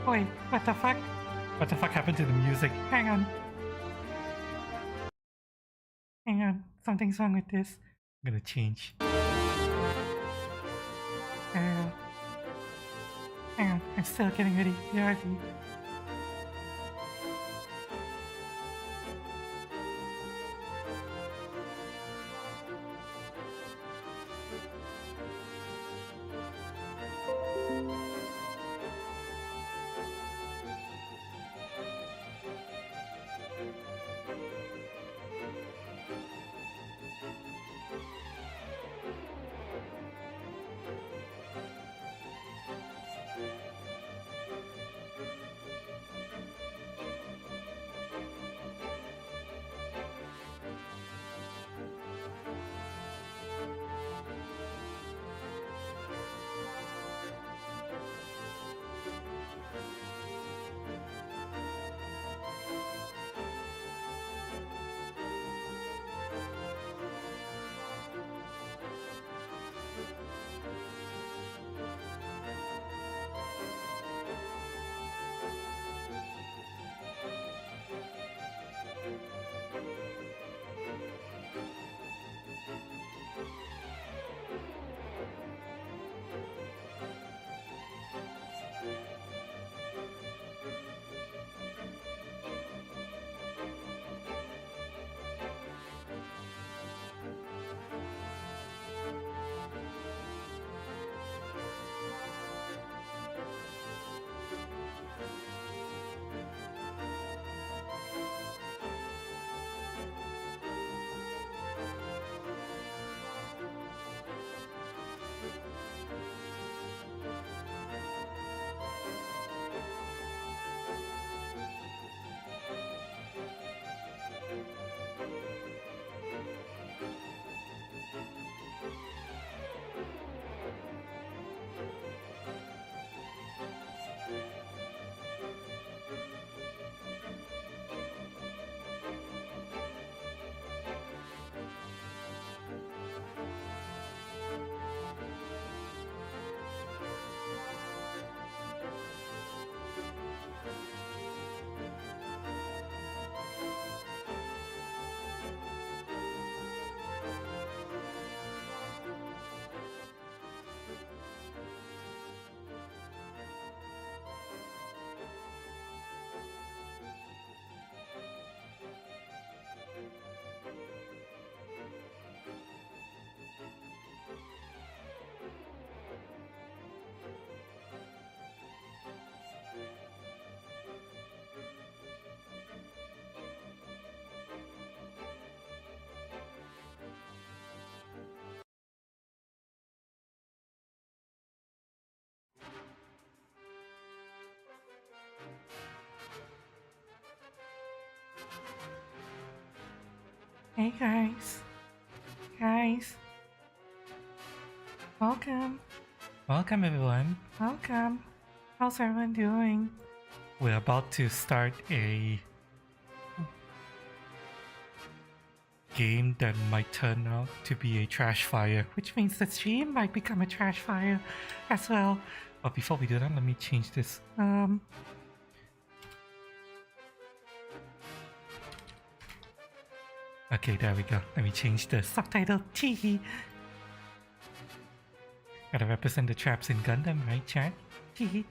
Wait, what the fuck? What the fuck happened to the music? Hang on. Hang on. Something's wrong with this. I'm gonna change. Hang on. I'm still getting ready. BRB. Hey guys. Guys. Welcome. Welcome everyone. Welcome. How's everyone doing? We're about to start a game that might turn out to be a trash fire, which means the stream might become a trash fire as well. But before we do that, let me change this. Okay, there we go. Let me change the subtitle. Teehee. Gotta represent the traps in Gundam, right, chat? Teehee.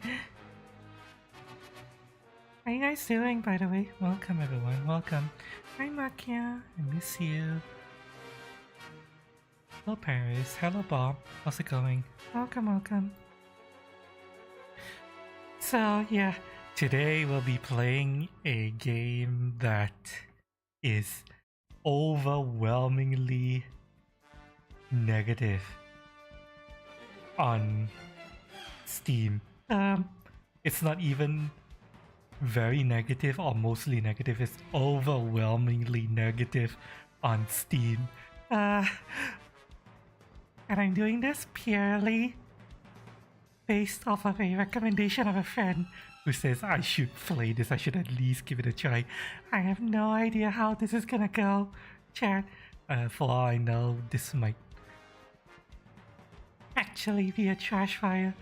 How you guys doing, by the way? Welcome, everyone. Welcome. Hi, Makia. I miss you. Hello, Paris. Hello, Bob. How's it going? Welcome, welcome. So, yeah. Today we'll be playing a game that is overwhelmingly negative on Steam. It's not even very negative or mostly negative, it's overwhelmingly negative on Steam. And I'm doing this purely based off of a recommendation of a friend who says I should play this, I should at least give it a try. I have no idea how this is gonna go, chat. For all I know, this might actually be a trash fire.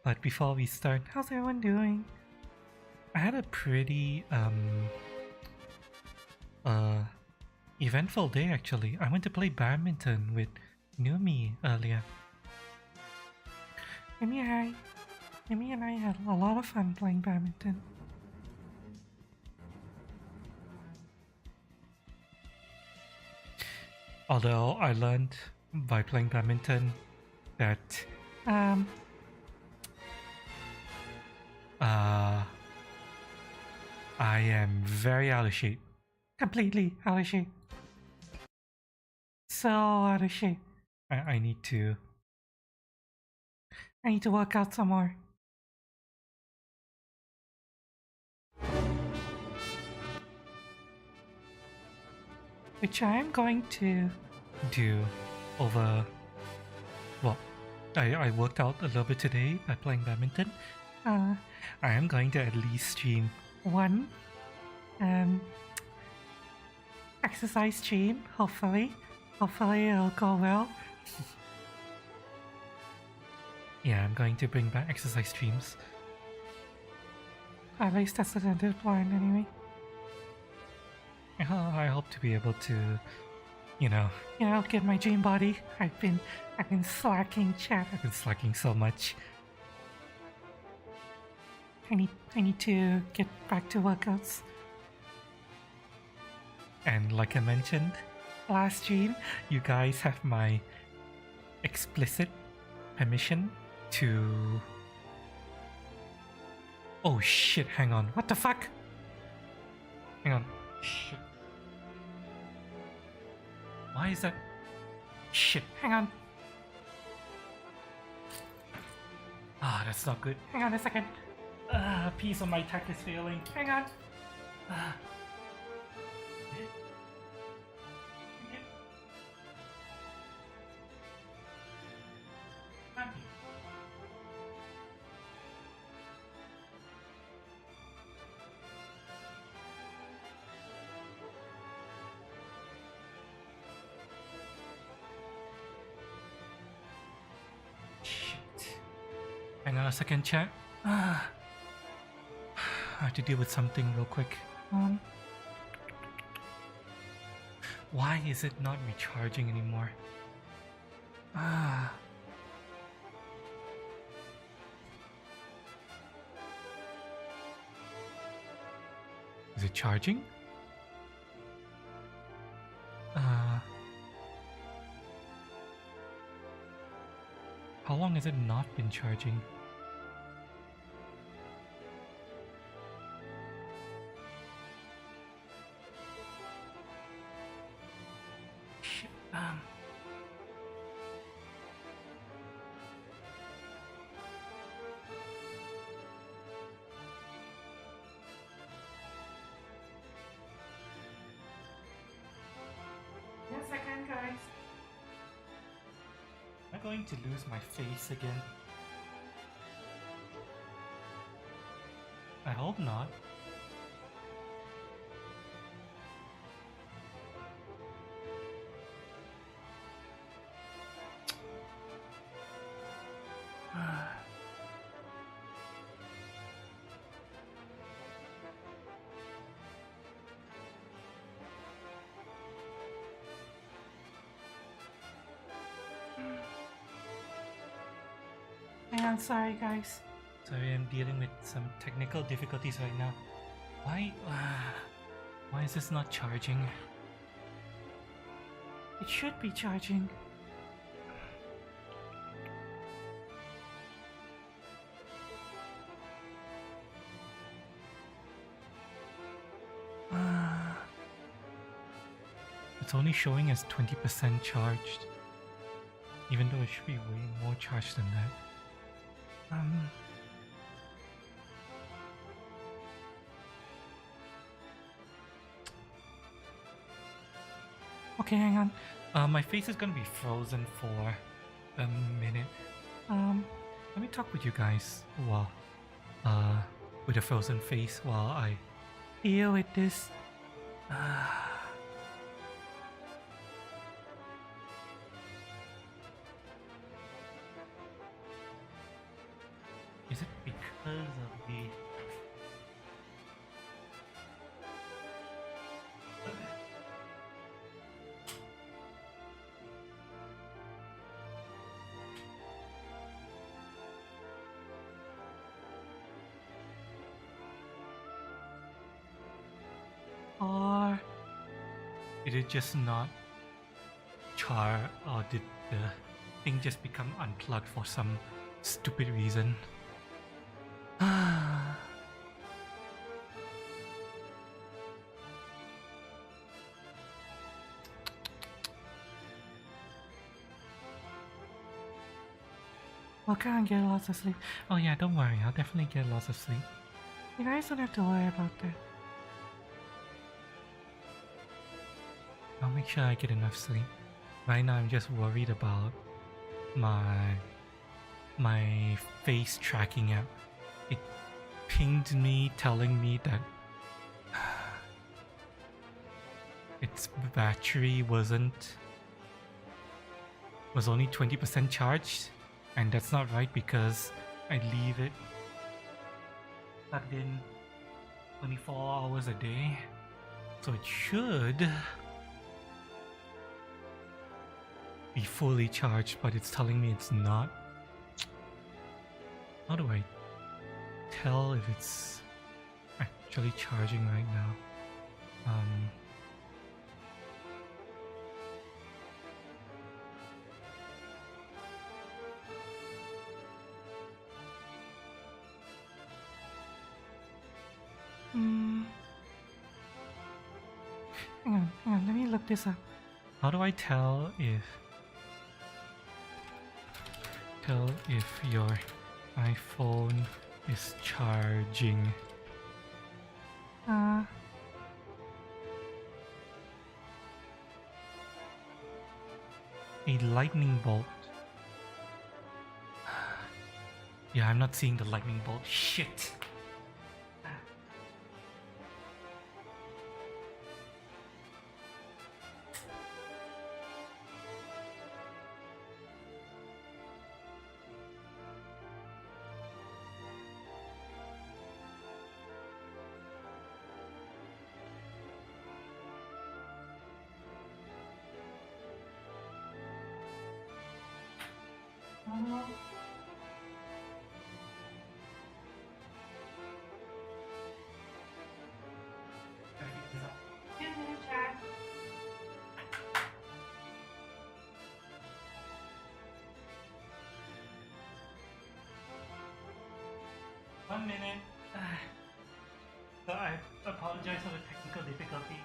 But before we start, how's everyone doing? I had a pretty uh eventful day actually. I went to play badminton with Numi earlier. Numi and I had a lot of fun playing badminton. Although I learned by playing badminton that I am very out of shape. Completely out of shape. So out of shape. I need to work out some more. Which I am going to do over... Well, I worked out a little bit today by playing badminton. I am going to at least stream one exercise stream, hopefully. Hopefully it'll go well. Yeah, I'm going to bring back exercise streams. At least that's the intended plan anyway. I hope to be able to, you know, get my dream body. I've been slacking, chat. I've been slacking so much. I need to get back to workouts. And like I mentioned last stream, you guys have my explicit permission to... Oh shit, hang on. What the fuck? Hang on. Shit. Why is that? Shit, hang on. Ah, that's not good. Hang on a second. A piece of my tech is failing. Hang on. Hang on a second, chat. I have to deal with something real quick. Why is it not recharging anymore? Is it charging? How long has it not been charging? Shit, Yes, I can, guys. Am I going to lose my face again? I hope not. I'm sorry, guys. Sorry, I'm dealing with some technical difficulties right now. Why is this not charging? It should be charging. It's only showing as 20% charged, even though it should be way more charged than that. Okay, hang on. My face is gonna be frozen for a minute. Let me talk with you guys while, with a frozen face while I deal with this. Is it because of the... Or did it just not char, or did the thing just become unplugged for some stupid reason? Well, can't get lots of sleep. Oh yeah, don't worry, I'll definitely get lots of sleep. You guys don't have to worry about that. I'll make sure I get enough sleep. Right now I'm just worried about my face tracking app. It pinged me telling me that its battery was only 20% charged, and that's not right because I leave it plugged in 24 hours a day, so it should be fully charged, but it's telling me it's not. How do I tell if it's actually charging right now? Hang on, let me look this up. How do I tell if your iPhone is charging? A lightning bolt. Yeah, I'm not seeing the lightning bolt. Shit. One minute. So I apologize for the technical difficulty.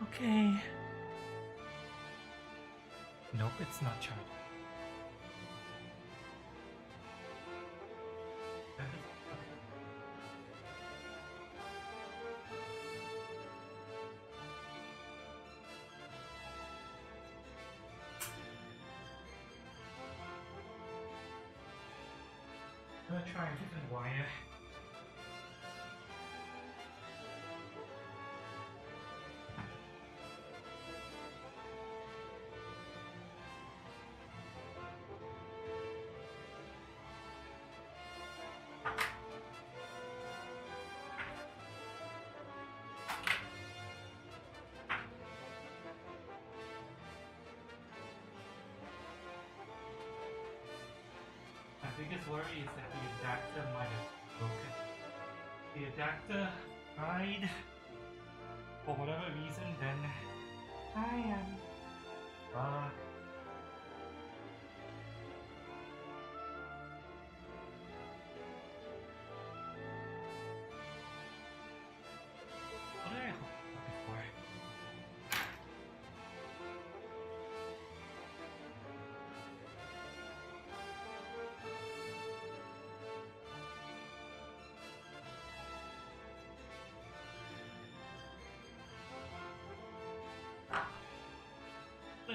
Okay. Nope, it's not charged. I'm gonna try a different wire. My biggest worry is that the adapter might have broken. The adapter died for whatever reason, then I am fucked.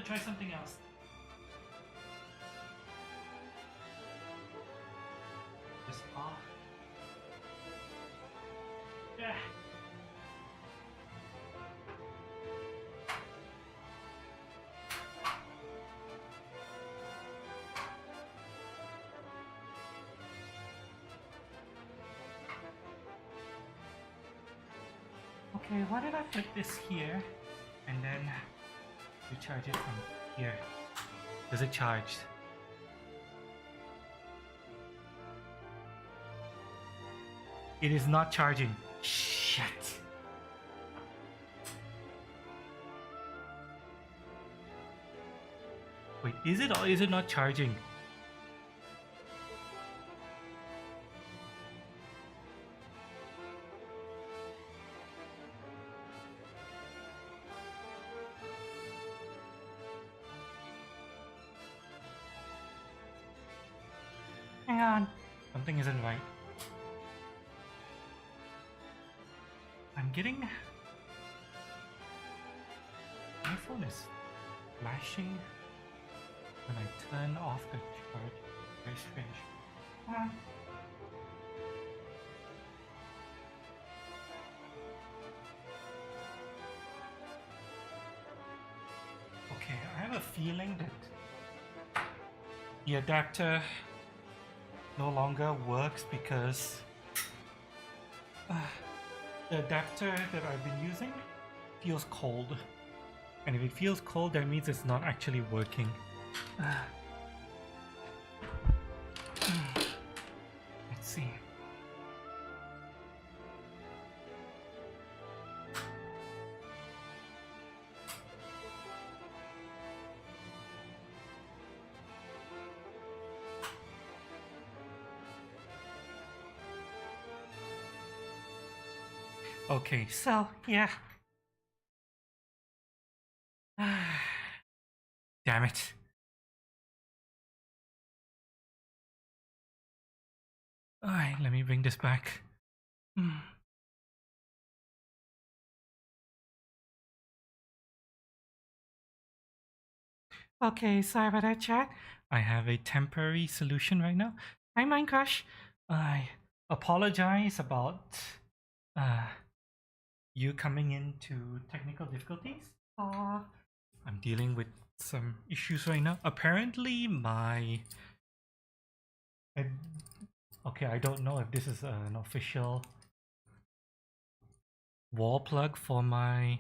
try something else. Just off. Yeah. Okay, why did I put this here and then you charge it from here? Is it charged? It is not charging. Shit. Wait, is it or is it not charging? Hang on. Something isn't right. I'm getting... My phone is flashing when I turn off the charge. Very strange. Okay, I have a feeling that the adapter no longer works because the adapter that I've been using feels cold, and if it feels cold that means it's not actually working. Let's see. Okay, so yeah. Damn it. Alright, let me bring this back. Okay, sorry about that, chat. I have a temporary solution right now. Hi, Minecraft. I apologize about you coming into technical difficulties. I'm dealing with some issues right now. Apparently, okay, I don't know if this is an official wall plug for my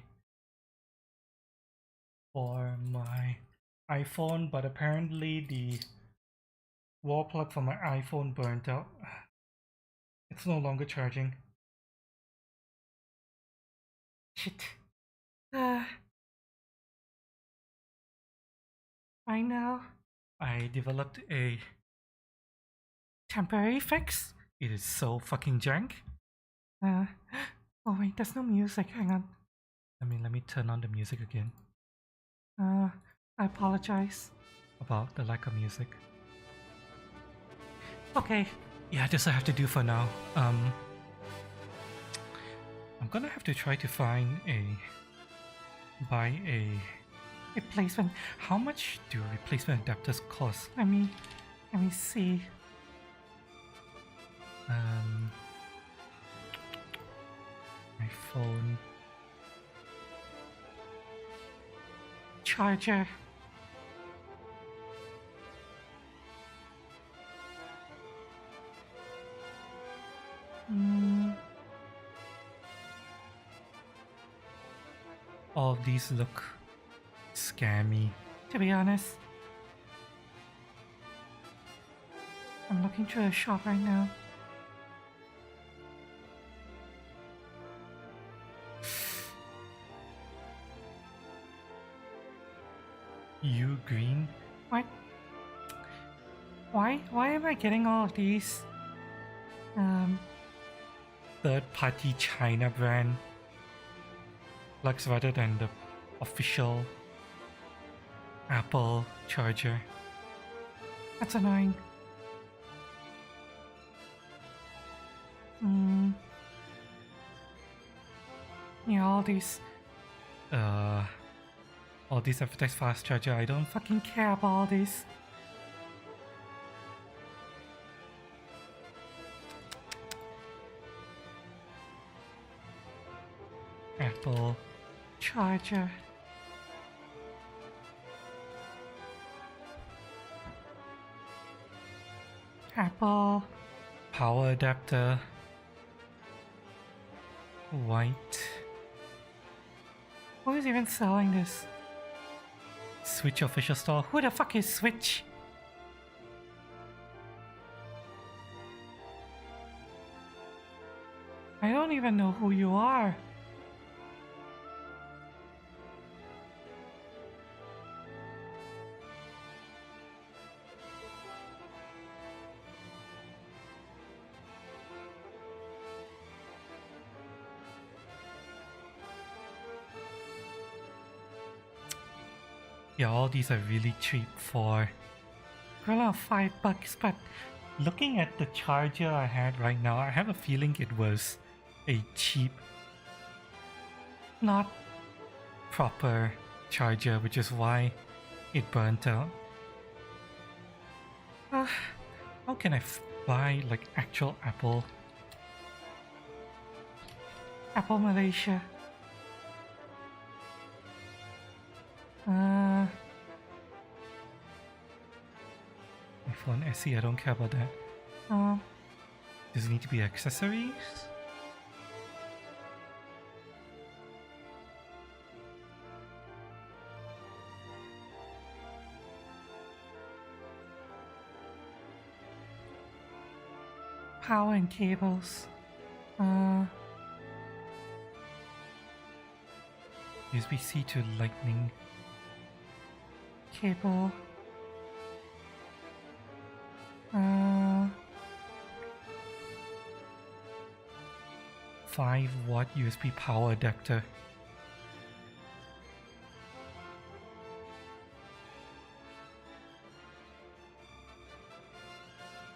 iPhone, but apparently the wall plug for my iPhone burnt out. It's no longer charging. Shit. I know. I developed a temporary fix. It is so fucking jank. Oh wait, there's no music. Hang on. Let me turn on the music again. I apologize about the lack of music. Okay. Yeah, this I have to do for now. I'm gonna have to try to buy a replacement. How much do replacement adapters cost? Let me see. My phone charger. All of these look scammy, to be honest. I'm looking through the shop right now. You green? What? Why am I getting all of these third-party China brand plugs rather than the official Apple charger? That's annoying. Yeah, all All this advertised fast charger. I don't fucking care about all this. Apple charger. Apple power adapter. White. Who is even selling this? Switch official store. Who the fuck is Switch? I don't even know who you are. Yeah, all these are really cheap for around $5, but looking at the charger I had right now, I have a feeling it was a cheap, not proper charger, which is why it burnt out. How can I buy like actual Apple Malaysia? iPhone SE, I don't care about that. Does it need to be accessories? Power and cables. USB-C to Lightning cable. 5-watt USB power adapter.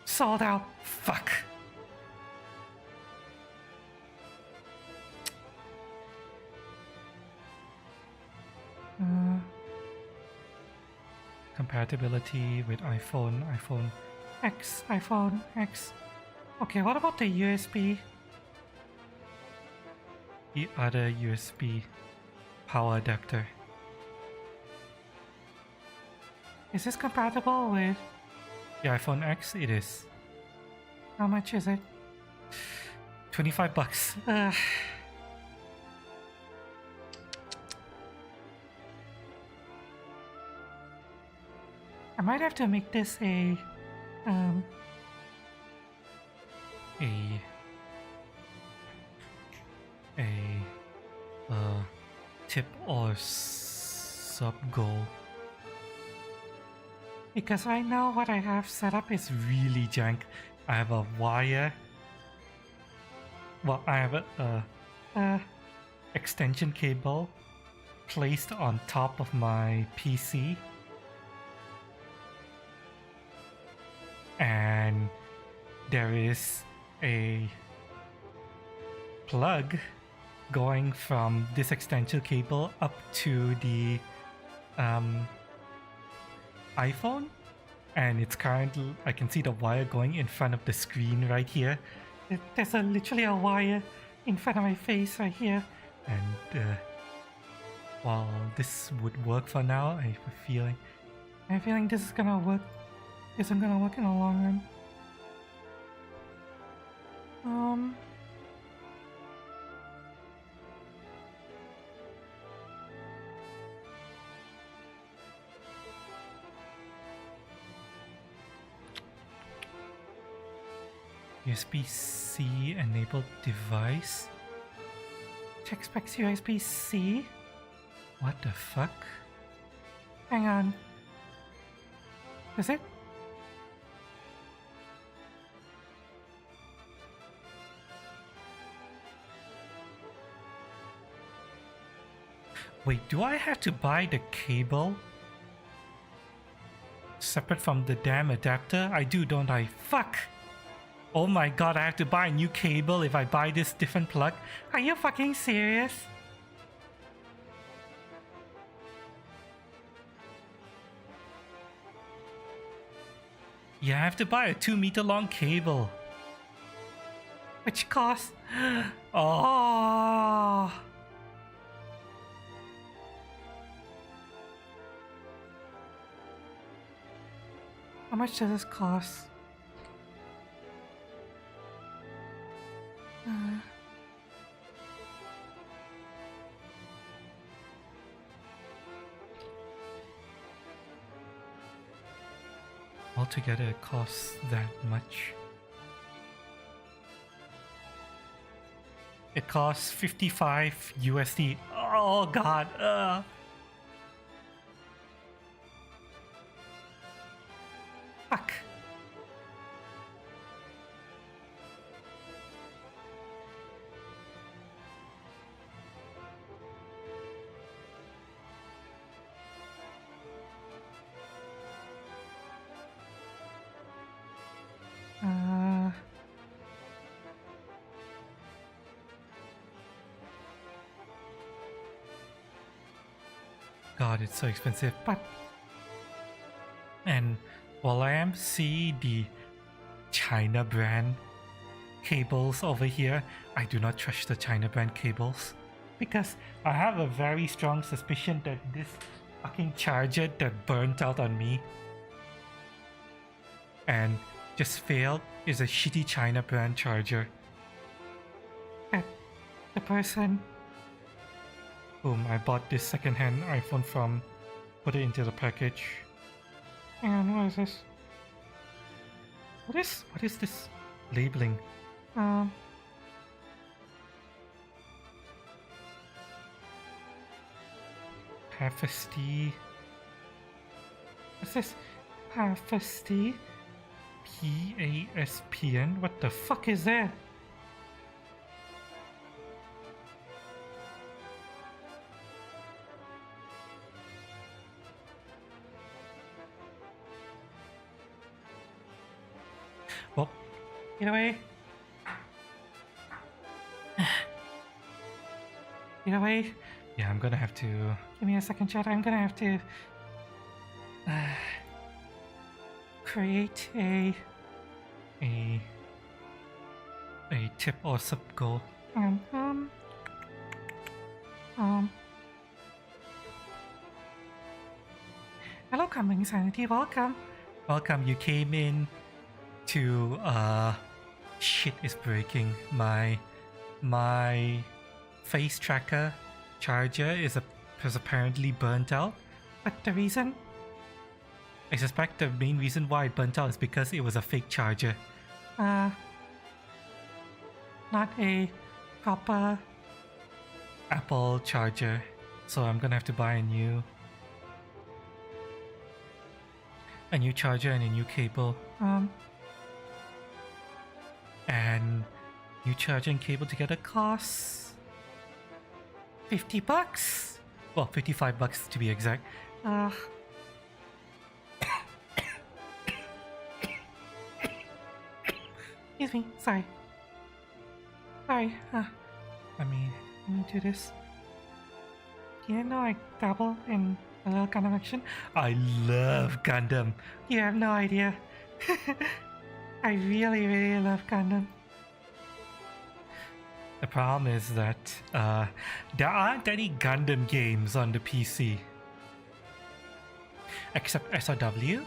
Sold out. Fuck. Compatibility with iPhone X, iPhone X. Okay, what about the USB? The other USB power adapter. Is this compatible with the iPhone X? It is. How much is it? $25. I might have to make this a tip or sub goal, because right now what I have set up is really jank. I have a wire. Well, I have a extension cable placed on top of my PC, and there is a plug going from this extension cable up to the iPhone, and it's currently, I can see the wire going in front of the screen right here. There's literally a wire in front of my face right here, and while this would work for now, I have a feeling this is gonna work. This isn't gonna work in the long run. USB-C enabled device. Check specs USB-C. What the fuck? Hang on. Is it? Wait, do I have to buy the cable separate from the damn adapter? I do, don't I? Fuck! Oh my god, I have to buy a new cable if I buy this different plug? Are you fucking serious? Yeah, I have to buy a 2-meter long cable. Which costs... Oh... How much does this cost? Altogether, it costs that much. It costs 55 USD. Oh god. Fuck. God, it's so expensive, but... And while I am seeing the China brand cables over here, I do not trust the China brand cables. Because I have a very strong suspicion that this fucking charger that burnt out on me and just failed is a shitty China brand charger. And the person whom I bought this secondhand iPhone from put it into the package. And what is this? What is this labeling? Pafesty. What's this? Pafesty? PASPN? What the fuck is that? Well, get away. Get away. Yeah, I'm gonna have to... Give me a second, chat. I'm gonna have to... create a tip or sub goal. Hello, Coming Sanity. Welcome. Welcome. You came in to shit is breaking. My face tracker charger is apparently burnt out. But the reason? I suspect the main reason why it burnt out is because it was a fake charger. Not a proper Apple charger. So I'm gonna have to buy a new charger and a new cable. And new charger and cable together costs $50. Well, $55 to be exact. Excuse me, sorry. Let me do this. You know I dabble in a little Gundam action. I love Gundam. You have no idea. I really, really love Gundam. The problem is that there aren't any Gundam games on the PC. Except SRW,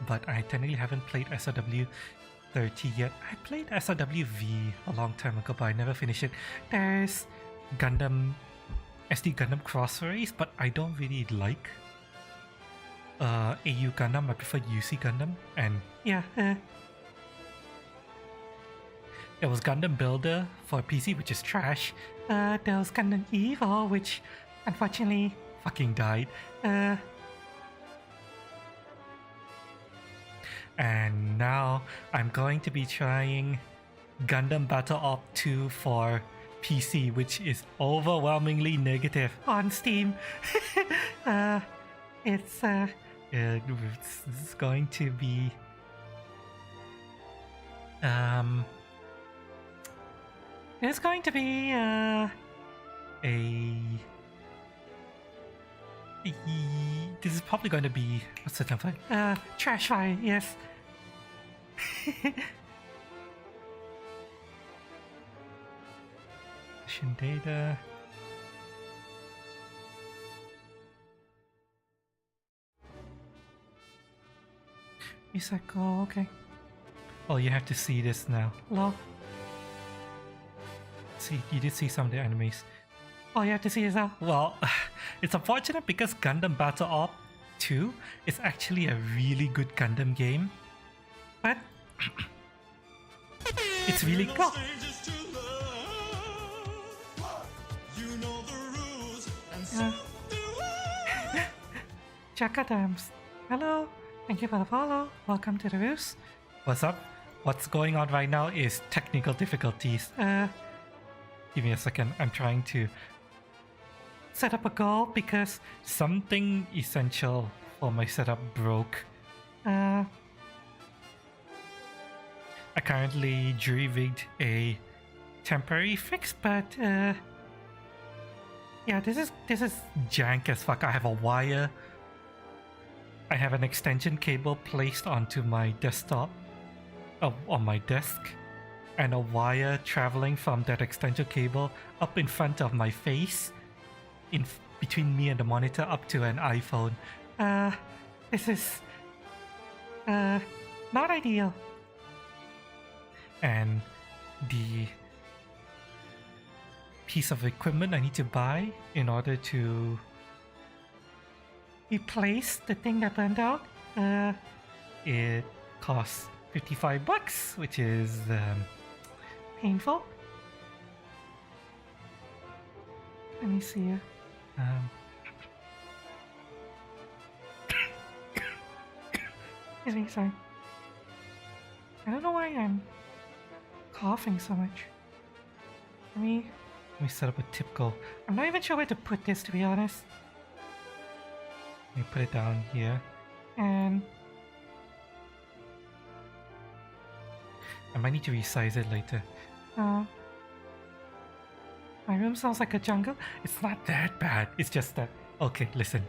but I technically haven't played SRW 30 yet. I played SRW V a long time ago, but I never finished it. There's Gundam, SD Gundam Cross Race, but I don't really like AU Gundam. I prefer UC Gundam, and yeah, there was Gundam Builder for PC, which is trash. There was Gundam Evo, which unfortunately fucking died. And now I'm going to be trying Gundam Battle Op 2 for PC, which is overwhelmingly negative on Steam. It's going to be it's going to be this is probably going to be, what's the template? Trash fire, yes. Mission data. Recycle, okay. Oh, you have to see this now. Lol. See, you did see some of the enemies. Oh, you have to see this now? Well, it's unfortunate because Gundam Battle Op 2 is actually a really good Gundam game. But it's really cool. Chakadams. Hello. Thank you for the follow. Welcome to the roost. What's up? What's going on right now is technical difficulties. Give me a second. I'm trying to set up a goal because something essential for my setup broke. I currently jury-rigged a temporary fix, but yeah, this is jank as fuck. I have a wire. I have an extension cable placed onto my desktop, on my desk, and a wire traveling from that extension cable up in front of my face, in between me and the monitor, up to an iPhone. This is not ideal. And the piece of equipment I need to buy in order to replace the thing that burned out, it costs $55, which is painful. Let me see. Excuse me, sorry. I don't know why I'm coughing so much. Let me set up a tip goal. I'm not even sure where to put this, to be honest. Let me put it down here, and I might need to resize it later. My room sounds like a jungle. It's not that bad. It's just that. Okay, listen.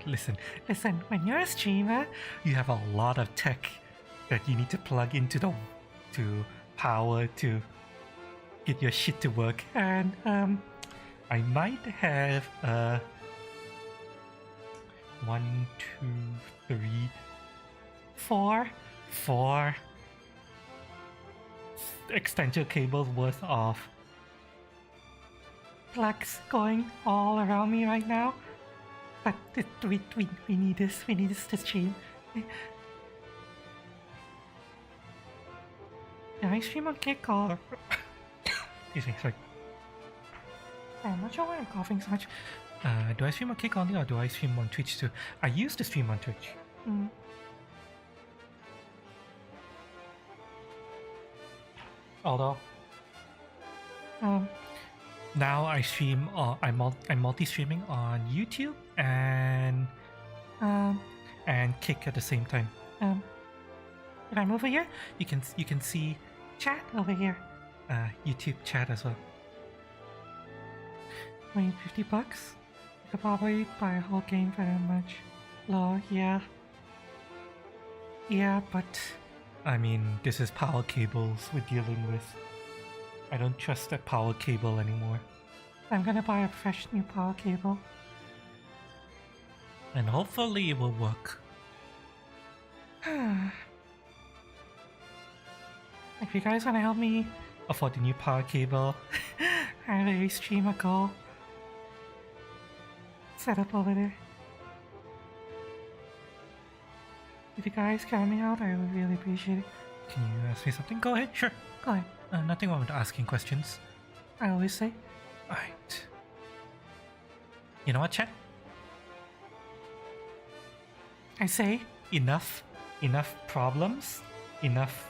When you're a streamer, you have a lot of tech that you need to plug into to power to get your shit to work, and I might have 1, 2, 3, 4 extension cables worth of plugs going all around me right now. But we need this. We need this chain. Can I stream on Kick or? Excuse me, sorry. I'm not sure why I'm coughing so much. Do I stream on Kick only or do I stream on Twitch too? I used to stream on Twitch. Although, now I stream. I'm multi-streaming on YouTube and Kick at the same time. If I'm over here, you can see chat over here. YouTube chat as well. Wait, $50? You could probably buy a whole game for that much. Lol, yeah. Yeah, but I mean, this is power cables we're dealing with. I don't trust that power cable anymore. I'm gonna buy a fresh new power cable. And hopefully it will work. If you guys wanna help me afford the new power cable, I have a streamer goal set up over there. If you guys can help me out, I would really appreciate it. Can you ask me something? Go ahead, sure. Go ahead. Nothing wrong with asking questions. I always say. Alright. You know what, chat? I say enough problems, enough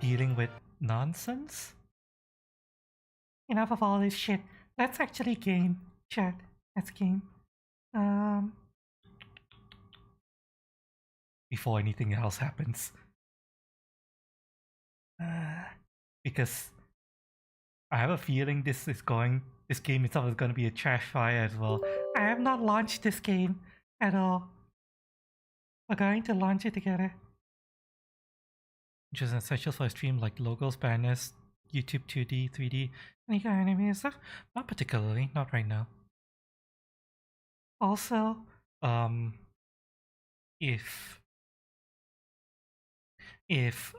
dealing with nonsense. Enough of all this shit. Let's actually game, chat. Let's game. Before anything else happens. Because I have a feeling this game itself is going to be a trash fire as well. I have not launched this game at all. We're going to launch it together. Which is essential for a stream like logos, banners, YouTube 2D, 3D, any kind of anime and stuff? Not particularly, not right now. Also, if if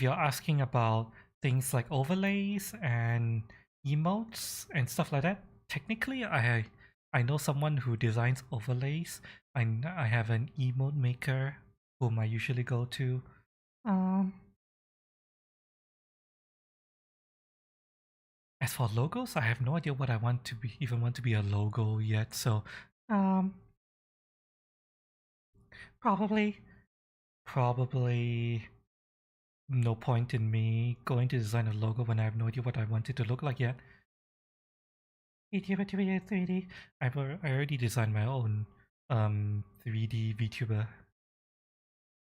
you're asking about things like overlays and emotes and stuff like that, technically I know someone who designs overlays. I have an emote maker whom I usually go to. As for logos, I have no idea what I want to be, even want to be a logo yet. So, probably no point in me going to design a logo when I have no idea what I want it to look like yet. VTuber to be a 3D. I already designed my own 3D VTuber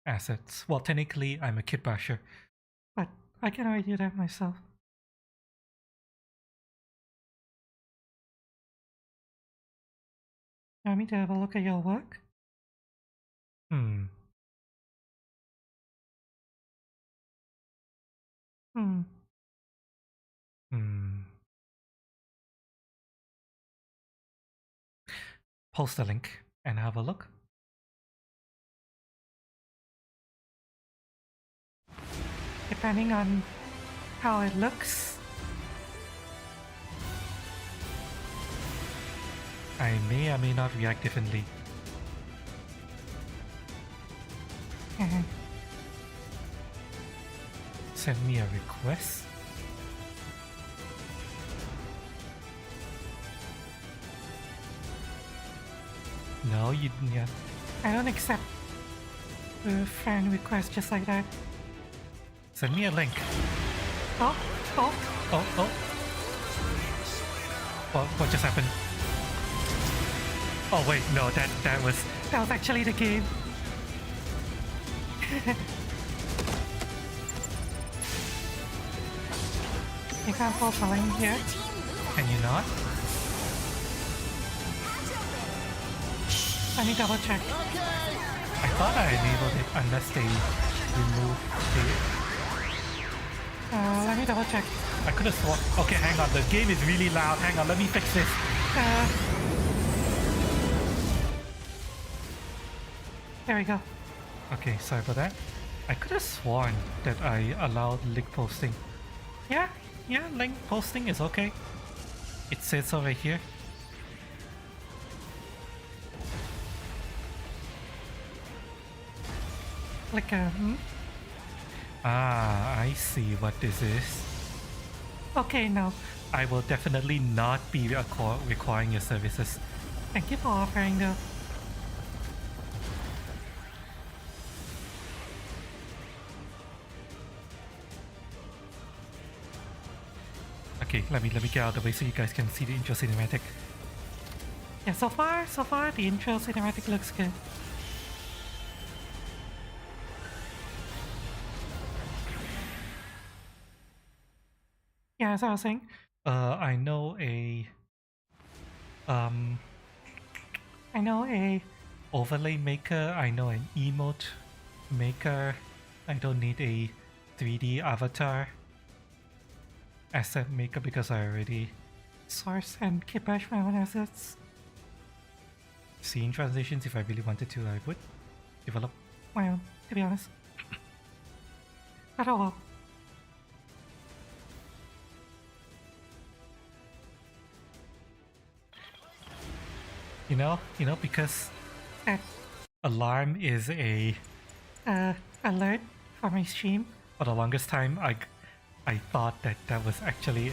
assets. Well, technically, I'm a kit basher, but I can already do that myself. You want me to have a look at your work? Hmm. Post the link and have a look. Depending on how it looks, I may or may not react differently. Send me a request. No, you didn't yet. I don't accept friend requests just like that. Send me a link. Oh. What just happened? Oh wait, no, that was actually the game. You can't post a link here. Can you not? Let me double check. I thought I enabled it unless they removed it. Let me double check. I could have sworn. Okay, hang on. The game is really loud. Hang on, let me fix this. There we go. Okay, sorry about that. I could have sworn that I allowed link posting. Yeah, link posting is okay. It says so right here. Like a Ah, I see what this is. Okay, no. I will definitely not be requiring your services. Thank you for offering though. Okay, let me get out of the way so you guys can see the intro cinematic. Yeah, so far the intro cinematic looks good. Yeah, as I was saying, I know a overlay maker, I know an emote maker. I don't need a 3D avatar asset maker because I already source and kit bash my own assets. Scene transitions, if I really wanted to, I would develop my own, to be honest. But oh well. You know, because alarm is a alert for my stream. For the longest time, I thought that was actually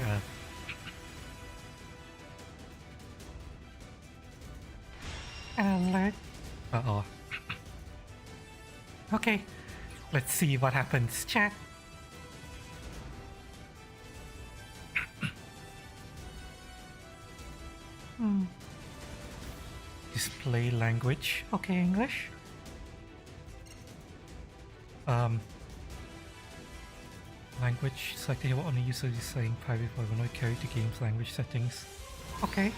an alert. Uh-oh. Okay, let's see what happens. Chat. Display language. Okay, English. Language selected here will only use is saying private but will not carry to game's language settings. Okay.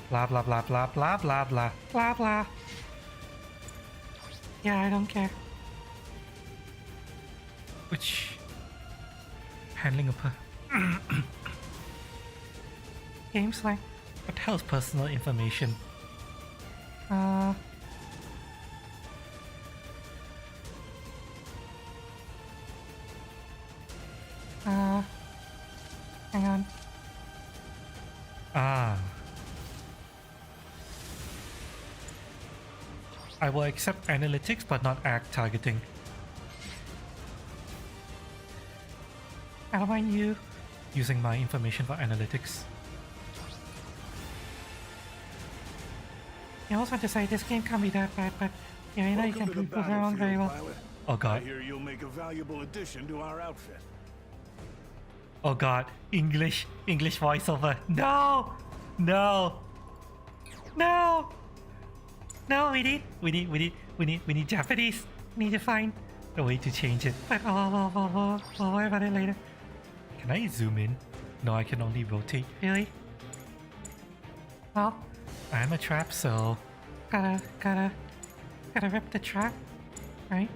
Blah blah blah blah blah blah blah blah blah. Yeah, I don't care. Which... handling a games like... what the hell is personal information? Hang on. I will accept analytics but not act targeting. I don't mind you using my information for analytics. I also want to say this game can't be that bad, but yeah, you know you can prove it wrong very well. Oh god. I hear you'll make a valuable addition to our outfit. Oh god, English voiceover. No! No! No! No, we need Japanese. We need to find a way to change it. But we'll worry about it later. Can I zoom in? No, I can only rotate. Really? Well, I'm a trap, so gotta rip the trap, right?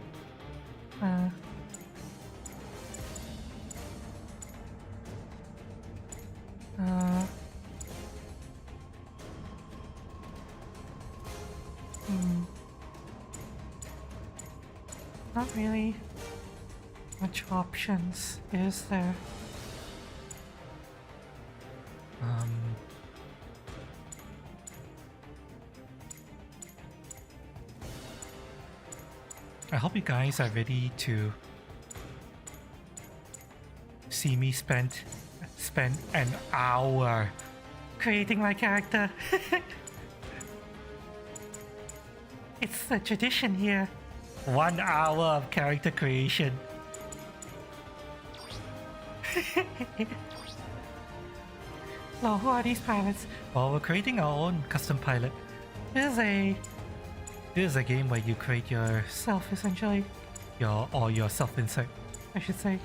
Not really much options, is there? I hope you guys are ready to see me spend an hour creating my character. It's a tradition here. 1 hour of character creation. So who are these pilots? Well, we're creating our own custom pilot. This is a game where you create yourself, essentially. Your self-insert, I should say.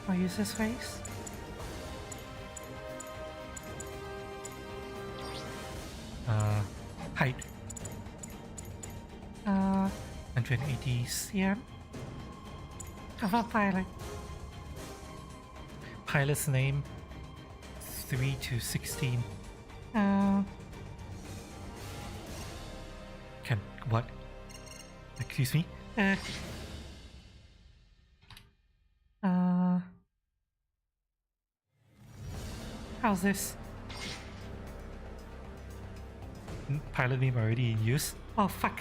I'll use this face. Height. 180 cm. How about pilot? Pilot's name 3 to 16. Can what? Excuse me? How's this? Pilot name already in use? Oh fuck.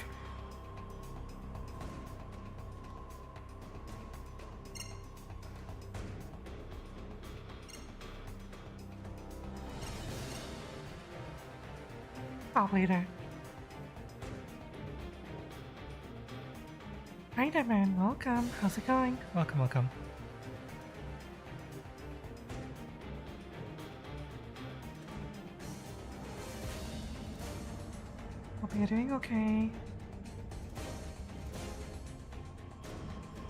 Probably that. Hi there, man. Welcome. How's it going? Welcome, welcome. Hope you're doing okay.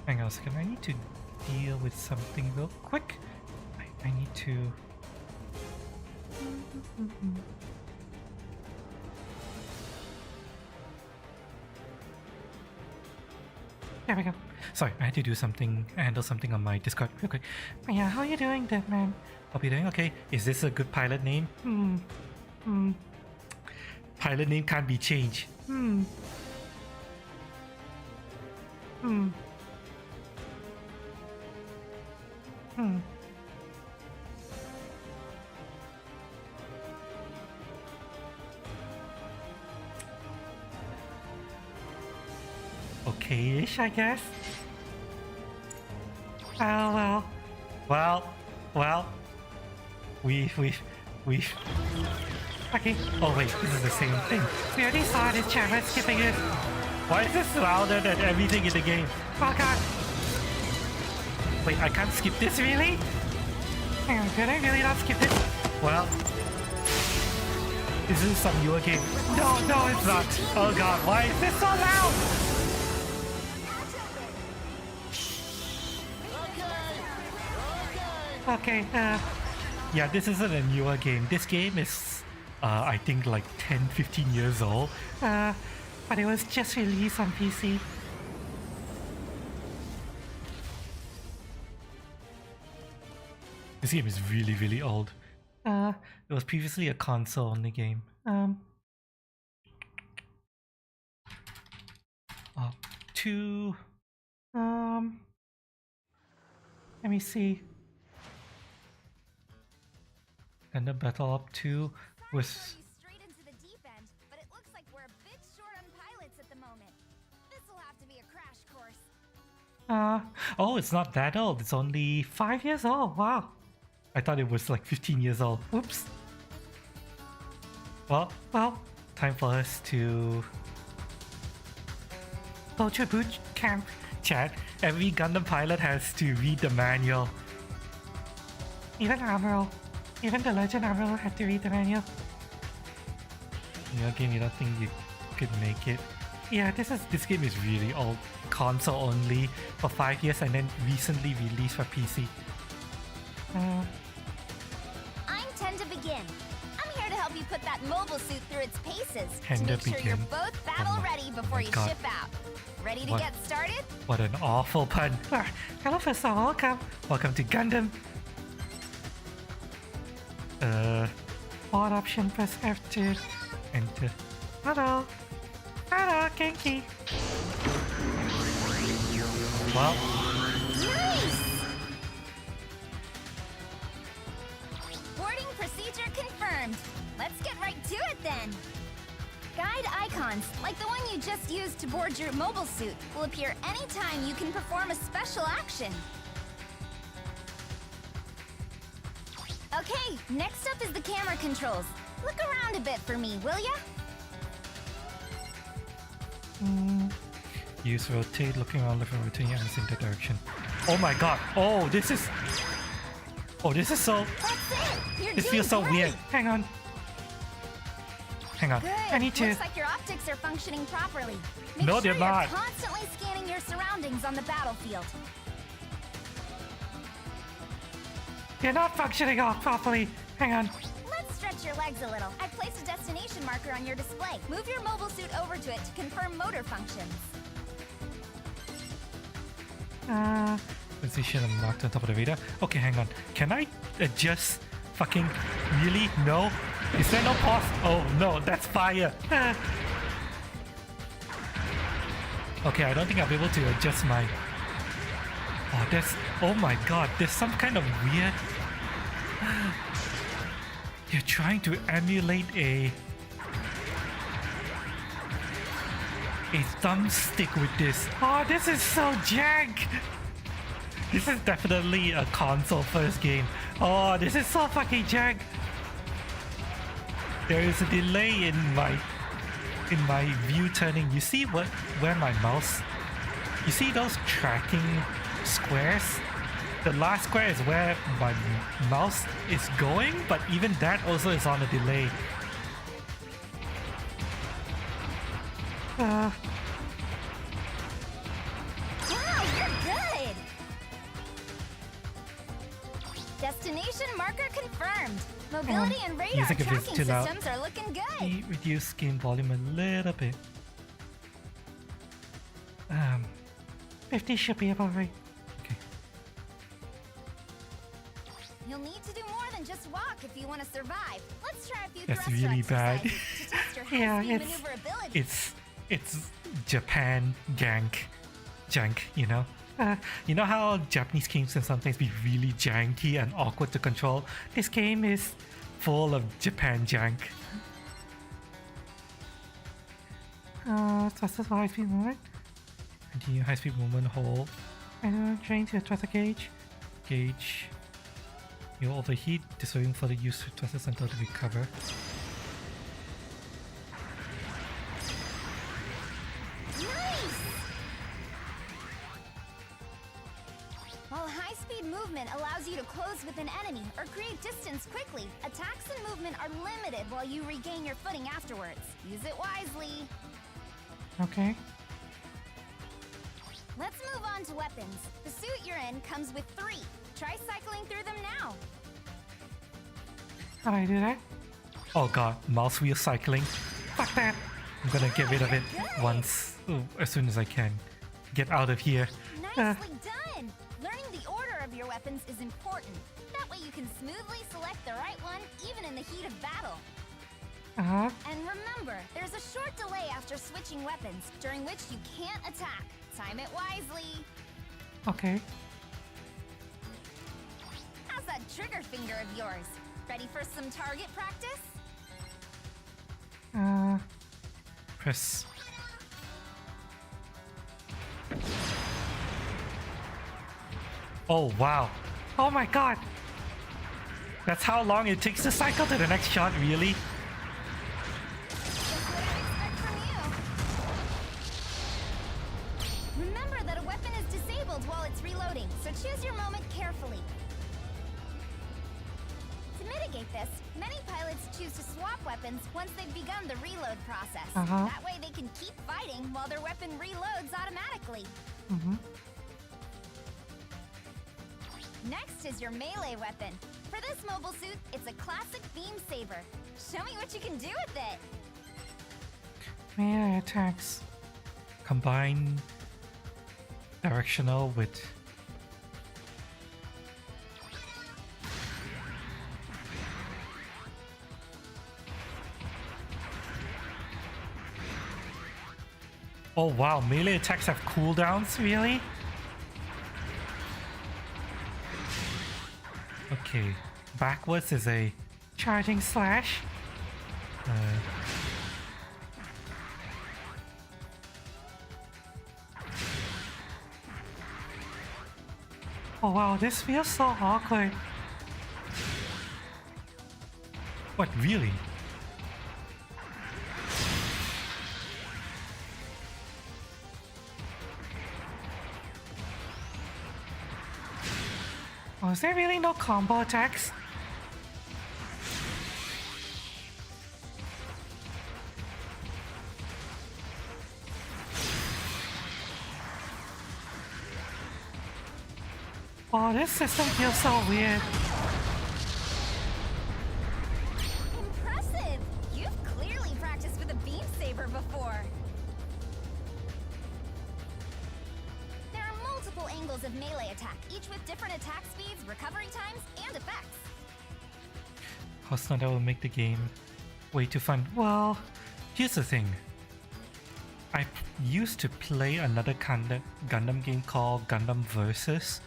Hang on a second. I need to deal with something real quick. I need to... There we go. Sorry, I had to do something, handle something on my Discord real quick. But yeah, how are you doing, Deadman? Hope you're doing okay. Is this a good pilot name? Pilot name can't be changed. Okay-ish, I guess. Well. We've... Okay. Oh wait, this is the same thing. We already saw this chat, we're skipping it. Why is this louder than everything in the game? Oh god. Wait, I can't skip this, really? Hang on, did I really not skip this? Well... Is this some newer game? No, it's not. Oh god, why is this so loud? Okay, Yeah, this isn't a newer game. This game is, I think, like 10, 15 years old. But it was just released on PC. This game is really, really old. It was previously a console-only game. Up to... let me see. GUNDAM BATTLE OP 2 was... straight into the deep end, but it looks like we're a bit short on pilots at the moment. This'll have to be a crash course. Oh, it's not that old. It's only 5 years old. Wow. I thought it was like 15 years old. Whoops. Well, time for us to go to boot camp. Chat. Every Gundam pilot has to read the manual. Even Admiral. Even the Legend Admiral had to read the manual. Your game, you don't think you could make it? Yeah, this game is really old. Console only for 5 years and then recently released for PC. I'm Tend to Begin. I'm here to help you put that mobile suit through its paces Tend to to make sure you're Begin. both battle ready before you God. ship out. Ready to What? get started? What an awful pun. Hello, Professor. Welcome. Welcome to Gundam. Board option, press F2. Enter. Hello. Hello, Genki. Well, Nice! Boarding procedure confirmed. Let's get right to it then. Guide icons, like the one you just used to board your mobile suit, will appear anytime you can perform a special action. Okay, next up is the camera controls. Look around a bit for me, will ya? use rotate, looking around, looking, rotating your eyes in that direction. Oh my god. Oh, this is... Oh, this is so... That's it! You're This doing feels so great. weird. Hang on. Hang on. Good. I need to... Looks like your optics are functioning properly. Make No, sure they're you're not. constantly scanning your surroundings on the battlefield. You're not functioning off properly. Hang on. Let's stretch your legs a little. I placed a destination marker on your display. Move your mobile suit over to it to confirm motor functions. Position marked on top of the radar. Okay, hang on. Can I adjust fucking... Really? No? Is there no pause? Oh, no. That's fire. Okay, I don't think I'll be able to adjust my... Oh, there's... Oh my god. There's some kind of weird... You're trying to emulate a thumbstick with this. Oh, this is so jank. This is definitely a console first game. Oh, this is so fucking jank. There is a delay in my view turning. You see where my mouse? You see those tracking squares? The last square is where my mouse is going, but even that also is on a delay. Wow, you're good! Destination marker confirmed. Mobility and radar Music if it's tracking too loud. systems are looking good. Reduce game volume a little bit. 50 should be about right. Okay. You'll need to do more than just walk if you want to survive. Let's try a few That's thruster really bad. exercises to test your Yeah, high-speed maneuverability. It's Japan jank, you know? You know how Japanese games can sometimes be really janky and awkward to control? This game is full of Japan jank. Thrusters for high-speed movement. Continue high-speed movement, hold. And train to the thruster gauge. Gauge. You'll overheat, disabling for the use of thrusters until they recover. Nice! While high-speed movement allows you to close with an enemy or create distance quickly, attacks and movement are limited while you regain your footing afterwards. Use it wisely. Okay. Let's move on to weapons. The suit you're in comes with 3. Try cycling through them now. How do I do that? Oh god, mouse wheel cycling. Fuck that! I'm gonna get rid of it as soon as I can. Get out of here. Nicely done! Learning the order of your weapons is important. That way you can smoothly select the right one even in the heat of battle. Uh-huh. And remember, there's a short delay after switching weapons, during which you can't attack. Time it wisely. Okay. How's that trigger finger of yours? Ready for some target practice? Press. Oh wow. Oh my god. That's how long it takes to cycle to the next shot, really? Just what I expect from you. Remember that a weapon is disabled while it's reloading, so choose your moment carefully. To mitigate this, many pilots choose to swap weapons once they've begun the reload process. That way they can keep fighting while their weapon reloads automatically. Next is your melee weapon. For this mobile suit, it's a classic beam saber. Show me what you can do with it. Melee attacks. Combine directional with... Oh wow, melee attacks have cooldowns, really? Okay, backwards is a charging slash. Oh wow, this feels so awkward. What, really? Oh, is there really no combo attacks? Oh, this system feels so weird. Impressive! You've clearly practiced with a beam saber before. There are multiple angles of melee attack, each with different attack speeds, recovery times, and effects. How's not that will make the game way too fun? Well, here's the thing. I used to play another Gundam game called Gundam Versus,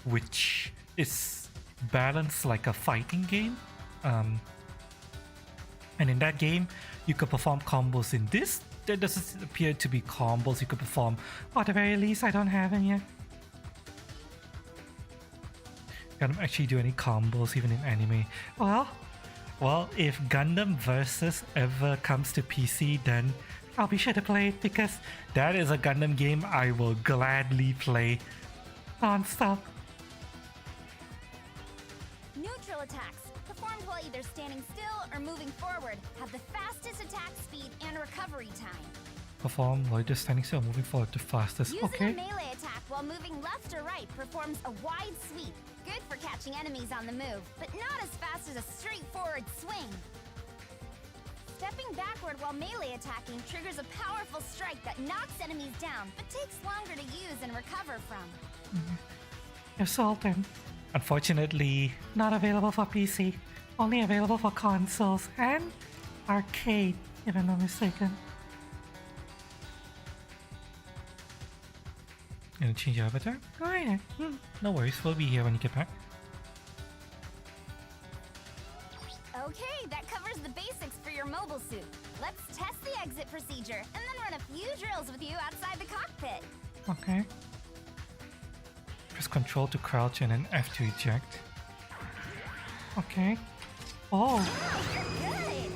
which is balanced like a fighting game. And in that game, you could perform combos. In this, there doesn't appear to be combos you could perform. Or at the very least, I don't have them yet. I don't actually do any combos even in anime. Well, if Gundam Versus ever comes to PC, then I'll be sure to play it, because that is a Gundam game I will gladly play non-stop. Neutral attacks, performed while either standing still or moving forward, have the fastest attack speed and recovery time. Perform while just standing still, moving forward to fastest. Using Okay. a melee attack while moving left or right performs a wide sweep, good for catching enemies on the move, but not as fast as a straightforward swing. Stepping backward while melee attacking triggers a powerful strike that knocks enemies down, but takes longer to use and recover from. Assaultant. Unfortunately, not available for PC. Only available for consoles and arcade, if I'm not mistaken. Gonna change your avatar? Alright, no worries, we'll be here when you get back. Okay, that covers the basics for your mobile suit. Let's test the exit procedure, and then run a few drills with you outside the cockpit. Okay. Press Control to crouch and then F to eject. Okay. Oh, You're good!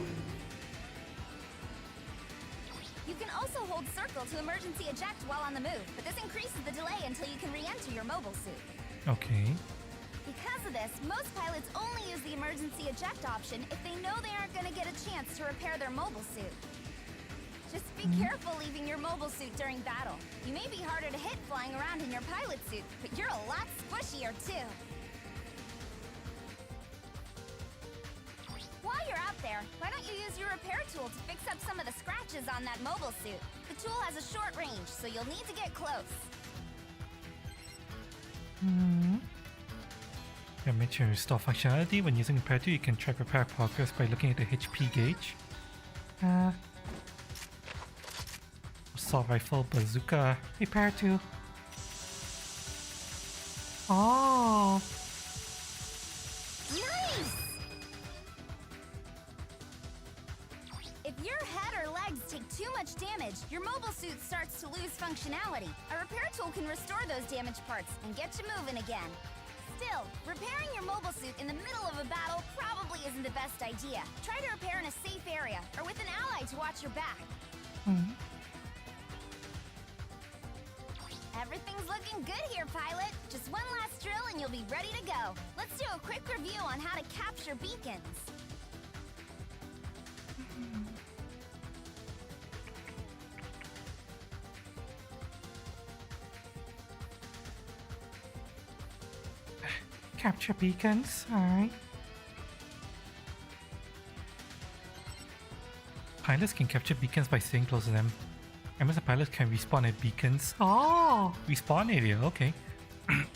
You can also hold circle to emergency eject while on the move, but this increases the delay until you can re-enter your mobile suit. okay. Because of this, most pilots only use the emergency eject option if they know they aren't going to get a chance to repair their mobile suit. Just be careful leaving your mobile suit during battle. You may be harder to hit flying around in your pilot suit, but you're a lot squishier too. there, why don't you use your repair tool to fix up some of the scratches on that mobile suit? The tool has a short range, so you'll need to get close. Damage and restore functionality. When using repair tool, you can track repair progress by looking at the HP gauge. Assault rifle, bazooka, repair tool. Oh! Nice! If your head or legs take too much damage, your mobile suit starts to lose functionality. A repair tool can restore those damaged parts and get you moving again. Still, repairing your mobile suit in the middle of a battle probably isn't the best idea. Try to repair in a safe area or with an ally to watch your back. Everything's looking good here, pilot. Just one last drill and you'll be ready to go. Let's do a quick review on how to capture beacons. Capture beacons, alright. Pilots can capture beacons by staying close to them. Members of pilots can respawn at beacons. Oh! Respawn area, okay. That's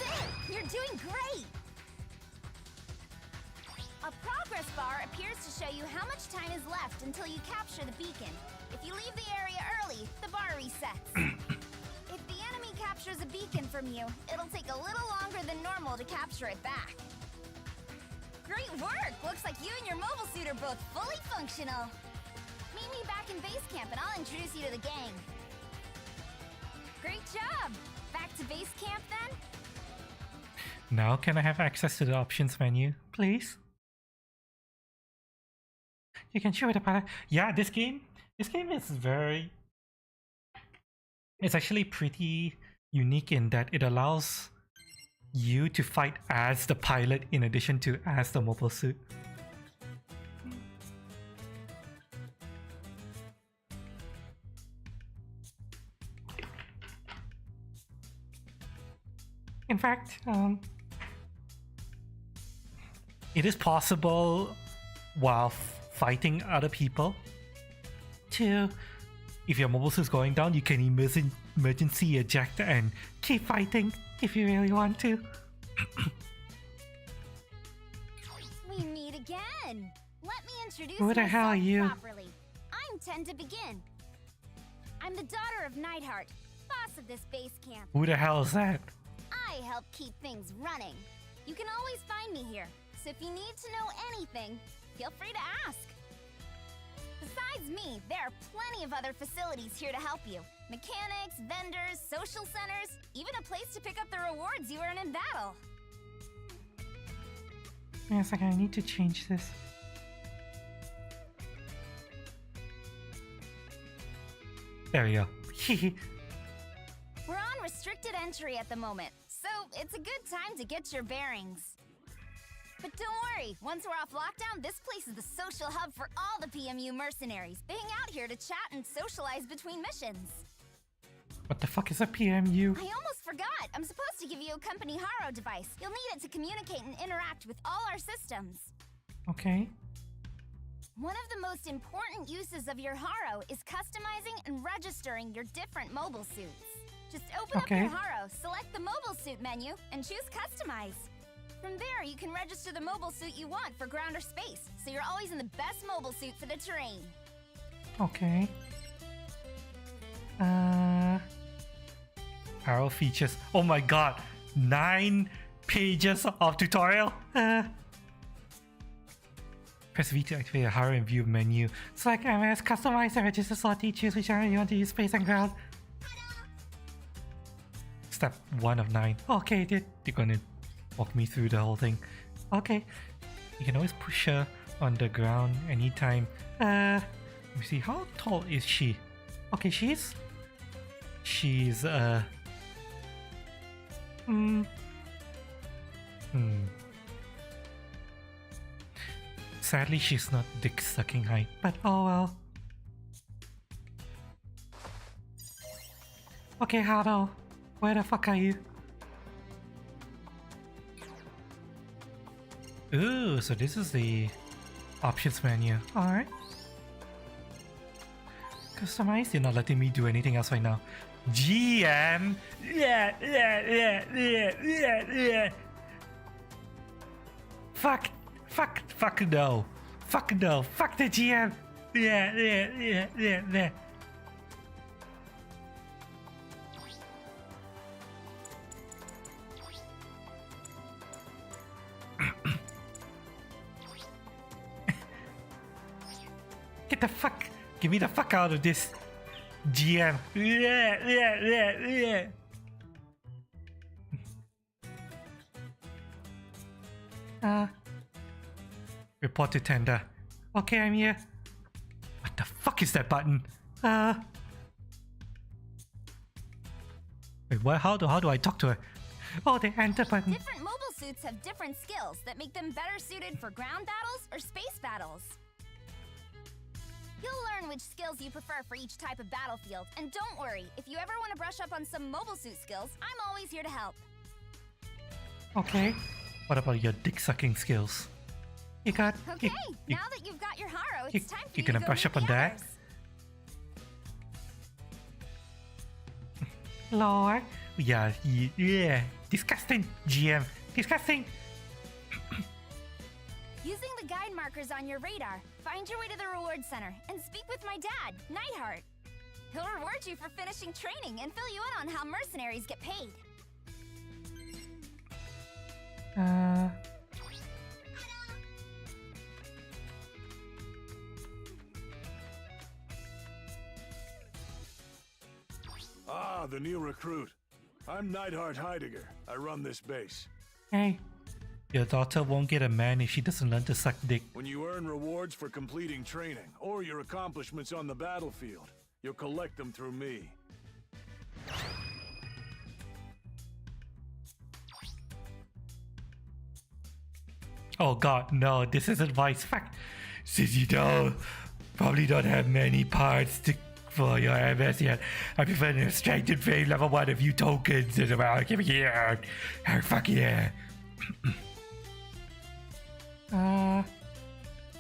it! You're doing great! A progress bar appears to show you how much time is left until you capture the beacon. If you leave the area early, the bar resets. If the enemy captures a beacon from you, it'll take a little longer than normal to capture it back. Great work! Looks like you and your mobile suit are both fully functional. Meet me back in base camp and I'll introduce you to the gang. Great job! Back to base camp then? Now can I have access to the options menu, please? You can show it a pilot. Yeah, this game is very... It's actually pretty unique in that it allows you to fight as the pilot in addition to as the mobile suit. In fact, it is possible while fighting other people to, if your mobile suit is going down, you can emergency eject and keep fighting if you really want to. We meet again. Let me introduce Who the hell are myself you? properly. I'm Ten to begin. I'm the daughter of Nightheart, boss of this base camp. Who the hell is that? I help keep things running. You can always find me here, so if you need to know anything, feel free to ask. Besides me, there are plenty of other facilities here to help you. Mechanics, vendors, social centers, even a place to pick up the rewards you earn in battle. Wait a second, I need to change this. There we go. We're on restricted entry at the moment, so it's a good time to get your bearings. But don't worry, once we're off lockdown, this place is the social hub for all the PMU mercenaries. They hang out here to chat and socialize between missions. What the fuck is a PMU? I almost forgot! I'm supposed to give you a company Haro device. You'll need it to communicate and interact with all our systems. Okay. One of the most important uses of your Haro is customizing and registering your different mobile suits. Just open up your Haro, select the mobile suit menu, and choose Customize. From there, you can register the mobile suit you want for ground or space, so you're always in the best mobile suit for the terrain. Okay. Haro features. Oh my god! 9 pages of tutorial? Press V to activate a Haro and view menu. Select MS, customize and register slot T, choose which area you want to use, space and ground. Step 1 of 9. Okay, they're gonna walk me through the whole thing. Okay. You can always push her on the ground anytime. Let me see, how tall is she? Okay, she's sadly she's not dick sucking height, but oh well. Okay, Hado, where the fuck are you? Ooh, so this is the options menu. Alright. Customize, you're not letting me do anything else right now. GM! Fuck! Fuck no! Fuck no! Fuck the GM! Get the fuck! Get me the fuck out of this! GM! Report to tender. Okay, I'm here. What the fuck is that button? Wait, what? How do I talk to her? Oh, the enter button. Different mobile suits have different skills that make them better suited for ground battles or space battles. You'll learn which skills you prefer for each type of battlefield, and don't worry, if you ever want to brush up on some mobile suit skills, I'm always here to help. Okay. What about your dick-sucking skills? You got... Okay, now that you've got your Haro, it's time for you're you gonna to go brush meet up on the that? others. Lord. Yeah. Disgusting, GM. Disgusting. Using the guide markers on your radar, find your way to the reward center and speak with my dad, Nightheart. He'll reward you for finishing training and fill you in on how mercenaries get paid. Ah, the new recruit. I'm Neidhart Heidegger. I run this base. Hey. Your daughter won't get a man if she doesn't learn to suck dick. When you earn rewards for completing training or your accomplishments on the battlefield, you'll collect them through me. Oh god, no, this is advice. Fact. Since you probably don't have many parts for your MS yet, I prefer an extracted frame level 1 of you tokens as well. Give me here. Fuck yeah.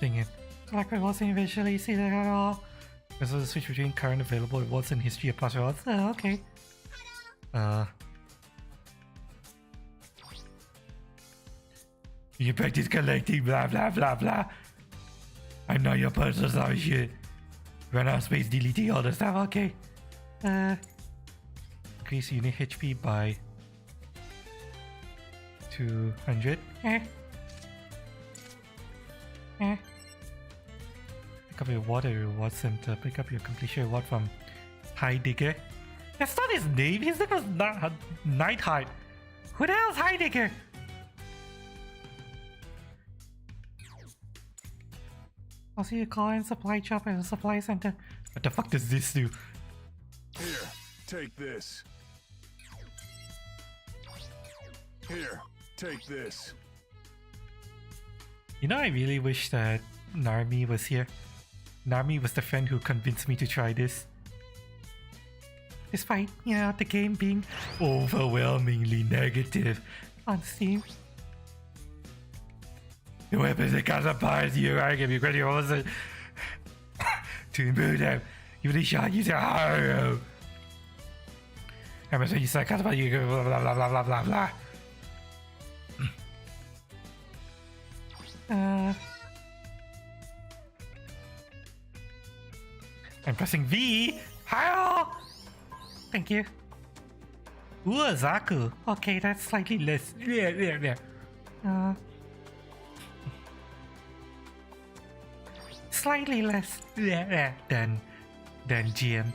Dang it. Collect rewards individually, see that at all. There's a switch between current available rewards and history of past rewards. Okay. You practice collecting blah blah blah blah. I'm not your personal stuff shit. Run out of space deleting all the stuff, okay. Increase unit HP by 200. Pick up your water reward center. Pick up your completion reward from Heidegger. That's not his name. His name was Nightheart. Who the hell's Heidegger? I'll see you call in supply shop at the supply center. What the fuck does this do? Here, take this. Here, take this. You know, I really wish that Narmi was here. Narmi was the friend who convinced me to try this. Despite, the game being overwhelmingly negative on Steam. The weapons that cause up parts you are giving you credit also to improve them. You really shot use your Haro. I'm saying you said cause about you blah blah blah blah blah blah. I'm pressing V. Hi. Thank you. Ooh, Zaku. Okay, that's slightly less. Slightly less than GM.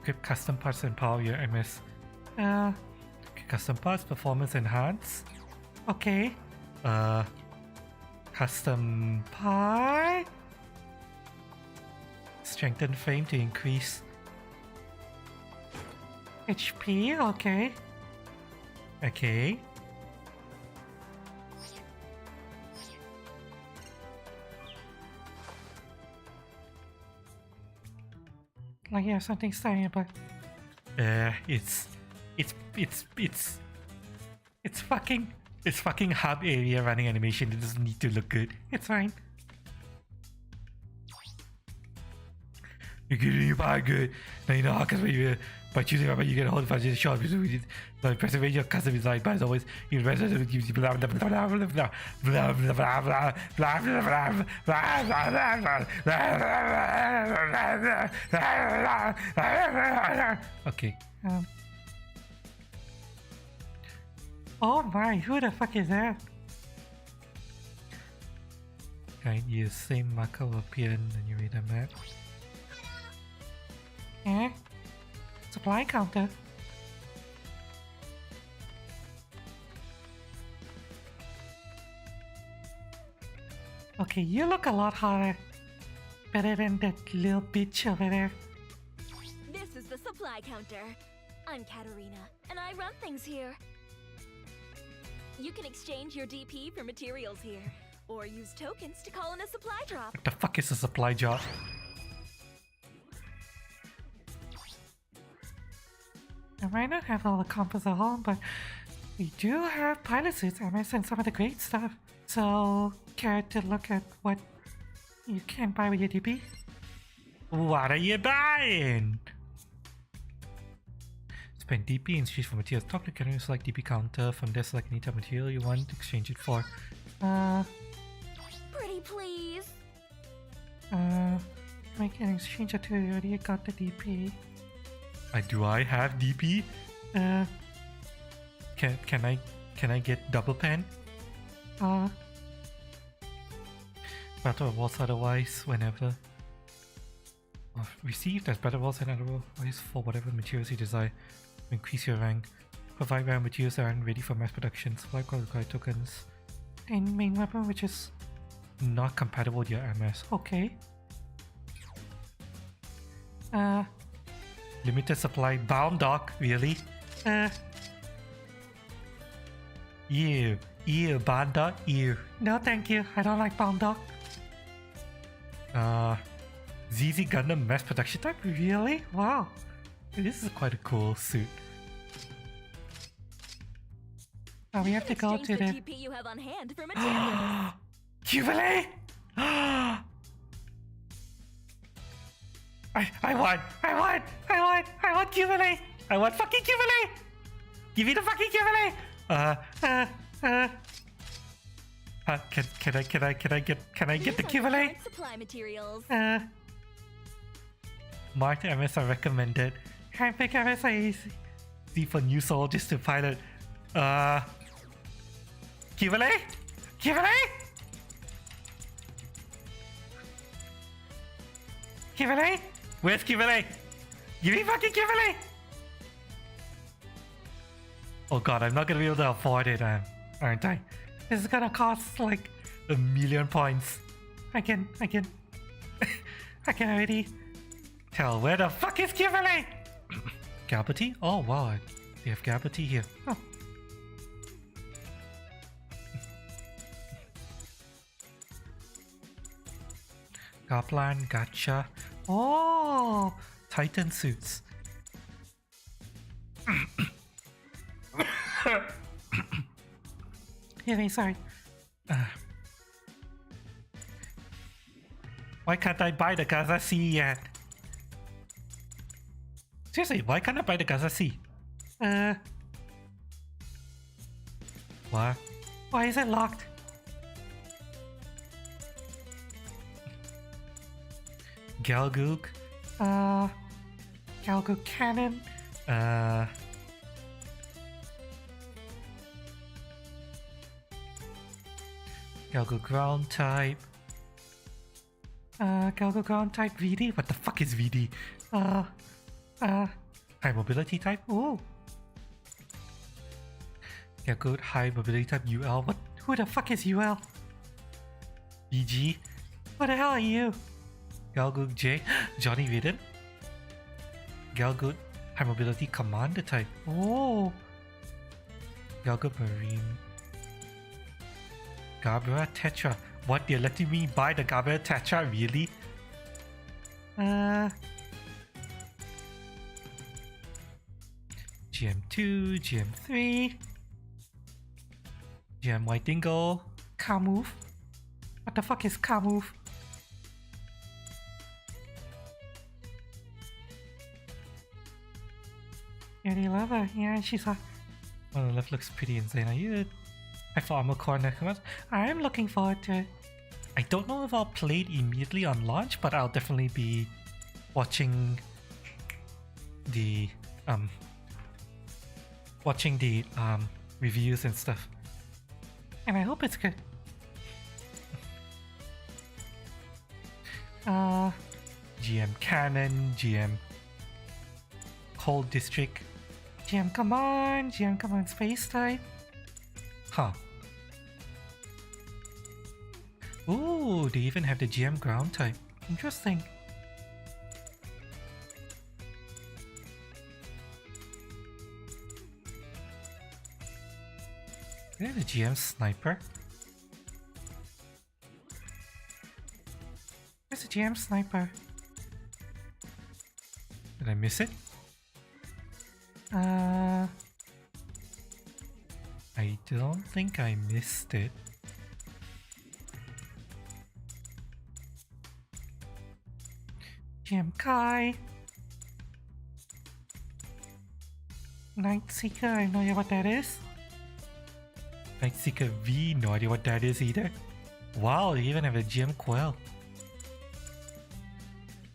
Equip custom parts and power your MS. Custom parts, performance enhance. Okay. Custom part. Strengthen frame to increase HP. Okay. Okay. Like something's starting, but it's It's fucking hub area running animation. It doesn't need to look good. It's fine. You're getting by good. Now you know how because by choosing rubber you get a whole bunch of shot by pressing your custom design. But as always, you better to give you blah blah blah blah blah blah blah blah blah. Okay. Oh my, who the fuck is that? Can use same marker will appear when you read the map. Eh? Supply counter. Okay, you look a lot hotter. Better than that little bitch over there. This is the supply counter. I'm Katarina, and I run things here. You can exchange your DP for materials here, or use tokens to call in a supply drop. What the fuck is a supply drop? I might not have all the comps at home, but we do have pilot suits, MS, and some of the great stuff. So, care to look at what you can buy with your DP? What are you buying? Spend DP in exchange for materials. Talk to Canary, select DP counter. From there, select any type of material you want to exchange it for. Pretty please. Make an exchange or two. You already got the DP. Do I have DP? Can I get double pen? Battle walls otherwise whenever. Received as battle walls and otherwise for whatever materials you desire. Increase your rank. Provide rare materials that aren't ready for mass production. Supply required tokens. And main weapon which is not compatible with your MS. Okay. Limited supply. Bound dock, really? Ew, bound dock, ew. No thank you, I don't like bound dock. ZZ Gundam mass production type? Really? Wow. This is quite a cool suit. Oh, we have to go to the DP you have on hand for materials. Jubilee! I want Jubilee! I want fucking Jubilee! Give me the fucking Jubilee! Can I get the Jubilee? Supply materials. Marked MS are recommended. Can't pick MS are easy. See for new soldiers to pilot. Jubilee? Jubilee? Jubilee? Where's Jubilee? Give me fucking Jubilee! Oh god, I'm not gonna be able to afford it, aren't I? This is gonna cost like 1,000,000 points. I can already tell where the fuck is Jubilee? Gabati? Oh wow, they have Gabati here. Oh. Gaplan, Gacha. Oh, Titan suits. Yeah, sorry. Why can't I buy the Gaza C yet? Seriously, why can't I buy the Gaza C? What? Why is it locked? Galgook. Galgook cannon. Galgook ground type. Galgook ground type VD. What the fuck is VD? High mobility type. Ooh. Galgook high mobility type UL. What? Who the fuck is UL? BG. What the hell are you? Galgook J. Johnny Vidin. Galgook high mobility commander type. Oh. Galgook Marine. Gabra Tetra. What? They're letting me buy the Gabra Tetra? Really? GM2, GM3. GM White Dingle. Car move. What the fuck is car move? Beauty lover. Yeah, she's a... Oh, the left looks pretty insane. Are you... I for armor core Necromant. I'm looking forward to it. I don't know if I'll play it immediately on launch, but I'll definitely be watching the reviews and stuff. And I hope it's good. GM Cannon, GM Cold District. GM come on, space type. Huh. Ooh, they even have the GM ground type. Interesting. They have the GM sniper. Where's the GM sniper? Did I miss it? I don't think I missed it. GM Kai. Night Seeker, I have no idea what that is. Night Seeker V, no idea what that is either. Wow, they even have a GM Quell.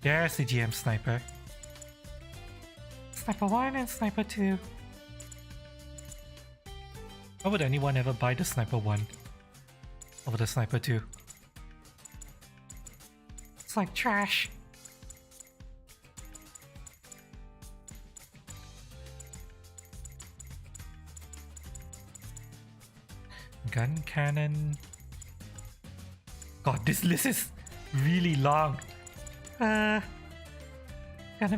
There's the GM Sniper. Sniper 1 and Sniper 2. Why would anyone ever buy the Sniper 1 over the Sniper 2? It's like trash. Gun cannon. God, this list is really long. Gundam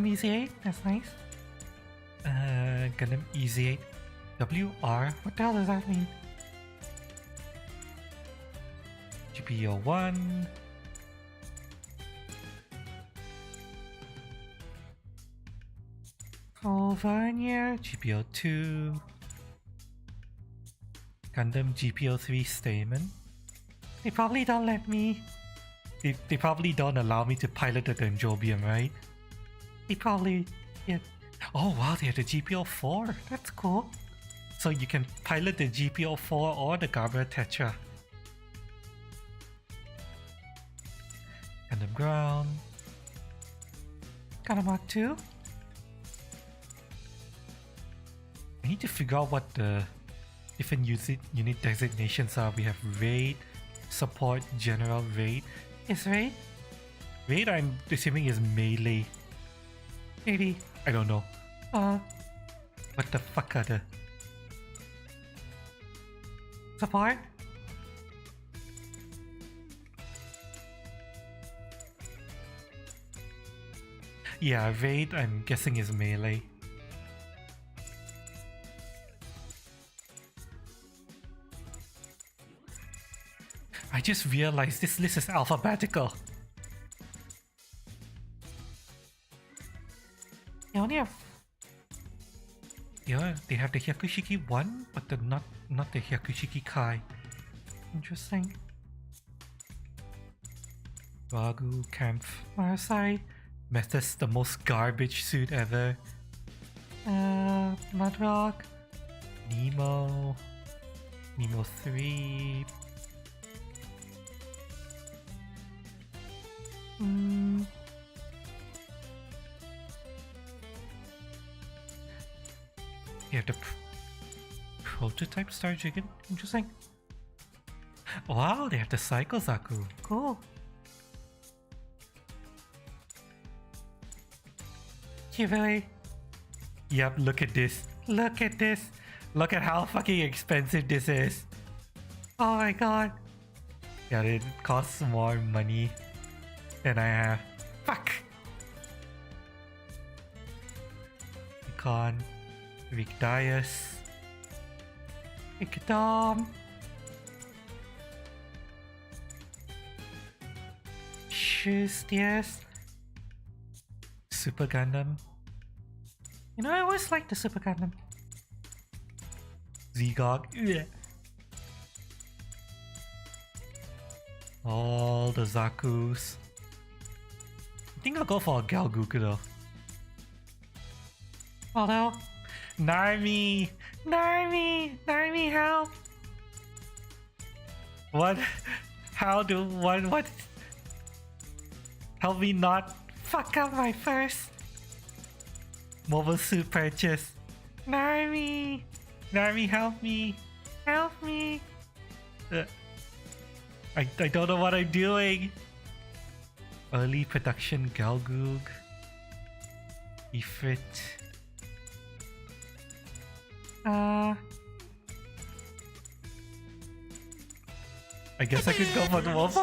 Easy 8, that's nice. Gundam Easy 8. WR? What the hell does that mean? GPO 1. Volvania, GPO 2. Gundam GPO 3 Stamen. They probably don't let me. They probably don't allow me to pilot the Dendrobium, right? They probably. Yeah. Oh wow, they have the GPO 4. That's cool. So you can pilot the GPO 4 or the Gabra Tetra. Gundam Ground. Gundam Mark 2. I need to figure out what the different unit designations are. We have Raid, Support, General, Raid. Is Raid? Raid I'm assuming is melee. Maybe. I don't know. What the fuck are the... Support? Yeah, Raid I'm guessing is melee. I just realized this list is alphabetical. They only have... Yeah, they have the Hyakushiki 1, but not the Hyakushiki Kai. Interesting. Ragu, Kampf, Marasai. Metas, the most garbage suit ever. Mudrock. Nemo. Nemo 3. You have the prototype Star Dragon. Interesting. Wow, they have the Psycho Zaku. Cool. Kivui. Yep, look at this. Look at this. Look at how fucking expensive this is. Oh my god. Yeah, it costs more money than I have. Fuck! Icon. Rick Dias. Icodom. Yes. Super Gundam. You know, I always liked the Super Gundam. Zigog. Yeah. All the Zakus. I think I'll go for a Galguk though. Although, Narmi, help! What? How do what? Help me not fuck up my first mobile suit purchase. Narmi, help me, I don't know what I'm doing. Early production Galgug. Ifrit. I guess I could go for the wolf.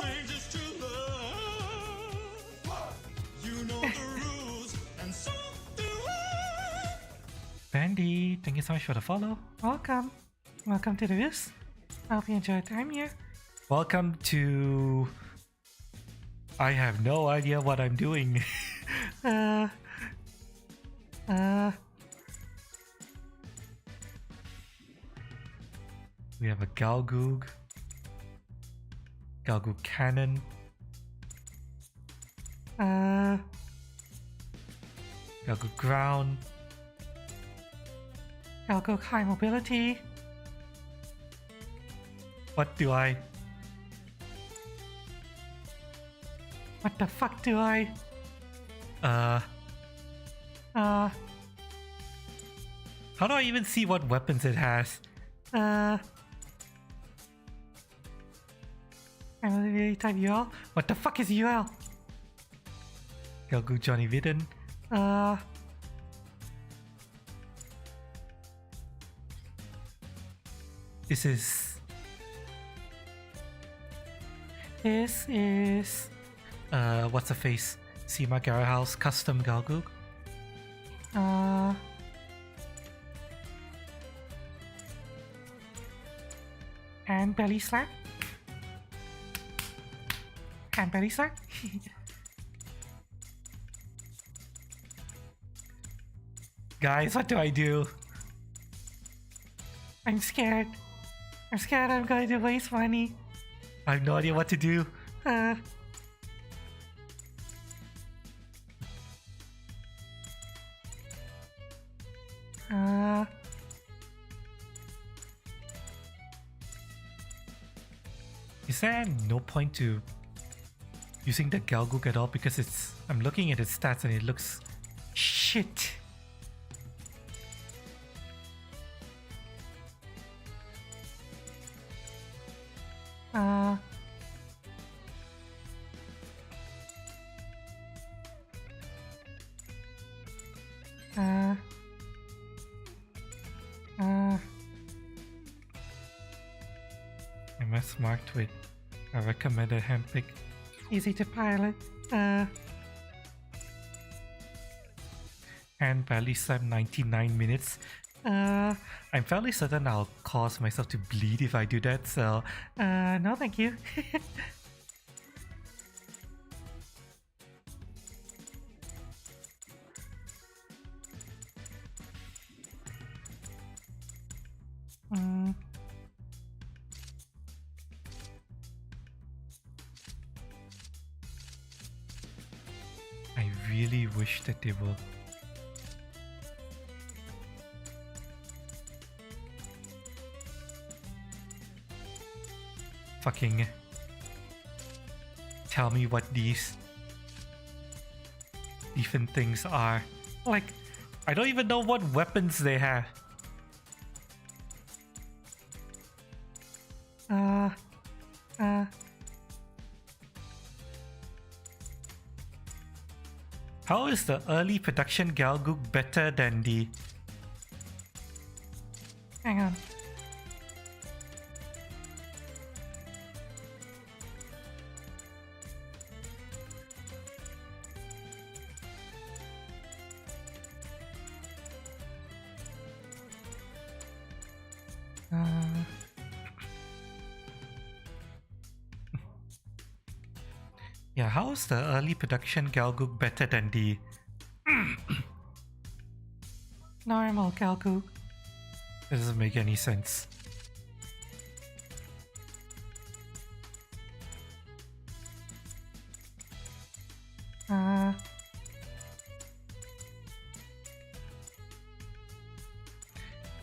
Bandy, thank you so much for the follow. Welcome to the Roost. I hope you enjoy your time here. Welcome to... I have no idea what I'm doing. We have a Galgug Cannon. Galgug Ground. Galgug High Mobility. What do I... What the fuck do I... How do I even see what weapons it has? Type UL? What the fuck is UL? Galgug Johnny Vidden. This is what's the face? Seema Gara House custom Galgug. And belly slap. And belly slap. Guys, what do I do? I'm scared. I'm scared I'm going to waste money. I have no idea what to do. Is there no point to using the Galgug at all? Because it's... I'm looking at its stats and it looks... shit. MS marked with a recommended handpick. Easy to pilot. And barely slept 99 minutes. I'm fairly certain I'll cause myself to bleed if I do that, so no thank you. I really wish that they will fucking tell me what these different things are. Like, I don't even know what weapons they have. How is the early production Galgug better than the... Hang on. Yeah, how is the early production Galgug better than the normal Galgug? That doesn't make any sense.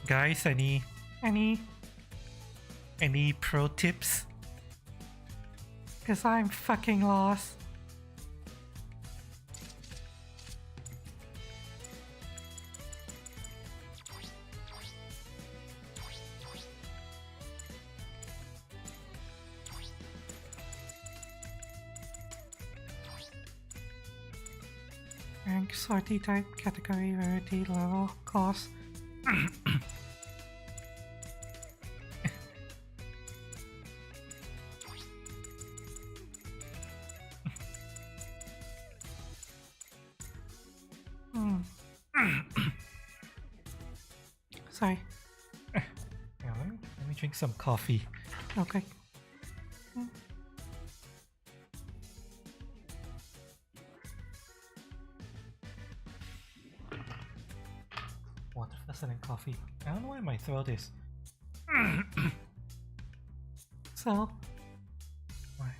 Guys, any pro tips? Cause I'm fucking lost. Rank, sortie type, category, rarity, level, cost. Sorry. Yeah, let me drink some coffee. Okay. Water first and then coffee. I don't know why my throat is. So,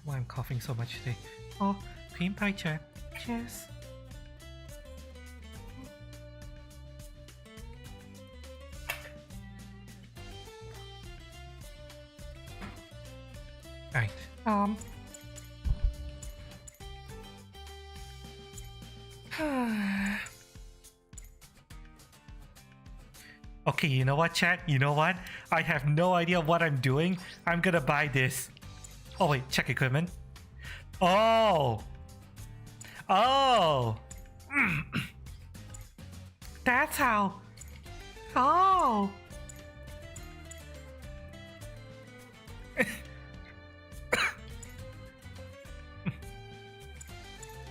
why I'm coughing so much today? Oh, cream pie chat. Cheers. Right. Okay, you know what, chat? You know what? I have no idea what I'm doing. I'm gonna buy this. Oh wait, check equipment. Oh! Oh! That's how. Oh!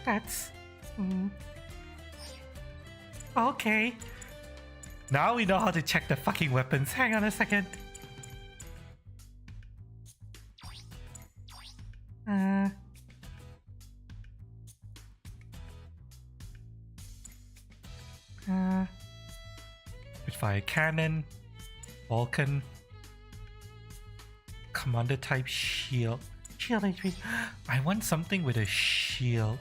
That's... Okay. Now we know how to check the fucking weapons. Hang on a second. Fire cannon, Vulcan, commander type shield. Shield HP. I want something with a shield.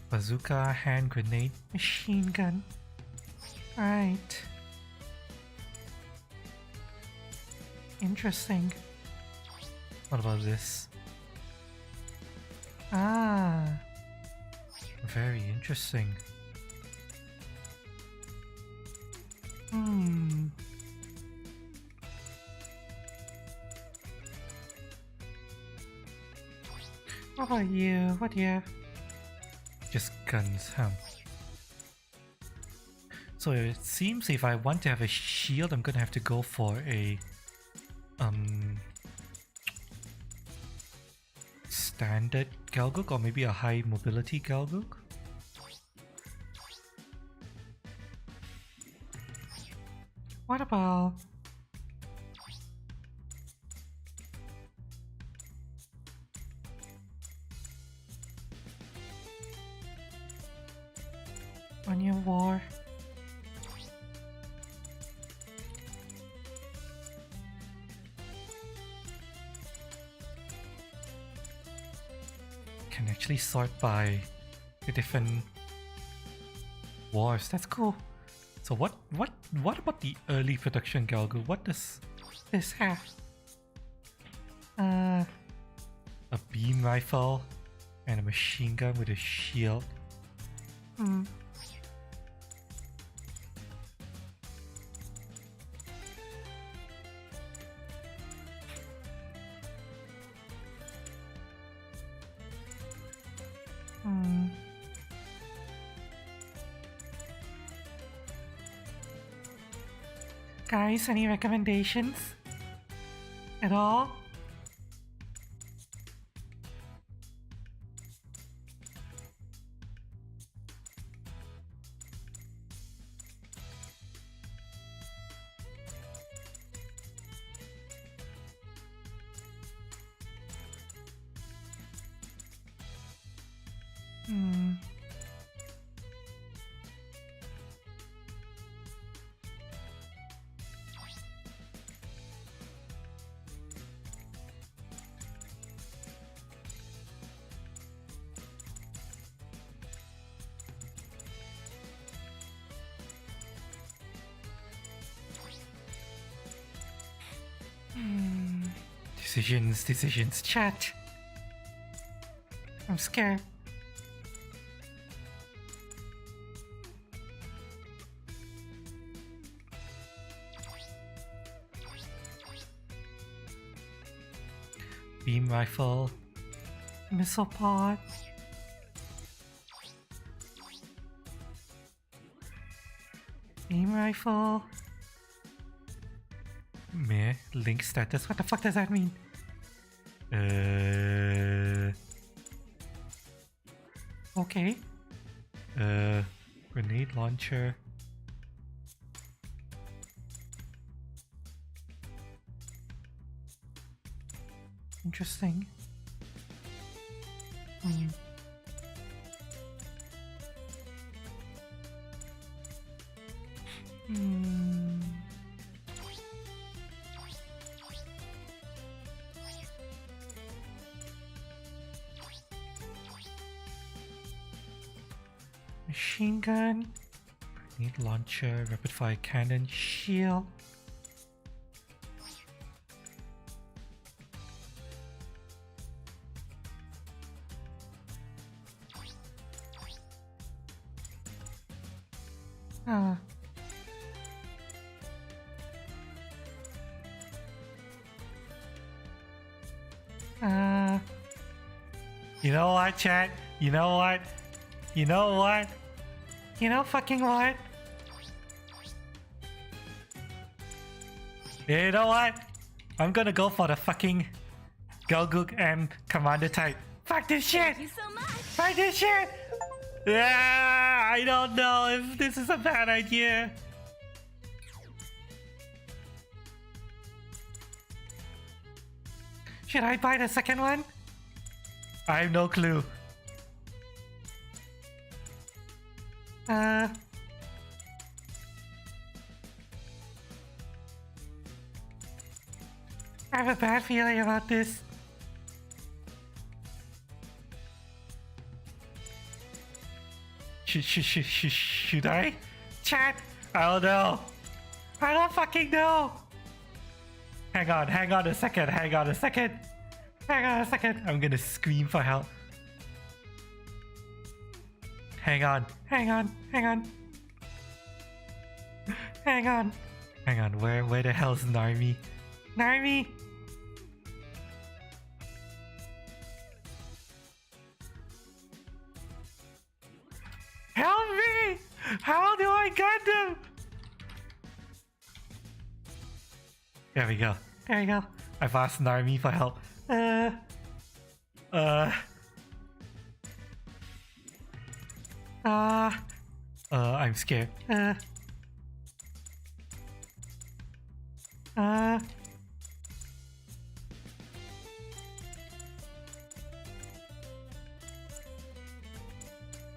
Bazooka, hand grenade, machine gun. Right. Interesting. What about this? Ah. Very interesting. What about you? What do you have? Just guns, huh? So it seems if I want to have a shield, I'm gonna have to go for a standard Galguk or maybe a high mobility Galguk. What about Onion War? Can actually sort by the different wars. That's cool. So what about the early production Galgul? What does this have? A beam rifle and a machine gun with a shield. Guys, any recommendations at all? Decisions, chat. I'm scared. Beam rifle. Missile pod. Beam rifle. Meh. Link status. What the fuck does that mean? Okay. Grenade launcher. Interesting. Machine gun, grenade launcher, rapid fire cannon, shield. You know what, chat? You know what? You know what? You know fucking what? You know what? I'm gonna go for the fucking Gelgook and Commander type. Fuck this shit! Thank you so much. Fuck this shit! Yeah, I don't know if this is a bad idea. Should I buy the second one? I have no clue. I have a bad feeling about this. Should I? Chat? I don't know. I don't fucking know. Hang on a second, hang on a second. I'm gonna scream for help. Hang on. Where the hell's Narmi? Narmi! Help me! How do I get them? There we go. I've asked Narmi for help. I'm scared.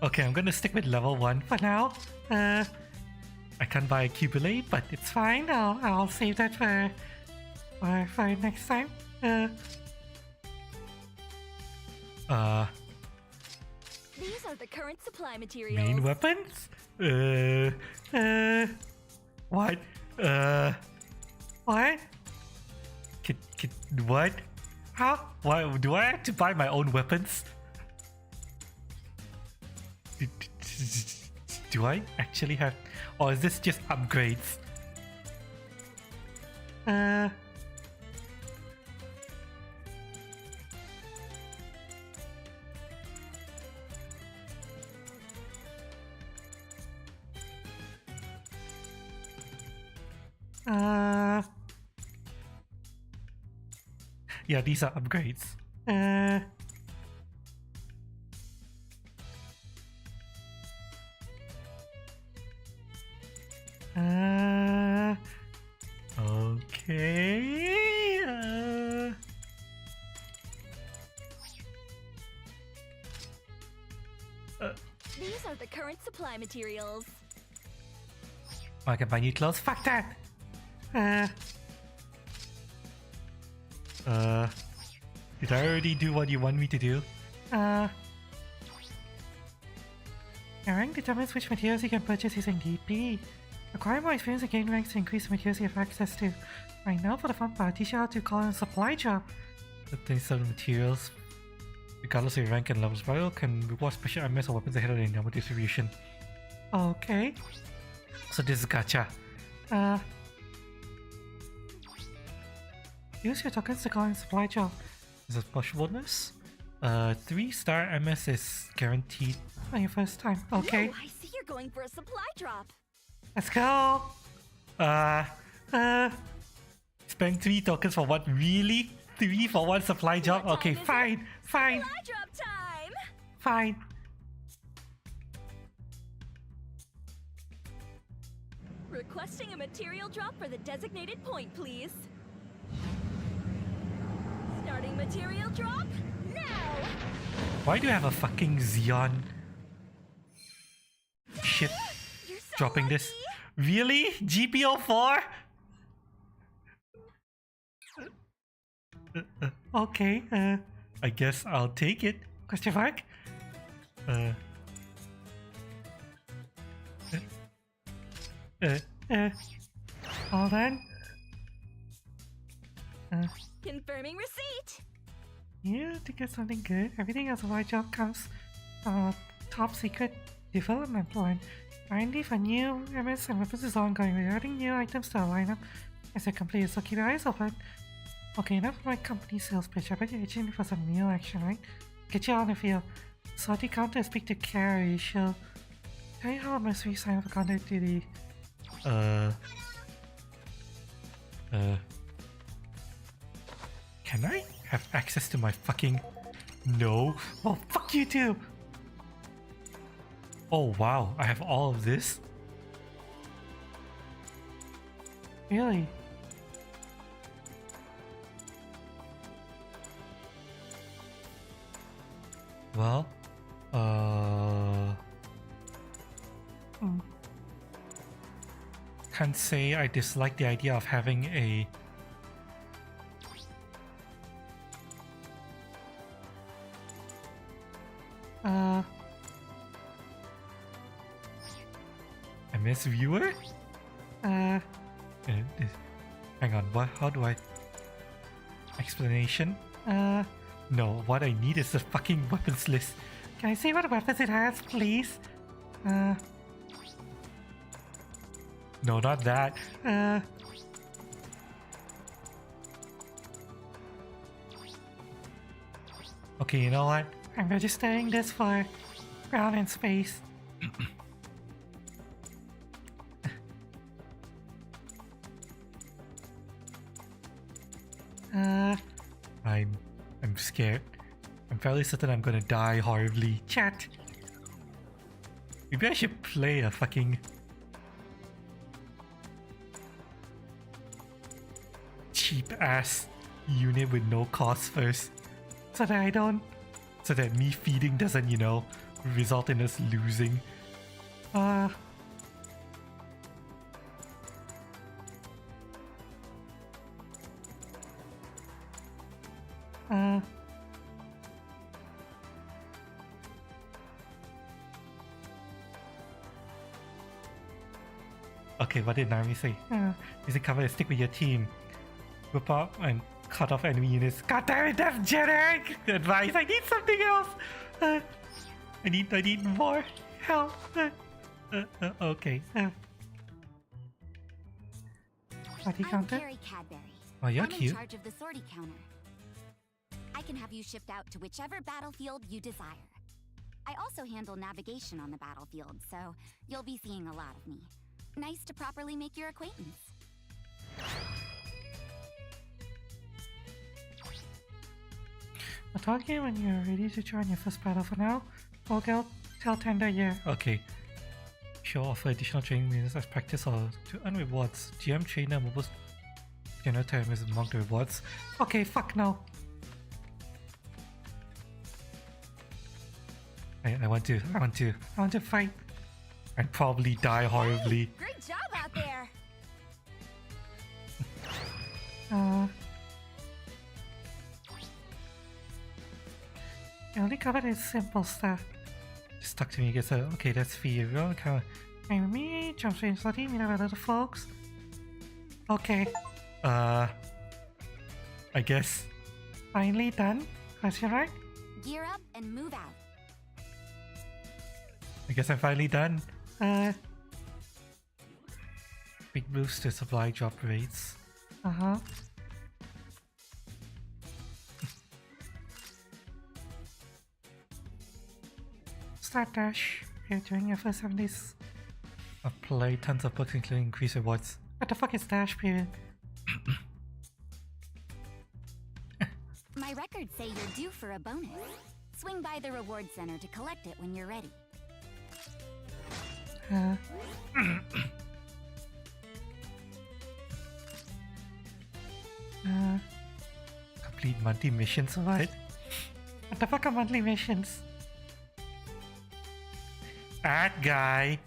Okay, I'm gonna stick with level 1 for now. I can't buy a Cubilate, but it's fine. I'll save that for next time. These are the current supply materials. Main weapons? What? What? What? How? Why? Do I have to buy my own weapons? Do I actually have? Or is this just upgrades? Yeah, these are upgrades. Okay. These are the current supply materials. I can buy new clothes. Fuck that. Did I already do what you want me to do? Your rank determines which materials you can purchase using DP. Acquire more experience and gain ranks to increase the materials you have access to. Right now, for the fun part, teach you how to call in a supply drop. Obtain certain materials, regardless of your rank and levels. Battle can reward special MS or weapons ahead of the normal distribution. Okay. So this is gacha. Use your tokens to call in supply drop. Is it push bonus? 3-star MS is guaranteed on your first time. Okay. Oh, I see you're going for a supply drop. Let's go! Spend 3 tokens for what? Really? 3 for 1 supply drop? What Okay, time is fine, fine, Supply drop time! fine. Requesting a material drop for the designated point, please. Starting material drop now! Why do you have a fucking Xeon shit You're so dropping lucky. this? Really? GPO 4? Okay, I guess I'll take it. Question mark? Hold on. Confirming receipt! Yeah, to get something good. Everything else of my job comes top secret development plan. R&D for new MS and weapons is ongoing. We're adding new items to our lineup as I complete it, so keep your eyes open. Okay, enough of my company sales pitch. I bet you're itching for some meal action, right? Get you on the field. So at the counter, speak to Carrie. She'll tell you how much we sign up for contact duty. Can I have access to my fucking... No. Oh, fuck you too! Oh wow, I have all of this? Really? Well, can't say I dislike the idea of having a MS viewer? Hang on, what? How do I... Explanation? No, what I need is a fucking weapons list. Can I see what weapons it has, please? No, not that. Okay, you know what? I'm registering this for ground and space. I'm scared. I'm fairly certain I'm gonna die horribly. Chat. Maybe I should play a fucking cheap ass unit with no cost first. So that I don't... So that me feeding doesn't, you know, result in us losing. Okay, what did Nami say? Use a cover and stick with your team. Whip up and cut off enemy units. God damn it, that's generic advice. I need something else. I need more help. Okay. Party I'm counter? Carrie Cadbury. Oh, you're I'm in cute. charge of the sortie counter. I can have you shipped out to whichever battlefield you desire. I also handle navigation on the battlefield, so you'll be seeing a lot of me. Nice to properly make your acquaintance. I'll talk to you when you're ready to join your first battle. For now, we'll go tell Tender yeah. Okay. She'll offer additional training minutes as practice or to earn rewards. GM trainer mobile general term is among the rewards. Okay, fuck no. I want to fight. And probably die horribly. Hey, great job out there! I only covered is simple stuff. Just talk to me, I guess. Okay, that's for you. Kind of And me, jump straight into the team, meet up with other folks. Okay. I guess finally done. Question right? Gear up and move out. I guess I'm finally done. Big boost to supply drop rates. Uh-huh. Start dash. You're doing your first 7 days. Apply tons of perks including increased rewards. What the fuck is dash period? My records say you're due for a bonus. Swing by the reward center to collect it when you're ready. Complete monthly missions, what? What the fuck are monthly missions? That guy.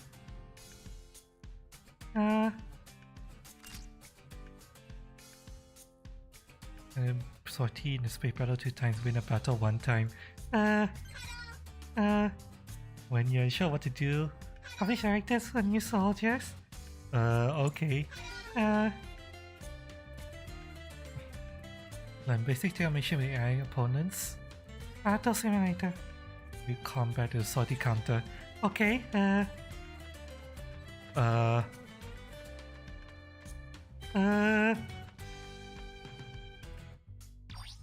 Sortie in the space battle 2 times, win a battle 1 time. When you're unsure what to do, publish characters for new soldiers. Okay. Learn basic transformation with AI opponents. Battle simulator. We combat the sortie counter. Okay.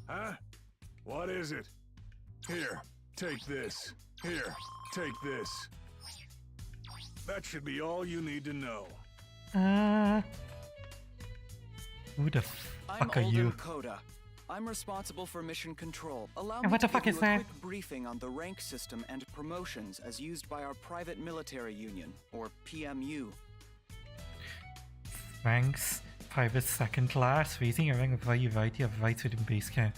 Huh? What is it? Here, take this. Here, take this. That should be all you need to know. Who the fuck are you? Coda. I'm responsible for mission control. Allow And me what the to fuck give is you a that? quick briefing on the rank system and promotions as used by our private military union, or PMU. Ranks, private second class, raising your rank with a variety of rights within base camp.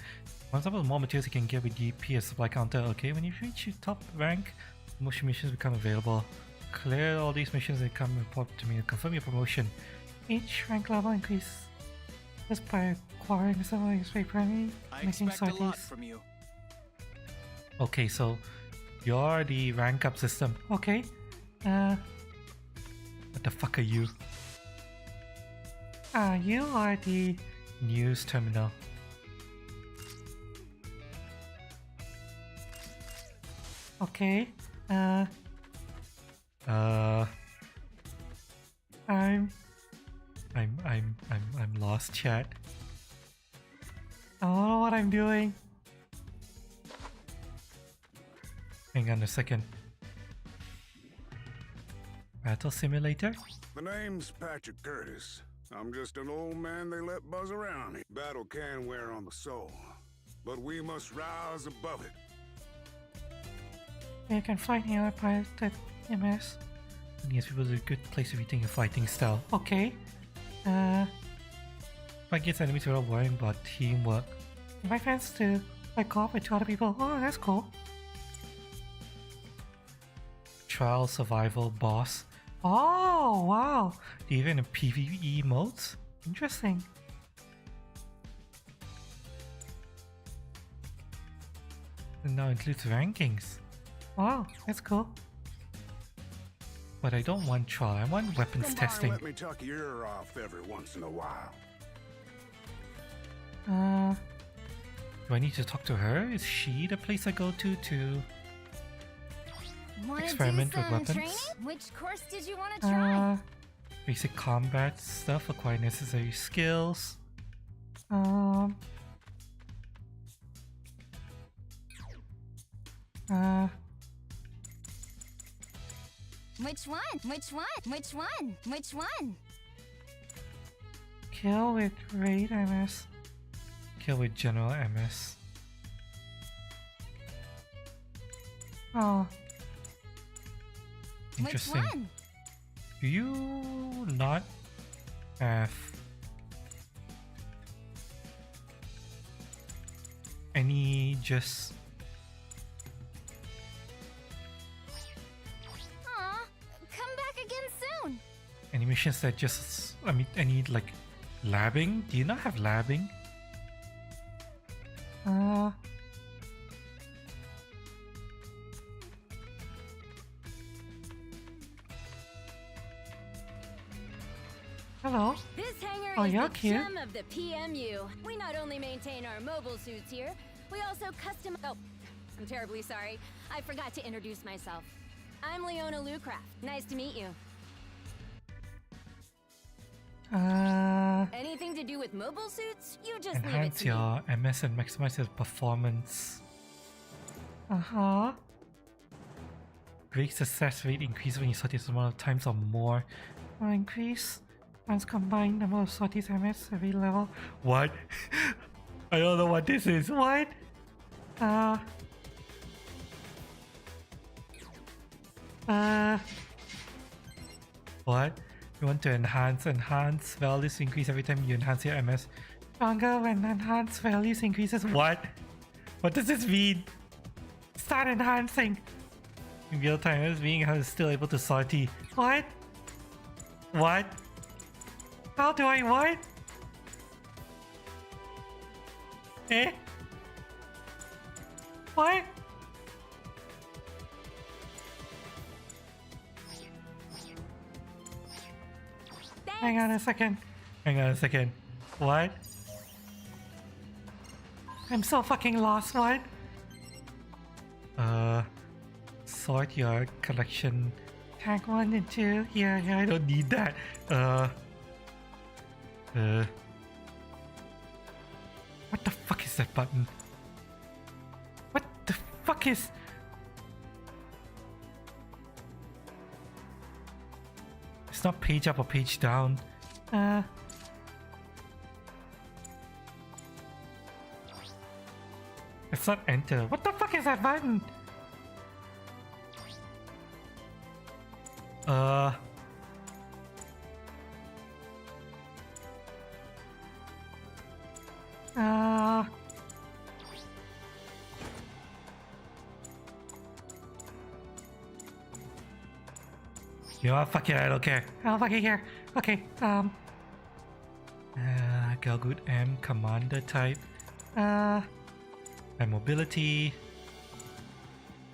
On top of more materials you can get with DP as supply counter. Okay, when you reach your top rank, promotion missions become available. Clear all these missions and come report to me and confirm your promotion. Each rank level increase just by acquiring someone is primary, I making expect a lot sorties. from you. Okay, so you're the rank up system. Okay. What the fuck are you? You are the news terminal. Okay. I'm lost, chat. I don't know what I'm doing. Hang on a second. Battle simulator? The name's Patrick Curtis. I'm just an old man they let buzz around. Battle can wear on the soul, but we must rise above it. You can fight near pilot at MS. Yes, people is a good place to rethink your fighting style. Okay. Fight against enemies without worrying about teamwork. Invite friends to like co-op with 2 other people. Oh, that's cool. Trial survival boss. Oh, wow. Even in PvE modes? Interesting. It now includes rankings. Wow, that's cool. But I don't want trial, I want weapons Come by testing. and let me tuck your ear off every once in a while. Do I need to talk to her? Is she the place I go to Wanna experiment do with some weapons? training? Which course did you want to try? Basic combat stuff, acquire necessary skills. Which one? Which one? Which one? Which one? Kill with raid MS. Kill with general MS. Oh. Interesting. Which one? Do you not have any just Aw, come back again soon. any missions that just any like labbing? Do you not have labbing? Hello. This hangar Oh, is you're the cute. gem of the PMU. We not only maintain our mobile suits here, we also custom. Oh, I'm terribly sorry. I forgot to introduce myself. I'm Leona Lucraft. Nice to meet you. Anything to do with mobile suits? You just leave it Enhance to me. your MS and maximize your performance. Uh-huh. Great success rate increase when you sorties amount of times or more. Increase once combined number of sorties MS every level. What? I don't know what this is. What? What? You want to enhance values increase every time you enhance your MS. Stronger when enhanced values increases. What? What does this mean? Start enhancing. In real time, MS being still able to sortie. What? What? How do I what? Eh? What? Hang on a second. Hang on a second. What? I'm so fucking lost. What? Sort your collection. Tag 1 and 2. Yeah, I don't need that. What the fuck is that button? What the fuck is... It's not page up or page down. It's not enter. What the fuck is that button? You know what? Fuck it, I don't care. I don't fucking care. Okay, Galgood M, commander type. And mobility.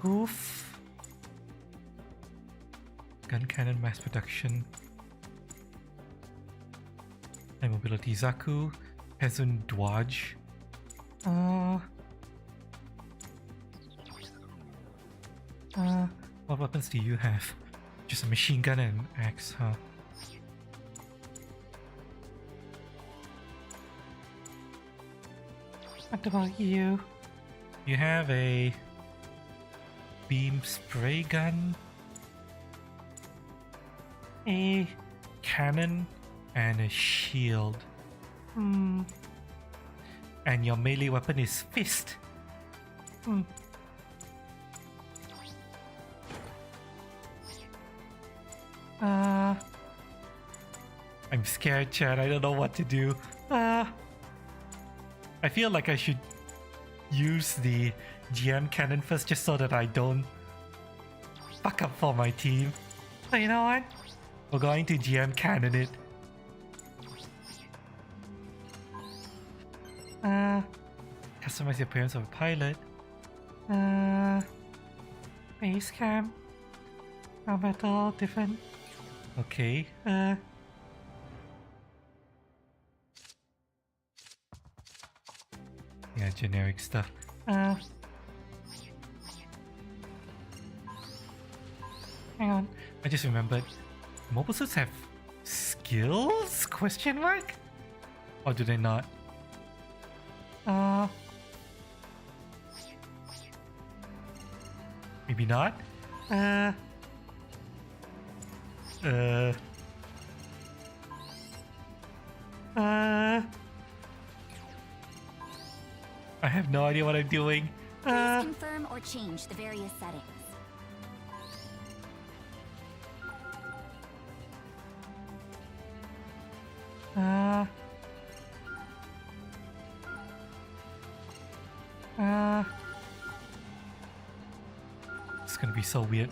Goof. Gun cannon mass production. And mobility Zaku. Pezun Dwaj. What weapons do you have? Just a machine gun and axe, huh? What about you? You have a beam spray gun, a cannon, and a shield. And your melee weapon is fist. I'm scared, Chad. I don't know what to do. I feel like I should use the GM cannon first just so that I don't fuck up for my team. So you know what? We're going to GM cannon it. Customize the appearance of a pilot. Base cam. Metal, different. Okay. Yeah, generic stuff. Hang on. I just remembered. Mobile suits have skills? Question mark? Or do they not? Maybe not? I have no idea what I'm doing. Please confirm or change the various settings. It's gonna be so weird.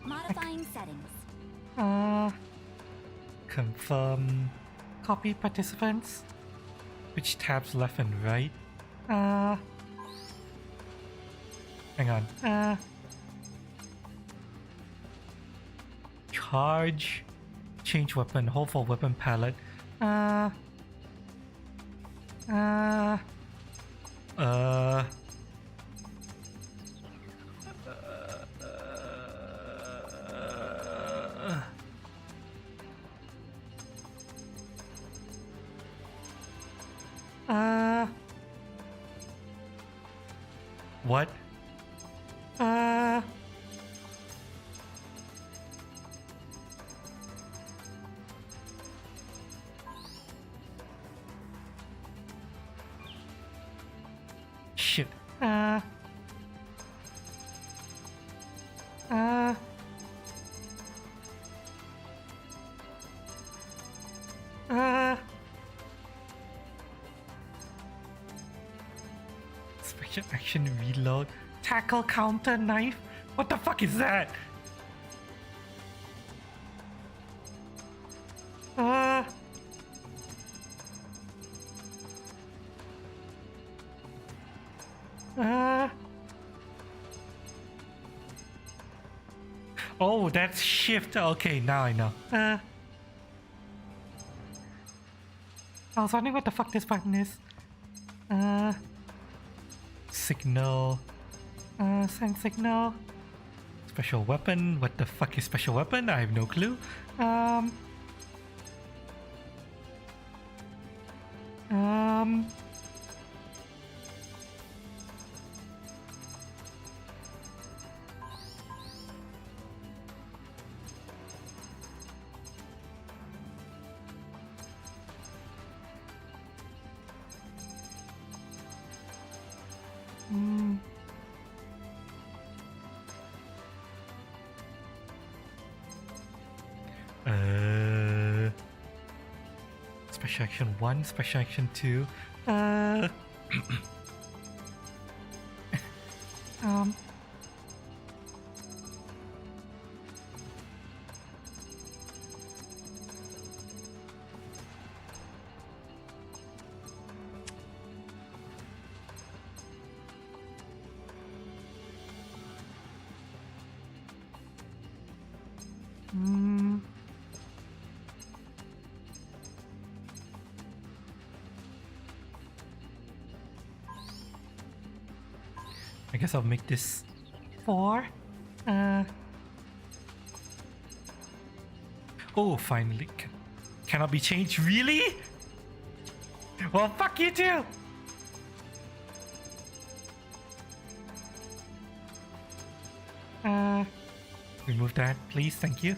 Modifying settings. Confirm. Copy participants. Which tabs left and right? Hang on. Change weapon. Hold for weapon palette. Uh. What? Shit. Special action reload. Tackle counter knife? What the fuck is that? Oh, that's shift. Okay, now I know. I was wondering what the fuck this button is. Signal. Send signal. Special weapon. What the fuck is special weapon? I have no clue. Special action 1, special action 2. I guess I'll make this 4. Oh, finally. Cannot be changed, really? Well, fuck you too! Remove that, please, thank you.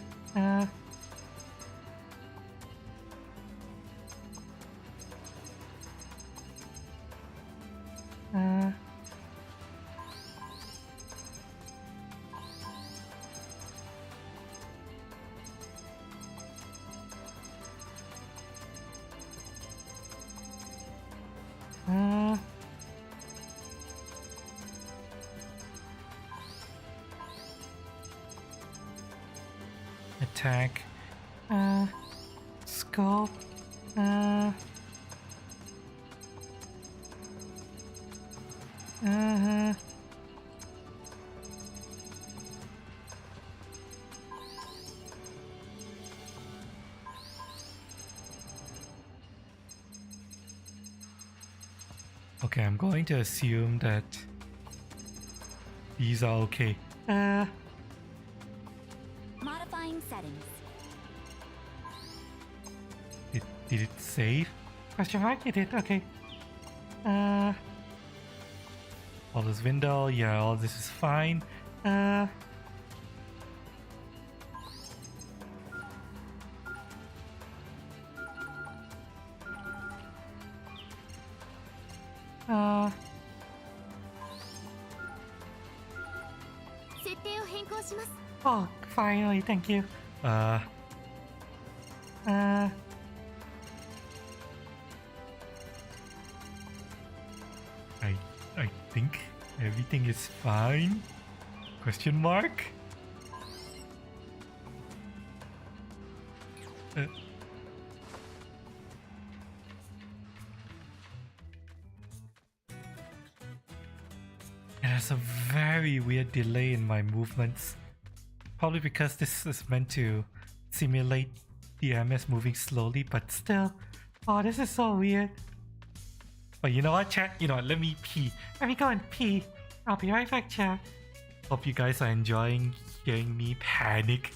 Attack. Scope. Okay, I'm going to assume that these are okay. Modifying settings. Did it save? Question mark? It did, okay. All this window, yeah, all this is fine. Oh, finally, thank you. I think everything is fine. Question mark? There's a very weird delay in my movements. Probably because this is meant to simulate the MS moving slowly, but still. Oh, this is so weird. But you know what, chat? You know what? Let me pee. Let me go and pee. I'll be right back, chat. Hope you guys are enjoying hearing me panic.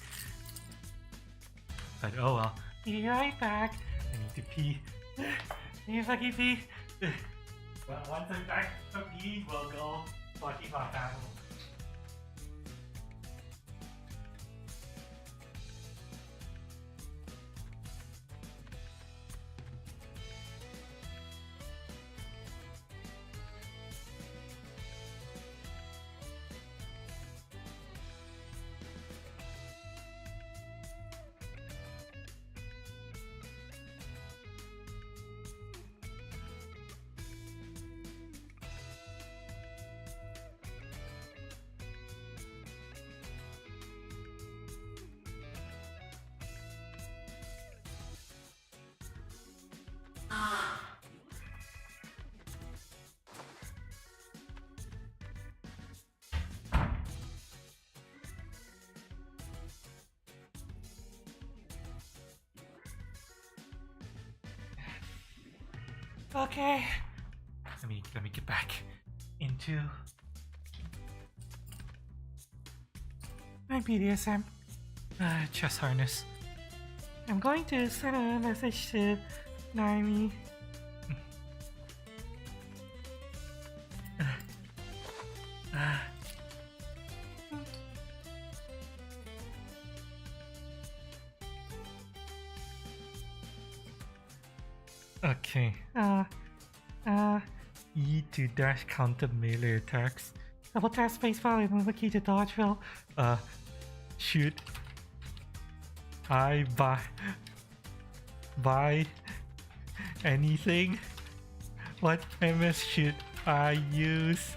But oh well. Be right back. I need to pee. Need to fucking pee. But once I'm back from peeing, we'll go watching our battle. Okay. Let me get back into my BDSM chest harness. I'm going to send a message to Naomi. Okay. E to dash counter melee attacks. Double tap spacebar and move a key to dodge roll. Shoot. I buy anything? What MS should I use?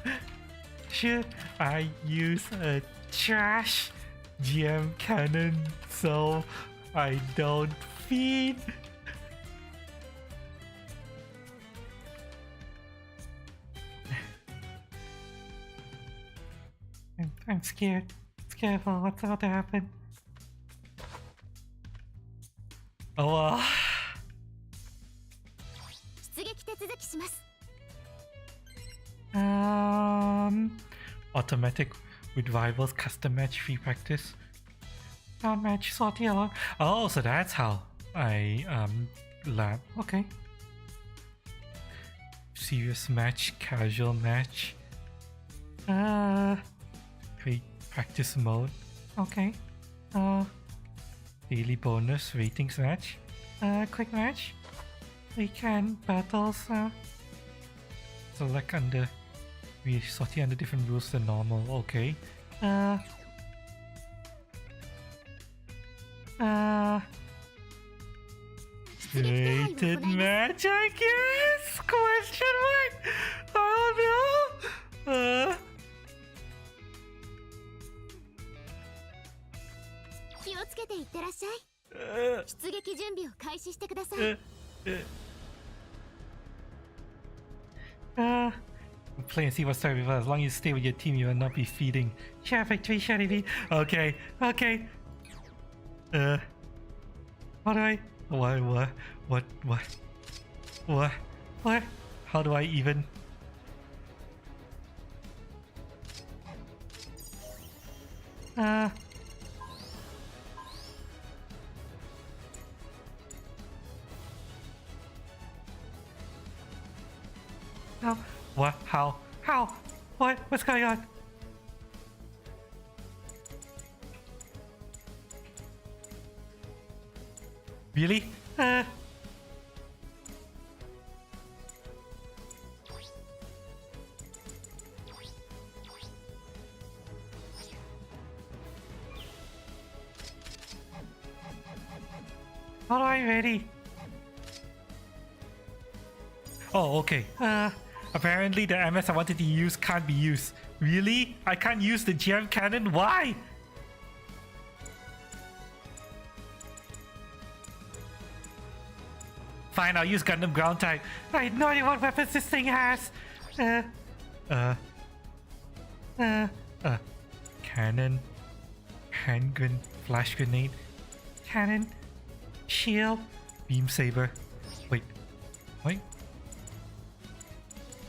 Should I use a trash GM cannon so I don't feed? I'm scared. Scared for what's about to happen. Oh, 出撃手続きします。 automatic with rivals custom match free practice. Not match sortie along. Oh, so that's how I lab. Okay. Serious match, casual match. Great practice mode. Okay. Daily bonus ratings match. Quick match. Weekend battles. Select under. We sortie under different rules than normal. Okay. Rated match, I guess? Question mark? I don't know. 気をつけていってらっしゃい。出撃準備を開始してください。Play and see what's starting with us. As long as you stay with your team, you will not be feeding. Share victory, share TV. Okay, okay. How do I? What? How do I even? What? How? What? What's going on? Really? How do I ready? Oh, okay. Apparently the MS I wanted to use can't be used. Really? I can't use the GM cannon? Why? Fine, I'll use Gundam ground type. I had no idea what weapons this thing has. Cannon, handgun, flash grenade, cannon, shield, beam saber. Wait.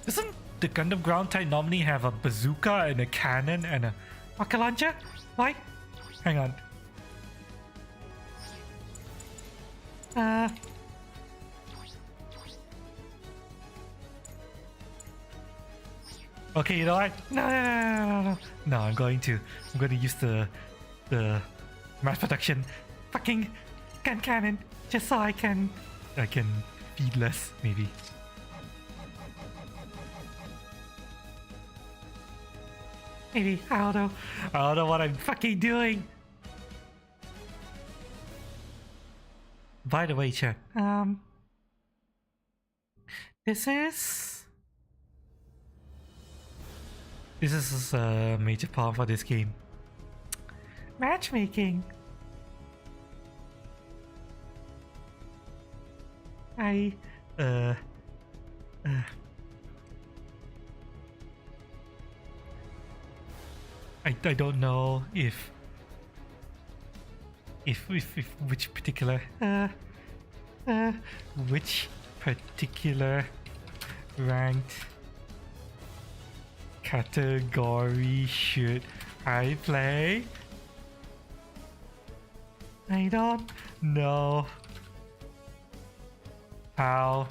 Doesn't the Gundam ground type normally have a bazooka and a cannon and a rocket launcher? Why? Hang on. Okay, you know what? No. No, I'm going to use the mass production fucking gun cannon just so I can feed less, maybe. Maybe, I don't know. I don't know what I'm fucking doing. By the way, chat, this is a major part for this game. Matchmaking. I don't know if which particular ranked category should I play? I don't know how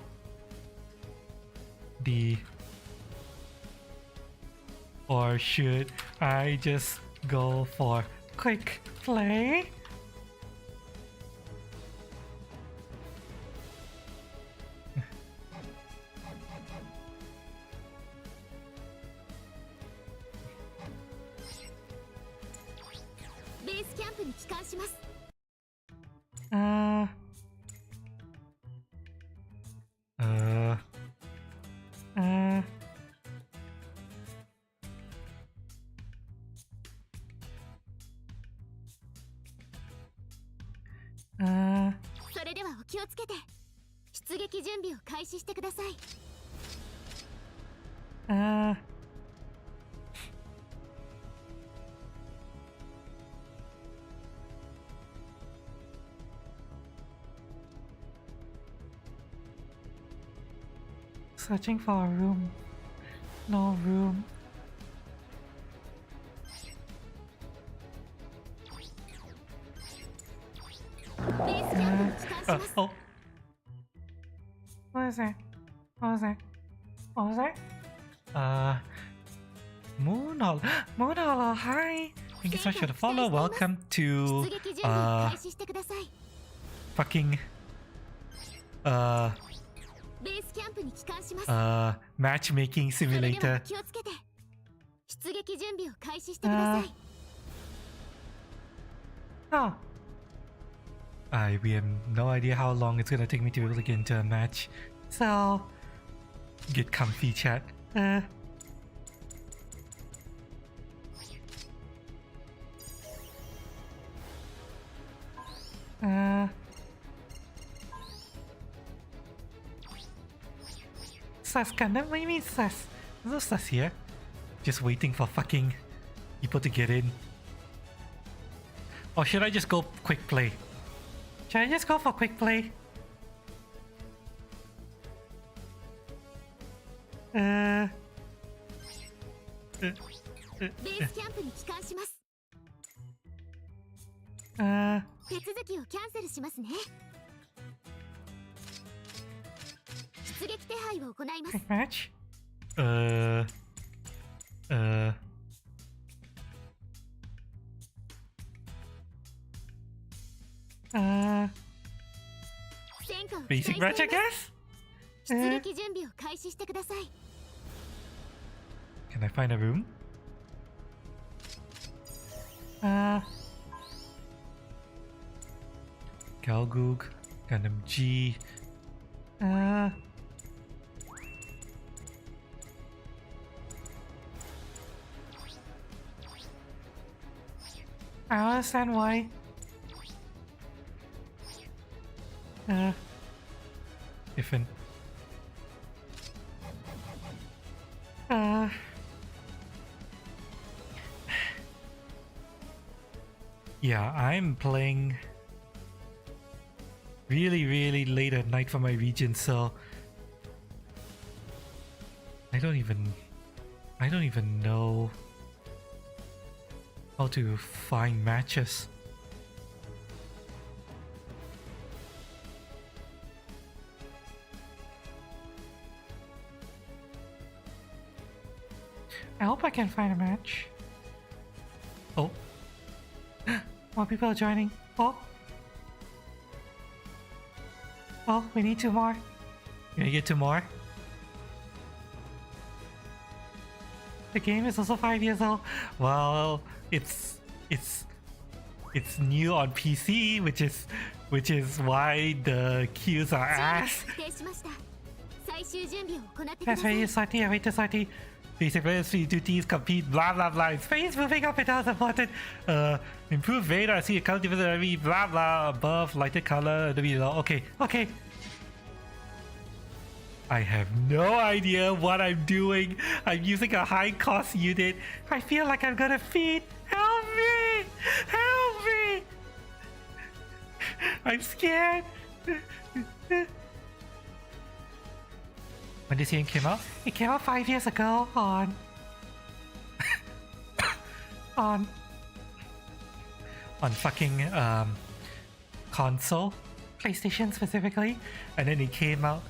or should I just go for quick play? Searching for a room. No room. Oh. What is that? Moonholo, hi! Thank you so much for the follow. Welcome to fucking matchmaking simulator. Oh. We have no idea how long it's gonna take me to be able to get into a match. So get comfy, chat. Sus Gundam? What do you mean sus? There's no sus here. Just waiting for fucking people to get in. Or should I just go quick play? Should I just go for quick play? Quick match? Basic match, I guess? Can I find a room? Galgoog, Gundam G. I don't understand why. Different. Yeah, I'm playing really, really late at night for my region, so I don't even know how to find matches. I hope I can find a match. Oh. More people are joining. Oh. Oh, we need 2 more. Can we get 2 more? The game is also 5 years old. Well, it's new on PC, which is why the queues are ass. That's why you Sati, I wait to Sati. Basic free duties compete, blah blah blah. Space moving up and down the button. Improve radar, see account division, blah blah above, lighter color, below. Okay, okay. I have no idea what I'm doing. I'm using a high cost unit. I feel like I'm gonna feed. Help me! Help me! I'm scared. When this game came out? It came out 5 years ago on on fucking console, PlayStation specifically, and then it came out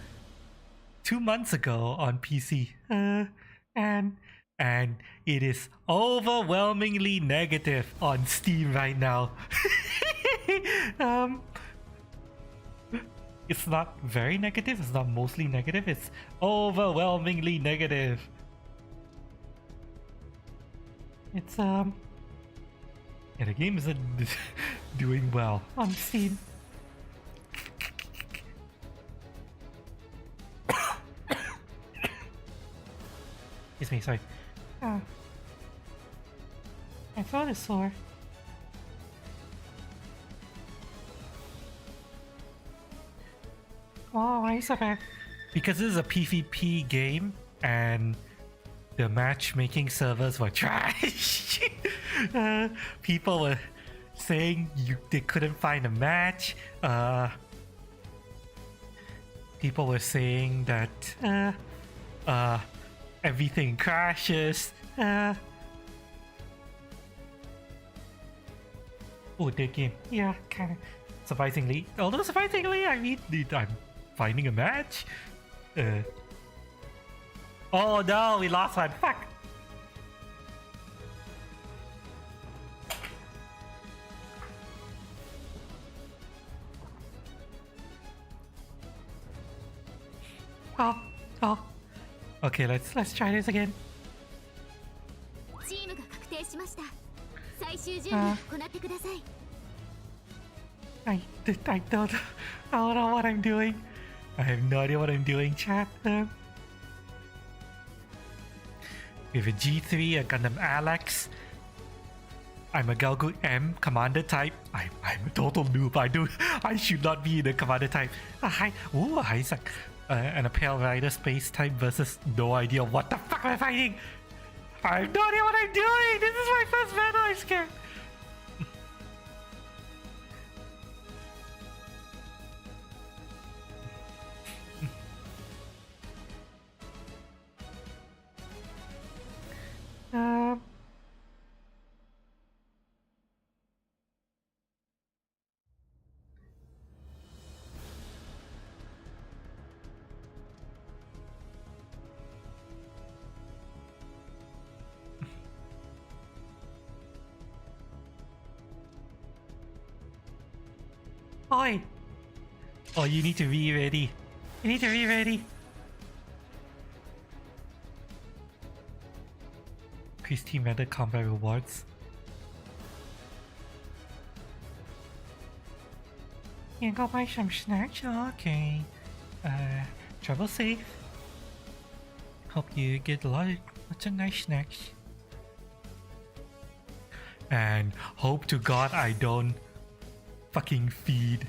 2 months ago on PC. And it is overwhelmingly negative on Steam right now. It's not very negative, it's not mostly negative, it's overwhelmingly negative. It's yeah, the game isn't doing well on Steam. Excuse me, sorry. My throat is sore. Oh, why is that bad? Because this is a PvP game and the matchmaking servers were trash. People were saying they couldn't find a match. People were saying that everything crashes. Oh, dead game. Yeah, kind of. Surprisingly, although surprisingly, I mean, I'm finding a match. Oh no, we lost one. Fuck. Oh. Okay, let's try this again. I don't know what I'm doing. I have no idea what I'm doing, chat. We have a G3, a Gundam Alex. I'm a Galgut M commander type. I'm a total noob. I should not be in the commander type. A Isaac. And a Pale Rider space type versus no idea what the fuck am I fighting. I have no idea what I'm doing. This is my first battle. I'm scared. Oi! Oh, you need to be ready. You need to be ready. Increase team member combat rewards. You go buy some snacks? Okay. Travel safe. Hope you get lots of nice snacks. And hope to God I don't fucking feed.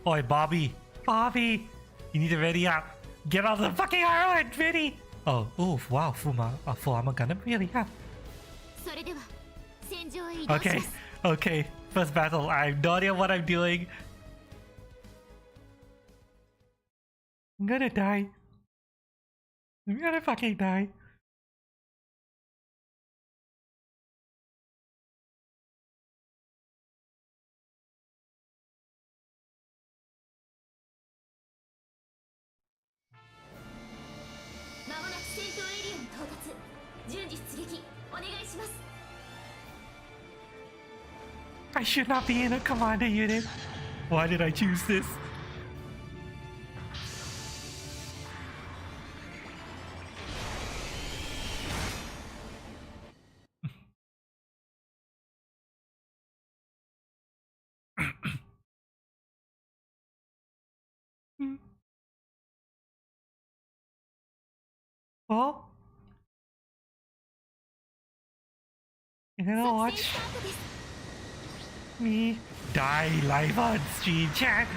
Oi, Bobby! Bobby! You need to ready up. Get out of the fucking arrow and ready! Oh, wow, full armor Gundam? Really? Yeah. Okay, First battle. I have no idea what I'm doing. I'm gonna die. I'm gonna fucking die. I should not be in a commander unit. Why did I choose this? Well, you're gonna watch me die live on stream, chat.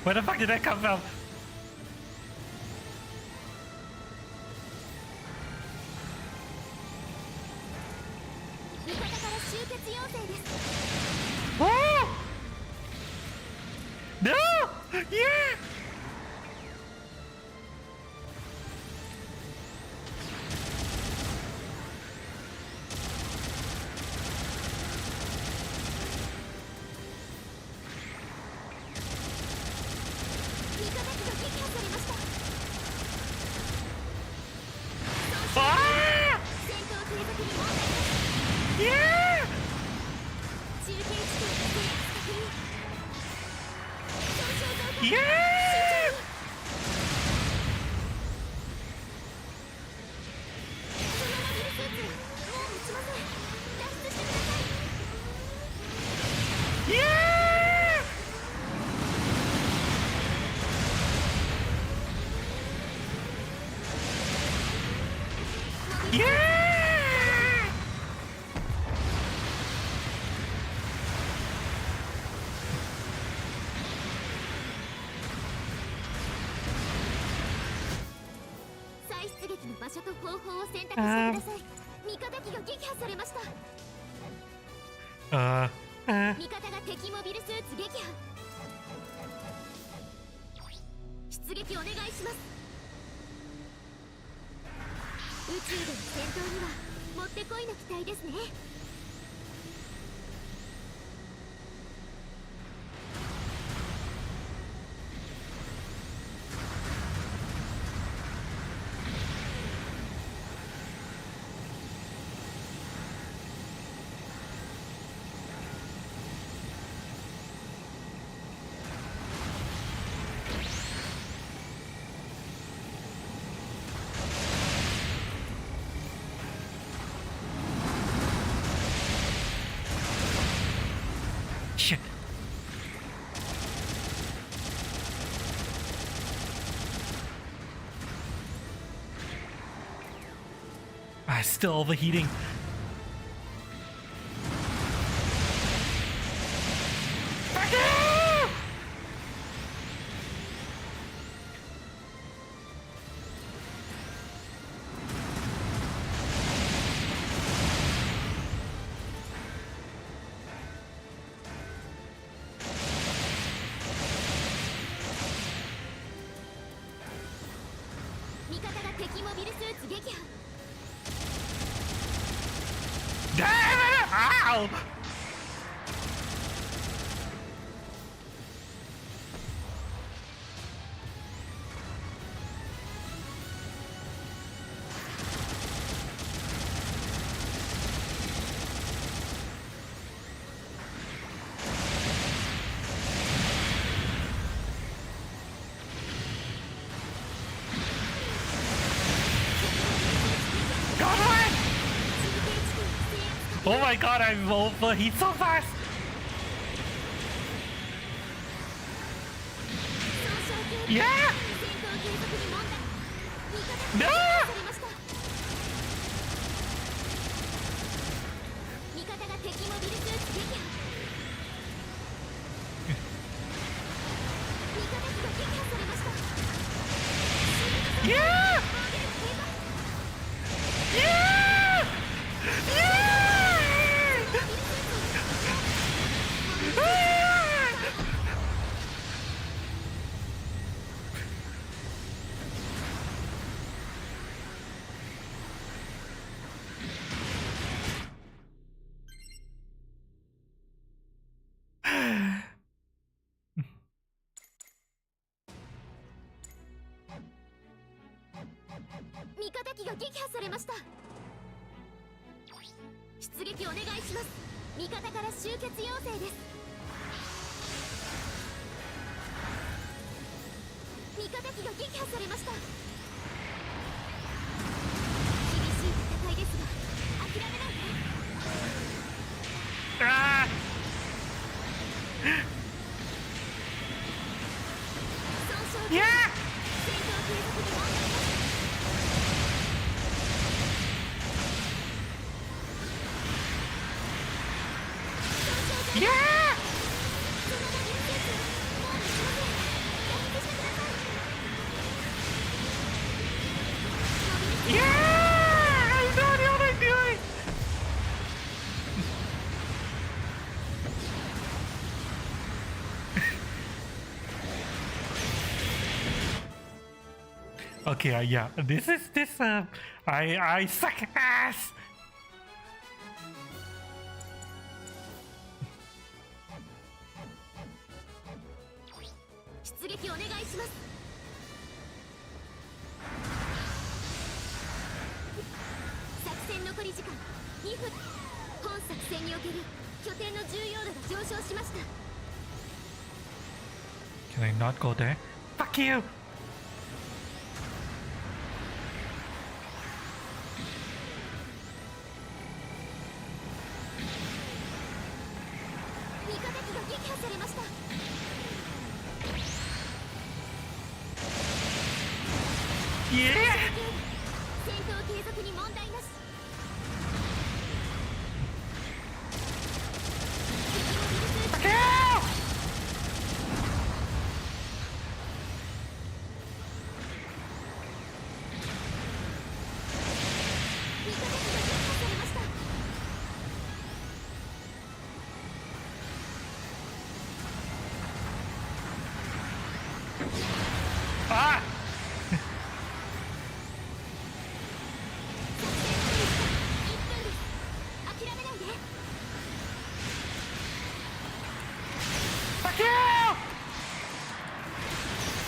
Where the fuck did that come from? Oh! No! Yeah! Ah! Yeah! Yeah! Yeah! Yeah! Uh, 味方が敵モビルスーツ撃破。出撃お願いします。宇宙での戦闘にはもってこいの機体ですね。shit. Ah, still overheating. Damn it! Ow! Oh my god, I'm overheat so fast! Yeah! No! 味方が敵モビルスーツ撃破。味方機が撃破されました。 Yeah! Yeah! Yeah! 味方機が撃破されました。出撃お願いします。味方から集結要請です。味方機が撃破されました。厳しい戦いですが諦めないで。 Ah! 損傷 Yeah! 戦闘継続に問題なし。 Yeah! Yeah! I know what I'm doing! Okay, yeah, I suck ass! 出撃お願いします。作戦残り時間2分。本作戦における拠点の重要度が上昇しました。 Can I not go there? Fuck you! 味方機が撃破されました。 Yeah! 戦闘継続に問題なし。敵モビルスーツ Fuck you! 味方機が撃破されました。 Ah! 諦めないで。 Fuck you!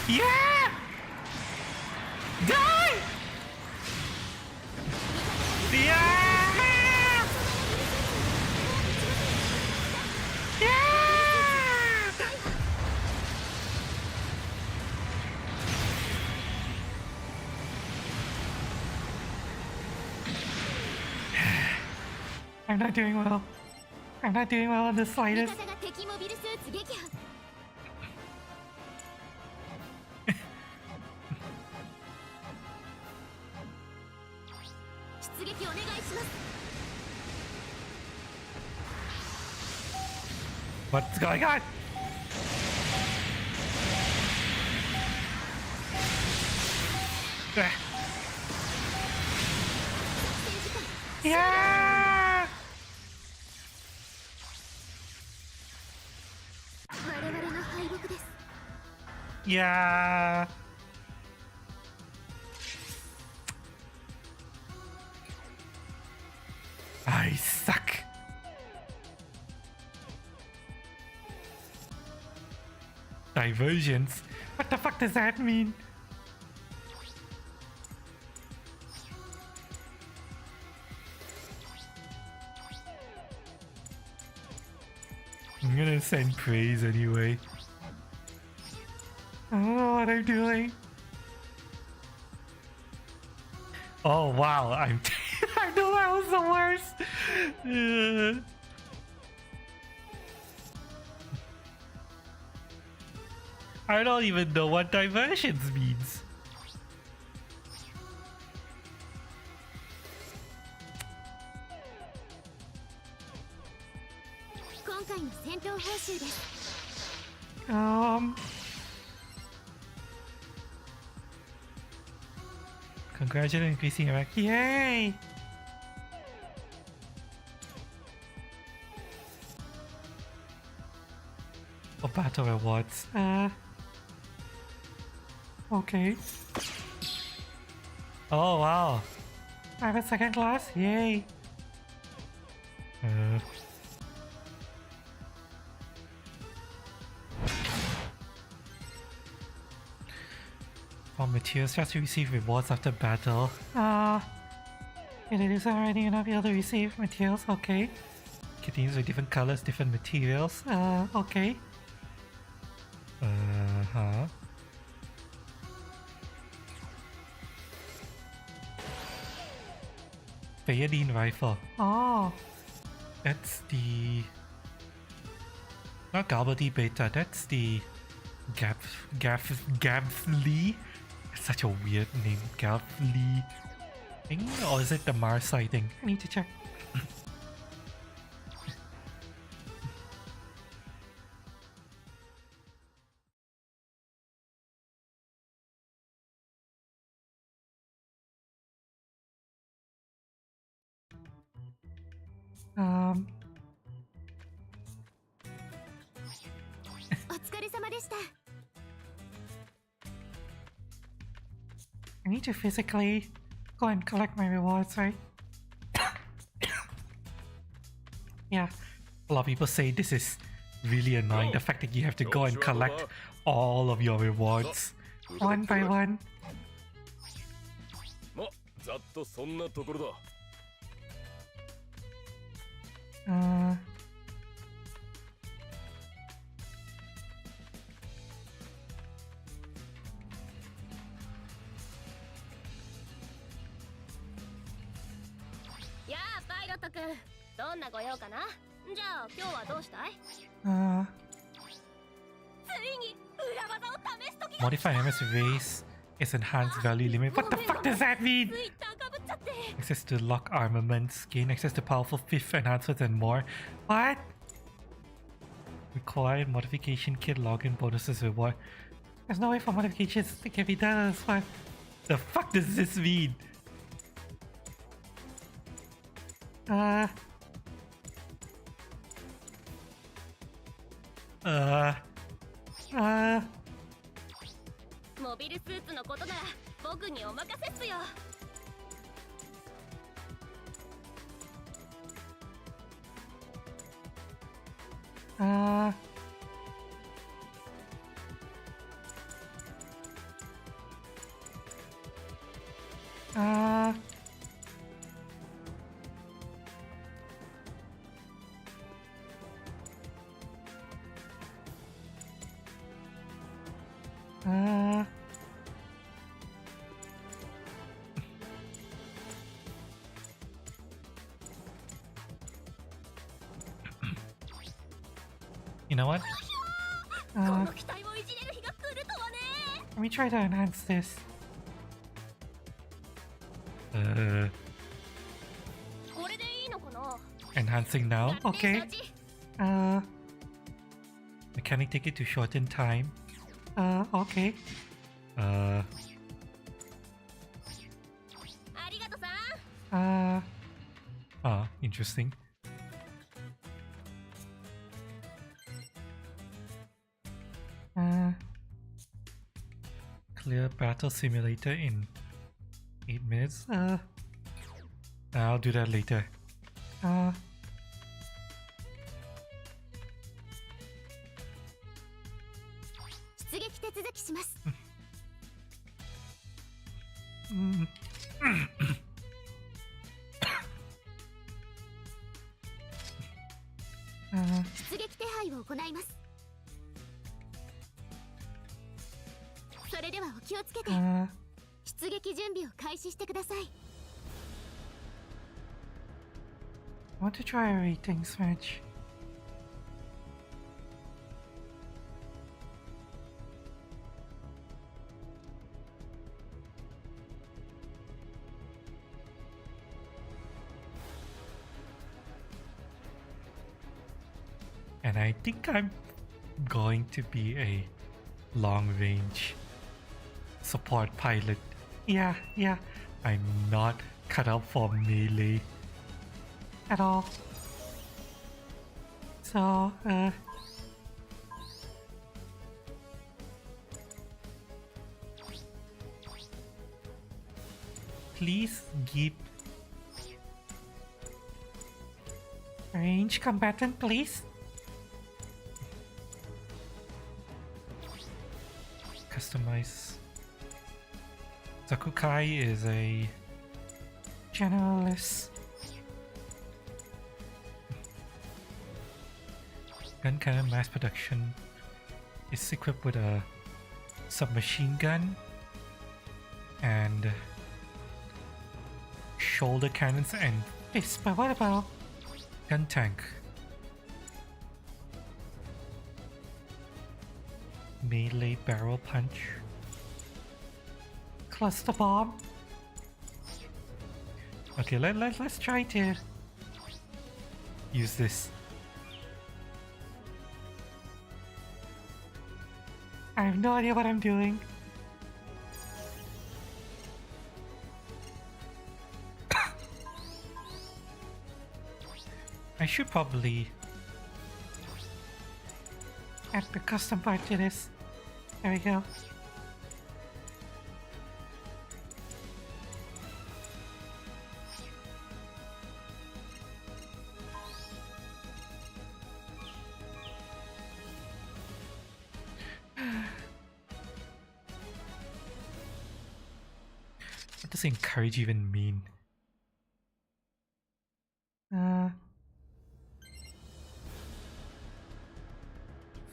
Yeah! Die! Yeah! Yeah! I'm not doing well. I'm not doing well in the 味 slightest. 方が敵モビルスーツ撃破。出撃お願いします。 What's going on? Ah. 作戦時間 Yeah! 我々の敗北です。 Yeah. I suck. Diversions? What the fuck does that mean? I'm gonna send praise anyway. I don't know what I'm doing. Oh wow, I'm I know that was the worst. I don't even know what diversions means. 今回の戦闘報酬です。Congratulations on increasing your rank. Yay! For battle rewards. Okay. Oh wow. Private second class? Yay. For materials, just to receive rewards after battle. It is already enough able to receive materials, okay. Contains with different colors, different materials. Okay. Huh. Bayadine rifle. Oh, that's the not Galbadi Beta. That's the Gavli. Such a weird name, Gavli thing, or is it the Marsai thing? I need to check. I need to physically go and collect my rewards, right? Yeah. A lot of people say this is really annoying, the fact that you have to go and collect all of your rewards one by one. Modify MS raise its enhanced value limit. What the fuck does that mean? Access to lock armaments, gain access to powerful fifth enhancements and more. What? Required modification kit login bonuses reward. There's no way for modifications to can be done. What the fuck does this mean? You know what? Let me try to enhance this. Enhancing now? Okay. Mechanic ticket to shorten time. Okay. Interesting. Clear battle simulator in 8 minutes. I'll do that later. I want to try a ratings match. And I think I'm going to be a long range support pilot. Yeah, I'm not cut out for melee at all. So, please give range combatant, please. Customize. Zakukai is a generalist. Gun cannon mass production is equipped with a submachine gun and shoulder cannons and fists. But what about gun tank? Melee barrel punch. Cluster bomb. Okay, let's try to use this. I have no idea what I'm doing. I should probably add the custom part to this. There we go. What does encourage even mean?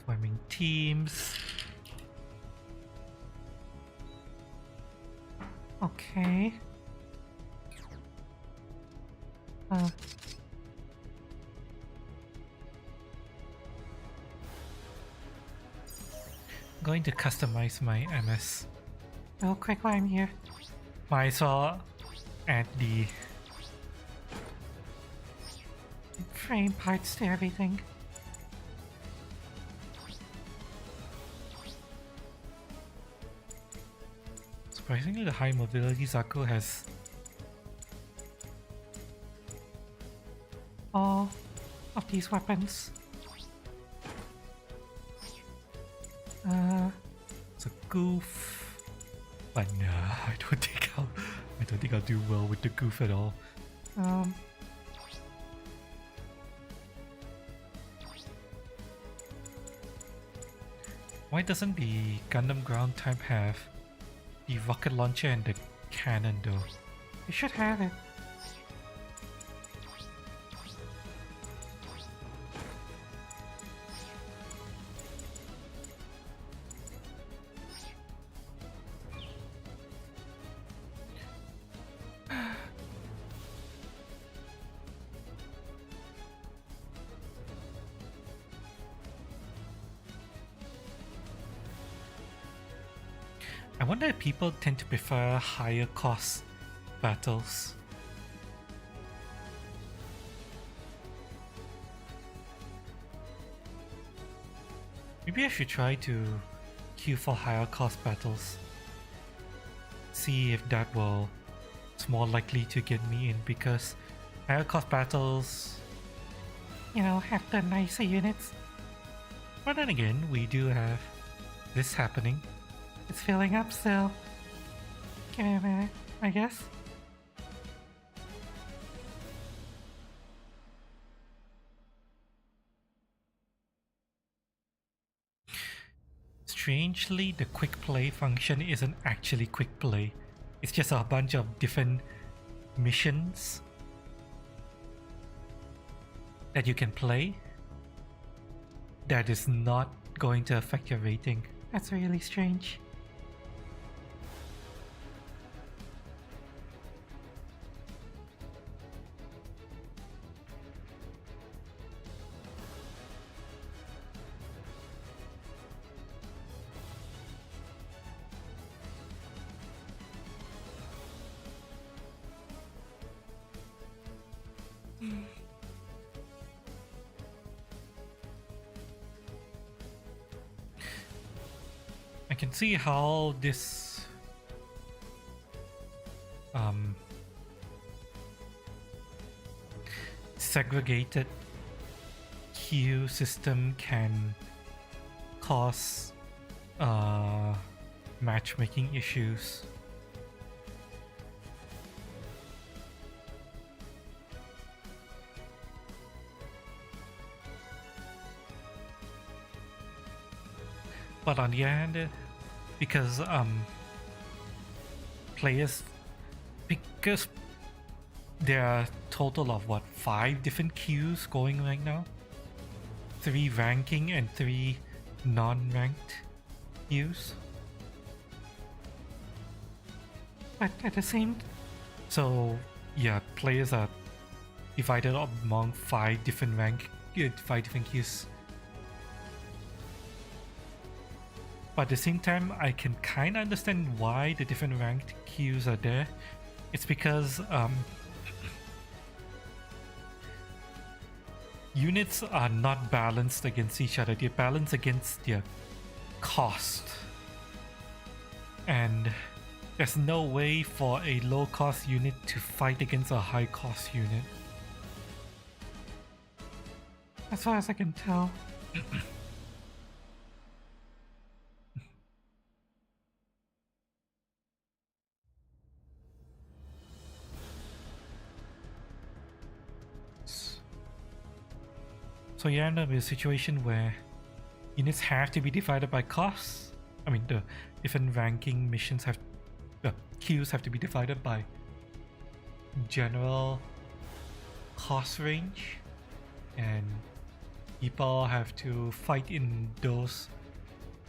Forming teams. Okay. Going to customize my MS real quick while I'm here. Might as well add the frame parts to everything. Surprisingly, the high mobility Zaku has all of these weapons. It's a goof, but no, I don't think I'll do well with the goof at all. Why doesn't the Gundam ground type have the rocket launcher and the cannon though? It should have it. I wonder if people tend to prefer higher cost battles. Maybe I should try to queue for higher cost battles. See if that will... it's more likely to get me in, because higher cost battles, you know, have the nicer units. But then again, we do have this happening. It's filling up still. Give me a minute, I guess. Strangely, the quick play function isn't actually quick play. It's just a bunch of different missions that you can play that is not going to affect your rating. That's really strange. can see how this segregated queue system can cause matchmaking issues. But on the other hand, because because there are a total of what, 5 different queues going right now, 3 ranking and 3 non-ranked queues. But at the same, so yeah, players are divided up among 5 different 5 different queues. But at the same time, I can kind of understand why the different ranked queues are there. It's because units are not balanced against each other. They're balanced against their cost. And there's no way for a low cost unit to fight against a high cost unit. As far as I can tell. So you end up in a situation where units have to be divided by costs. I mean, the different ranking missions have, the queues have to be divided by general cost range, and people have to fight in those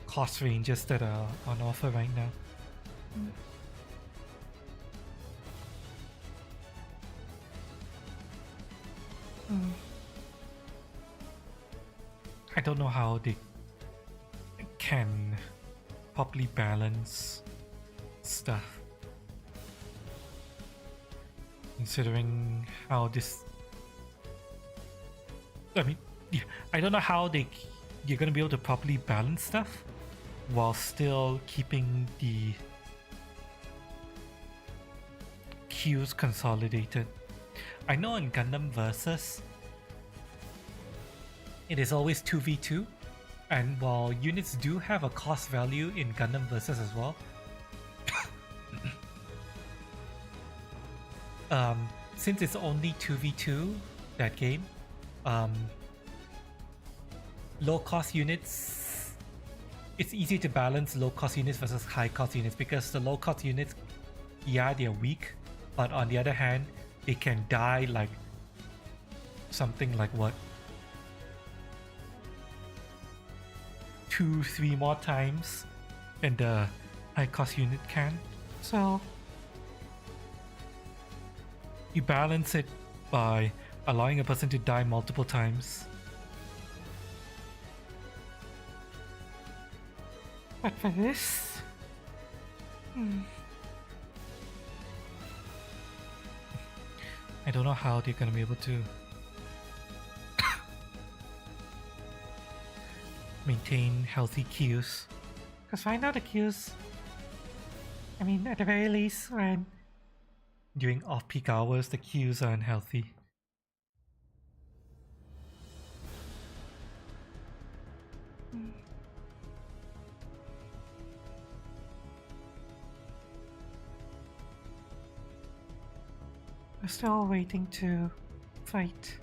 cost ranges that are on offer right now. I don't know how they can properly balance stuff, considering how this, I mean, yeah, I don't know how you're gonna be able to properly balance stuff while still keeping the queues consolidated. I know in Gundam Versus it is always 2v2, and while units do have a cost value in Gundam Versus as well, since it's only 2v2 that game, low cost units, it's easy to balance low cost units versus high cost units, because the low cost units, yeah, they're weak, but on the other hand, they can die like something like what, 2-3 more times than the high cost unit can. So you balance it by allowing a person to die multiple times. But for this, I don't know how they're gonna be able to maintain healthy queues. Because right now the queues, I mean, at the very least, when during off-peak hours, the queues are unhealthy. We're still waiting to fight.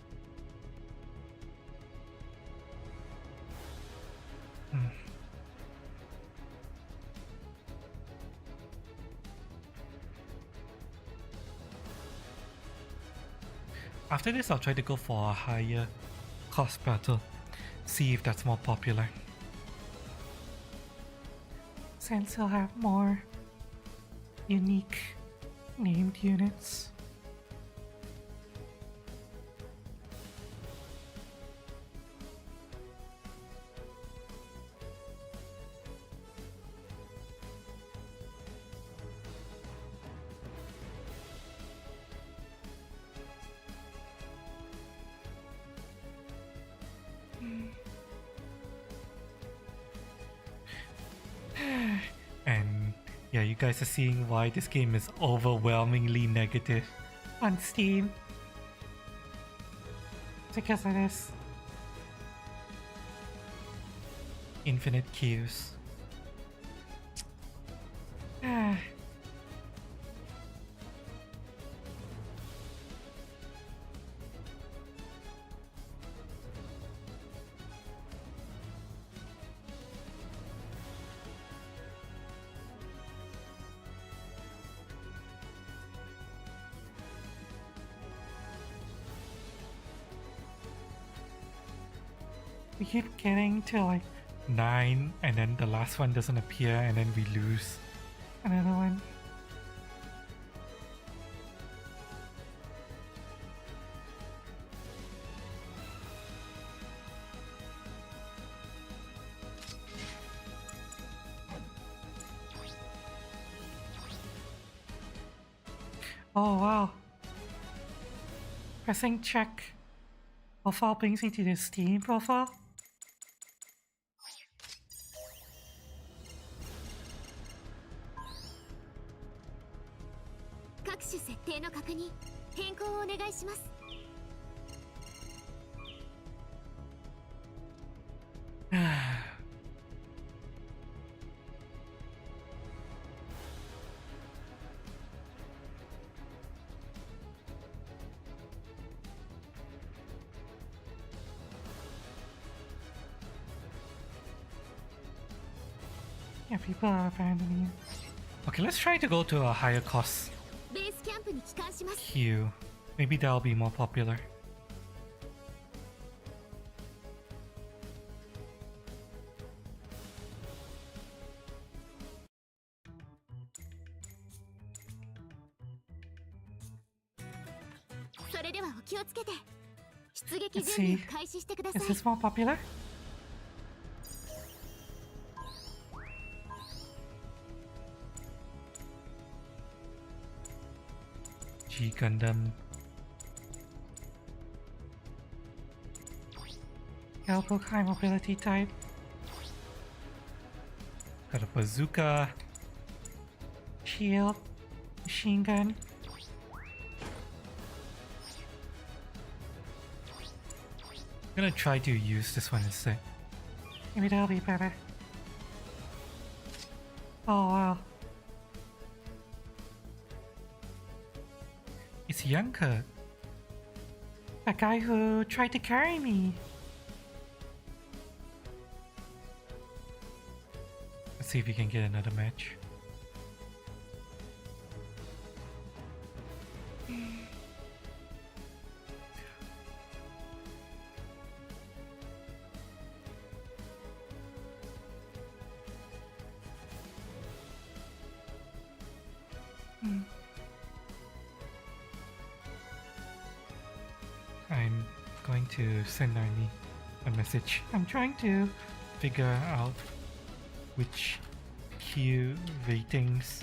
After this, I'll try to go for a higher cost battle, see if that's more popular. Since he'll have more unique named units. Yeah, you guys are seeing why this game is overwhelmingly negative on Steam. It's because of this. Infinite queues. Ah. We keep getting to like 9 and then the last one doesn't appear and then we lose another one. Oh wow. Pressing check profile brings me to the Steam profile. 各種設定の確認、変更をお願いします。Yeah, people are abandoning. Okay, let's try to go to a higher cost ベースキャンプに帰還します。 queue. Maybe that'll be more popular. Let's see. Is this more popular? Gundam. Elbow high mobility type. Got a bazooka. Shield. Machine gun. I'm gonna try to use this one instead. Maybe that'll be better. Oh wow. It's Yanka. That guy who tried to carry me. Let's see if we can get another match. I'm going to send Arnie a message. I'm trying to figure out which queue ratings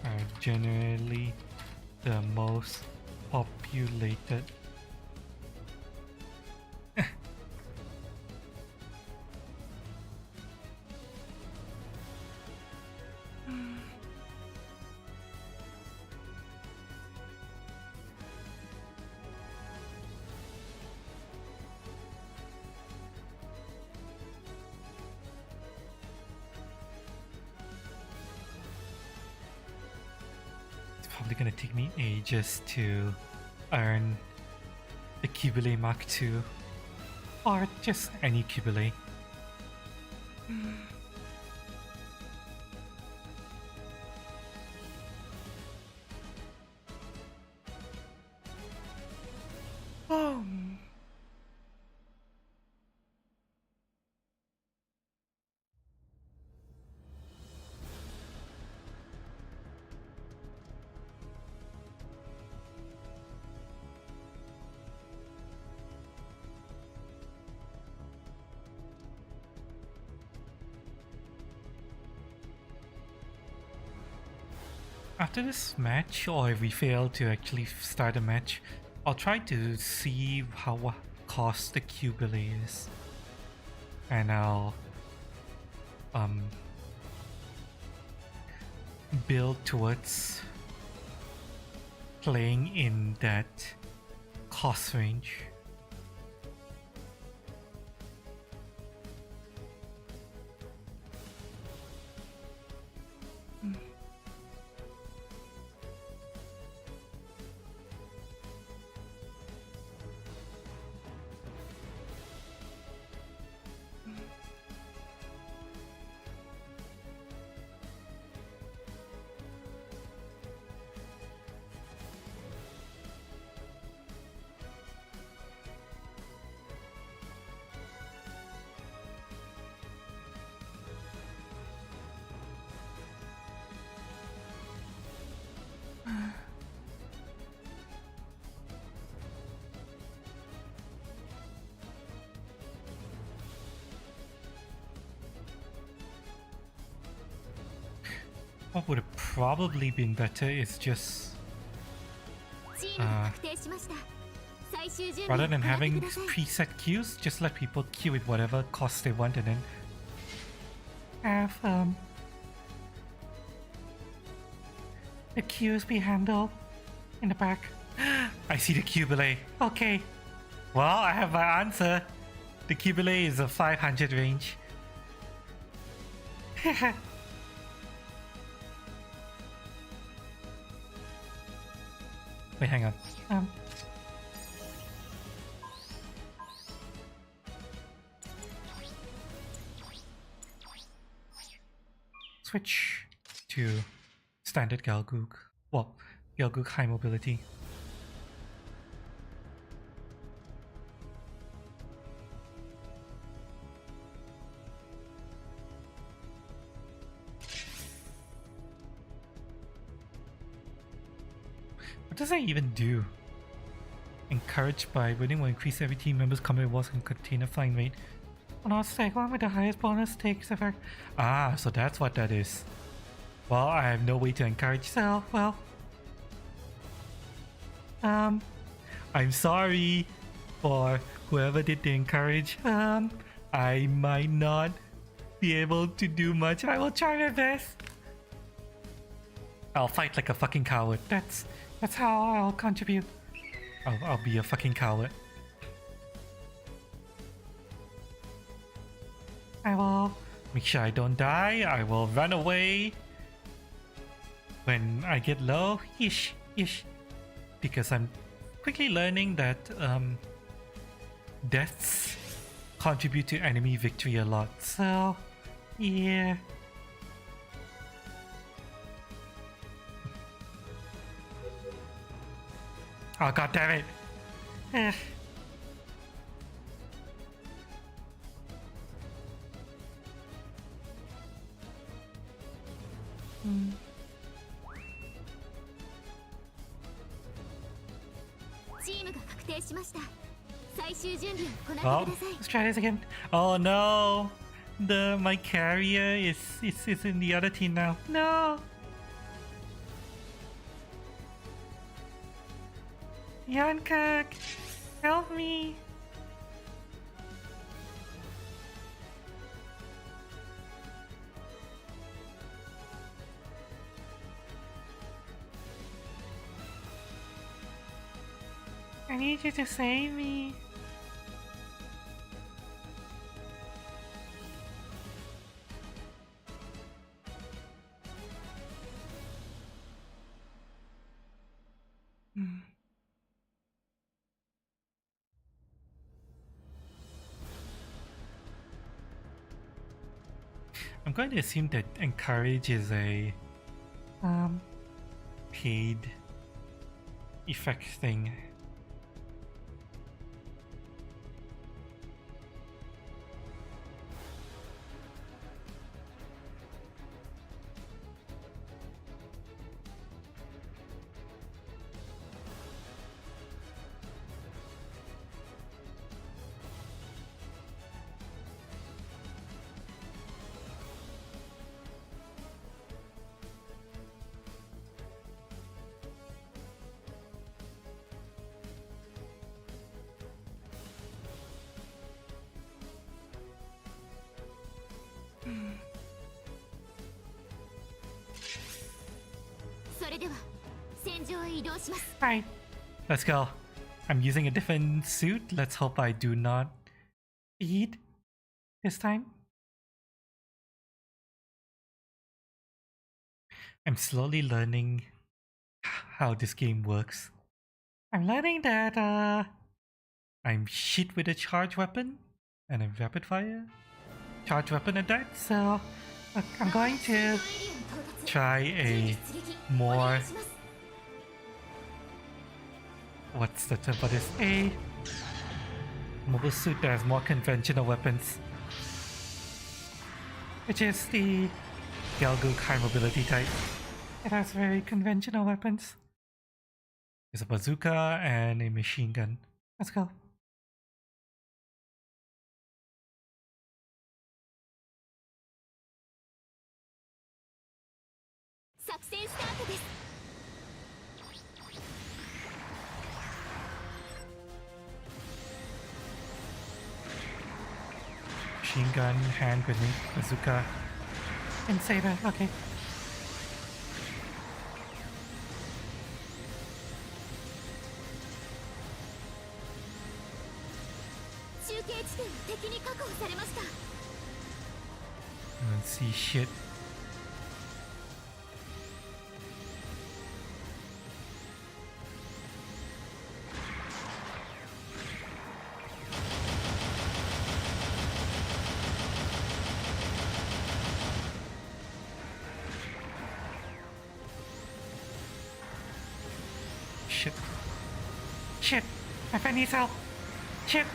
are generally the most populated. Probably gonna take me ages to earn the Cubile Mark II or just any Cubile. Oh. After this match, or if we fail to actually start a match, I'll try to see what cost the Cubile is. And I'll build towards playing in that cost range. What would have probably been better is just rather than having preset queues, just let people queue with whatever cost they want and then have the queues be handled in the back. I see the queue belay. Okay. Well, I have my answer. The queue belay is a 500 range. Wait, hang on. Switch to standard Galgoog. Well, Galgoog high mobility. What does that even do? Encouraged by winning will increase every team member's combat walls and container flying rate. On our stack, one with the highest bonus takes effect. Ah, so that's what that is. Well, I have no way to encourage, so, well. I'm sorry for whoever did the encourage. I might not be able to do much. I will try my best. I'll fight like a fucking coward. That's how I'll contribute. I'll be a fucking coward. I will make sure I don't die. I will run away when I get low. Ish. Because I'm quickly learning that deaths contribute to enemy victory a lot. So, yeah. Oh, god damn it. Oh, let's try this again. Oh no, my carrier is in the other team now. No. Yankak, help me. I need you to save me. I'm going to assume that encourage is a paid effect thing. れでは戦場へ移動します。 Alright, let's go. I'm using a different suit. Let's hope I do not feed this time. I'm slowly learning how this game works. I'm learning that I'm shit with a charge weapon and a rapid fire charge weapon at that, so I'm going to try a more, what's the term for this? A mobile suit that has more conventional weapons, which is the Galgo High Mobility type. It has very conventional weapons. There's a bazooka and a machine gun. Let's go. Machine gun, hand grenade, bazooka, and saber. Okay. Let's see shit. Shit. Shit. My friend needs help. Shit.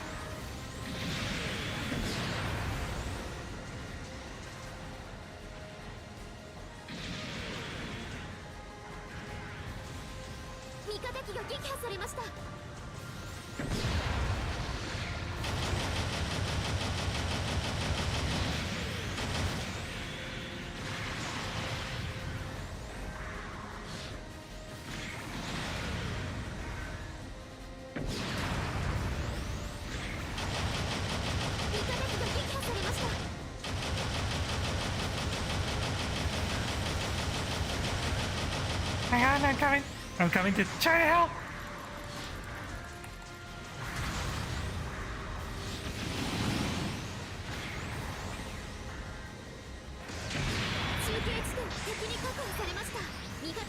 Hang on, I'm coming. I'm coming to try to help.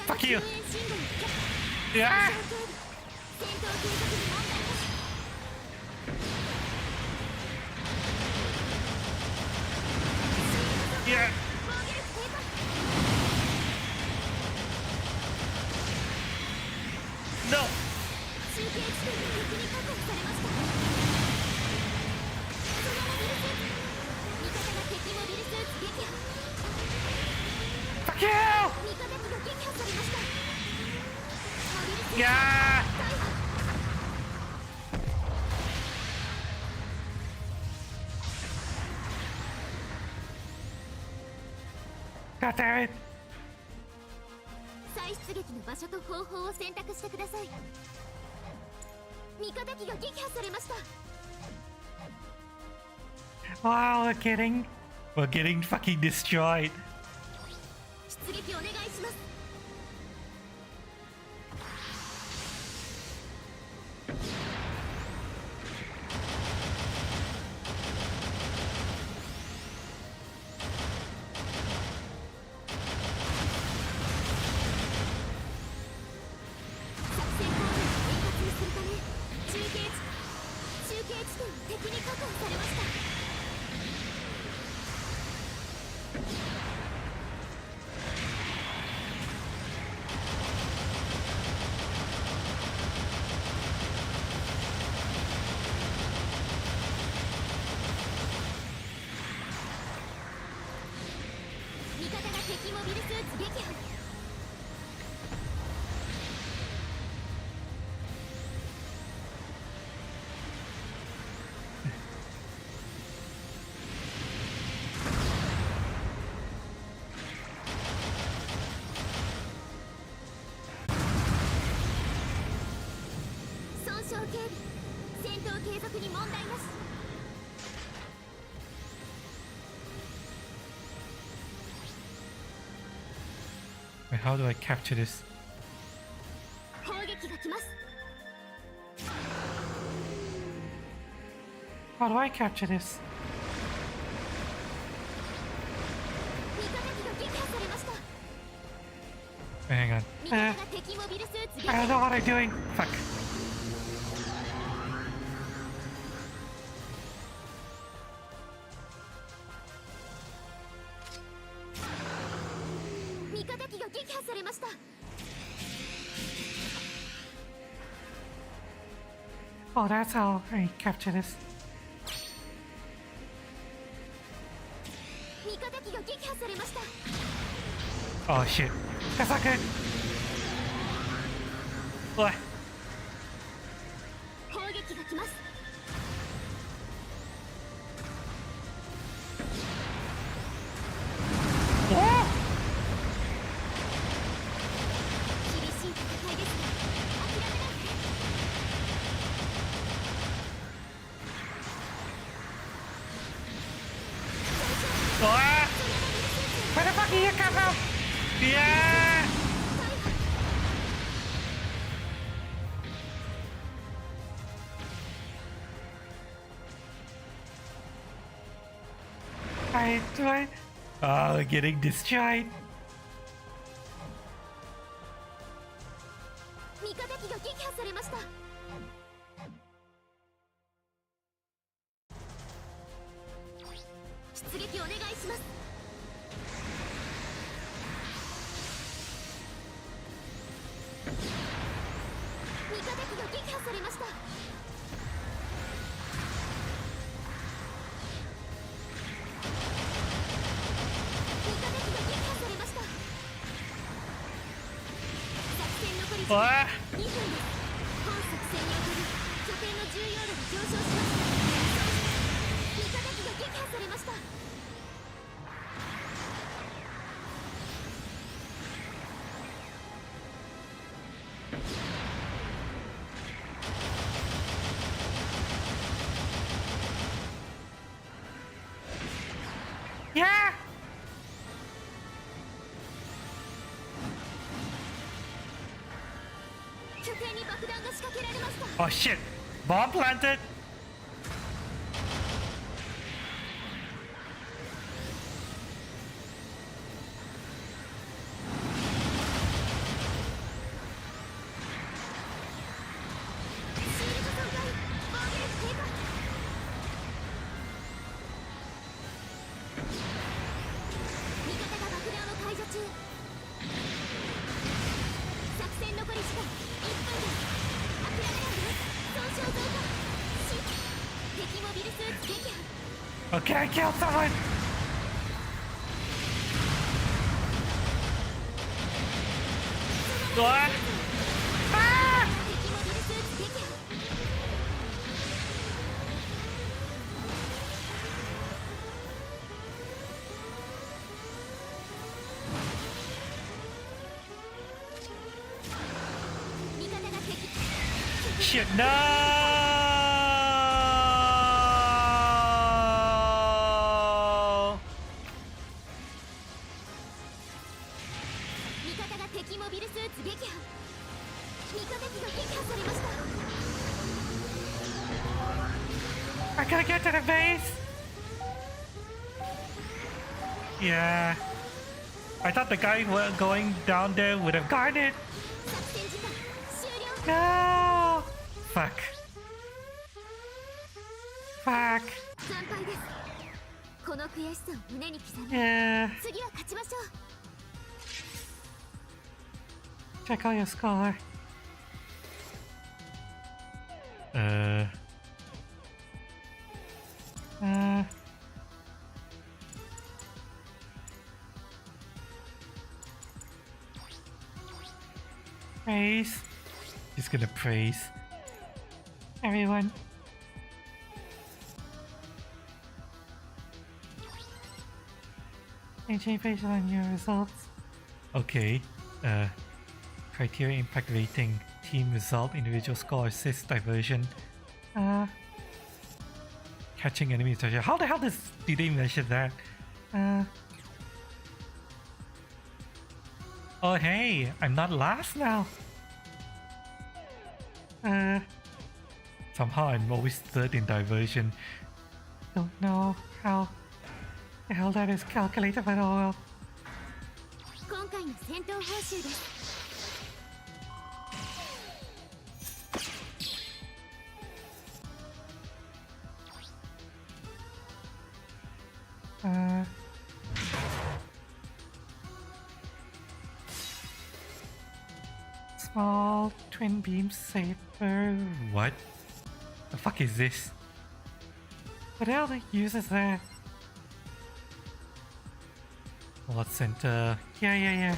Fuck you. Yeah. Yeah. No. Fuck you. Yeah. God damn it. Wow, we're getting fucking destroyed. Wait, how do I capture this? How do I capture this? Hang on. I don't know what I'm doing. Fuck. Oh, that's how I capture this. Oh shit. That's not good. What? Where the fuck did you come from? Yeah! Oh, getting destroyed. What? Yeah! Oh shit! Bomb planted! Okay, I killed someone! What? Ah! Shit, no! I gotta get to the base! Yeah. I thought the guy going down there would have guarded it. No! Fuck. Fuck. Yeah. Check out your score. Praise. He's gonna praise everyone. And change based on your results. Okay. Criteria impact rating, team result, individual score, assist, diversion. Catching enemies. How the hell do they measure that? Oh hey, I'm not last now. Somehow I'm always third in diversion. Don't know how the hell that is calculated, but oh well. 今回の戦闘報酬です。 Small twin beam saber. What? The fuck is this? What the hell uses that? What center? Yeah.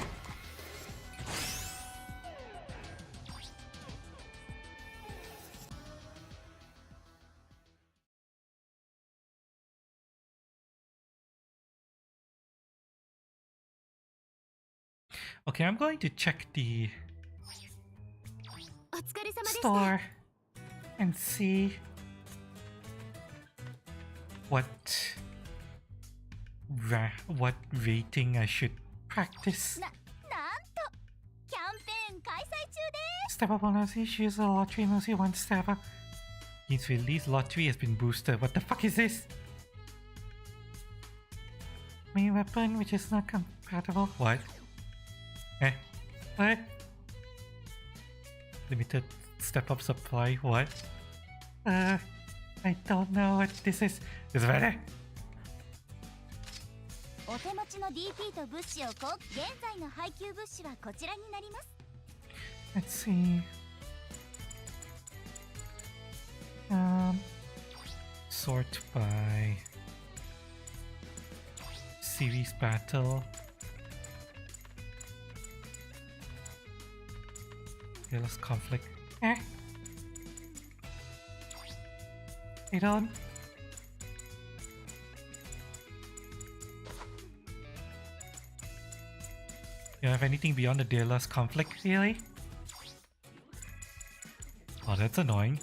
Okay, I'm going to check the お疲れ様でした。 store and see what rating I should practice. なんとキャンペーン開催中です。 Step up bonus issues a lottery mostly one step up. Its release lottery has been boosted. What the fuck is this? Main weapon which is not compatible. What? Eh? What? Limited step up supply. What? I don't know what this is. Is better? お手持ちの DP と物資を現在の配給物資はこちらになります。 Let's see. Sort by series battle. Fearless conflict. Eh? You don't? You have anything beyond the Dealer's conflict, really? Oh, that's annoying.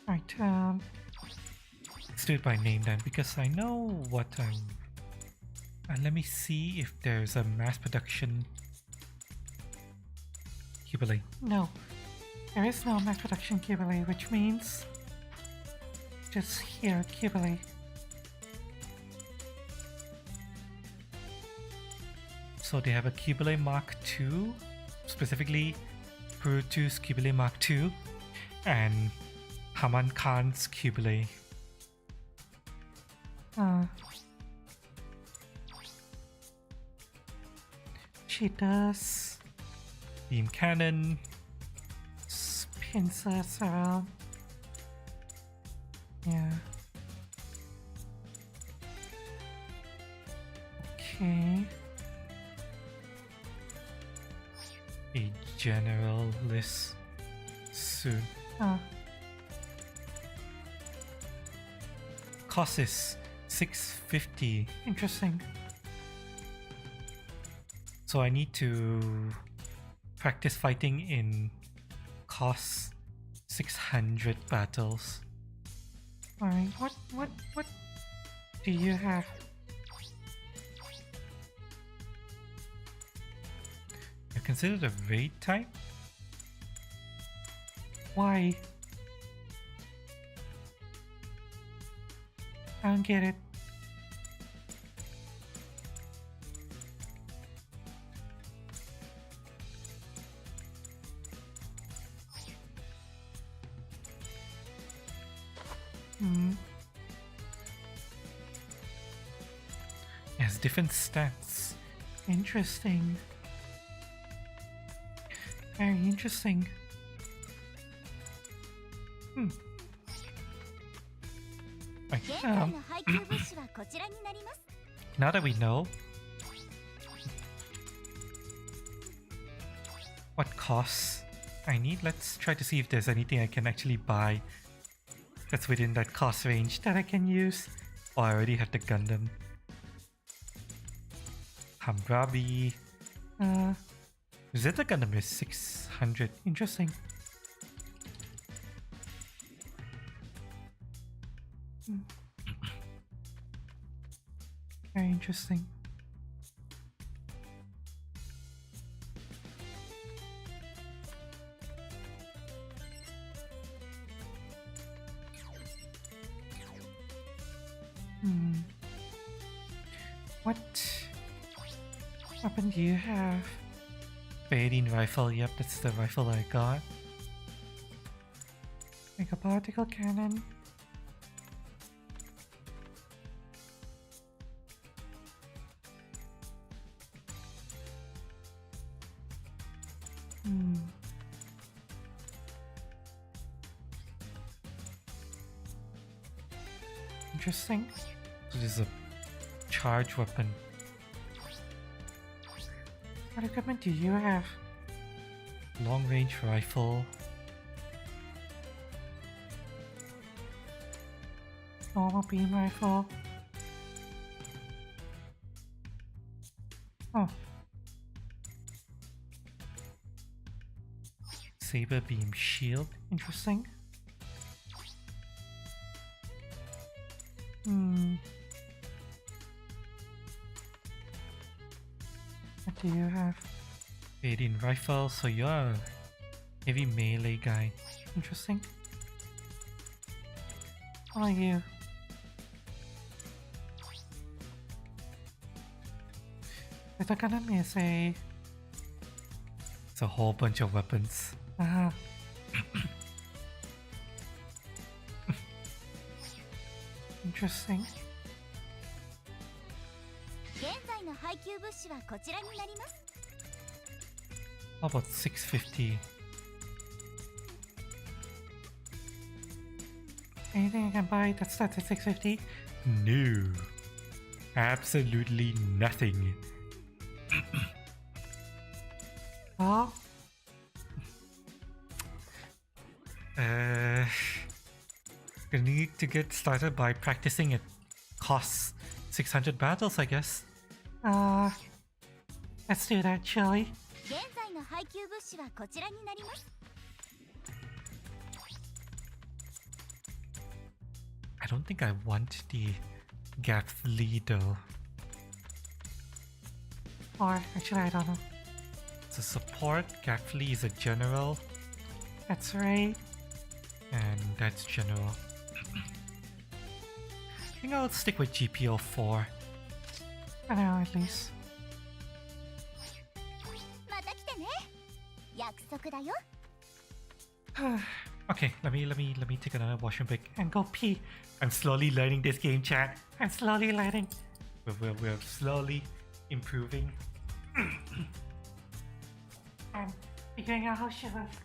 Right, let's do it by name then, because I know what I'm... let me see if there's a mass production... Kibale. No, there is no mass production Kibale, which means... just here, Kibale. So they have a Kibale Mark II, specifically Brutus Kibale Mark II, and Haman Khan's Kibale. She does beam cannon, pincers around. Yeah. Okay. A general list soon. Cost is 650. Interesting. So I need to practice fighting in cost 600 battles. Alright, what do you have? You're considered a raid type? Why? I don't get it. It has different stats. Interesting. Very interesting. Right, 現在の配給物資はこちらになります。 now that we know what costs I need, let's try to see if there's anything I can actually buy that's within that cost range that I can use. Oh, I already had the Gundam. Hamrabi. Zeta Gundam is 600. Interesting. Very interesting. What weapon do you have? Fading rifle, yep, that's the rifle I got. Make a particle cannon. Interesting. So this is a charge weapon. What equipment do you have? Long range rifle. Normal beam rifle. Oh. Saber beam shield. Interesting. What do you have? Fading rifle, so you're a heavy melee guy. Interesting. How are you? The Gundam is it's a whole bunch of weapons. Interesting. 現在の配給物資はこちらになります。 How about 650? Anything I can buy that starts at 650? No. Absolutely nothing. Oh? Gonna need to get started by practicing. It costs 600 battles, I guess. Let's do that, shall we? 現在の配給物資はこちらになります。 I don't think I want the Gaffley though. Or actually, I don't know. It's a support. Gaffley is a general. That's right. And that's general. I think I'll stick with GPO 4. For now, at least. また来てね。約束だよ。 Okay, let me take another washroom break and go pee. I'm slowly learning this game, chat. I'm slowly learning. We're slowly improving. I'm figuring out how she lives.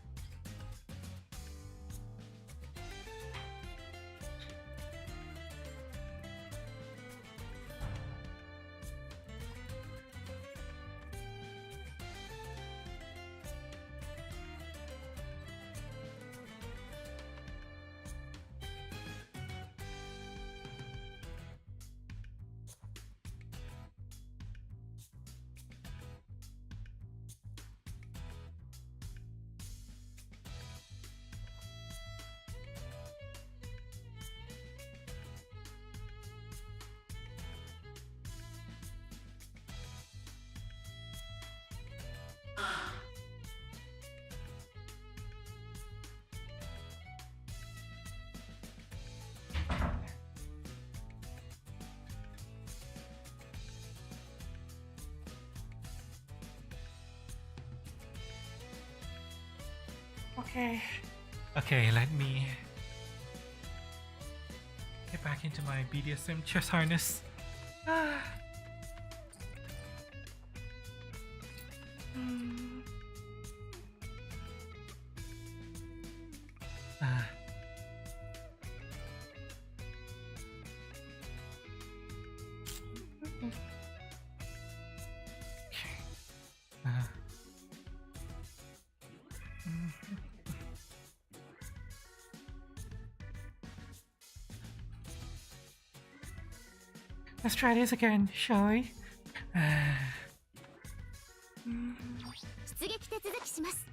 Okay, let me get back into my BDSM chest harness. Let's try this again, shall we? 出撃手続きします。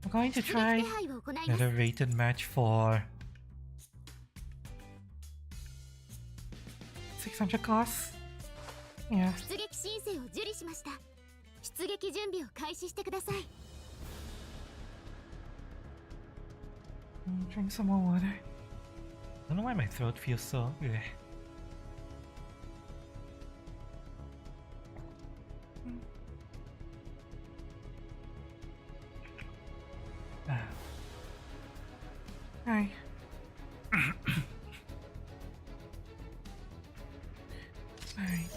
I'm going to 出撃 try 手配を行います。 another rated match for 600 costs? Yeah. 出撃申請を受理しました。出撃準備を開始してください。Drink some more water. I don't know why my throat feels so. Ugh. Hi. Alright.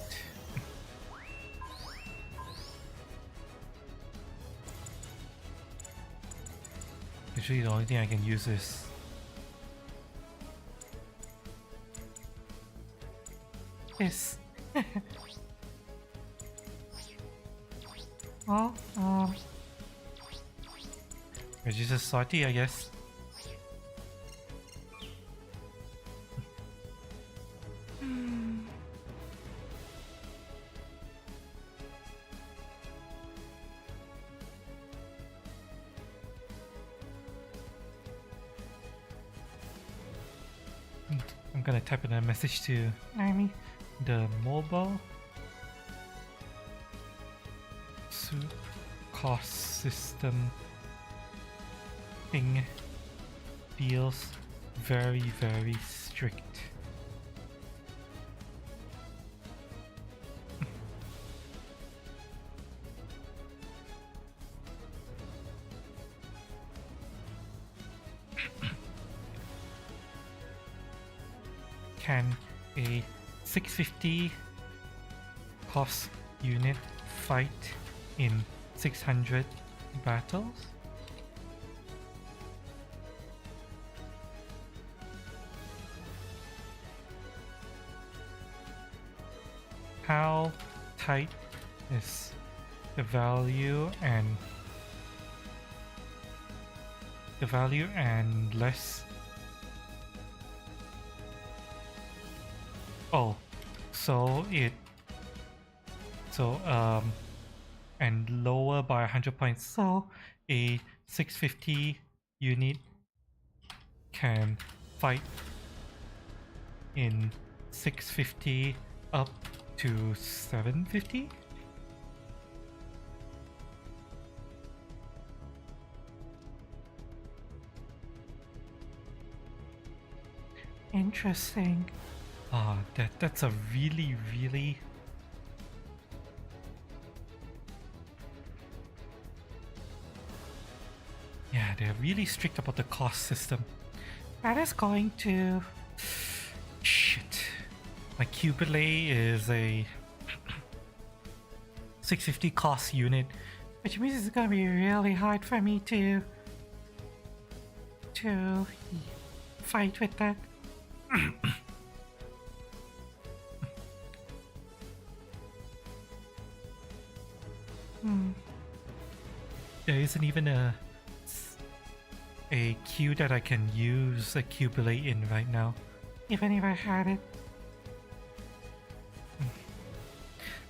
Usually the only thing I can use is this. Well, it's just a salty, I guess. I'm gonna type in a message to Naomi. The mobile suit cost system thing feels very, very strict. Can a 650 cost unit fight in 600 battles? How tight is the value and less? Oh, and lower by 100 points. So a 650 unit can fight in 650 up to 750. Interesting. Ah, that's a really, really yeah, they're really strict about the cost system. That is going to shit. My Cubilay is a 650 cost unit, which means it's gonna be really hard for me to fight with that. There isn't even a queue that I can use a Cubilate in right now, even if I had it.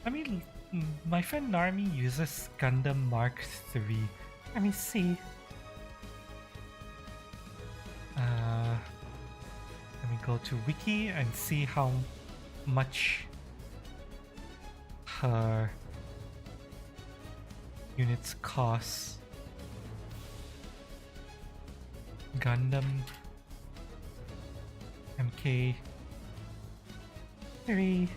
I mean, my friend Narmi uses Gundam Mark III. Let me see. Let me go to Wiki and see how much her units cost. Gundam MK 3.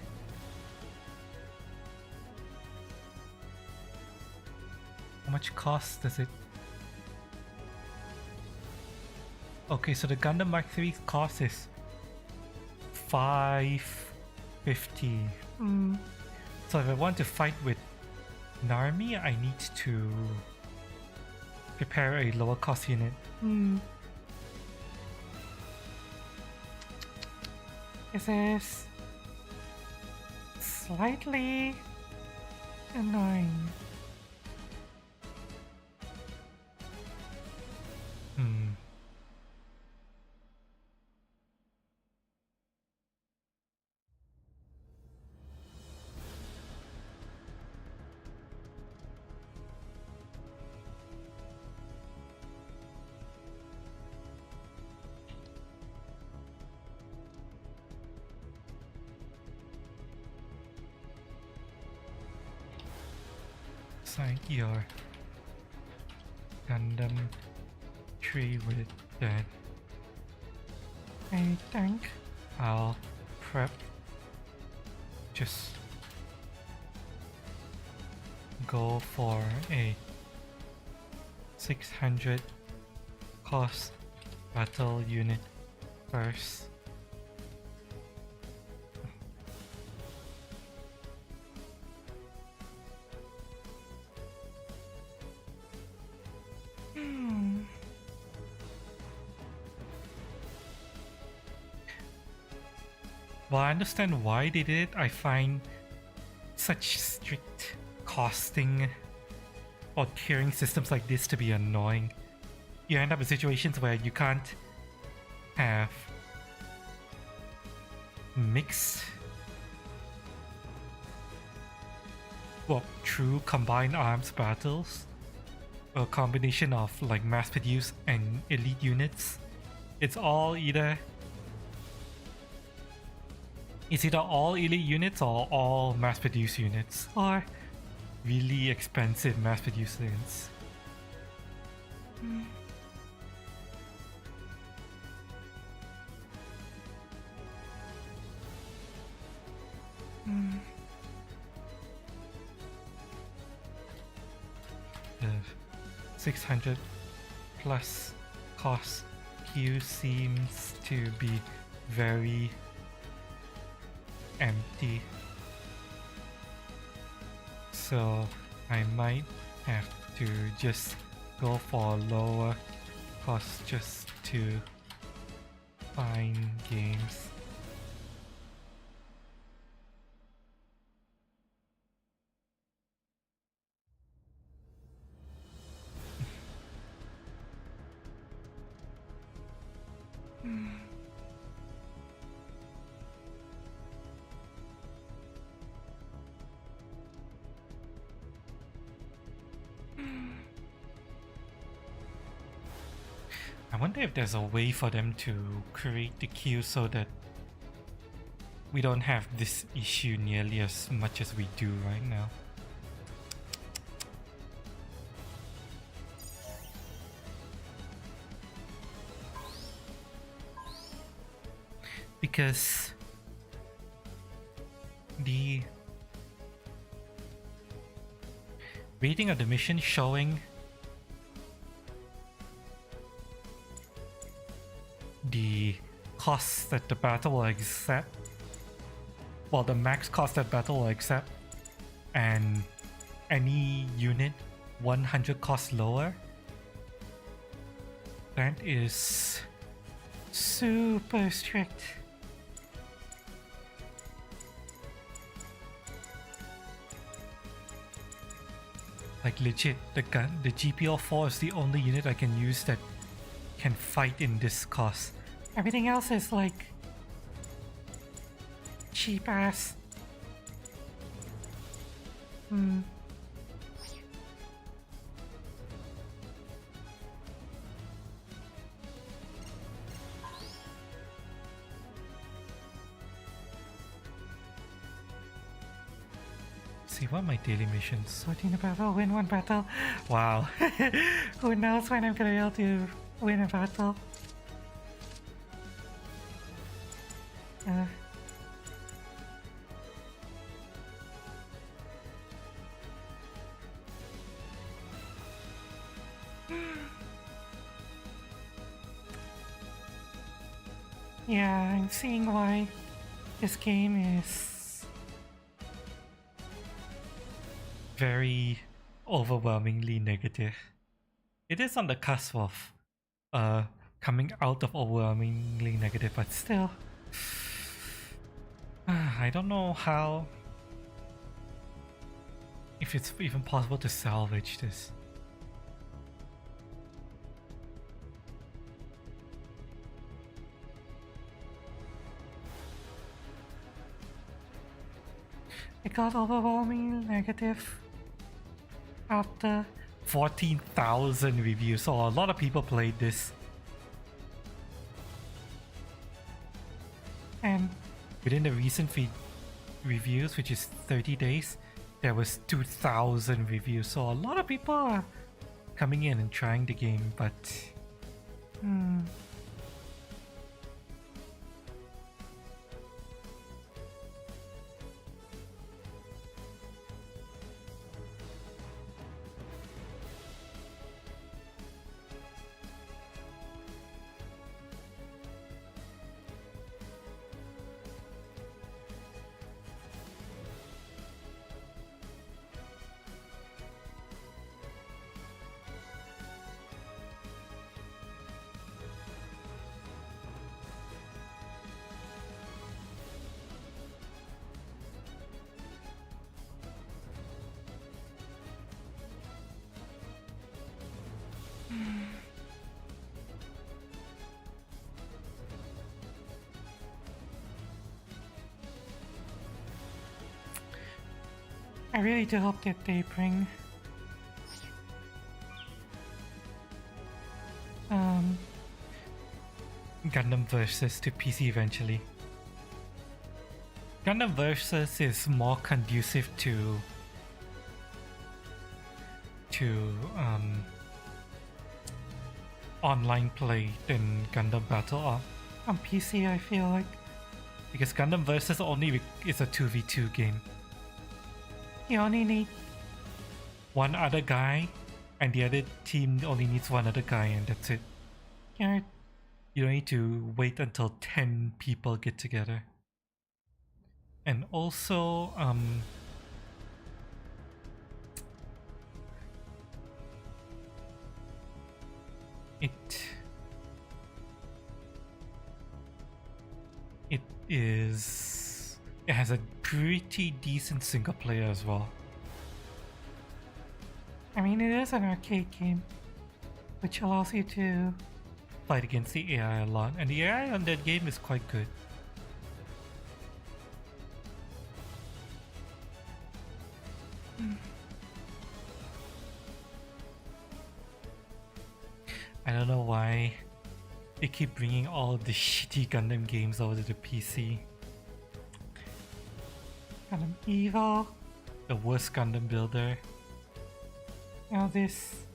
How much cost does it? Okay, so the Gundam Mark III cost is $550. So if I want to fight with Narmi, I need to prepare a lower cost unit. This is slightly annoying. like your Gundam tree with that. I think I'll prep just go for a 600 cost battle unit first. Well, I understand why they did it. I find such strict costing or tiering systems like this to be annoying. You end up in situations where you can't have mixed, well, true combined arms battles. A combination of like mass-produced and elite units. It's either all elite units or all mass-produced units, or really expensive mass-produced units. The 600 plus cost queue seems to be very empty, so I might have to just go for lower cost just to find games. I wonder if there's a way for them to create the queue so that we don't have this issue nearly as much as we do right now. Because the rating of the mission showing the costs that the battle will accept, well, the max cost that battle will accept, and any unit 100 cost lower, that is super strict. Like legit, the GPL-4 is the only unit I can use that can fight in this cost. Everything else is like cheap ass. See what my daily missions. Sorting a battle, win one battle. Wow. Who knows when I'm gonna be able to win a battle. Yeah, I'm seeing why this game is very overwhelmingly negative. It is on the cusp of coming out of overwhelmingly negative, but still I don't know how, if it's even possible to salvage this. It got overwhelmingly negative after 14,000 reviews, so a lot of people played this. And within the recent reviews, which is 30 days, there was 2,000 reviews, so a lot of people are coming in and trying the game, but I really do hope that they bring Gundam Versus to PC eventually. Gundam Versus is more conducive to online play than Gundam Battle Op on PC, I feel like, because Gundam Versus only is a 2v2 game. You only need one other guy, and the other team only needs one other guy, and that's it. You don't need to wait until 10 people get together. And also, it has a pretty decent single player as well. I mean, it is an arcade game, which allows you to fight against the AI a lot, and the AI on that game is quite good. I don't know why they keep bringing all the shitty Gundam games over to the PC. Gundam Evo, the worst Gundam builder. Now this.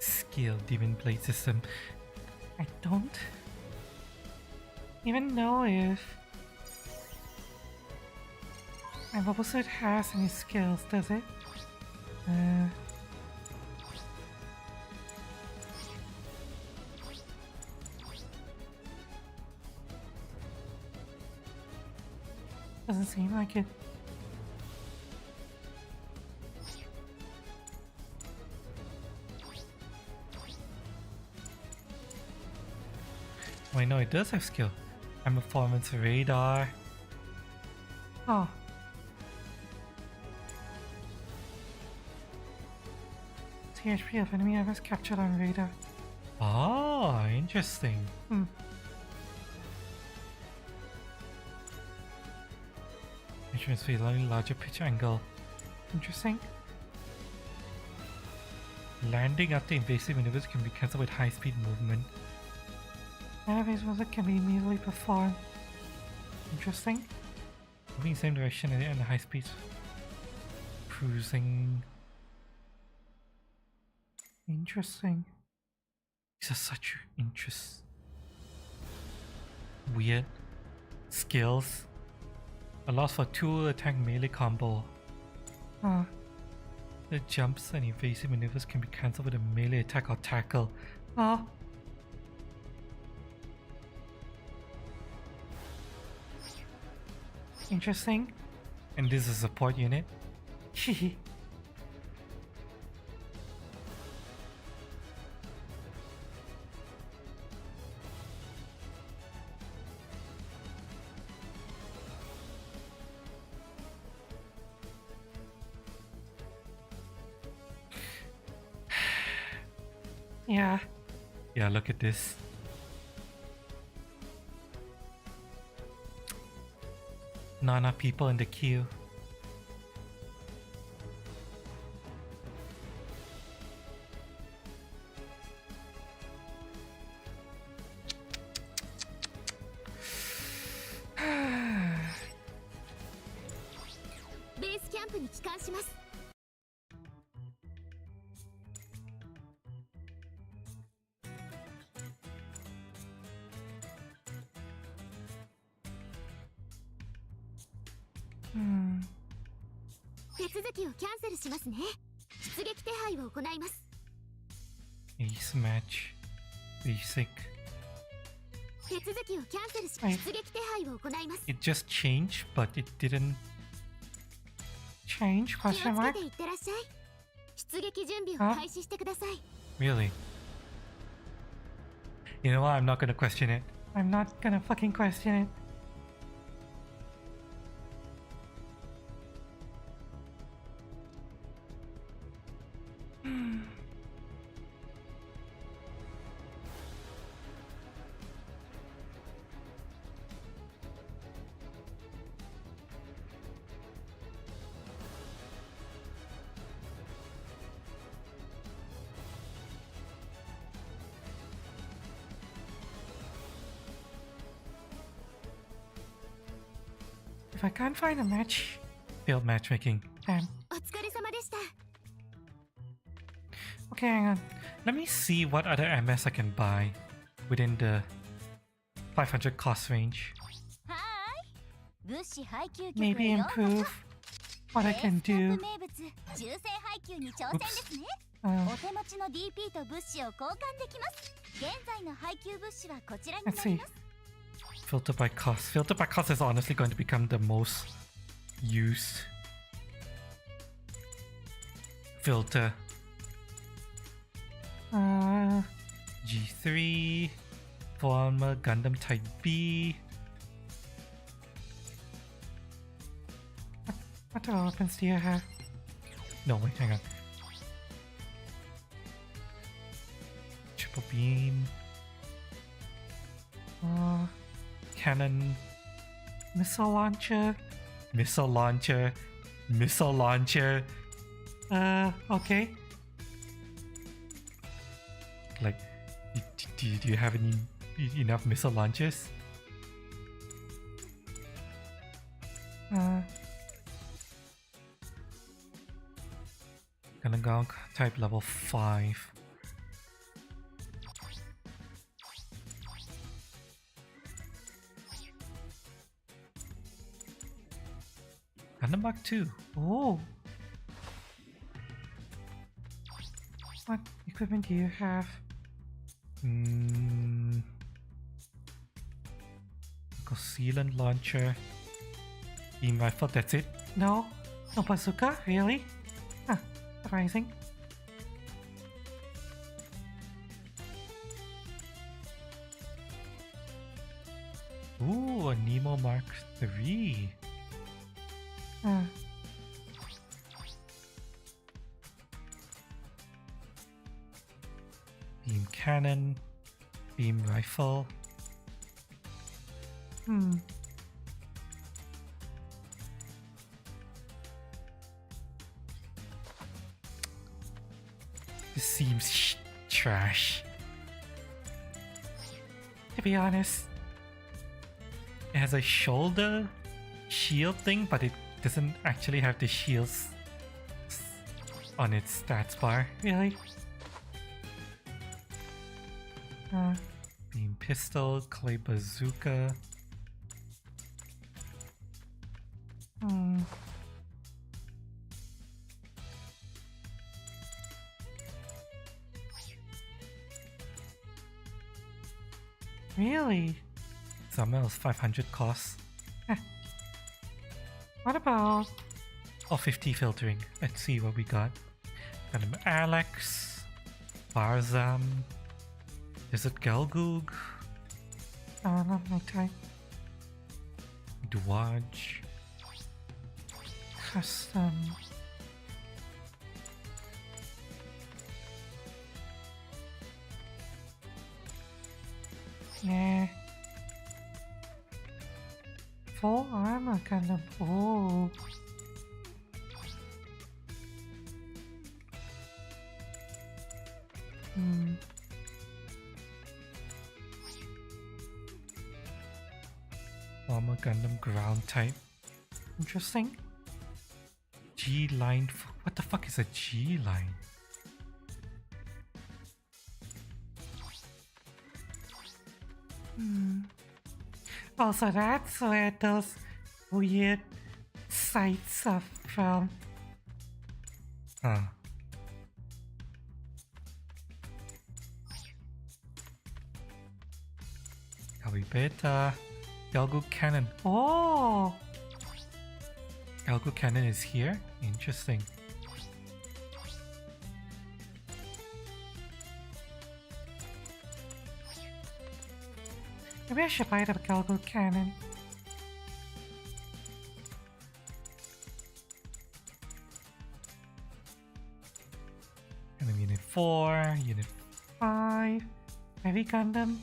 Skill Demon Blade system. I don't even know if my mobile suit has any skills, does it? Doesn't seem like it. Wait, no, it does have skill. High performance radar. Oh. THP of enemy ever captured on radar. Oh, interesting. Measurements for allowing larger pitch angle. Interesting. Landing after invasive maneuvers can be cancelled with high speed movement. Invasive maneuvers can be immediately performed. Interesting. Moving in the same direction and high speed cruising. Interesting. These are such interest. Weird skills. Allows for 2 attack melee combo. The jumps and evasive maneuvers can be cancelled with a melee attack or tackle. Interesting. And this is a support unit. Yeah, look at this. Not enough people in the queue. 手続きをキャンセルしますね。出撃手配を行います。 Ace match. Basic. 手続きをキャンセルし、はい。出撃手配を行います。 It just changed, but it didn't change? 気をつ Question け mark? ていってらっしゃい。出撃準備を開始してください。 Really? You know what? I'm not gonna question it. I'm not gonna fucking question it. If I can't find a match, failed matchmaking. Damn. お疲れ様でした。 Okay, hang on. Let me see what other MS I can buy within the 500 cost range. はーい。物資配給局 Maybe へようこ improve そ。 what I ベー can スキャン do. プ名物、銃声配給に挑戦ですね。 Uh, お手持ちの DP と物資を交換できます。現在の配給物資はこちらにな let's り see. ます。 Filter by cost. Filter by cost is honestly going to become the most used filter. G3, former Gundam Type B. What other weapons do you have? No, wait, hang on. Triple beam. Cannon. Missile launcher. Missile launcher. Missile launcher. Okay. Like, do you have enough missile launchers? Gonna go type level 5. Gundam Mark 2. Oh. What equipment do you have? Sealant launcher. Beam rifle, that's it? No? No bazooka? Really? Huh, surprising. Ooh, a Nemo Mark 3. Beam cannon, beam rifle. This seems trash. To be honest, it has a shoulder shield thing, but it doesn't actually have the shields on its stats bar. Really? Beam pistol, clay bazooka. Really? Zamel's 500 costs. What about... Oh, 50 filtering. Let's see what we got. Gundam Alex, Barzam, Desert Galgoog. Oh, not my type. Dodge. Custom. Nah. Full armor Gundam. Oh. Armor Gundam ground type. Interesting. G line. What the fuck is a G line? Oh, so that's where those weird sights of Copy beta. Galgo cannon. Oh! Galgo cannon is here? Interesting. Maybe I should buy the Galgo cannon. And then Unit 4, Unit 5, Heavy Gundam.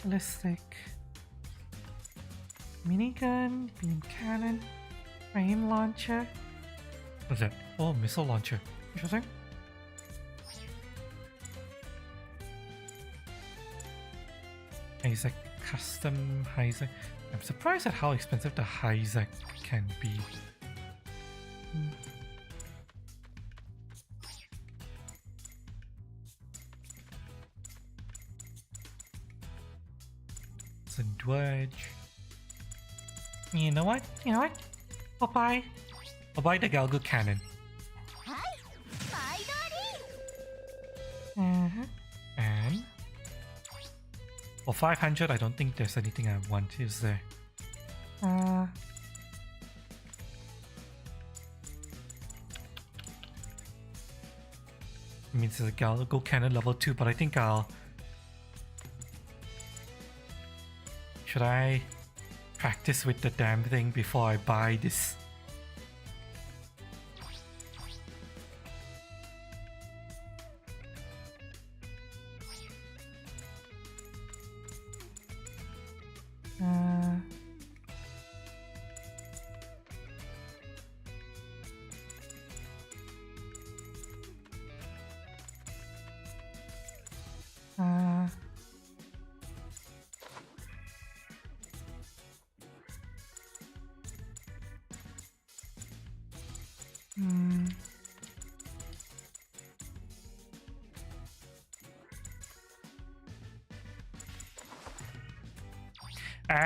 Ballistic. Minigun, beam cannon, rain launcher. What's that? Oh, missile launcher. Interesting. Isaac custom Isaac. I'm surprised at how expensive the Isaac can be. Wedge. You know what? You know what? I'll buy the Galgo cannon. And for 500, I don't think there's anything I want, is there? It means it's a Galgo cannon level 2, but I think I'll... Should I practice with the damn thing before I buy this?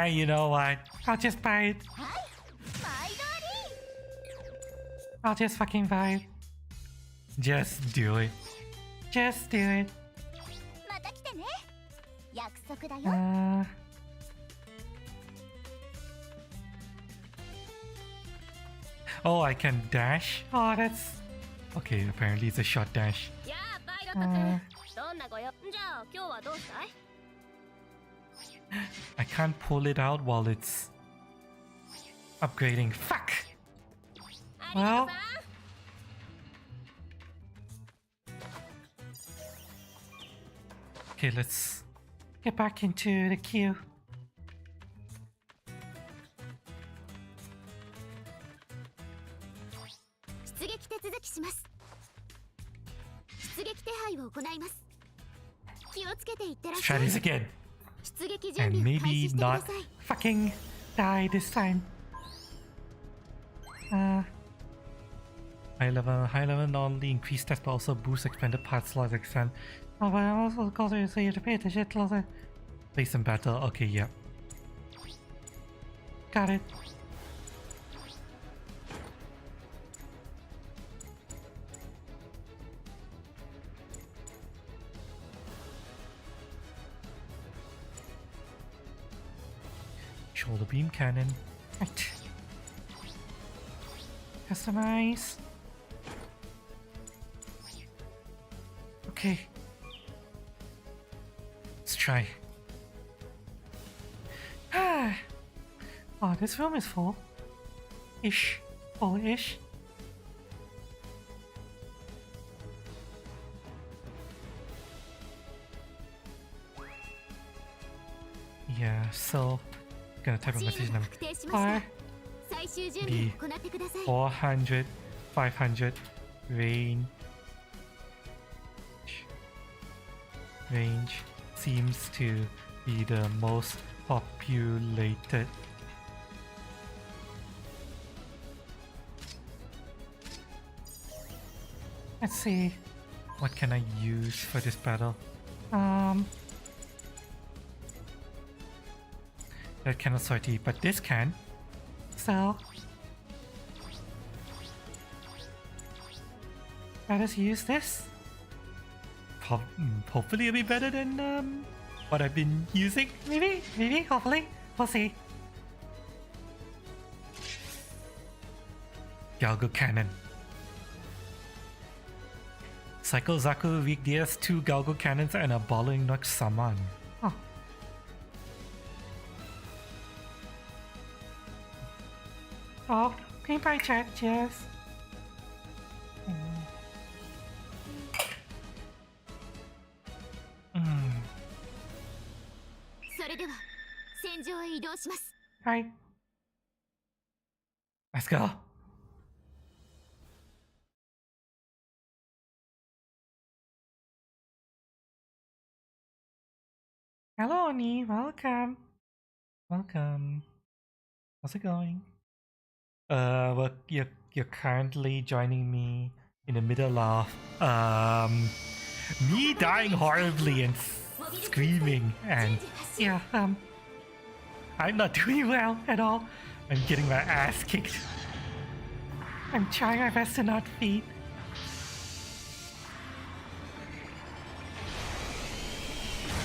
You know what? I'll just buy it. I'll just fucking buy it. Just do it. Just do it. Oh, I can dash? Oh, that's... Okay, apparently it's a short dash. I can't pull it out while it's upgrading. Fuck! Well... Okay, let's get back into the queue. Let's try this again. And maybe not fucking die this time. High level not only increase stats but also boost expanded part slots extent. Oh, but I'm also going to say you have to pay attention to the place in battle. Okay, yeah. Got it. Shoulder beam cannon. Right. Customize. Okay. Let's try. Ah. Oh, this room is full. Ish. Full-ish. Yeah, so... gonna type a message now. Or the 400, 500 range seems to be the most populated. Let's see, what can I use for this battle? That cannot sortie, but this can. So let us use this. Hopefully it'll be better than what I've been using. Maybe, hopefully. We'll see. Galgo Cannon. Cycle Zaku weak DS, 2 Galgo Cannons and a Balling Nox Saman. Oh. Oh, green pie chat, cheers. Right. Let's go. Hello, Oni. Welcome. Welcome. How's it going? Well, you're currently joining me in the middle of me dying horribly and screaming, and yeah, I'm not doing well at all. I'm getting my ass kicked. I'm trying my best to not feed.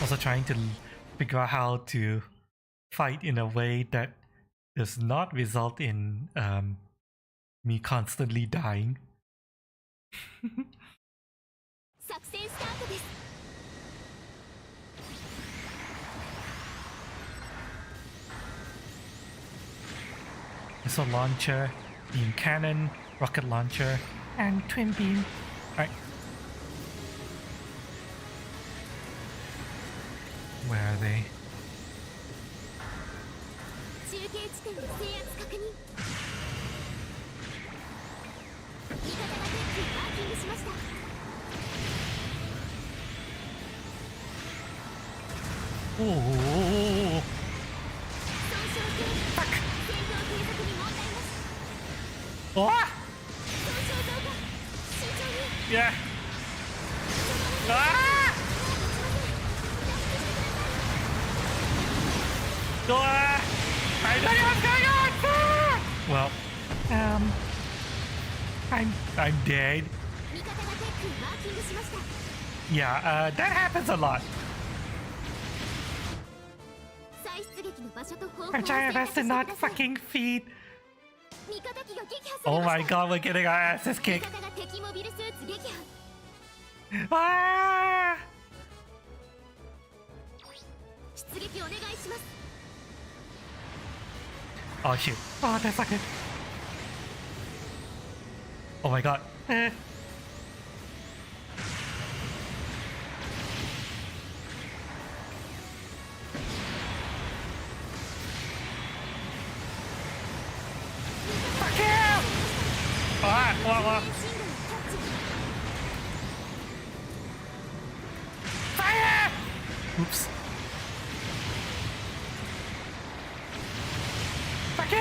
Also trying to figure out how to fight in a way that does not result in me constantly dying. Missile launcher, beam cannon, rocket launcher, and twin beam. Alright. Where are they? Oh! Fuck! Oh! Yeah! Ah! Ah! I don't know what's going on! Ah! Well, I'm dead. Yeah, that happens a lot. I'm trying my best to not fucking feed. Oh my god, we're getting our asses kicked. Ah! Oh shit. Oh, that's not good. Oh my god. Fuck you! Ah, Fire! Oops. Fuck you!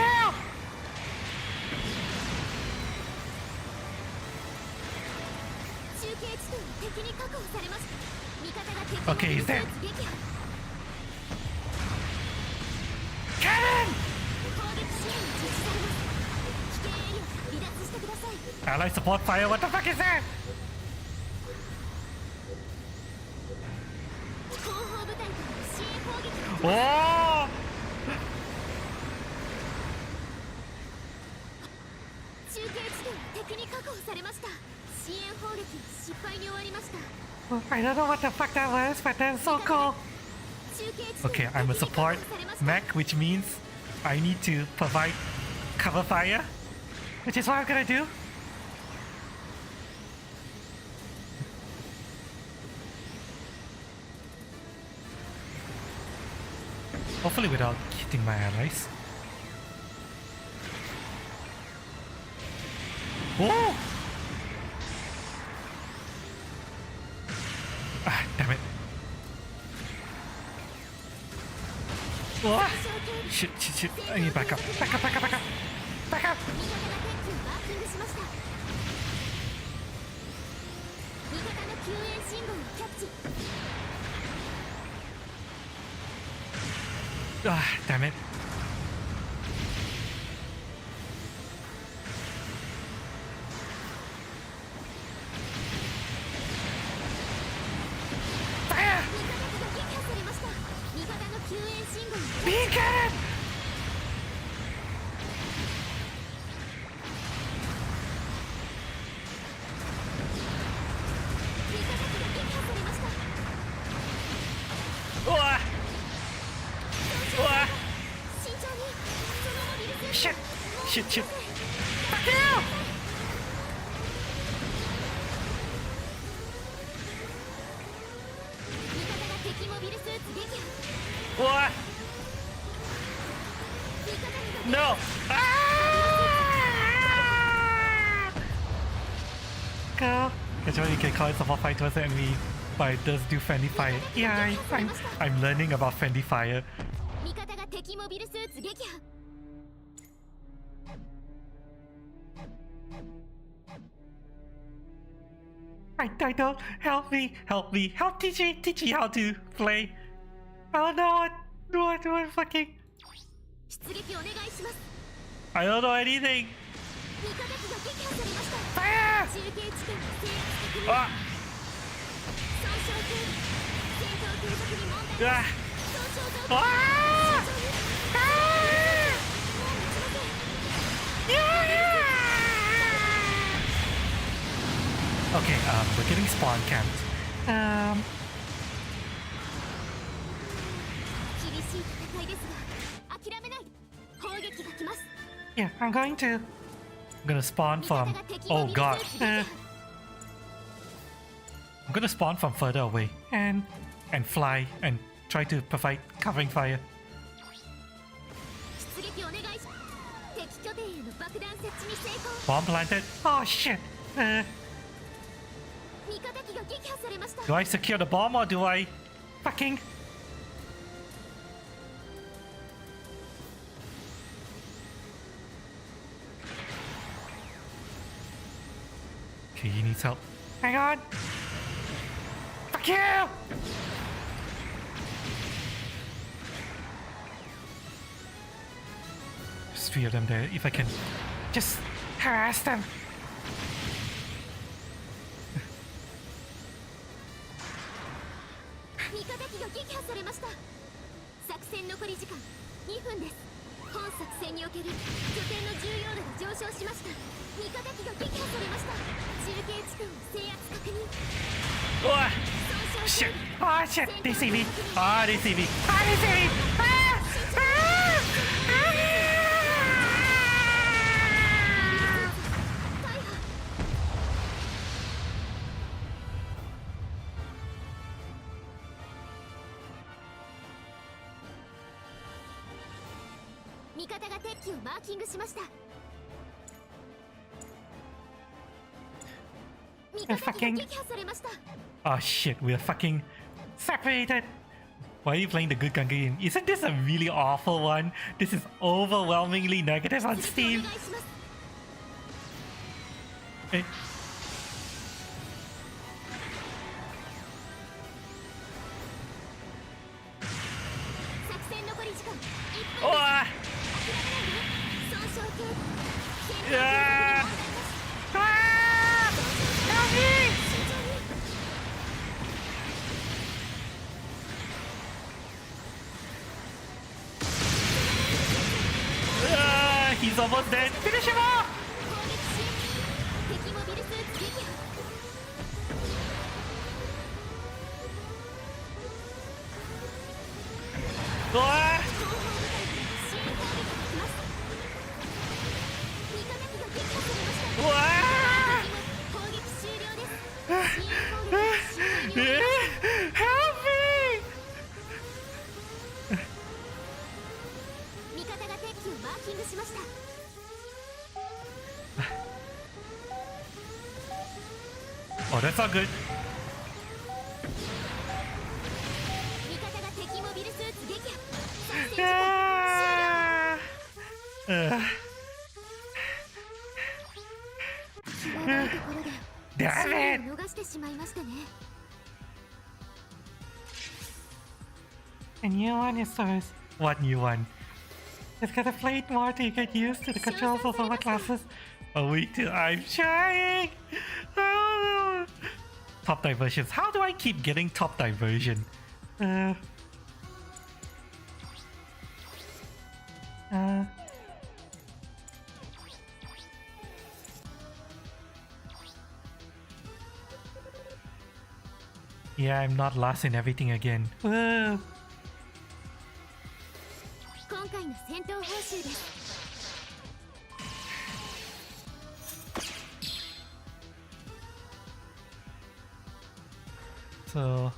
Okay, he's there. Cannon! Ally support fire, what the fuck is that? Oh! I don't know what the fuck that was, but that's so cool. Okay, I'm a support mech, which means I need to provide cover fire, which is what I'm gonna do. Hopefully without hitting my allies. Oh! Ah, damn it. Oh! Shit. I need back up. Back up! Ah, damn it. shit, shit. Fuck you! What? No! Ah! Go! Actually, you can call it support fire towards the enemy, but it does do friendly fire. Yeah, I'm learning about friendly fire. 味方が敵モビルスーツ撃破 I don't. Help me! Help me! Help teach me how to play. Oh no! What fucking? 出撃お願いします I don't know anything. 味方機が撃破されました Fire! 中継地点を制圧確認 Ah! 損傷中戦闘継続に問題 Ah! 損傷増 Ah! 加 Ah! もう持ちません Yeah! Okay, we're getting spawn camped. 厳しい戦いですが諦めない攻撃が来ます Yeah, I'm gonna spawn from. Oh god. I'm gonna spawn from further away and fly and try to provide covering fire. 出撃お願いし敵拠点への爆弾設置に成功 Bomb planted. Oh shit. 味方機が撃破されました Do I secure the bomb or do I fucking? Okay, he needs help. Hang on. Fuck you! There's 3 of them there. If I can just harass them. 味方機が撃破されました作戦残り時間2分です本作戦における拠点の重要度が上昇しました味方機が撃破されました中継地点を制圧確認 Oh, 損傷 shit! Oh shit! They see me! Ah, they see me! Ah, they see me! Ah! Ah! Ah! 大破 味方が敵機をマーキングしました味方機が撃破されました Oh shit, we are fucking separated! Why are you playing the good gun game? Isn't this a really awful one? This is overwhelmingly negative on お Steam. 願いします Eh, 作戦残り時間1 oh, 分 ah, 損傷中戦闘継続に問題 ah, なし ah, help me! 慎重に Ah, he's almost dead. Finish him off! 攻撃し敵モビルスーツ撃破 Ah, 後方部隊支援攻撃が来ます味方機が撃破されました ah, 攻撃終了です支援攻撃終了に終わり eh, ます help me! 味方が敵機をマーキングしました Oh, that's not good. 味方が敵モビルスーツ撃破作戦時間 Ah, 終了際どいところで damn 勝 it! 利を逃してしまいましたね A new one is first. What new one? It's gotta play it more to get used to the controls of other classes. A week till I'm trying! Oh, no. Top diversions. How do I keep getting top diversion? Yeah, I'm not last in everything again. Whoa. 今回の戦闘報酬です So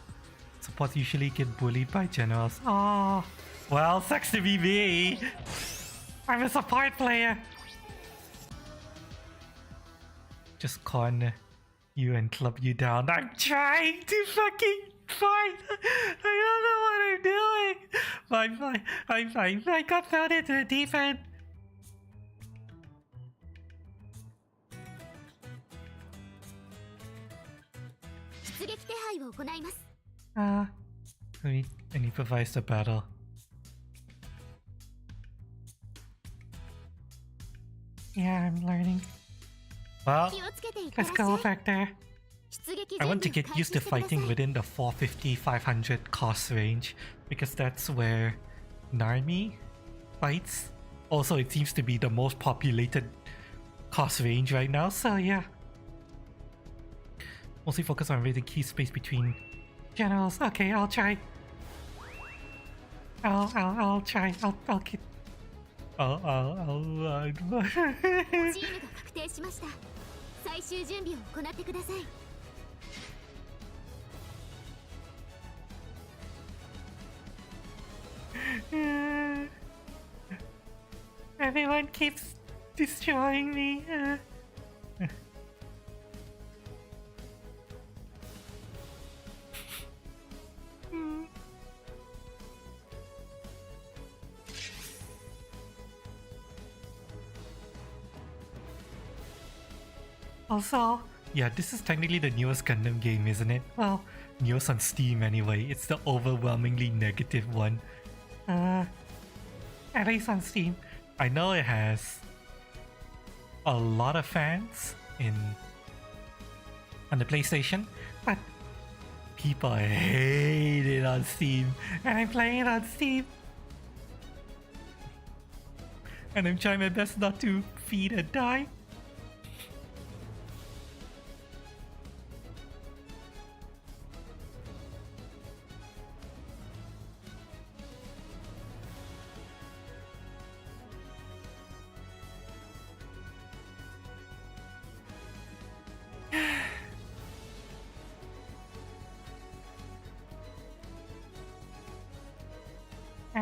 supports usually get bullied by generals. Oh, well, sucks to be me. I'm a support player. Just corner you and club you down. I'm trying to fucking fight. I don't know what I'm doing. I'm fine. I got found into the deep end. We improvise the battle. Yeah, I'm learning. Well, let's go back there. I want to get used to fighting within the 450-500 cost range because that's where Narmi fights. Also, it seems to be the most populated cost range right now, so yeah. Mostly focus on raising key space between generals. Okay, I'll try. I'll try. I'll get. I'll チームが確定しました。最終準備を行ってください。Everyone keeps destroying me. Also, yeah, this is technically the newest Gundam game, isn't it? Well, newest on Steam anyway. It's the overwhelmingly negative one. At least on Steam. I know it has a lot of fans on the PlayStation, but people hate it on Steam, and I'm playing it on Steam. And I'm trying my best not to feed and die.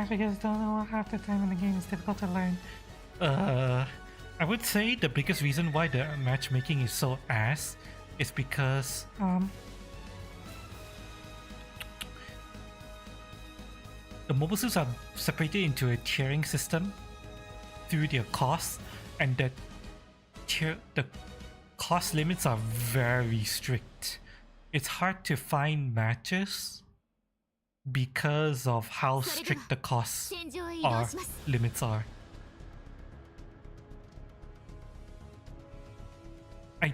If you guys don't know, half the time in the game is difficult to learn. I would say the biggest reason why the matchmaking is so ass is because the mobile suits are separated into a tiering system through their costs, and the cost limits are very strict. It's hard to find matches because of how strict the costs limits are.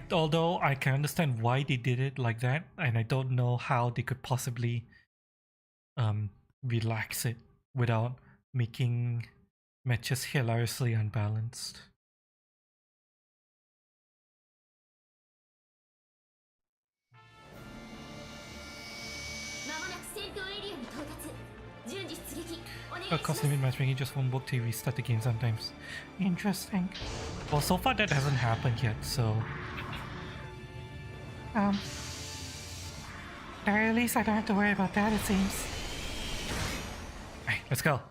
Although I can understand why they did it like that, and I don't know how they could possibly relax it without making matches hilariously unbalanced. Cost limit matchmaking just won't work till you restart the game sometimes. Interesting. Well, so far that hasn't happened yet, so... at least I don't have to worry about that, it seems. Alright, let's go.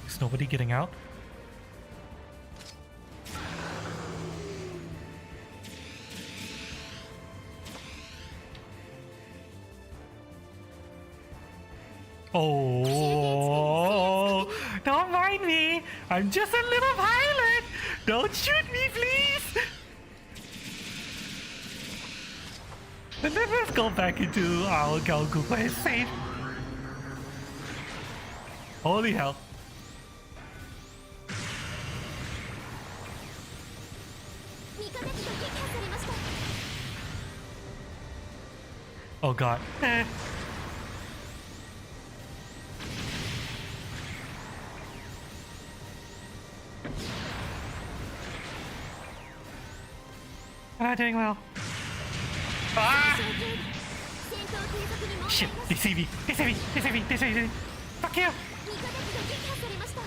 Is nobody getting out? Oh, don't mind me. I'm just a little pilot. Don't shoot me, please. And then let's go back into our Galgu place safe. Holy hell. Oh god. I'm not doing well. Ah! Shit, they see me. They see me. They see me. They see me. Fuck you! 味方機が撃破されました。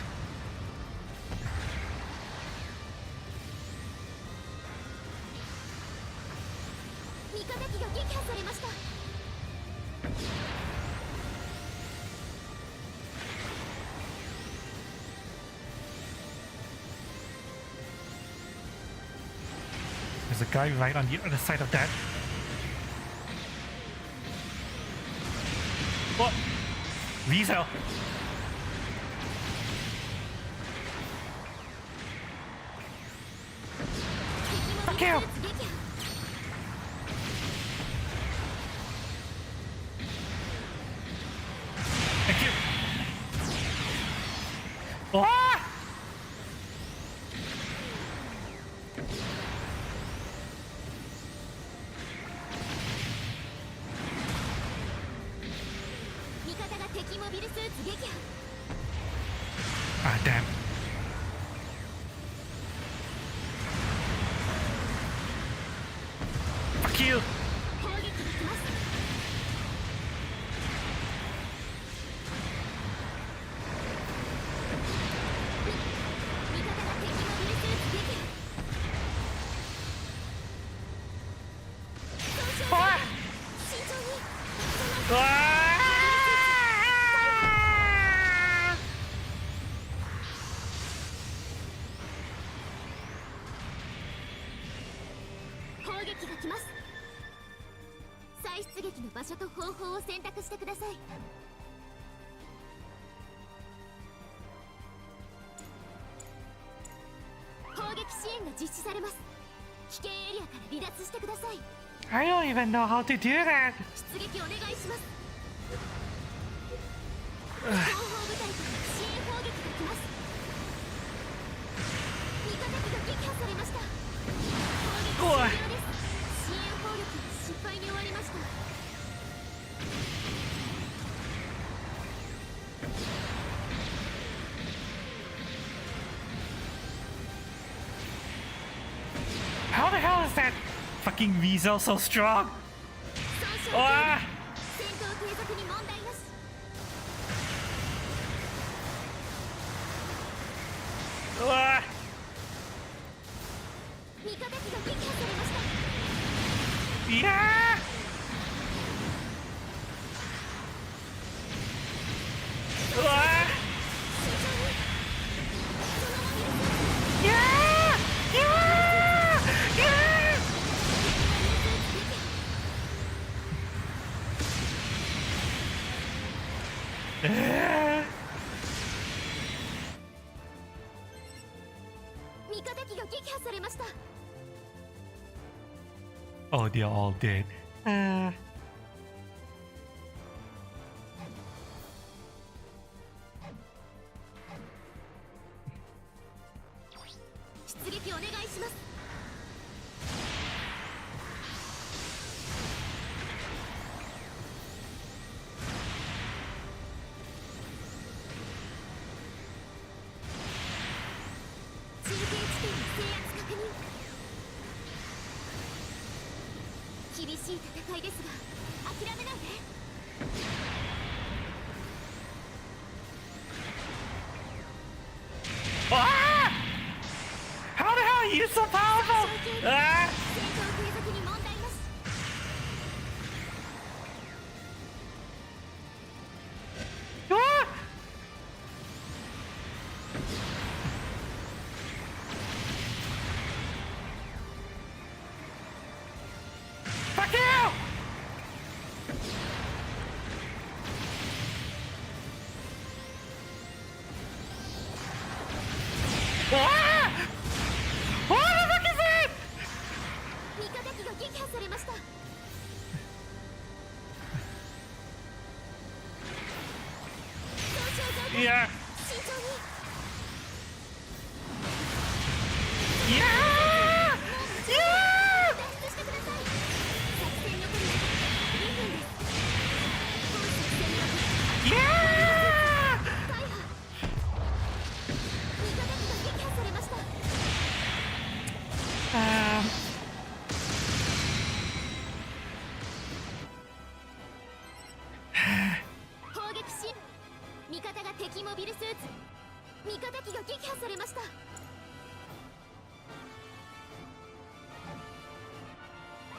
味方機が撃破されました。 There's a guy right on the other side of that. What? Weasel. Fuck you! Thank you. Ah! Ah, damn. Fuck you! Ah! Ah! 再出撃の場所と方法を選択してください。砲撃支援が実施されます。危険エリアから離脱してください。I don't even know how to do that. 出撃お願いします。後方部隊から支援砲撃が来ます。味方機が撃破されました。砲撃終了です。支援砲撃は失敗に終わりました。 How the hell is that fucking weasel so strong? Ah! Ah! Yeah! Ah! Yeah! Yeah! Yeah! Oh, they're all dead. 出撃お願いします。 中継地点の制圧確認。厳しい戦いですが諦めないで。 Ah! How the hell are you so powerful? Ah! 戦闘継続に問題なし。 Ah! Fuck you! Ah! What the fuck is it? 味方機が撃破されました。 Yeah. 慎重に。 Yeah! Yeah! 脱出してください。作戦残り2分です。味方が敵モビルスーツ味方機が撃破されました。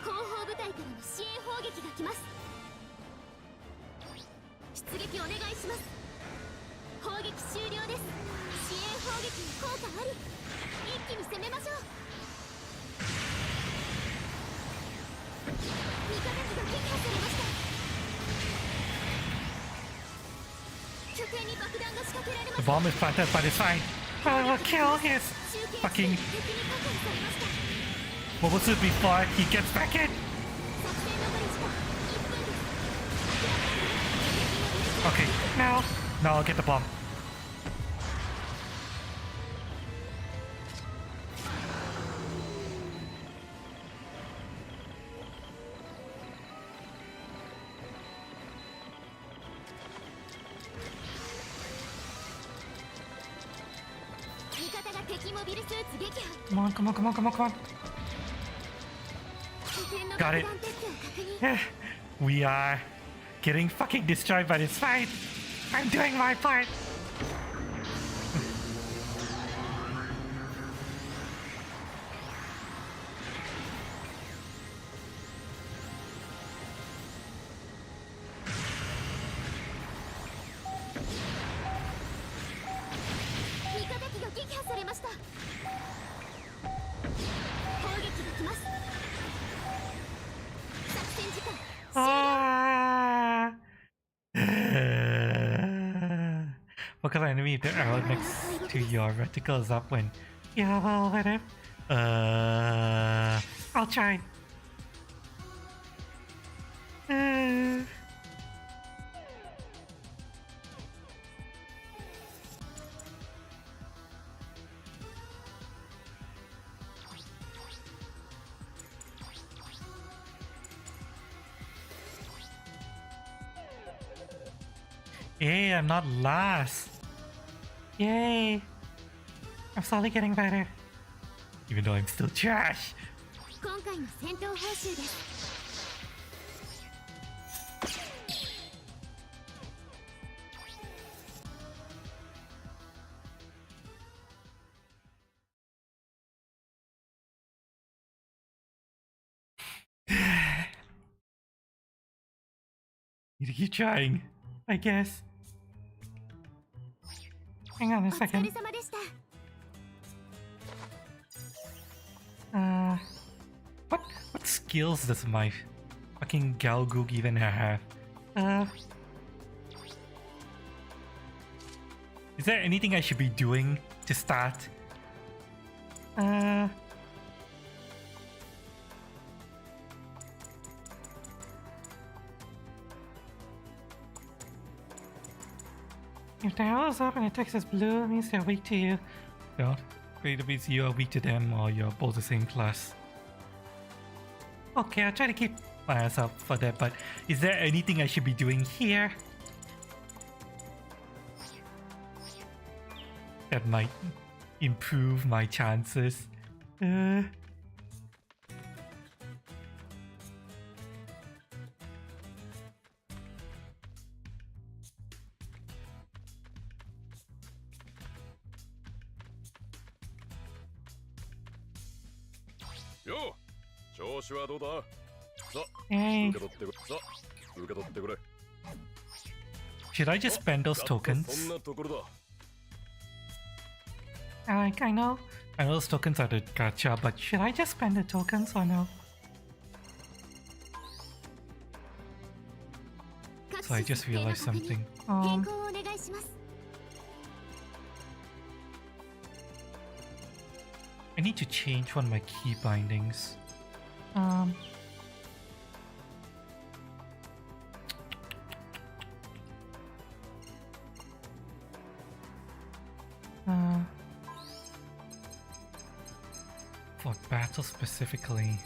後方部隊からの支援砲撃が来ます。出撃お願いします。砲撃終了です。支援砲撃に効果あり。一気に攻めましょう。味方機が撃破されました。拠点に爆弾が仕掛けられま The した。 bomb is planted by the side. I will kill his 中継地 fucking 敵に確保されました。 mobile suit before he gets back in. 作戦残り時間1分です。 Okay, now I'll get the bomb. Come on, come on, come on, come on, come on. Got it. We are getting fucking destroyed by this fight. I'm doing my part. Ah! What kind of enemy if the arrow next to your reticle is up when you have a whatever? I'll try. Hey, I'm not last. Yay. I'm slowly getting better. Even though I'm still trash. 今回の戦闘報酬です。 Need to keep trying, I guess. Hang on a お疲れ second. 様でした。 What skills does my fucking Galgoog even have? Is there anything I should be doing to start? If the arrow is up and it takes as blue, it means they're weak to you. Well, it means you are weak to them or you're both the same class. Okay, I'll try to keep my eyes up for that, but is there anything I should be doing here that might improve my chances? Yo, 調子はどうだ？さ、 Hey, 受け取ってくれ。さ、受け取ってくれ。 should I just spend those やっと tokens? そんなところだ。 I know those tokens are the gacha, but should I just spend the tokens or no? So I just realized something. 変更をお願いします。 I need to change one of my key bindings. For battle specifically.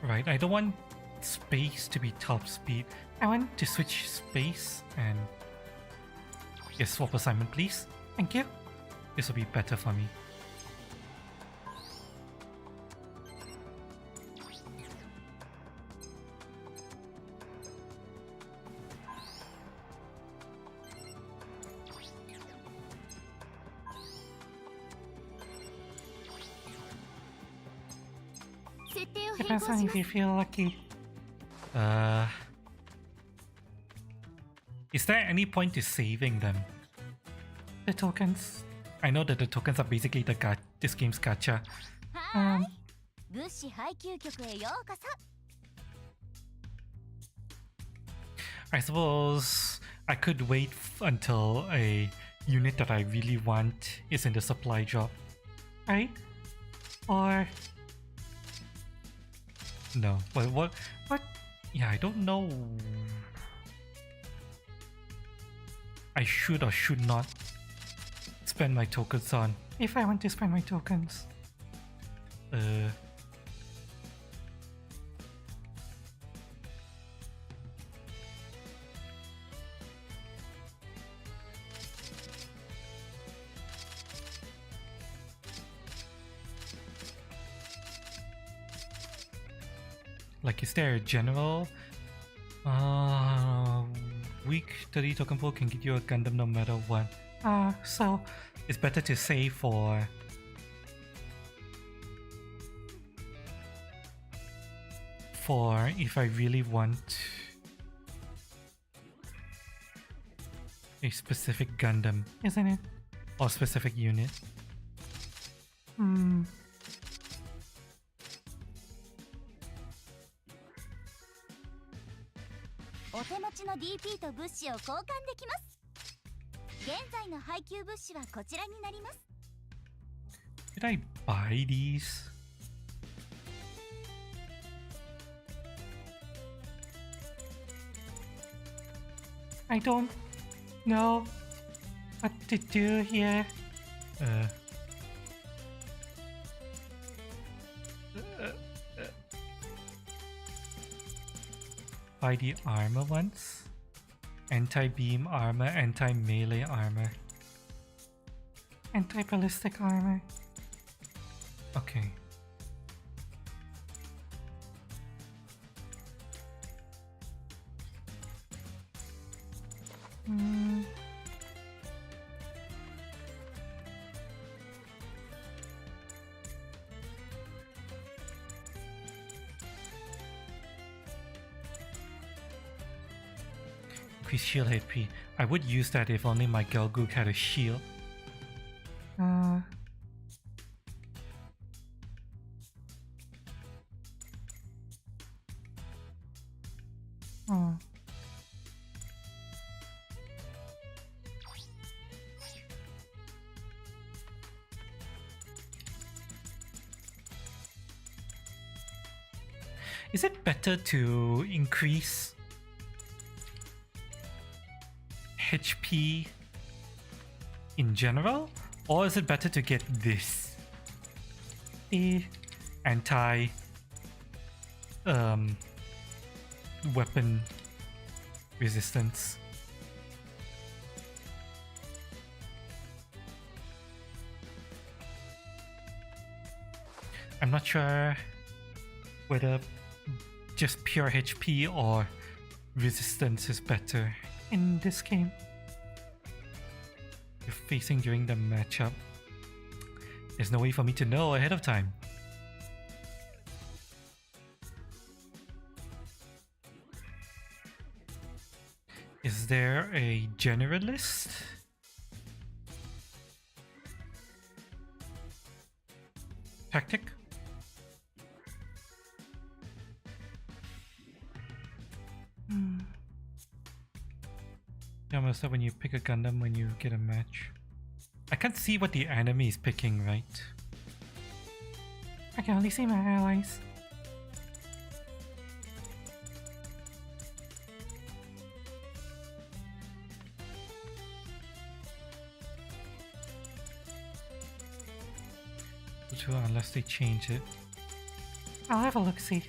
Right, I don't want space to be top speed. I want to switch space and yes, swap assignment please. Thank you. This will be better for me. 設定を変 Depends 更 on し if ます you feel lucky. Is there any point to saving them? The tokens. I know that the tokens are basically this game's gacha. はーい。物資配給局へようこそ。 I suppose I could wait until a unit that I really want is in the supply drop, right? Or no? What? Yeah, I don't know. I should or should not spend my tokens on if I want to spend my tokens. Like, is there a general? Weak 30 token pool can get you a Gundam no matter what. So it's better to save for if I really want a specific Gundam, isn't it? Or specific unit. Hmm. お手持ちの DP と物資を交換できます。現在の配給物資はこちらになります。 Did I buy these? I don't know what to do here. Buy the armor ones. Anti-beam armor, anti-melee armor. Anti-ballistic armor. Okay. Increase shield HP. I would use that if only my Gelgoog had a shield. Oh. Is it better to increase HP in general, or is it better to get this? The anti weapon resistance. I'm not sure whether just pure HP or resistance is better in this game. You're facing during the matchup. There's no way for me to know ahead of time. Is there a generalist? Tactic? Yeah, most of when you pick a Gundam when you get a match. I can't see what the enemy is picking, right? I can only see my allies. Unless they change it. I'll have a look-see.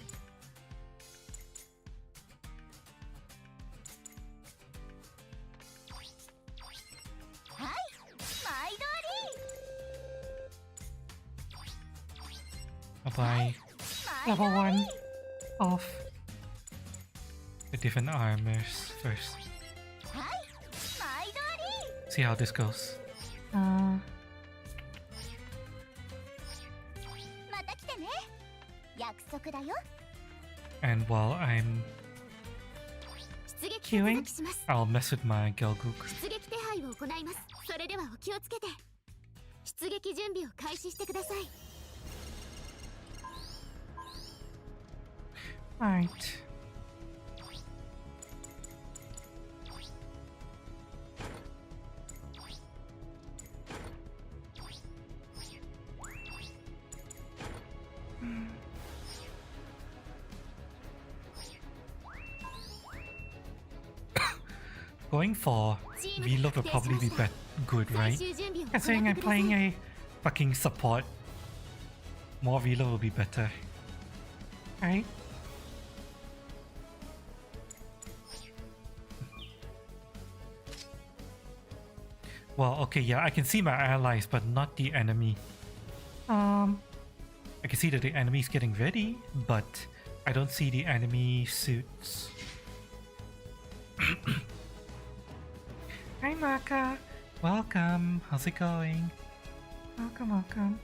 I'll buy level 1 of the different armors first. See how this goes. 約束だよ。 And while I'm 出撃手続きします。 I'll mess with my Gelgook. 出撃手配を行います。それではお気をつけて。出撃準備を開始してください。 Right. Going for reload will probably be good, 最 right? 終準備を行ってくだ Considering I'm さ playing い。 a fucking support, more reload will be better. Right? Well, okay, yeah, I can see my allies, but not the enemy. I can see that the enemy is getting ready, but I don't see the enemy suits. Hi, Maka. Welcome. How's it going? Welcome, welcome.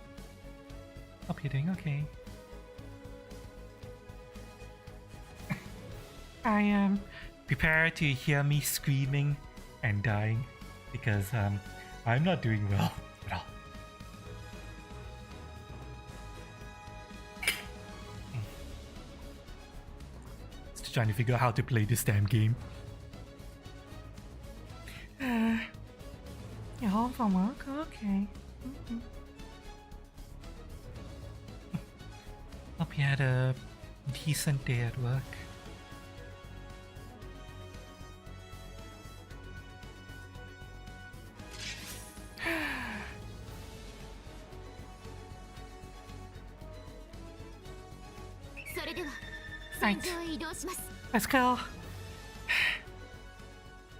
Hope you're doing okay. I am prepared to hear me screaming and dying because I'm not doing well at all. Just trying to figure out how to play this damn game. You're home from work? Okay. Hope you had a decent day at work. Let's go.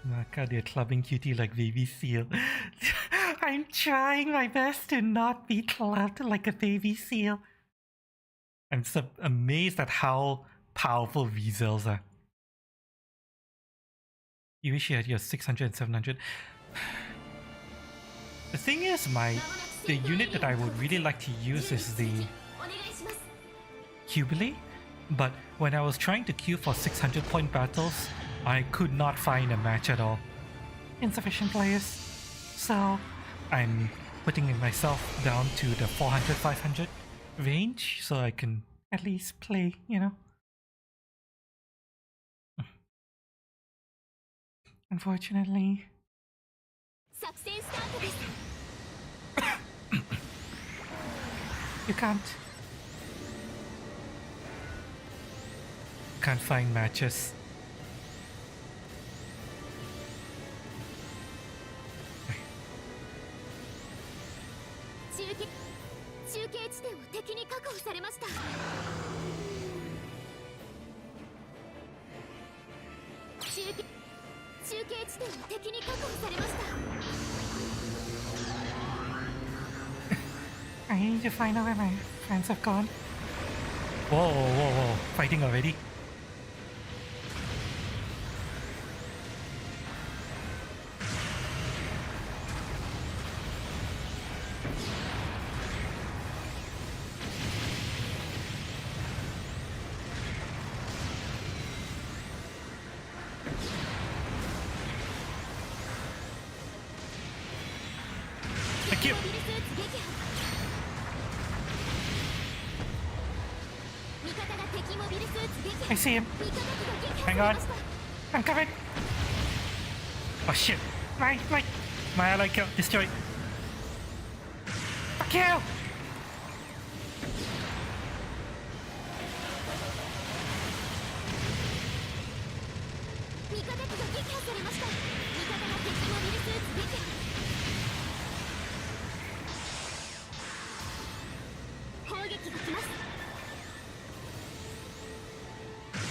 Maka, they're clubbing cutie like baby seal. I'm trying my best to not be clubbed like a baby seal. I'm so amazed at how powerful V-Zells are. You wish you had your 600 and 700. The thing is, the unit that I would really like to use is the Jubilee, but when I was trying to queue for 600 point battles, I could not find a match at all. Insufficient players. So I'm putting myself down to the 400-500 range so I can at least play, you know. Unfortunately. You can't find matches. I need to find out where my friends have gone. Whoa, whoa, whoa, whoa. Fighting already? Thank you. I see him. Hang on. I'm coming. Oh shit. My ally got destroyed. Fuck you!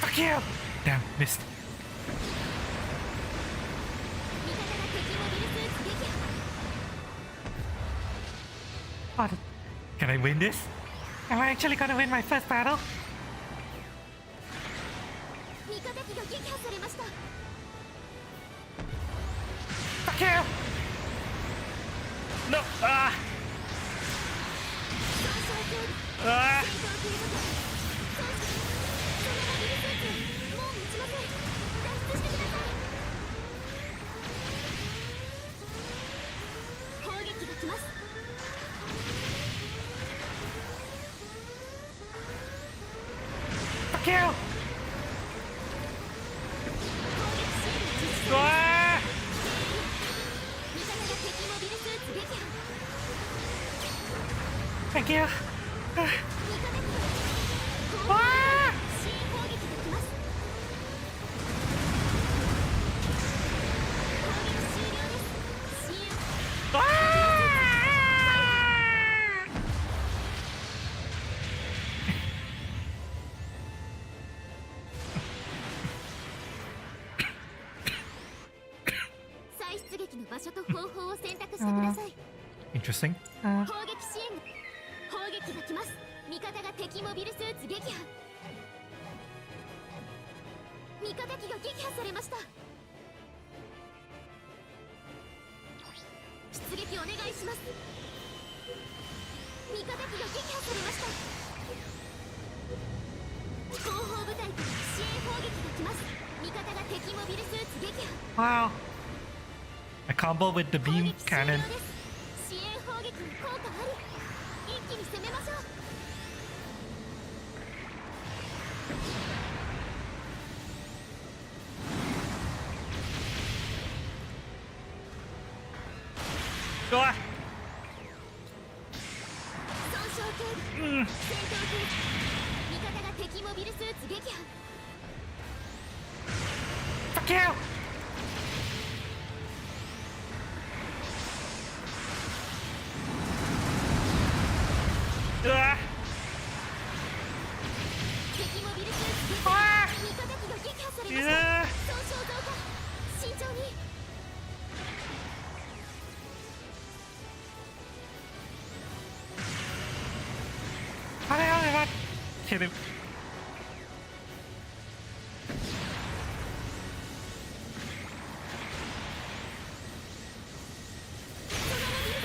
Fuck you! Damn, missed. Oh, can I win this? Am I actually gonna win my first battle? Fuck you! No! Ah! Ah! Thank you. 味方機の Ah! 支援攻撃が来ます。攻撃終了です。支援 Ah! 再出撃の場所と方法を選択してください。 Interesting. 攻撃支援砲撃が来ます。味方が敵モビルスーツ撃破。味方機が撃破されました。出撃お願いします。味方機が撃破されました。後方部隊から支援砲撃が来ます。味方が敵モビルスーツ撃破。 Wow. A combo with the 攻 beam 撃終了 cannon. です支援砲撃に効果あり。一気に攻めましょう。 Ah! 損傷警備、戦闘警備、味方が敵モビルスーツ撃破。 Fuck you! Ah! 敵モビルスーツ撃破。 Ah! 味方機が撃破されました。 Yeah! 損傷増加。慎重に。 How the hell did that hit him?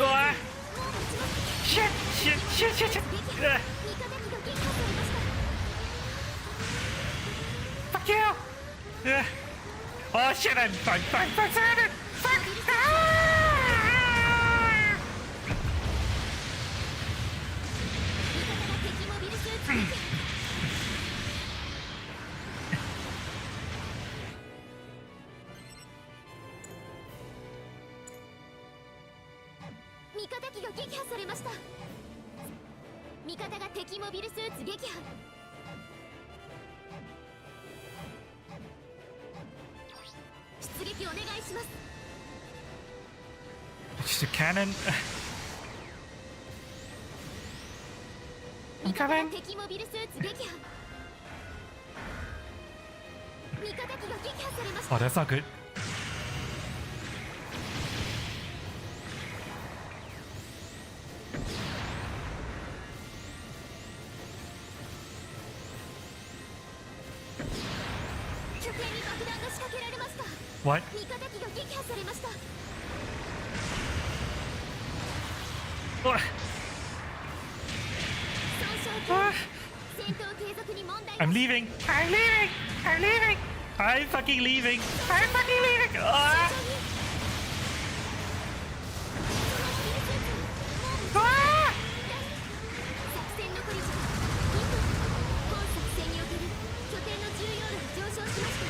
Ah! Shit! Shit! Shit! Shit! Shit! 撃 Ah! 破。味方機が撃破されました。 Fuck you! Ah! Oh shit! I'm surrounded! Fuck! Ah! 味方が敵モビルスーツ撃破。味方機が撃破されました。味方が敵モビルスーツ撃破。出撃お願いします。 Just a cannon. 味方が Incoming. 敵モビルスーツ撃破。味方機が撃破されました。 Oh, that's not good. What? 味方機が撃破されました。 Oh. 損傷 Ah. 戦闘継続に問題 I'm leaving. I'm leaving. I'm leaving. I'm fucking leaving. I'm fucking leaving. Ah. Ah. 作戦残り時間2分。本作戦における拠点の重要度が上昇しました。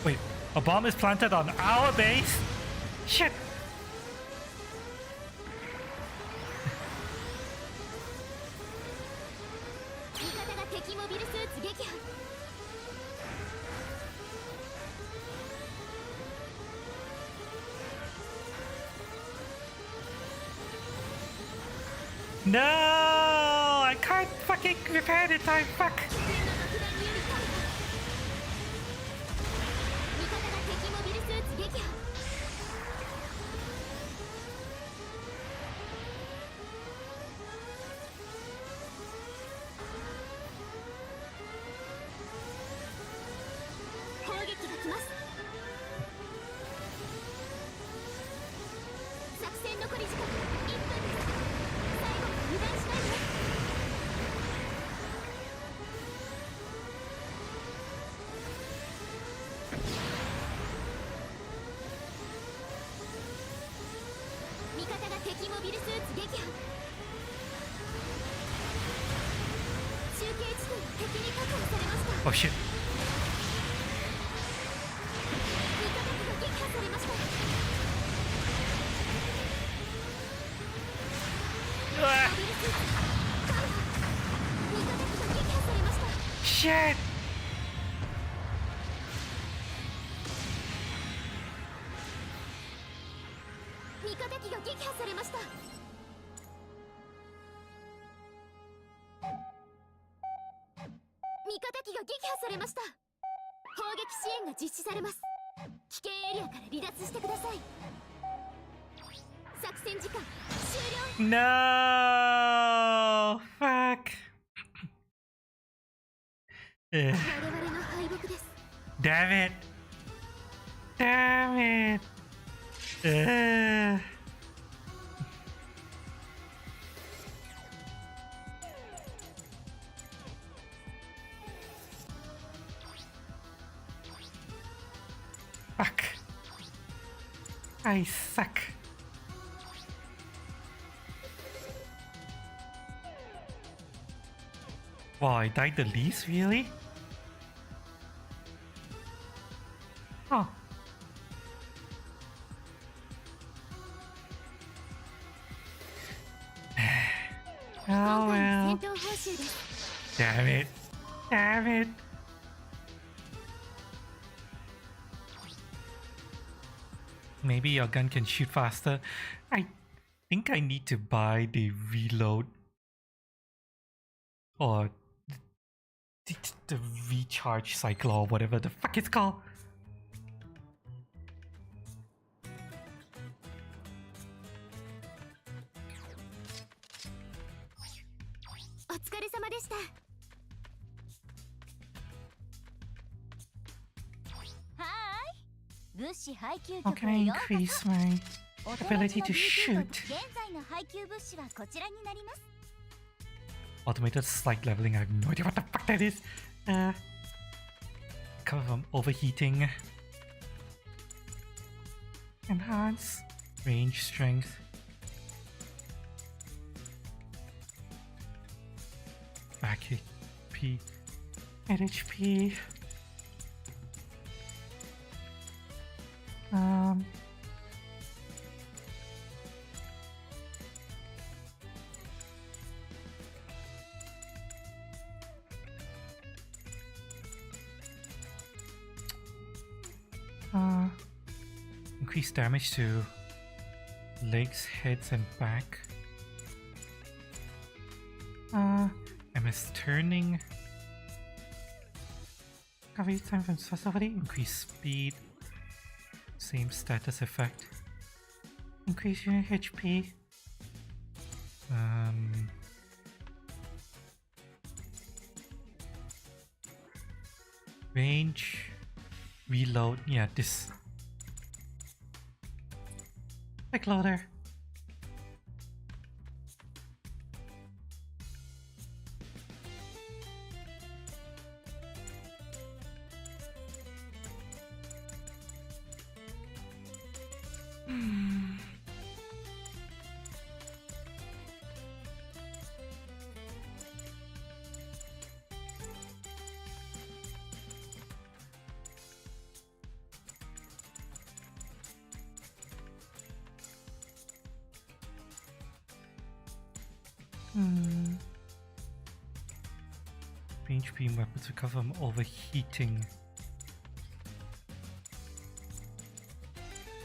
Wait, a bomb is planted on our base? Shit. 味方が敵モビルスーツ撃破。 No, I can't fucking repair it in time. Fuck. 拠点の爆弾により大破。味方が敵モビルスーツ撃破。 砲撃が来ます。作戦残り時間1分です。最後まで油断しないで。味方が敵モビルスーツ撃破。中継地点が敵に確保されました。 Oh shit. 味方機が撃破されました。shit! No! Fuck! Ugh. Damn it! Damn it! Ugh. Fuck! I suck. Wow, I died the least, really? Oh. Oh well. Damn it. Damn it. Maybe your gun can shoot faster. I think I need to buy the reload. Or the recharge cycle or whatever the fuck it's called. How can I increase my ability to shoot? Automated slight leveling, I have no idea what the fuck that is. Cover from overheating. Enhance. Range strength. Back HP. At HP. Increase damage to legs, heads, and back. MS turning. Recovery time from specialty. Increase speed. Same status effect. Increase your HP. Range. Reload. Yeah, this. Quick loader. Range beam weapons recover from overheating.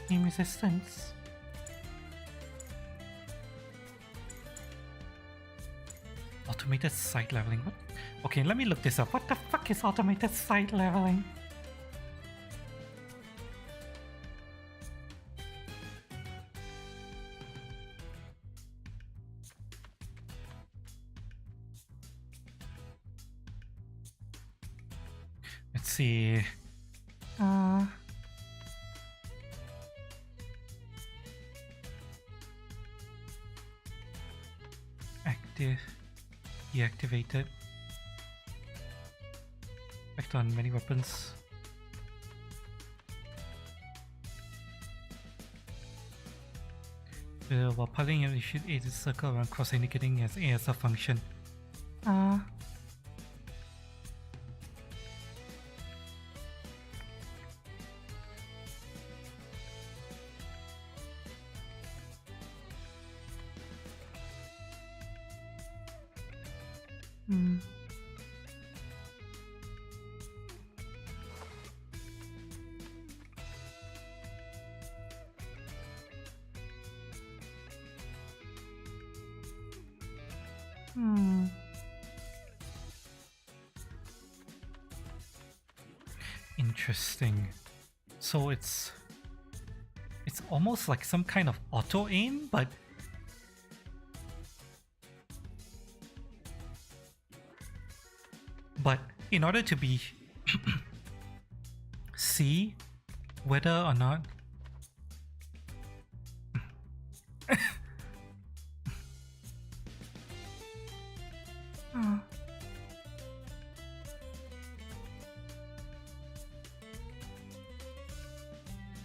Beam resistance. Automated sight leveling. What? Okay, let me look this up. What the fuck is automated sight leveling? Let's see. Active. Deactivated. Effect on many weapons. While piling, you should aid the circle around cross indicating as a function. Interesting. So it's almost like some kind of auto aim, but in order to be see whether or not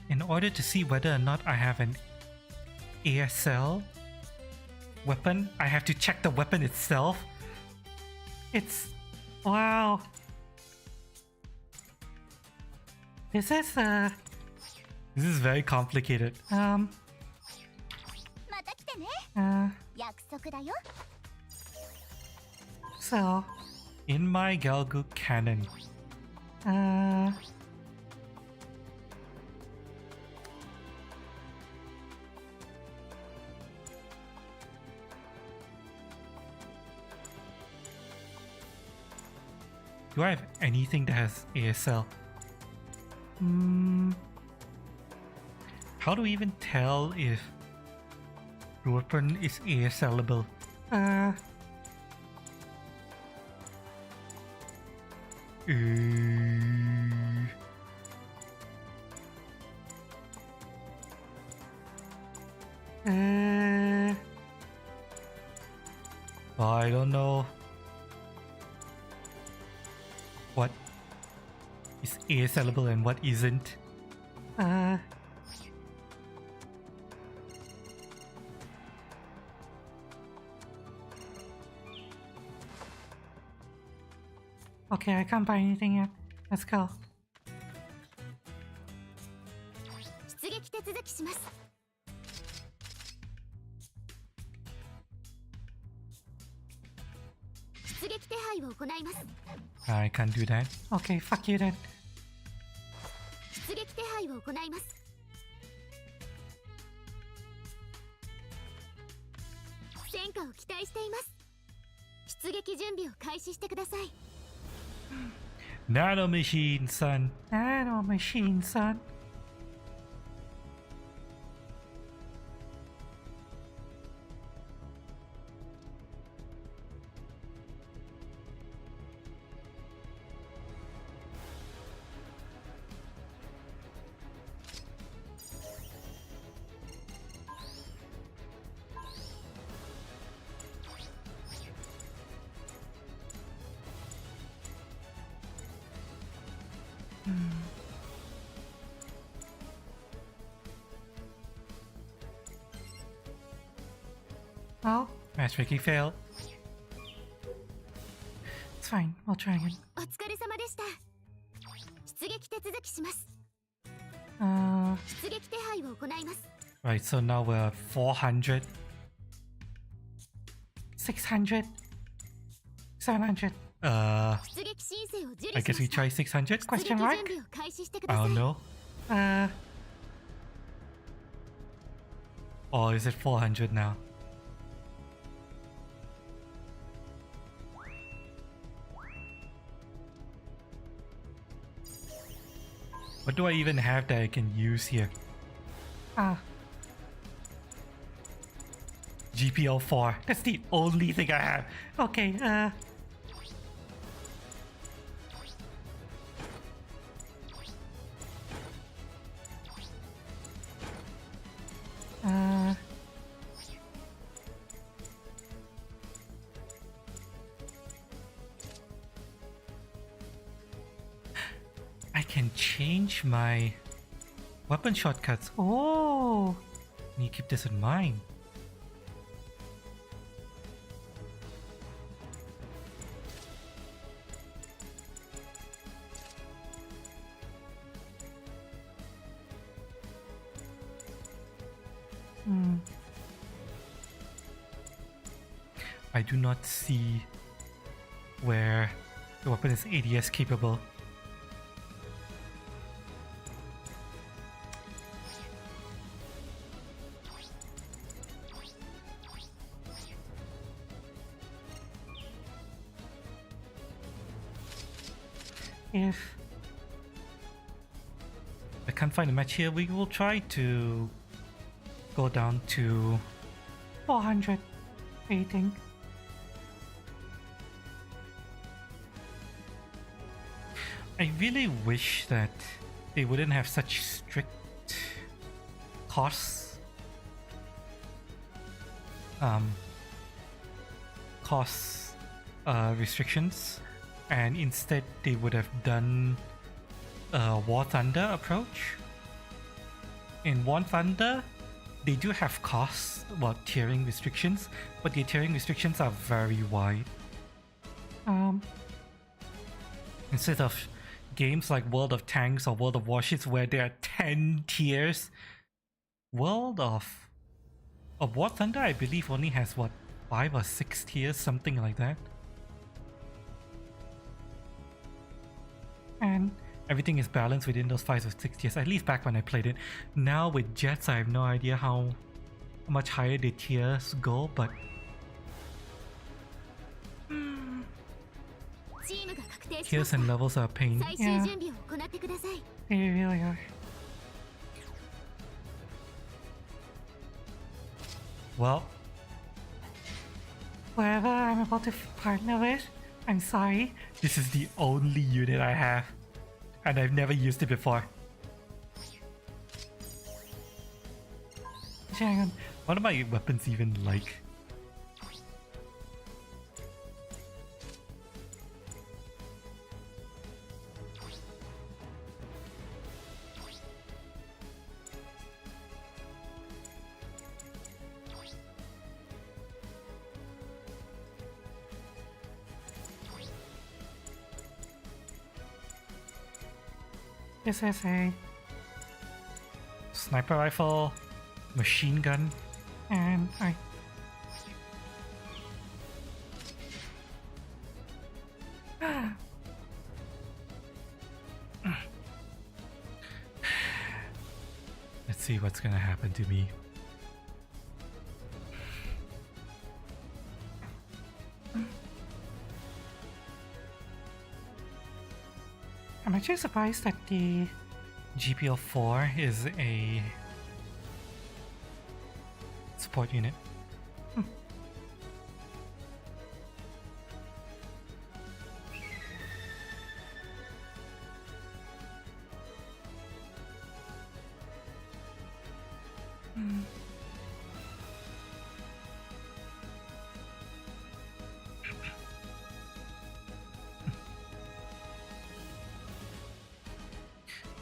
in order to see whether or not I have an ASL weapon, I have to check the weapon itself. It's... wow. This is very complicated. また来てね。約束だよ。 So, in my Galgook cannon, do I have anything that has ASL? How do we even tell if the weapon is ASLable? I don't know what is ASLable and what isn't. Okay, I can't buy anything yet. Let's go. 出撃手続きします。出撃手配を行います。 I can't do that. Okay, fuck you then. 出撃手配を行います。戦果を期待しています。出撃準備を開始してください。 Nano machine, son. Nano machine, son. Oh, matchmaking failed. It's fine, we'll try again. お疲れ様でした。出撃手続きします。出撃手配を行います。 Right, so now we're at 400. 600. 700. 出撃申請を受理 I し guess ま we した。 try 600? 出撃 Question 準 mark? 備を開始してく I ださい。 don't know. Or is it 400 now? What do I even have that I can use here? GPL 4. That's the only thing I have. Okay, I can change my weapon shortcuts. Oh, need to keep this in mind. I do not see where the weapon is ADS capable. can't find a match here, we will try to go down to 400 rating. I really wish that they wouldn't have such strict costs. Restrictions, and instead they would have done a War Thunder approach. In War Thunder, they do have costs, well, tiering restrictions, but the tiering restrictions are very wide. Instead of games like World of Tanks or World of Warships where there are 10 tiers, War Thunder, I believe, only has what, 5 or 6 tiers, something like that. And everything is balanced within those 5 or 6 tiers, at least back when I played it. Now with Jets, I have no idea how much higher the tiers go, but tiers and levels are a pain. Yeah, they really are. Well, whoever I'm about to partner with, I'm sorry, this is the only unit I have, and I've never used it before. Hang on, what are my weapons even like? This is a sniper rifle, machine gun, and let's see what's gonna happen to me. I'm actually surprised that the GPO-4 is a support unit.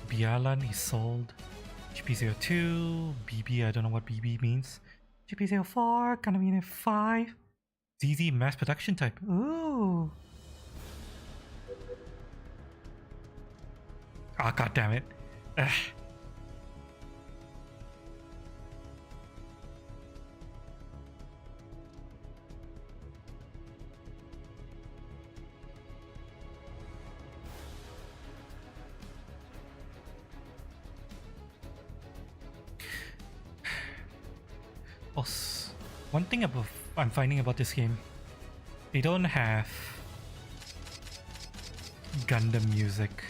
Bialan is sold. GP02, BB, I don't know what BB means. GP04, gonna be in 5. ZZ mass production type. Ooh. Ah, god damn it. Ugh. One thing I'm finding about this game, they don't have Gundam music.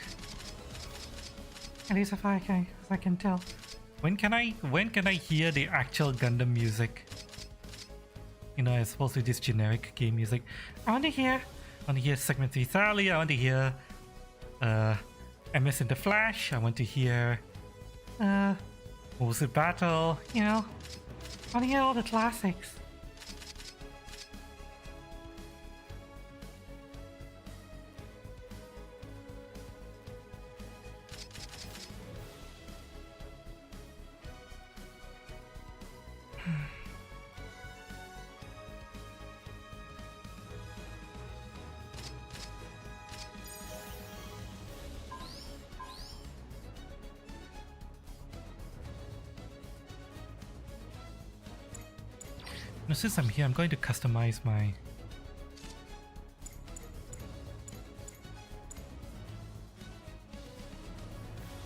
At least if I can tell. When can I hear the actual Gundam music? You know, as opposed to this generic game music. I want to hear Segment 3 Thalia, I want to hear MS in the Flash, I want to hear Mobile Battle, you know. I want to hear all the classics. Now, since I'm here, I'm going to customize my...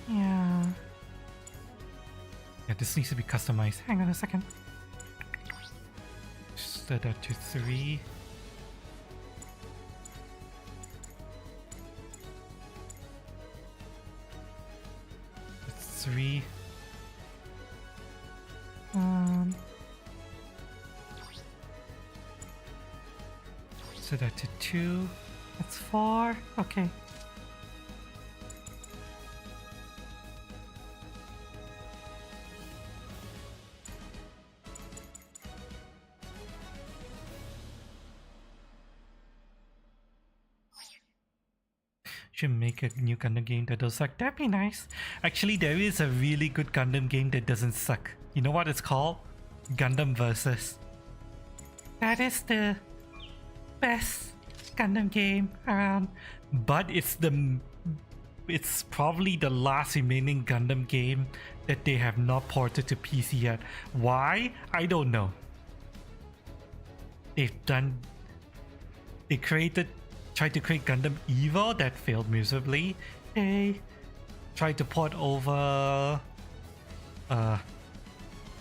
Yeah, this needs to be customized. Hang on a second. Set that to 3. Let's 3. So that to 2. That's 4. Okay. Should make a new Gundam game that does suck. That'd be nice. Actually, there is a really good Gundam game that doesn't suck. You know what it's called? Gundam Versus. That is the best Gundam game around, but it's probably the last remaining Gundam game that they have not ported to PC yet. Why? I don't know. They tried to create Gundam Evo that failed miserably. They tried to port over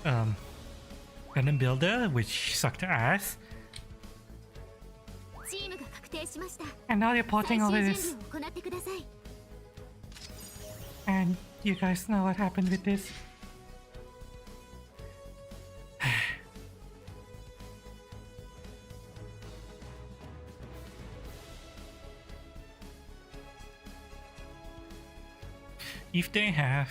Gundam Builder, which sucked ass. チームが確定しました。 And now they're 最 porting 終 over 準 this. 備を行ってください。 And you guys know what happened with this. If they have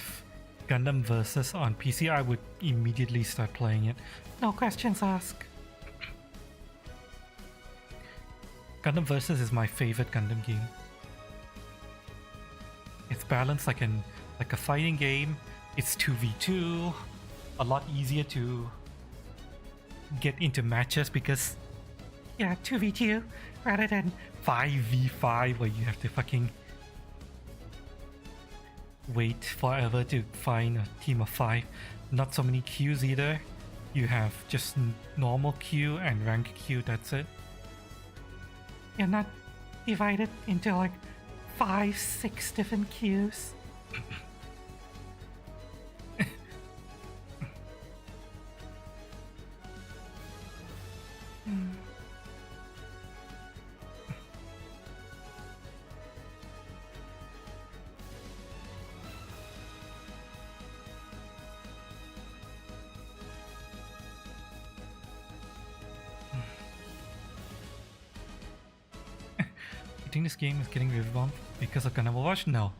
Gundam Versus on PC, I would immediately start playing it. No questions asked. Gundam Versus is my favorite Gundam game. It's balanced like a fighting game. It's 2v2, a lot easier to get into matches because 2v2 rather than 5v5 where you have to fucking wait forever to find a team of 5. Not so many queues either. You have just normal queue and rank queue, that's it. You're not divided into like 5-6 different queues. You think this game is getting review bombed because of Gundam Overwatch? No.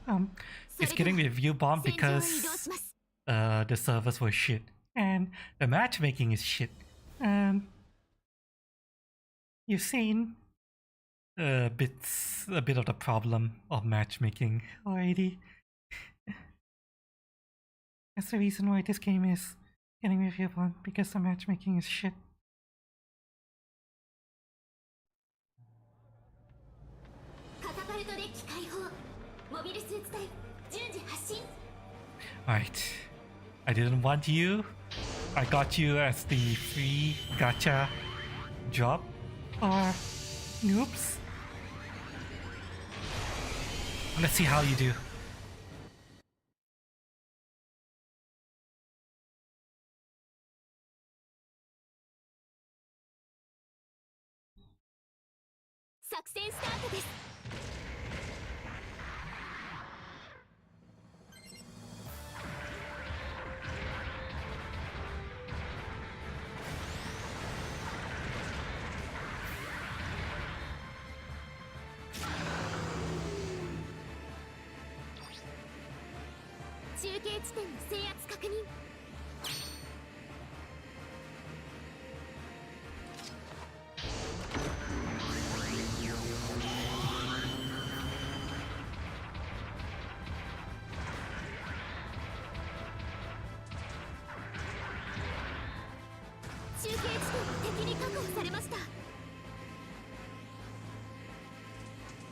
It's getting review bombed because the servers were shit and the matchmaking is shit. You've seen a bit of the problem of matchmaking already. That's the reason why this game is getting review bombed, because the matchmaking is shit. Alright. I didn't want you. I got you as the free gacha job. Noobs. Let's see how you do.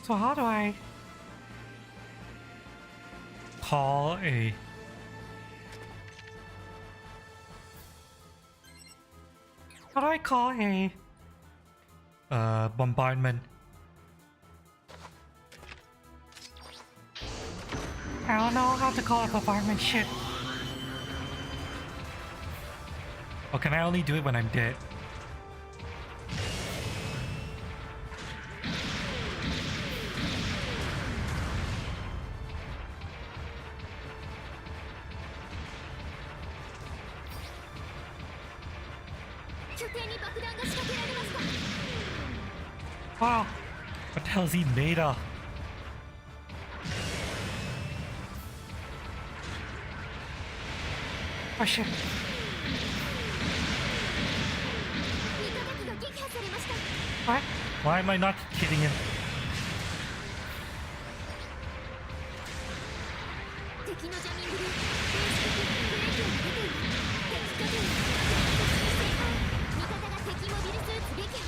So how do I call a bombardment? I don't know how to call a bombardment, shit. Or can I only do it when I'm dead? 拠点に爆弾が仕掛けられました。 Wow. What the hell is he made of? Oh shit. 味方機が撃破されました。 What? Why am I not killing him? 敵のジャミングで電子的にブレーキが出ています。敵拠点に成功。味方が敵モビルスーツ撃破。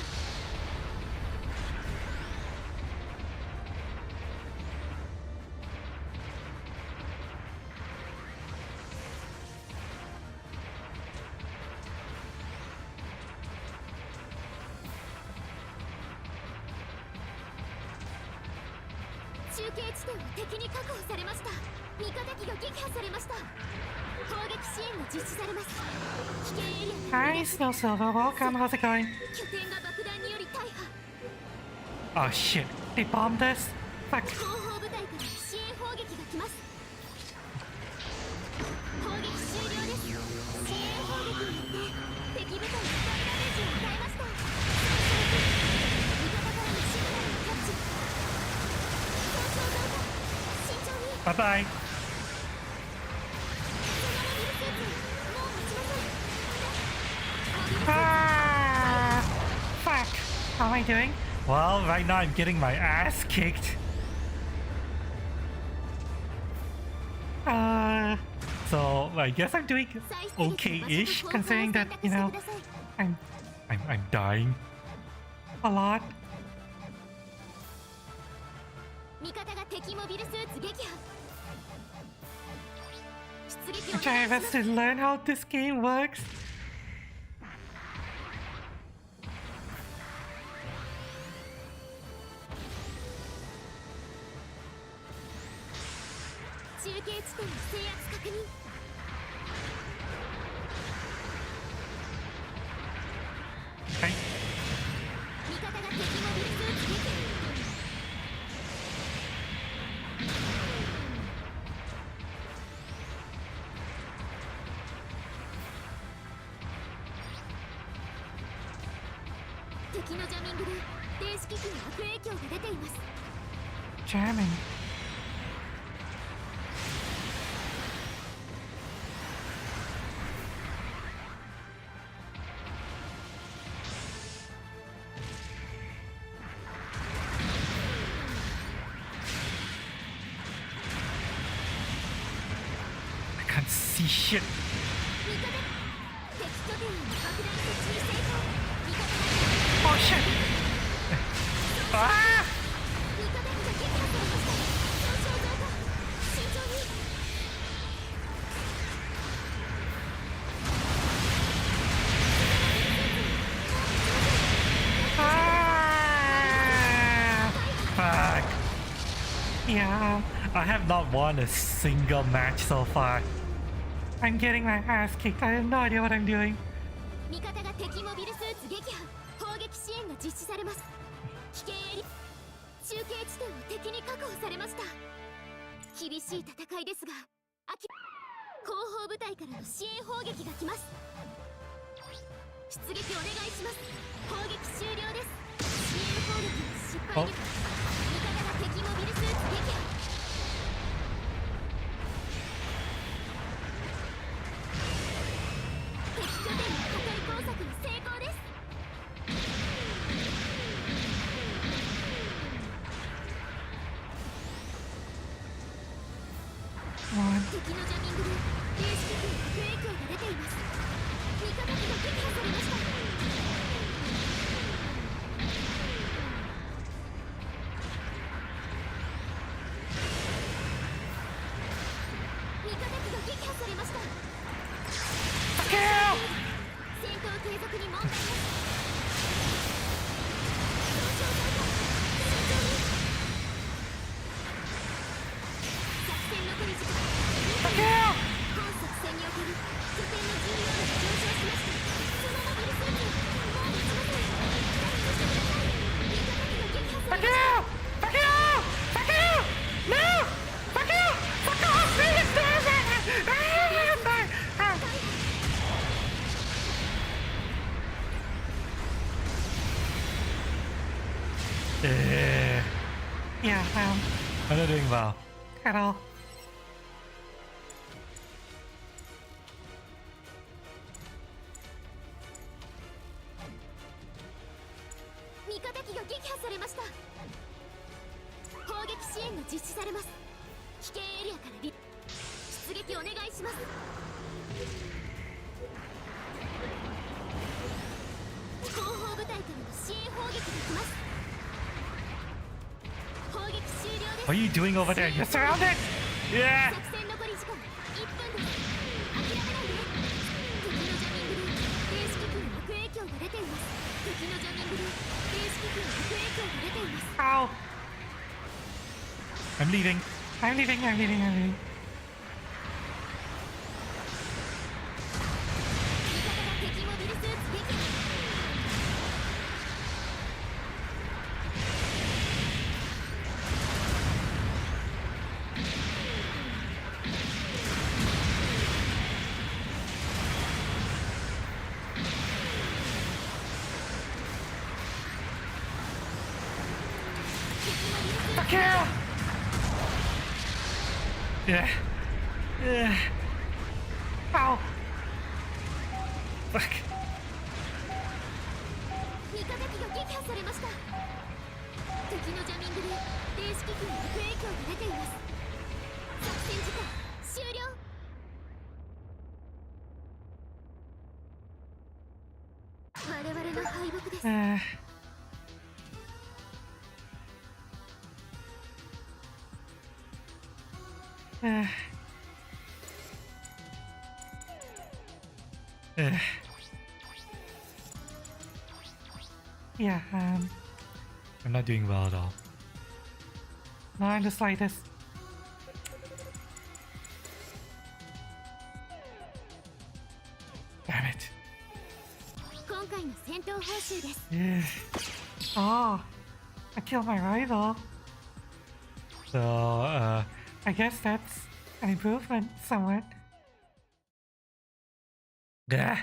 中継地点は敵に確保されました。味方機が撃破されました。攻撃支援が実施されます。危険エリアに Hi, Snow Silver. Welcome. How's it going? 拠点が爆弾により大破。 Oh shit. They bombed us? Fuck. 後方部隊から支援砲撃が来ます。攻撃終了です。支援砲撃によって敵部隊に大ダメージを与えました。味方からのシグナルをキャッチ。 Bye bye. Ah! Fuck. How am I doing? Well, right now I'm getting my ass kicked. So I guess I'm doing okay-ish, considering that, you know, I'm dying a lot. 味方が敵モビルスーツ撃破。 I'm trying my best to learn how this game works. 中継地点の制圧確認。 はい。 味方が敵モビルスーツ撃破。 敵のジャミングで電子機器に悪影響が出ています。 Jamming. I can't see shit. 味方敵拠点への爆弾設置に成功。味方が Oh shit! Ah! 味方機が撃破されました。損傷増加。慎重に。 Ah! Fuck. Yeah, I have not won a single match so far. I'm getting my ass kicked. I have no idea what I'm doing. 味方が敵モビルスーツ撃破。砲撃支援が実施されます。危険エリア。中継地点を敵に確保されました。厳しい戦いですが、後方部隊からの支援砲撃が来ます。出撃お願いします。砲撃終了です。支援砲撃は失敗です。味方が敵モビルスーツ撃破。 敵拠点の破壊工作に成功です。 One. 敵のジャミングで電子機器に悪影響が出ています。味方機が撃破されました。味方機が撃破されました。 Fuck you! 戦闘継続に問題です。損傷増加。慎重に。作戦残り時間 Fuck you! 本作戦における拠点の重要度が上昇しました。そのモビルスーツもう Yeah, I'm not doing well. at all. What are you doing over there? You're surrounded! Yeah! 作戦残り時間1分です。諦めないで。敵のジャミングで電子機器に悪影響が出ています。敵のジャミングで電子機器に悪影響が出ています。 Ow! I'm leaving. I'm leaving, I'm leaving, I'm leaving. 味方が敵モビルスーツ撃破。 The kill! Yeah. Yeah. Ow! Fuck. 味方機が撃破されました。敵のジャミングで電子機器に悪影響が出ています。作戦時間終了。我々の敗北です。 Yeah, I'm not doing well at all. not in the slightest. Damn it. 今回の戦闘報酬です。 Yeah. Oh, I killed my rival. So, I guess that's an improvement somewhat. yeah.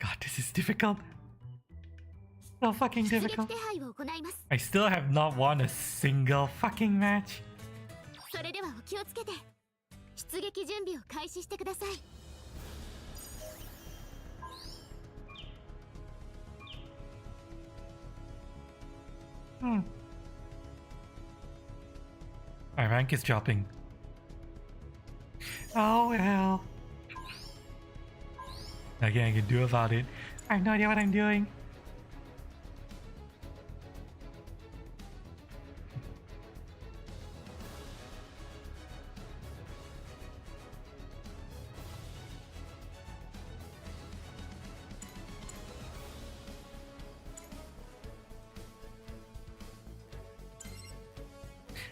God, this is difficult. So fucking 出撃 difficult. 手配を行います。 I still have not won a single Fucking match. それではお気をつけて出撃準備を開始してください。 My rank is dropping. Oh well. Nothing I can do about it. I have no idea what I'm doing.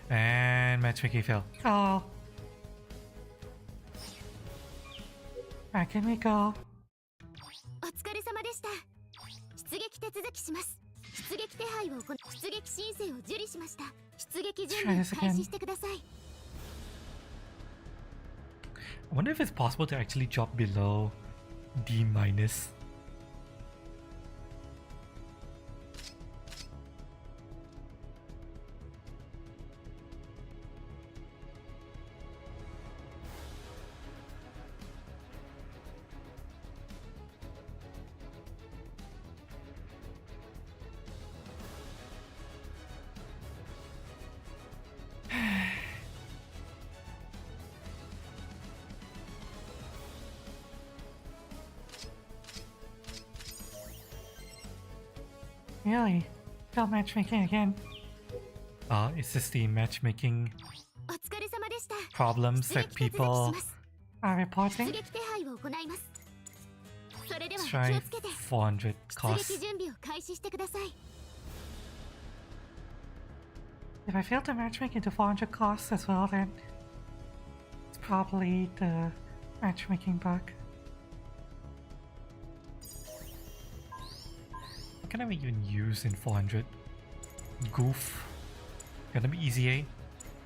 And matchmaking failed. Oh. Back in we go. お疲れ様でした。出撃手続きします。出撃手配を行い出撃申請を受理しました。出撃準備を開始してください。 I wonder if it's possible to actually drop below D minus. Really? Failed matchmaking again. It's just the matchmaking お疲れ様でした。 problems 出 that 撃手続き people します。 Are 出 reporting? 撃手配を行います。それではお気 try をつけて 400 出 costs. 撃準備を開始してください。 If I fail to matchmake into 400 costs as well, then it's probably the matchmaking bug. What can I even use in 400? Goof. Gundam EZA,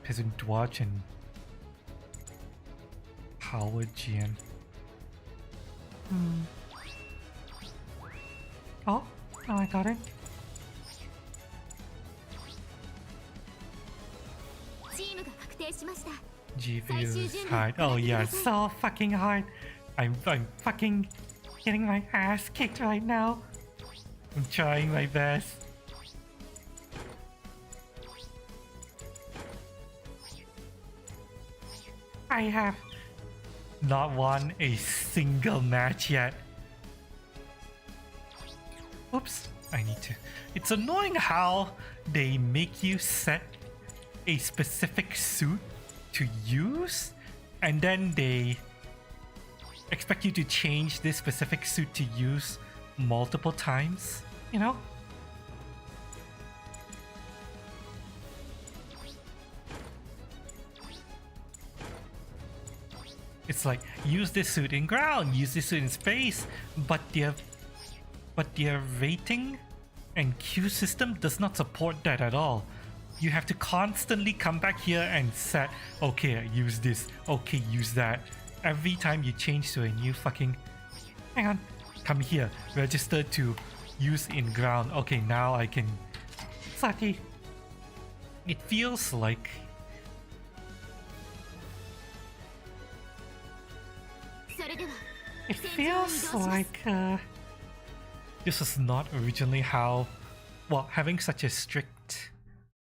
Peasant Dwarf, and Power GM. Oh, oh, I got it. チームが確定しました。 GPU is hard. Oh yeah, So fucking hard. I'm fucking getting my ass kicked right now. I'm trying my best. I have not won a single match yet. Oops, I need to. It's annoying how they make you set a specific suit to use, and then they expect you to change this specific suit to use multiple times, you know? It's like, use this suit in ground, use this suit in space, but their rating and queue system does not support that at all. You have to constantly come back here and set, okay, use this, okay, use that. Every time you change to a new fucking... Hang on. Come here, register to use in ground. Okay, now I can... Saki. It feels like... It feels like this was not originally how... Well, having such a strict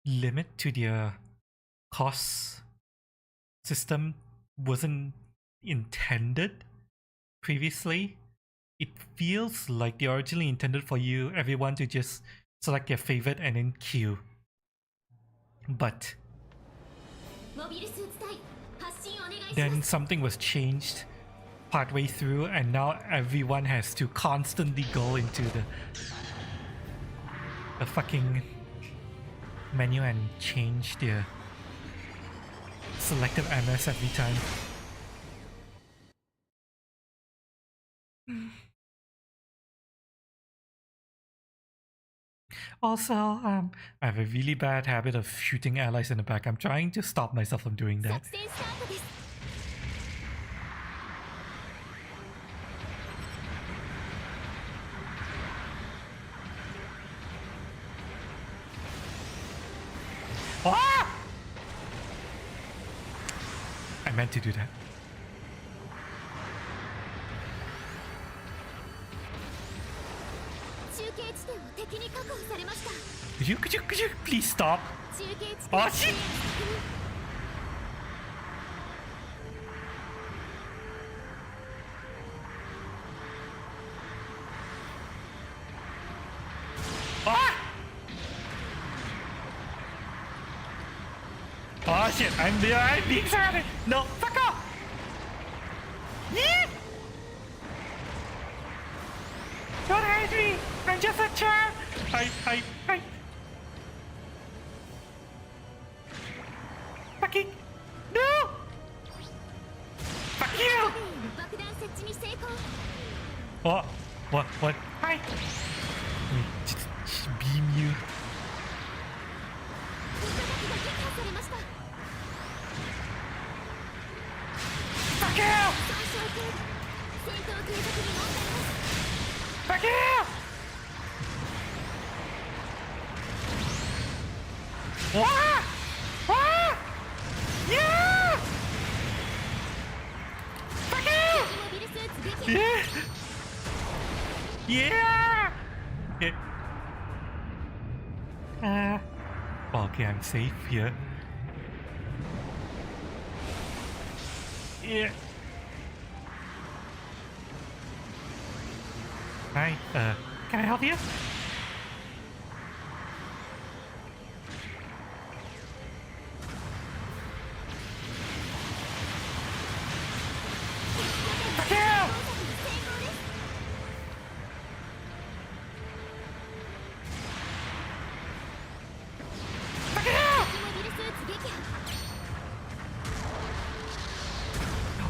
limit to their cost system wasn't intended previously. It feels like they originally intended for everyone to just select their favorite and then queue. But then something was changed partway through, and now everyone has to constantly go into the fucking menu and change their selective MS every time. Also, I have a really bad habit of shooting allies in the back. I'm trying to stop myself from doing that. Ah! I meant to do that. Could you please stop? Oh shit! Ah! Oh shit, I'm being surrounded! No, fuck off! Yeah! Don't hate me! I'm just a child! I... Fucking... No! Fuck you! Oh, what? Hi! Let me just beam you. Fuck you! Fuck you! What? What? Yeah! Fuck you! Yeah! Yeah! Yeah! Okay, I'm safe here. Yeah. Hi, can I help you?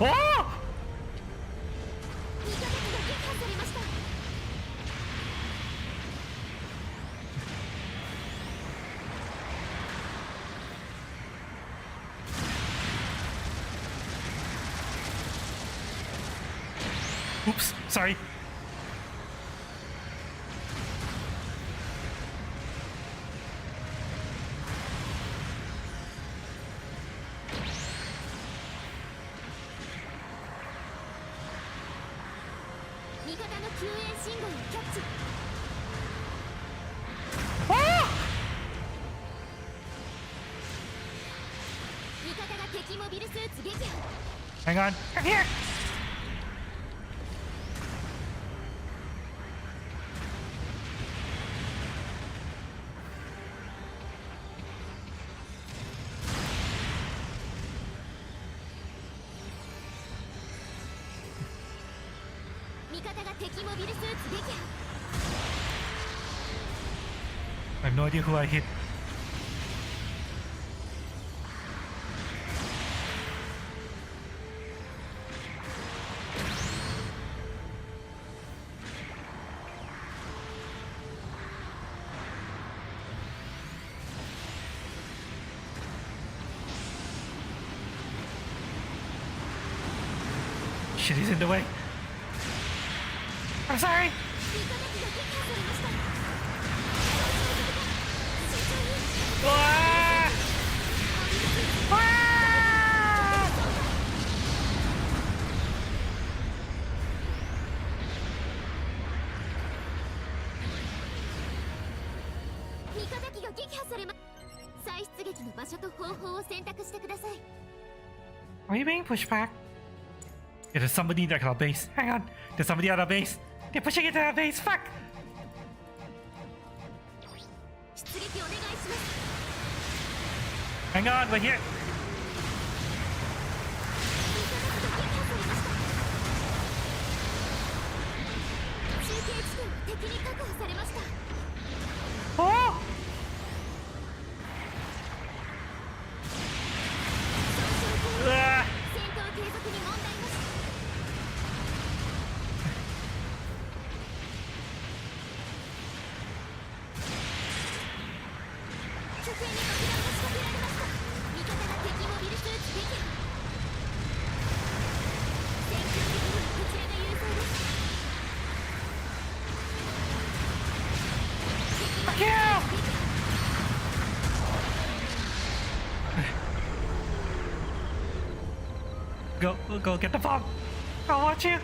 Oh! Oops, sorry. 救援信号をキャッチ。 Ah! 味方が敵モビルスーツ撃破。 Hang on. I'm here. I have no idea who I hit. Shit, he's in the way. I'm sorry. Ah! Ah! 味方機が撃破されま。再出撃の場所と方法を選択してください。 Are you being pushed back? Yeah, there's somebody at our base. Hang on. There's somebody at our base. They're pushing into our base. Fuck! 出撃お願いします。 Hang on, we're here. 中継地点は敵に確保されました。 Oh! うわ 戦闘継続に問題なし。 拠点に爆弾が仕掛けられました。味方が敵モビルスーツ撃破。戦況的にはこちらが優勢です。 Fuck you! Go get the bomb. I'll watch you.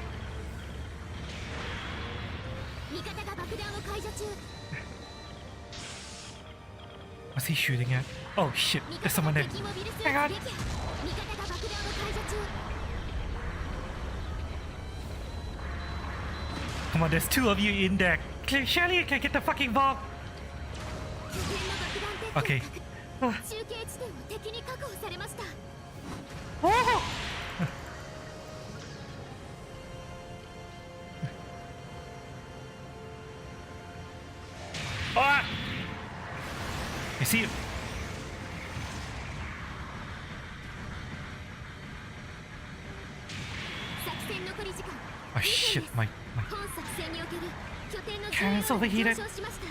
味方が爆弾を解除中。 What's he shooting at? Oh shit, 味 there's 方 someone が there. 敵モビルスーツ撃 Hang 破。 on. 味方が爆弾を解除中。 Come on, there's two of you in there. Surely you can get the fucking bomb. 拠点の爆弾撤去 Okay. 中継地点を敵に確保されました。 Oh! Ah! I see you. 作戦残り時間 Oh shit, my 本作戦における拠点の Cannon's 重要度が overheated. 上昇しました。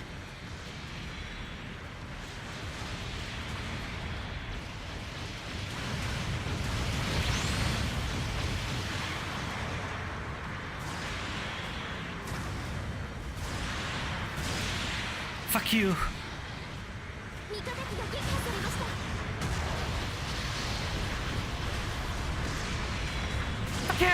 Fuck you. 味方機が撃破されました。 Fuck you.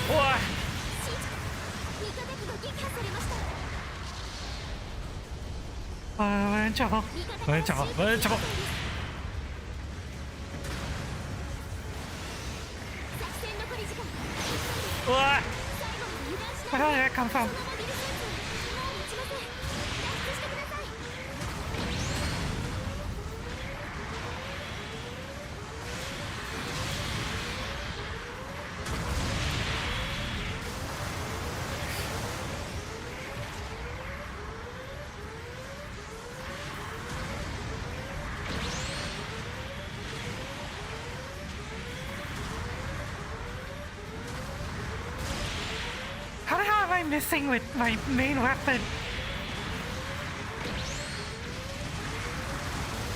What? 味方機が撃破されました。 We're in trouble. 味方 We're in が trouble. 集 We're in 結 trouble. 状態です。作戦残り時間1分です。 What? 最後まで油断し Where ないで did that come そ from? のモビルスーツもう持ちません。脱出してください。 How the hell am I missing with my main weapon?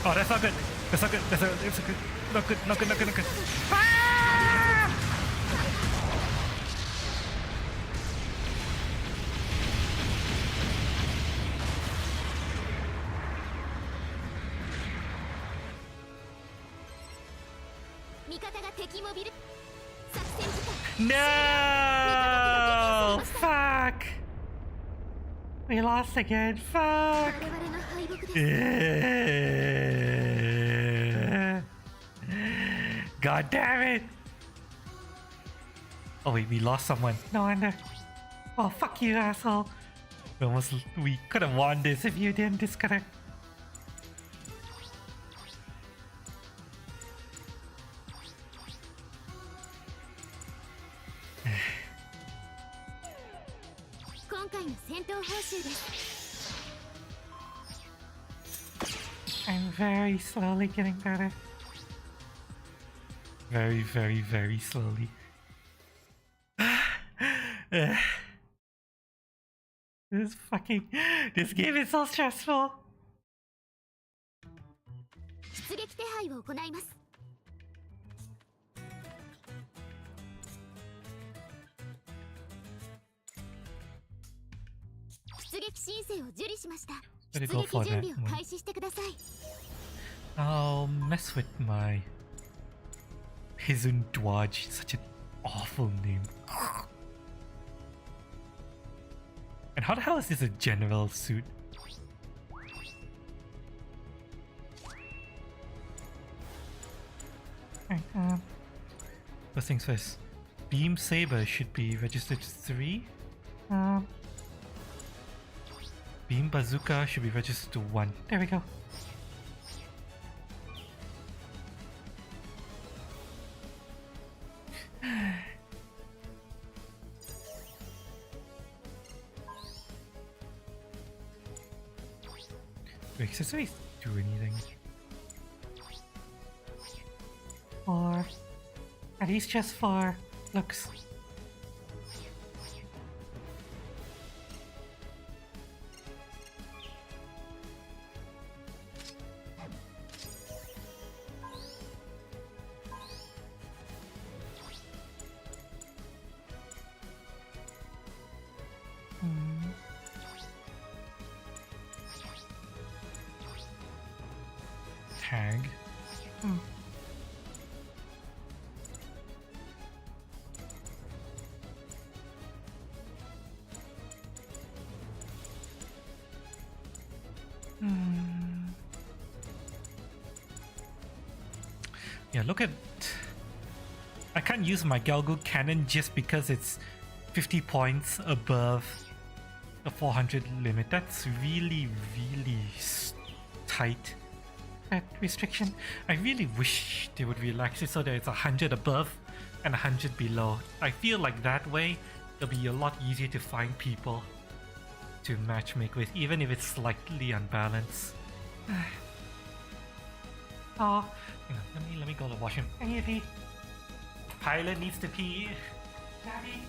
Oh, that's not good. That's not good. That's not good. Not good. Not good. Not good. Not good. Ah! 味方が敵モビル作戦時間 No! Fuck! We lost again. Fuck! 我々の敗北です God damn it! Oh wait, we lost someone. No wonder. Oh, fuck you, asshole. We could have won this if you didn't disconnect. 今回の戦闘報酬です I'm very slowly getting better. Very, very, very slowly. This game is so stressful. 出撃手配を行います出撃申請を受理しました出 Better 撃 go 準 for 備 that を one. 開始してください I'll mess with my Hizun Dwaj. Such an awful name. And how the hell is this a general suit? Alright, first things first. Beam Saber should be registered to 3. Beam Bazooka should be registered to 1. There we go. Do accessories do anything? Or are these just for looks? Tag. Yeah, look at... I can't use my Galgo cannon just because it's 50 points above the 400 limit. That's really, really tight. That restriction. I really wish they would relax it so that it's 100 above and 100 below. I feel like that way it'll be a lot easier to find people to matchmake with, even if it's slightly unbalanced. Oh, hang on, let me go to the washroom. I need to pee. Pilot needs to pee. Daddy.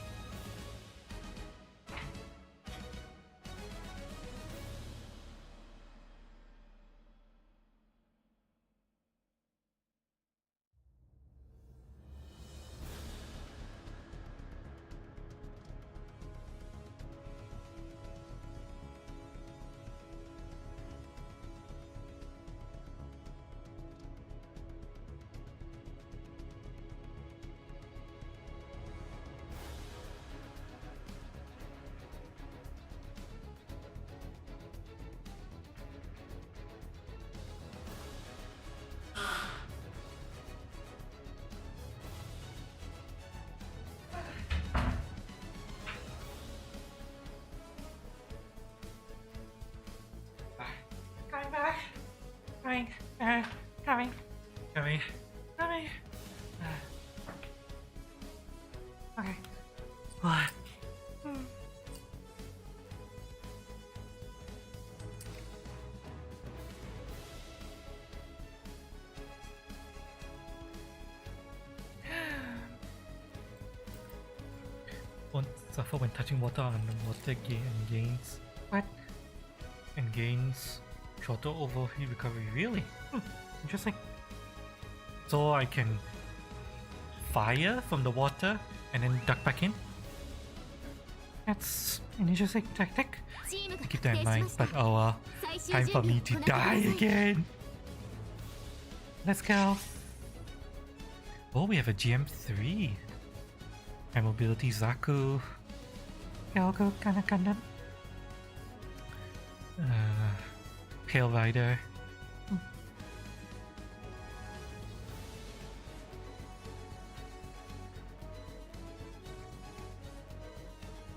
Coming back. Coming. Okay. What? Won't suffer when touching water on the water gains. What? And gains shorter overheat recovery. Really? Interesting. So I can fire from the water and then duck back in? That's an interesting tactic. Keep that in mind. But time for me to die again. Let's go. Oh, we have a GM3. High mobility Zaku. Yogo Kana Gundam. Pale Rider.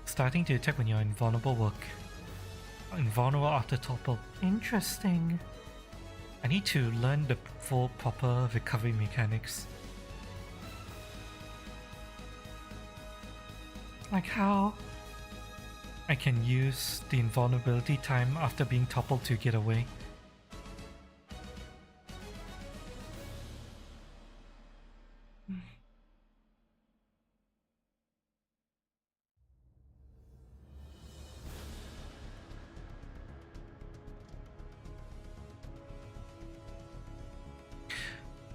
Starting to attack when you're invulnerable invulnerable after topple. Interesting. I need to learn the full proper recovery mechanics. Like how? I can use the invulnerability time after being toppled to get away.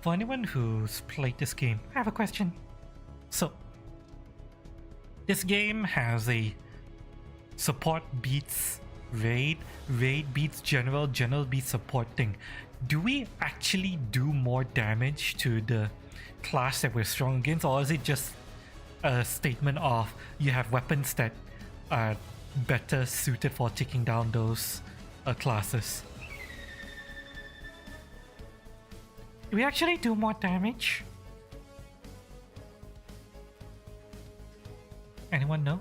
For anyone who's played this game, I have a question. so this game has a support beats raid, raid beats general, general beats support thing. Do we actually do more damage to the class that we're strong against, or is it just a statement of you have weapons that are better suited for taking down those classes? Do we actually do more damage? Anyone know?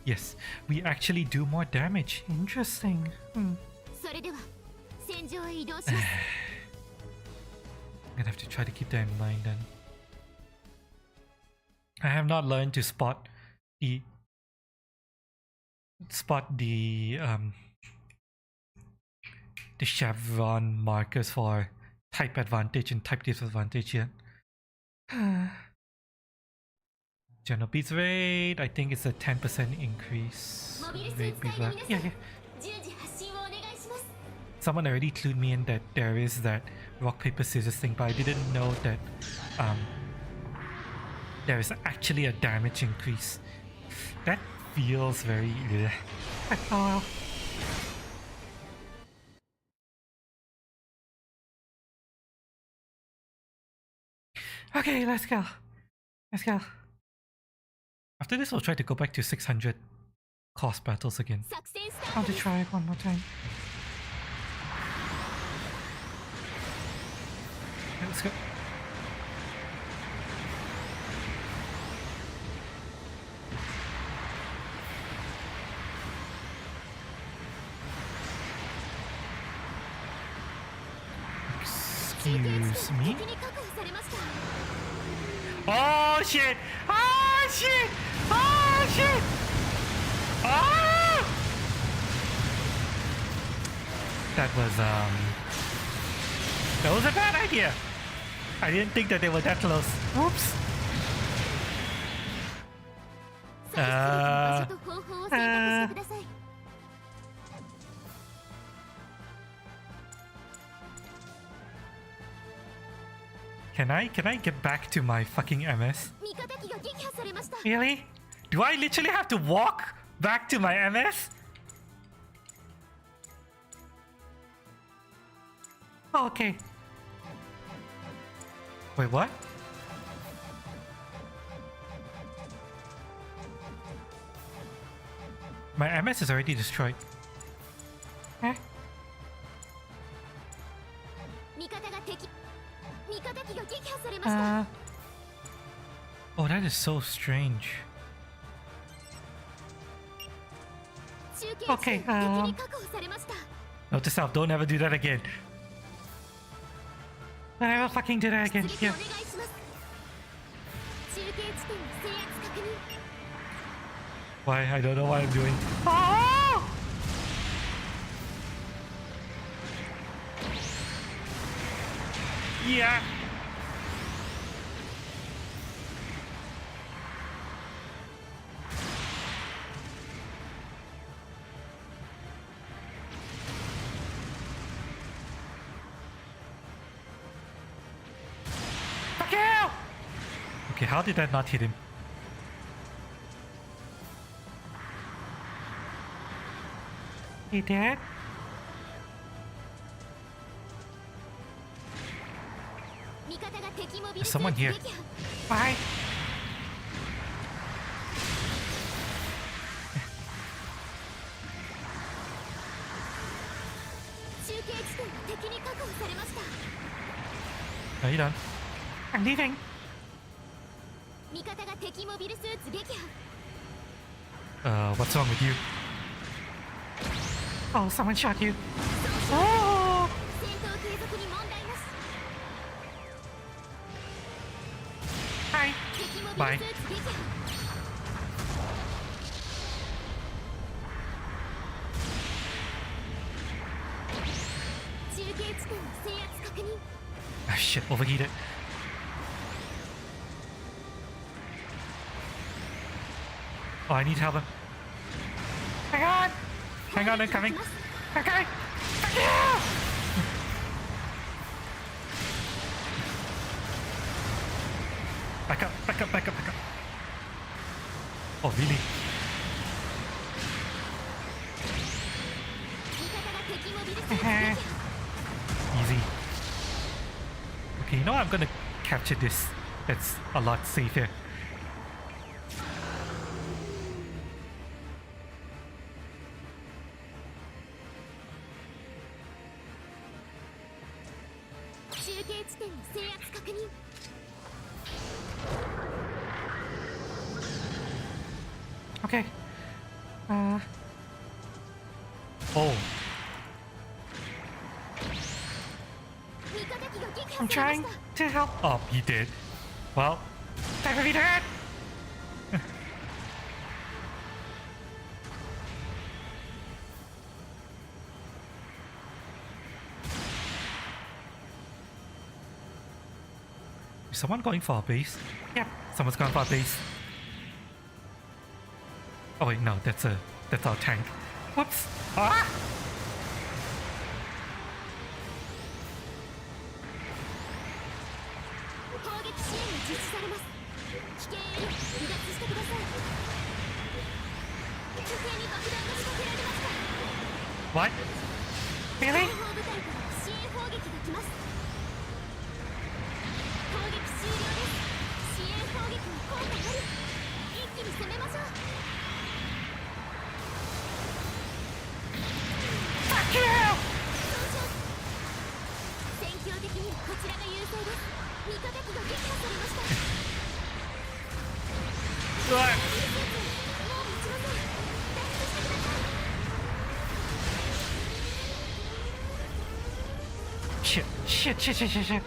Yes, we actually do more damage. Interesting. それでは戦場へ移動します I'm gonna have to try to keep that in mind then. I have not learned to spot the chevron markers for type advantage and type disadvantage yet. General beats raid, I think it's a 10% increase. モビルスー Raid ツ beat 隊の raid. 皆 Yeah, さん yeah. 順次発進をお願いします Someone already clued me in that there is that rock paper scissors thing, but I didn't know that there is actually a damage increase. That feels very Oh well. Okay, let's go. Let's go. After this, we'll try to go back to 600 cost battles again. 作戦スタ I ー want ト to です try it one more time. Let's go. Excuse me? 敵に確保されました Oh shit! Oh shit! Oh shit! Oh! That was a bad idea. I didn't think that they were that close. Oops. 場所と方法を選択してください Can I get back to my fucking MS? 味方機が撃破されました Really? Do I literally have to walk back to my MS? Oh, okay. Wait, what? My MS is already destroyed. Eh? 味方が敵味方機が撃破されました Oh, that is so strange. 中継地 Okay, 敵に確保されました Note to self, don't ever do that again. Don't ever fucking do that 出 again. 撃お Yeah. 願いします中継地点の制圧確認 Why? I don't know what I'm doing. Oh! Yeah. Fuck you! Okay, how did that not hit him? He dead? There's someone here. Bye. 中継地点が敵に確保されました。 Are you done? I'm leaving. 味方が敵モビルスーツ撃破。 What's wrong with you? Oh, someone shot you. Oh! 戦闘継続に問題なし。 Hi. 敵モビ Bye. ルスーツ撃破。中継地点の制圧確認。 Ah, shit, overheated. Oh, I need help him. Hang on. Hang on, I'm coming. Okay. Thank you. Back up, back up, back up, back up. Oh, really? 味方が敵モビルスーツ撃破。 Easy. Okay, you know what? I'm gonna capture this. It's a lot safer. Okay. Oh, I'm trying to help. oh, you did. Well, Time to be dead. is someone going for our base? Yep. Someone's going for our base. Oh wait, no, that's our tank. Whoops. Ah! 攻撃支援が実施されます。危険エリア離脱してください。拠点に爆弾が仕掛けられました。 What? Really? 後方部隊から支援砲撃が来ます。攻撃終了です。支援砲撃に効果あり。一気に攻めましょう。 Fuck you. 戦況的にはこちらが優勢です。味方機が撃破されました。 What? もう撃ちません。脱出してください。 Shit. Shit. Shit. Shit. Shit. Shit.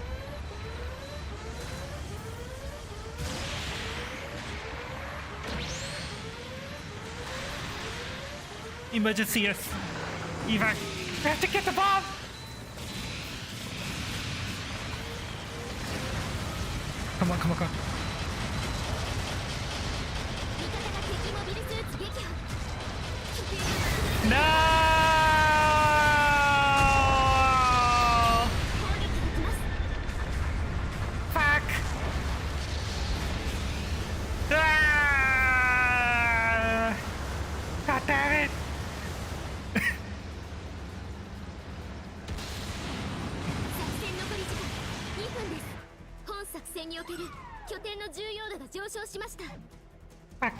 Emergency, yes. Evac. We have to get the bomb. Come on, come on, come on. 味方が敵モビルスーツ撃破。拠点が No! 攻撃が来ます。 Fuck. Ah! God damn it. 作戦残り時間2分です。本作戦における拠点の重要度が上昇しました。 Fuck.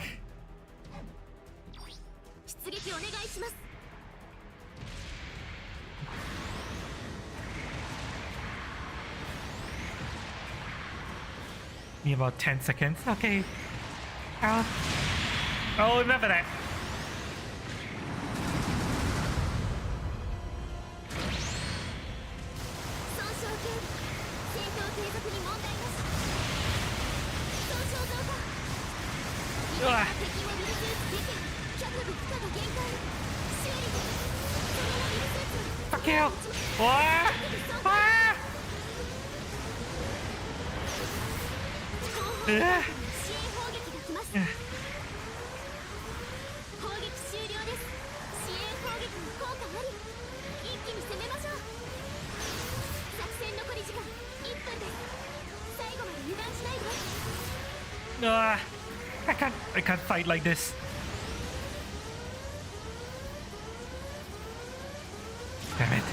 出撃お願いします。 Me about 10 seconds. Okay. I'll Oh, remember that. 損傷警備。戦闘継続に問題なし。損傷増加。味方が敵モビルスーツ撃破。脚部負荷が限界。修理です。そのモビルスーツは fuck you. おい Ah! 後方支援砲撃が来ます。砲撃終了です。支援砲撃に効果あり。一気に攻めましょう。作戦残り時間1分です。最後まで油断しないで。 Ah, I can't fight like this. Damn it.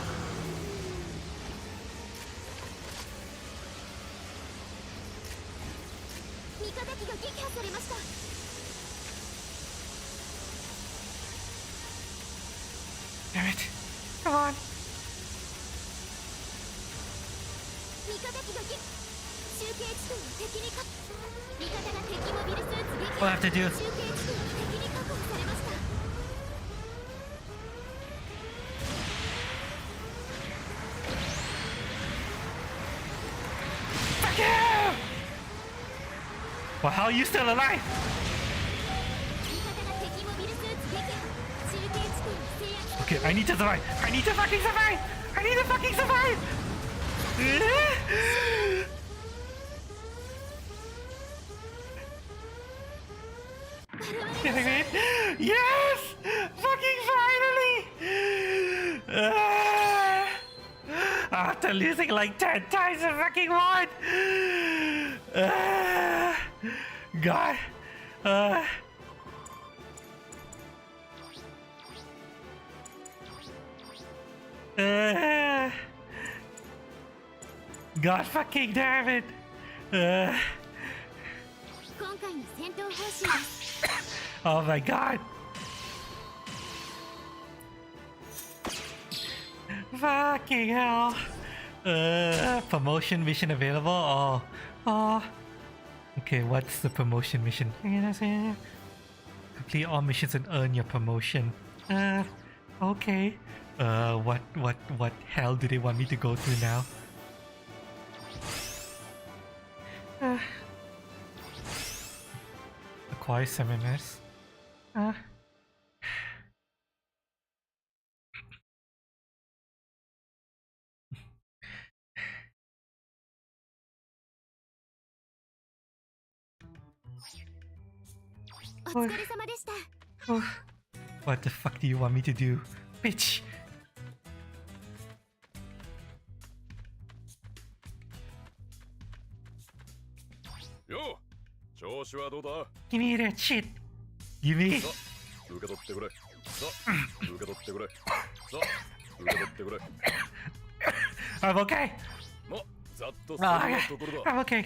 Damn it. Come on. 味方機が中継地点を敵にか味方が敵モビルスーツ撃 We'll have to do. 中継地点を敵に確保されました Fuck you! Well, how are you still alive? 味方が敵モビルスーツ撃破中継地点を制圧 Okay, I need to survive. I need to fucking survive. I need to fucking survive. Yes! Fucking finally! After losing like 10 times, I fucking won! God. God fucking damn it! 今回の戦闘方針です Oh my god! Fucking hell! Promotion mission available? Oh. Okay, what's the promotion mission? Complete all missions and earn your promotion. Okay. What hell do they want me to go through now? Acquire 7S. お疲れ様でした What the fuck do you want me to do? Bitch! よう、調子はどうだ？ Give me that shit! Give me! さあ、受け取ってくれ。さあ、受け取ってくれ。さあ、受け取ってくれ。 I'm okay! ま、ざっとそんなところだ。 I'm okay!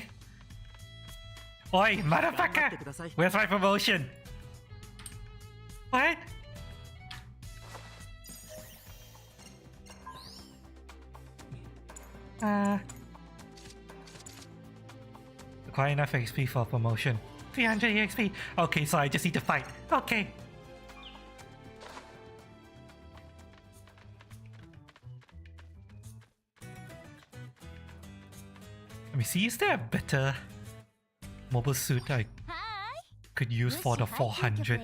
Oi, motherfucker! Where's my promotion? What? Acquire enough XP for promotion. 300 XP. Okay, so I just need to fight. Okay. Let me see, is there a better mobile suit I could use for the 400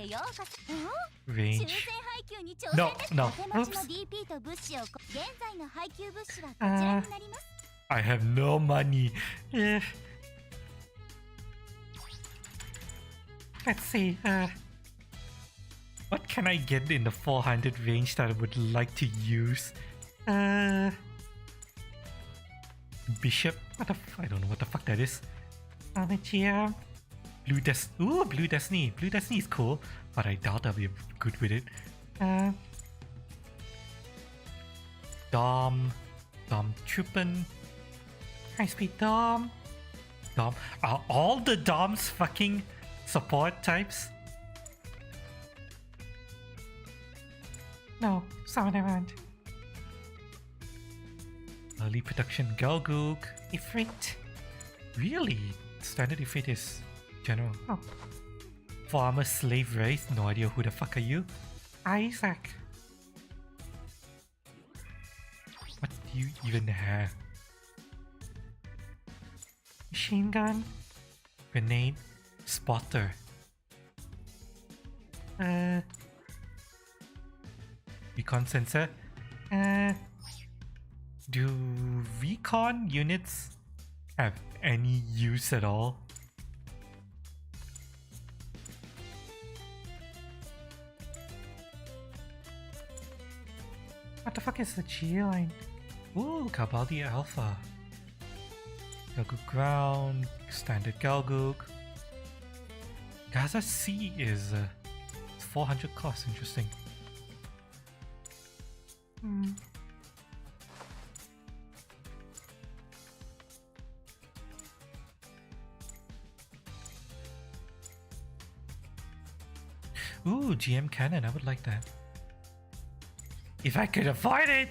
range? No. Oops. I have no money. Let's see. What can I get in the 400 range that I would like to use? Bishop? I don't know what the fuck that is. Armageddon. Blue Destiny. Blue Destiny is cool, but I doubt I'll be good with it. Dom Truppen. High speed Dom. Are all the Doms fucking support types? No, some of them aren't. Early production Galgook. Ifrit. Really? Standard Ifrit is general. Oh. Farmer slave race? No idea who the fuck are you? Isaac. What do you even have? Machine gun? Grenade? Spotter? Recon sensor? Do recon units have any use at all? What the fuck is the G line? Ooh, Kabaldi Alpha. Galgook Ground, Standard Galgook. Gaza C is 400 cost, interesting. Ooh, GM cannon, I would like that. If I could avoid it!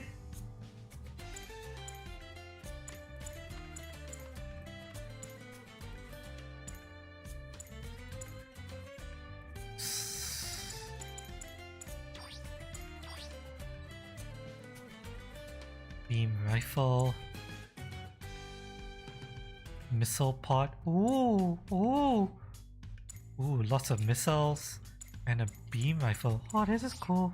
Beam rifle. Missile pod. Ooh, ooh. Ooh, lots of missiles. And a beam rifle. Oh, this is cool.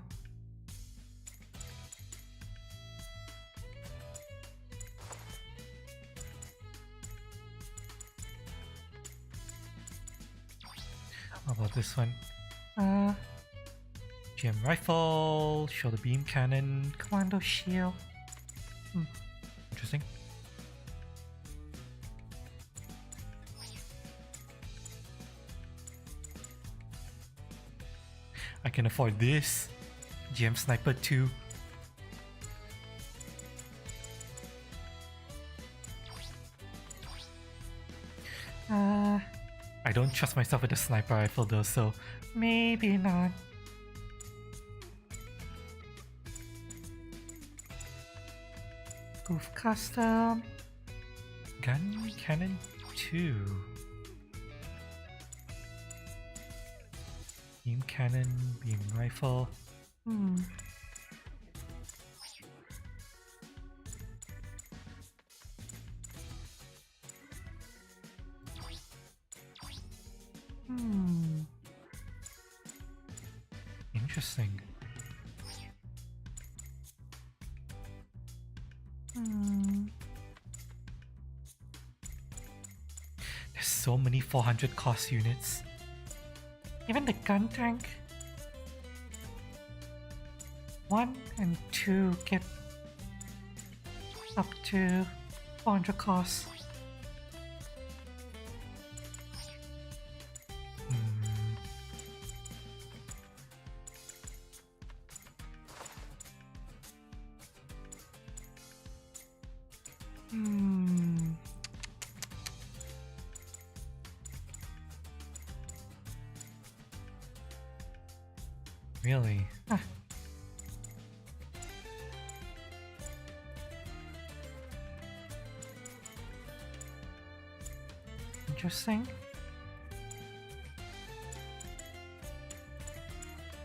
How about this one? GM rifle, shoulder beam cannon, commando shield. Interesting. I can afford this. GM sniper 2. I don't trust myself with a sniper rifle though, so maybe not. Goof custom. Gun cannon 2. Beam cannon, beam rifle. Interesting. There's so many 400 cost units. Even the gun tank 1 and 2 get up to 400 costs. Really? Huh. Interesting.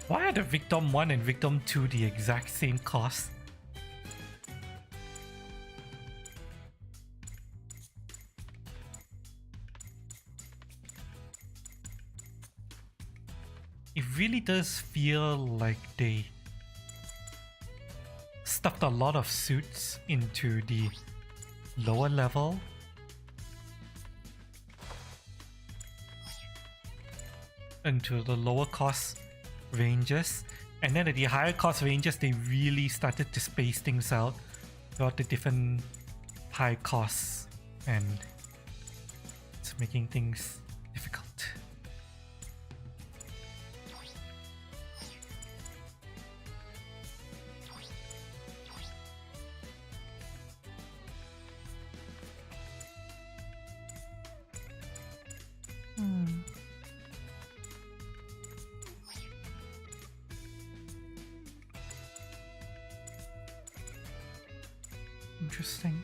Why are the Victim 1 and Victim 2 the exact same cost? It really does feel like they stuffed a lot of suits into the lower level. Into the lower cost ranges, and then at the higher cost ranges they really started to space things out throughout the different high costs, and it's making things difficult. Interesting.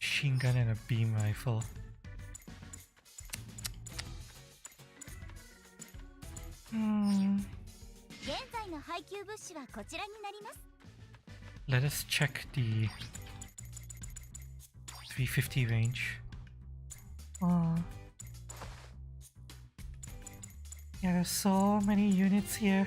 Machine gun and a beam rifle. Let us check the 350 range. Yeah, there's so many units here.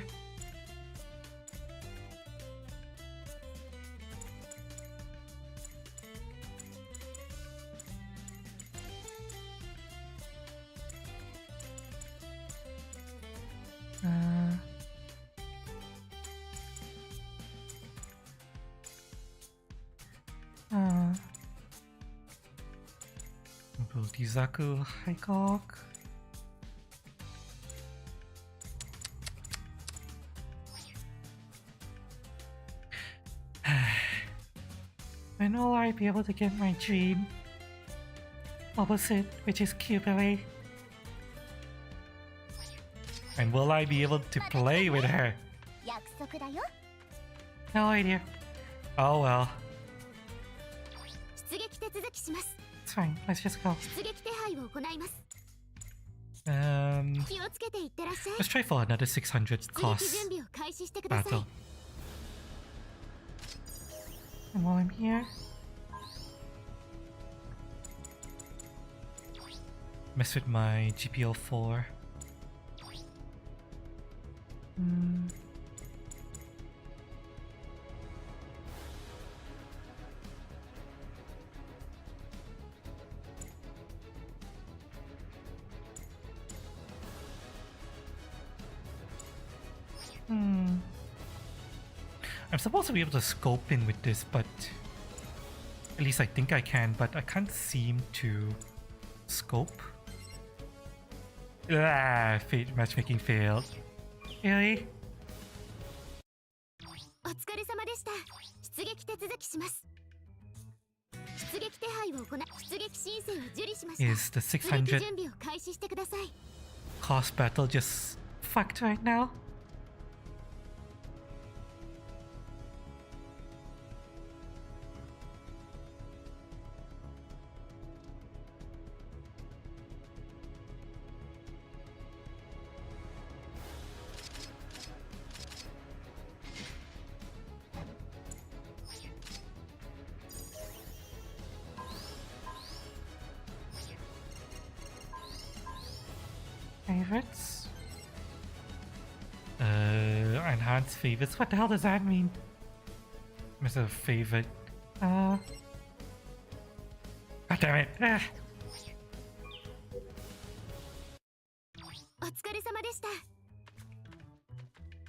Dizaku Haikok. When will I be able to get my dream? mobile suit, which is Cupidly. And will I be able to play with her? 約束だよ。 No idea. Oh well. 出撃手続きします。 It's fine. Let's just go. 出撃手配を行います。 Um, 気をつけていってらっしゃい。 let's try for another 600出撃 cost 準備を開始してください。 battle. And while I'm here, Mess with my GPL4. I'm supposed to be able to scope in with this, but at least I think I can, but I can't seem to scope. Matchmaking failed. really? お疲れ様でした。出撃手続きします。出撃手配を行い、出撃申請を受理しました。 Is the 出撃600準備を開始してください。 cost battle just Fucked right now. Favorites? enhanced favorites? What the hell does that mean? What's a favorite? God damn it. Ah. お疲れ様でした。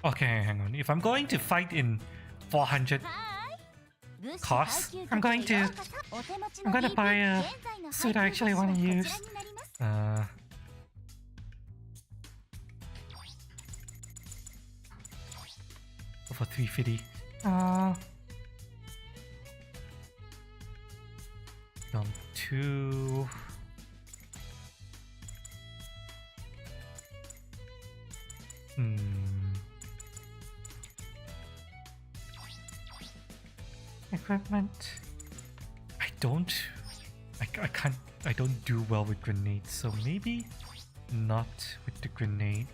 Okay, hang on. If I'm going to fight in 400 cost, I'm going to buy a suit I actually want to use. Go for 350. Jump 2. Equipment. I can't, I don't do well with grenades, so maybe not with the grenade.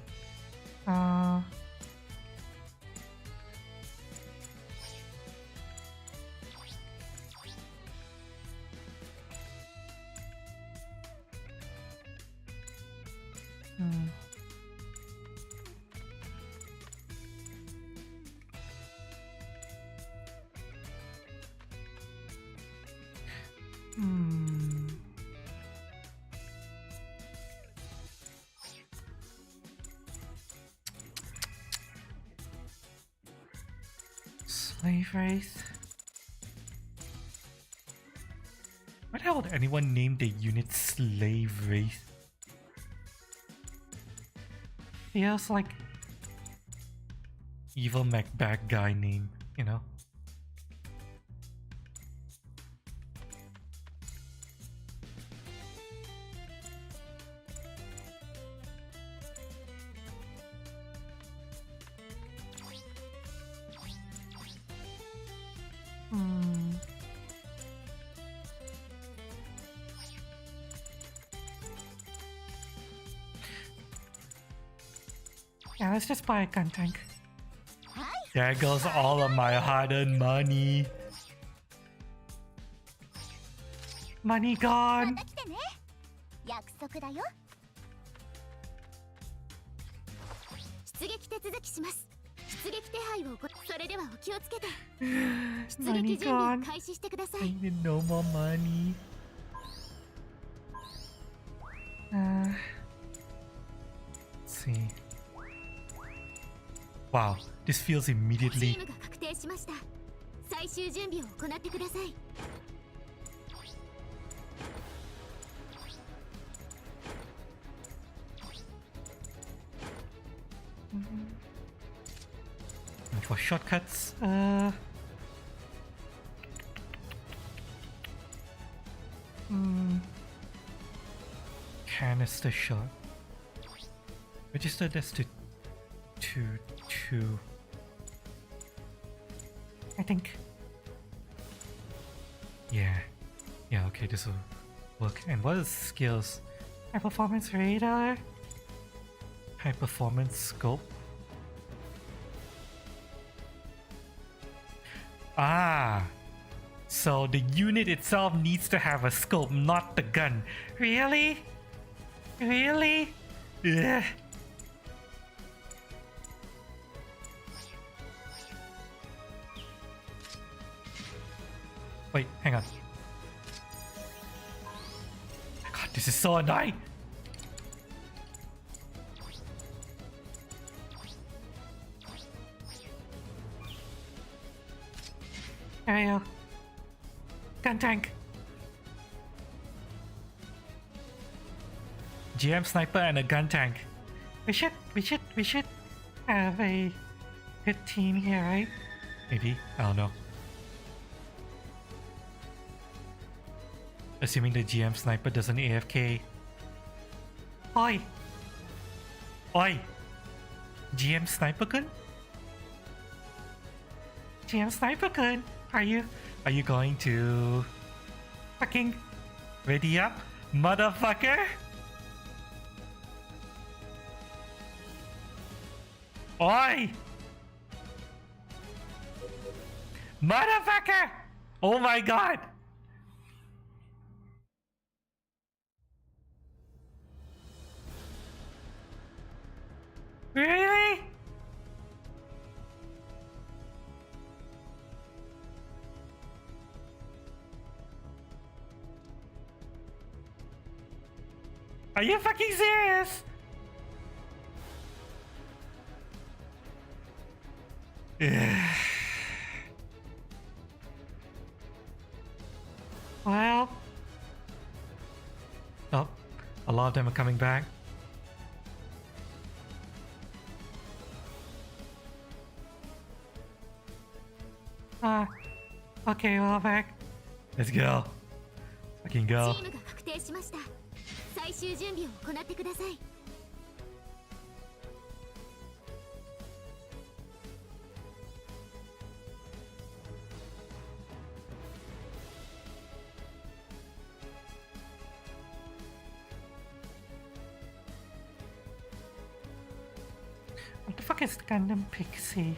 Slave race. Why the hell would anyone name their unit slave race? Feels like Evil Macbeth guy name, you know? Yeah, let's just buy a gun tank. There goes all of my hard-earned money. Money gone. また来てね。約束だよ。出撃手続きします。出撃手配を行い、それではお気をつけて。出 Money 撃準備を gone. 開始してくださ I い。 need no more money. Let's see. Wow, this feels チ immediately. ームが確定しました。最終準備を行ってください。 For shortcuts. canister shot. Register this to 2. I think. Yeah. Yeah, okay, this will work. And what is skills? High performance radar. High performance scope. Ah! So the unit itself needs to have a scope, not the gun. Really? Really? Ugh. Wait, hang on. God, this is so annoying. There we go. Gun tank. GM sniper and a gun tank. We should have a good team here, right? Maybe, I don't know. Assuming the GM sniper doesn't AFK. Oi! Oi! GM sniper gun? GM sniper gun. Are you going to fucking ready up, motherfucker? Oi! Motherfucker! Oh my god! really? Are you fucking serious? Well, Oh, a lot of them are coming back. okay, well back. Let's go. Fucking チ go. ームが確定しました。最終準備を行ってください。What the fuck is Gundam Pixie?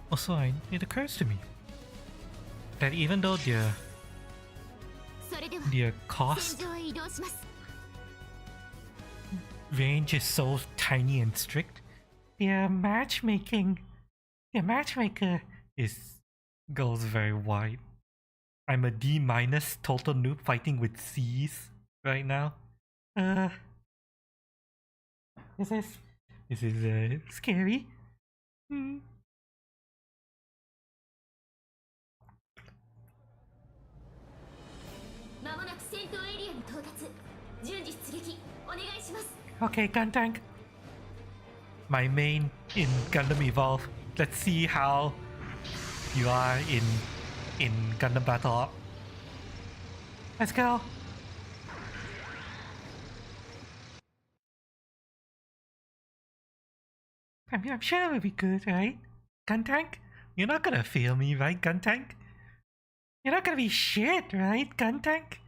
Also, it occurs to me that even though それでは their 戦 cost 場へ移動します。 range is so tiny and strict, The matchmaker is goes very wide. I'm a D minus total noob fighting with C's right now. this is This is scary. Hmm. まもなく戦闘エリアに到達。順次出撃お願いします。 Okay, gun tank. my main in Gundam Evolve. Let's see how you are in Gundam Battle Op. Let's go. I mean, I'm sure it will be good, right? Gun tank? You're not gonna fail me, right, Gun Tank? You're not gonna be shit, right, gun tank?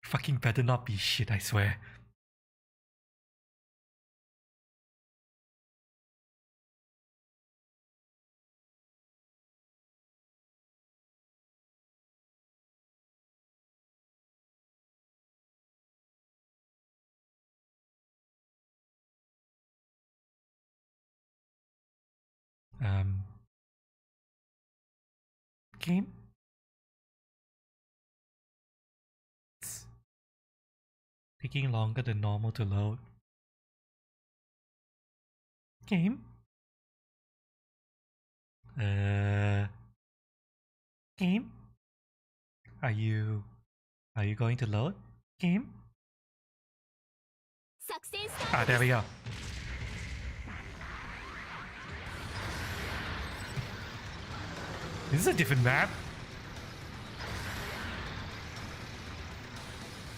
Fucking better not be shit, I swear. Game? It's taking longer than normal to load. Game? Game? Are you going to load? Game? 作戦スター Ah, ト there we go. This is a different map.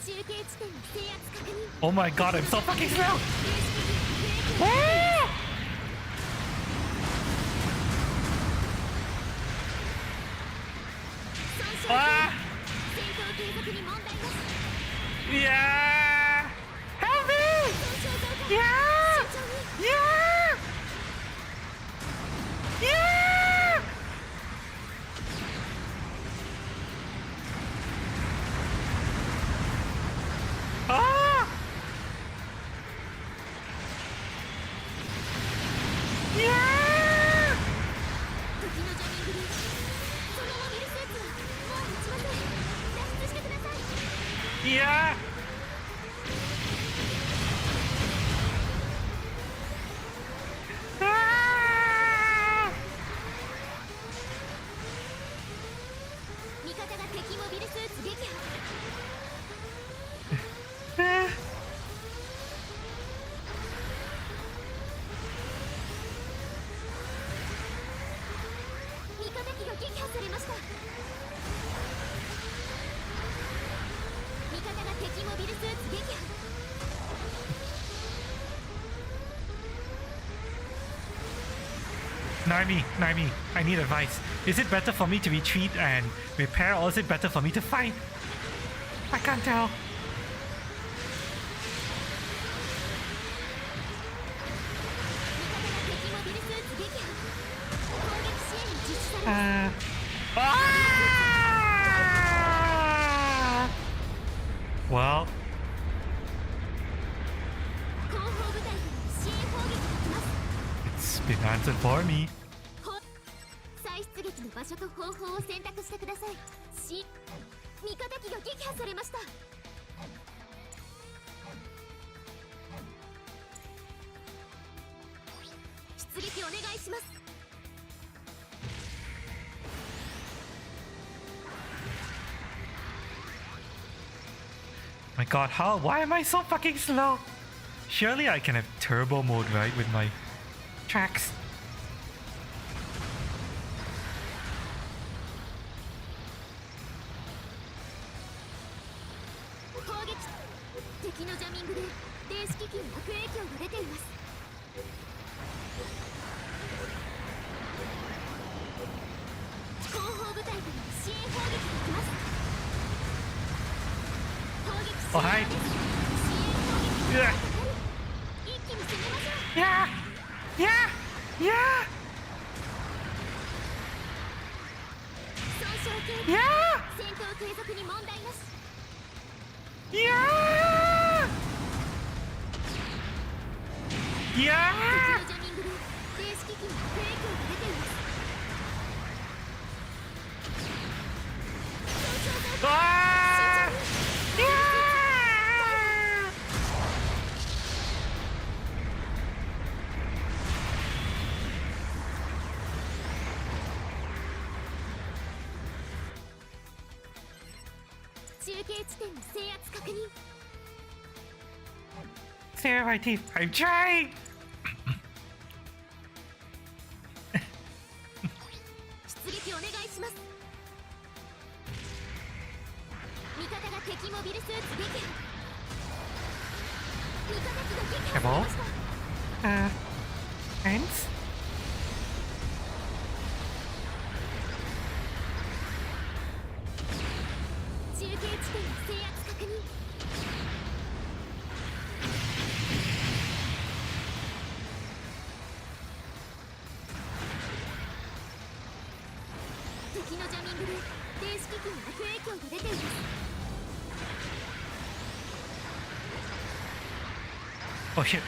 中継地点の制圧確認 Oh my god, I'm so fucking slow! 損傷 Ah! 戦闘継続に問題なし Yeah! Help me! 損傷増加 Yeah! 慎重に Yeah! Yeah! Ah! Yeah! 時のジャミングでそのモビルスーツはもう持ちません脱出してください Yeah! Ah! 味方が敵モビルスーツ撃破 Ah! 味方機が撃破されました味方が敵モビルスーツ撃破 Naimi, I need advice. Is it better for me to retreat and repair, or is it better for me to fight? I can't tell. 味方が敵モビルスーツ撃破攻撃支援に実施されます Ah! Well, 後方部隊から支援砲撃が来ます it's been answered for me. 再出撃の場所と方法を選択してください味方機が撃破されました出撃お願いします My god, why am I so fucking slow? Surely I can have turbo mode, right, with my tracks. 攻撃敵のジャミングで電子機器に悪影響が出ています後方部隊から支援砲撃が来ます攻撃支援 Oh, hi. です支援砲撃 Yeah, 一気に攻めましょう yeah, yeah, yeah, 損傷軽 yeah, 戦闘継続に問題なし yeah, 敵 yeah. のジャミングで電子機器に悪影響が出ています損傷増加 Ah! Yeah! 中継地点の制圧確認 Stare at my teeth. I'm trying. 出撃お願いします味方が敵モビルスーツ撃破味方機が撃破されました Friends? 中継地点の制圧確認敵のジャミングで電子機器に悪影響が出ています Oh shit.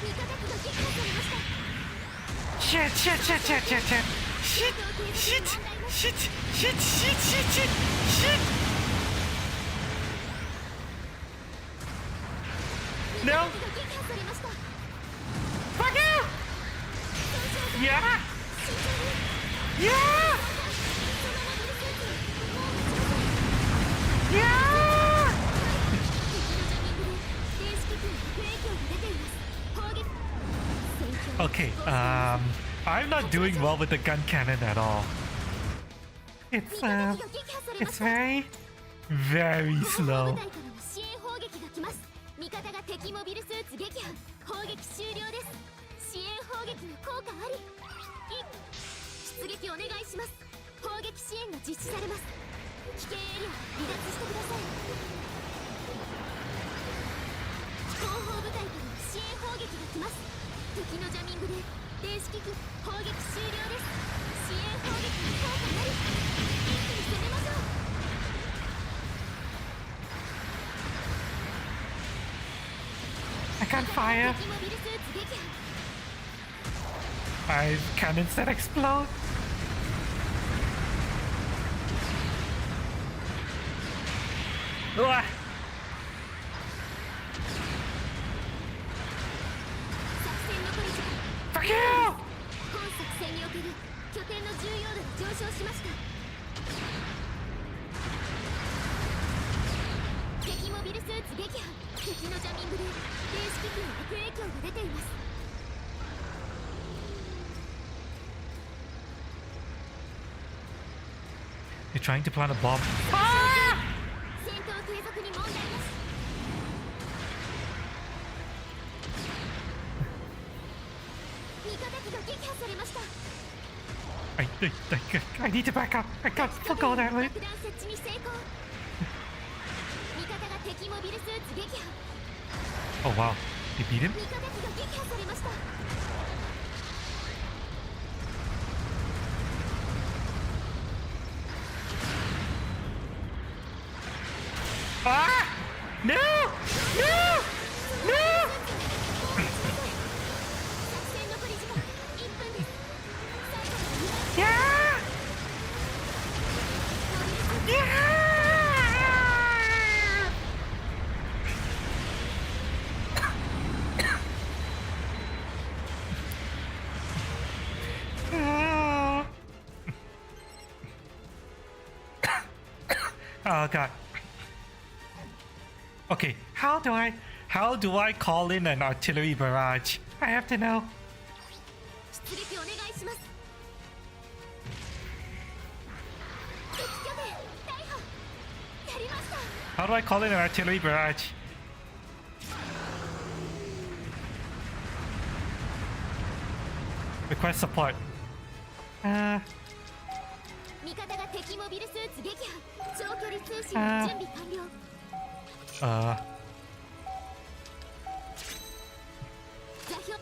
味方機が撃破されました Shit, shit, shit, shit, shit, shit. Shit, shit, shit, shit, shit, shit, shit, shit. No. 味方機が撃破さ Yeah! Yeah! Yeah! Okay, I'm not doing well with the gun cannon at all. It's very, very slow. 支援砲撃が来ます。味方が敵モビルスーツ撃破。砲撃終了です。支援砲撃の効果あり。出撃お願いします。砲撃支援が実施されます。危険エリア離脱してください。後方部隊からの支援砲撃が来ます。敵のジャミングで電子機器砲撃終了です。支援砲撃の効果あり。一気に攻めましょう。 I can't fire. 敵モビルスーツ撃破。 My cannons that explode. Uah. 作戦残り時間 Fuck you! 本作戦における拠点の重要度が上昇しました敵モビルスーツ撃破敵のジャミングで電子機器に悪影響が出ています You're trying to plant a bomb. 戦闘継続に問題なし味方機が撃破されました I need to back up. I can't go that way. 爆弾設置に成功味方が敵モビルスーツ撃破 Oh wow. You beat him? 味方機が撃破されました Ah! No! No! No! 作戦残り時間1分です Yeah! Yeah! Oh god. Okay, how do I call in an artillery barrage? I have to know. 出撃お願いします敵拠点大破やりました How do I call in an artillery barrage? Request support. 味方が敵モビルスーツ撃破長距離通信の準備完了 座標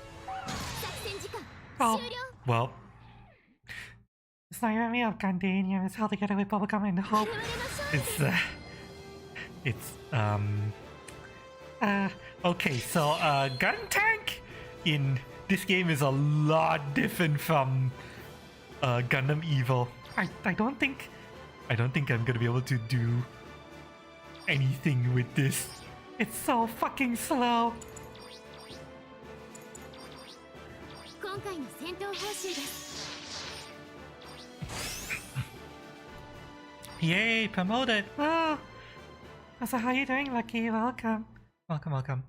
作戦時間 Oh. 終了 Well, This nightmare of Gundanium is held together with bubblegum and hope. 我々の勝利 okay, so gun tank in this game is a lot different from Gundam Evil. I don't think I'm gonna be able to do anything with this. It's so fucking slow. 今回の戦闘報酬です Yay, promoted! Oh. So how you doing, Lucky? Welcome. Welcome, welcome.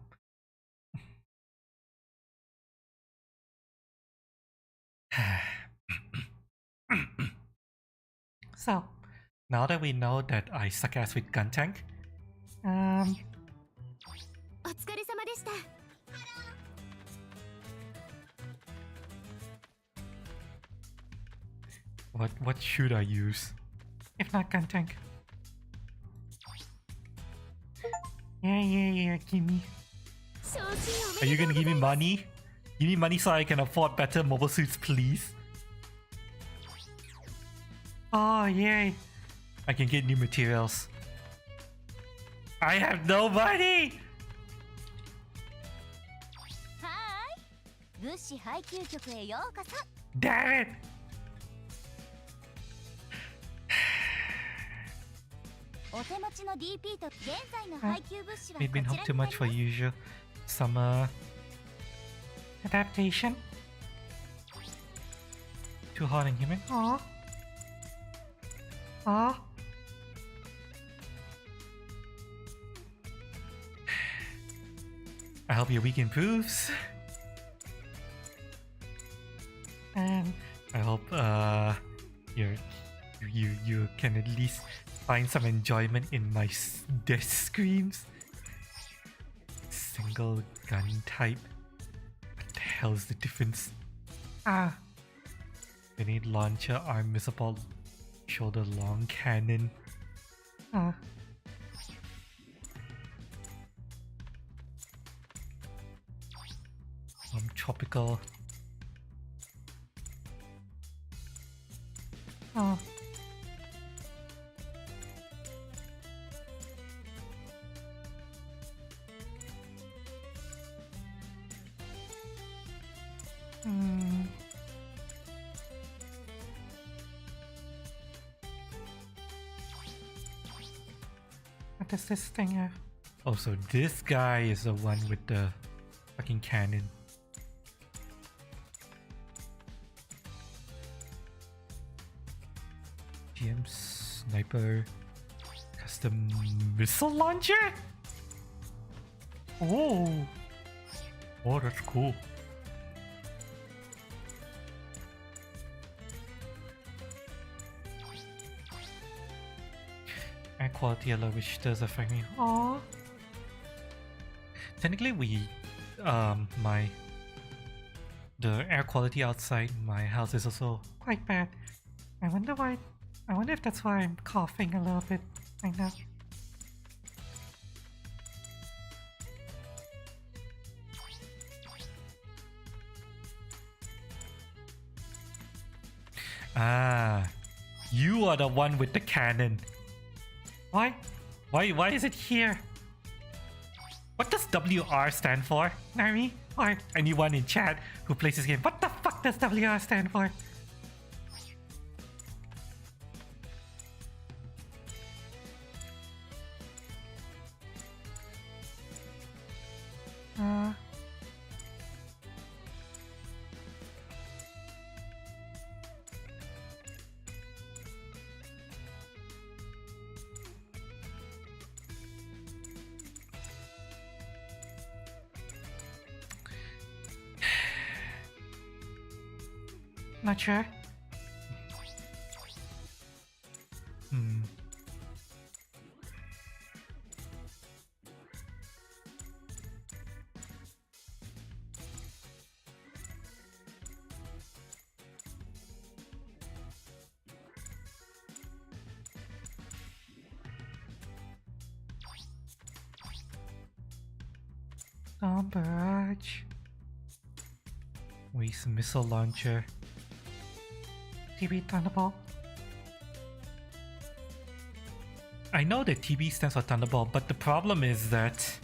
So, Now that we know that I suck ass with gun tank, お疲れ様でした what should I use? if not gun tank. Yeah, gimme. 昇進お Are め you でと gonna うご give ざ me います money? Give me money so I can afford better mobile suits, please. Oh, yay. I can get new materials. I have no money! はーい物資配給局へようこそ Damn it! お手持ちの DP と現在の配給物資はこ Maybe ちら not に too な much り for ます usual summer. Adaptation. Too hot and humid. Aw. Aw. I hope your week improves. And I hope you can at least find some enjoyment in my death screams. Single gun type. What the hell is the difference? Ah. Grenade launcher, arm missile, shoulder long cannon. Ah. Tropical. Oh. What does this thing have? Oh, so this guy is the one with the fucking cannon. GM sniper, custom missile launcher. Oh, that's cool. Air quality alert, which does affect me. Aww. Technically, the air quality outside my house is also quite bad. I wonder why. I wonder if that's why I'm coughing a little bit right now. Ah, you are the one with the cannon. Why? Why is it here? What does WR stand for, Nami? Or anyone in chat who plays this game? What the fuck does WR stand for? Not sure. Barrage. Waste missile launcher. TB Thunderbolt. I know that TB stands for Thunderbolt, but the problem is that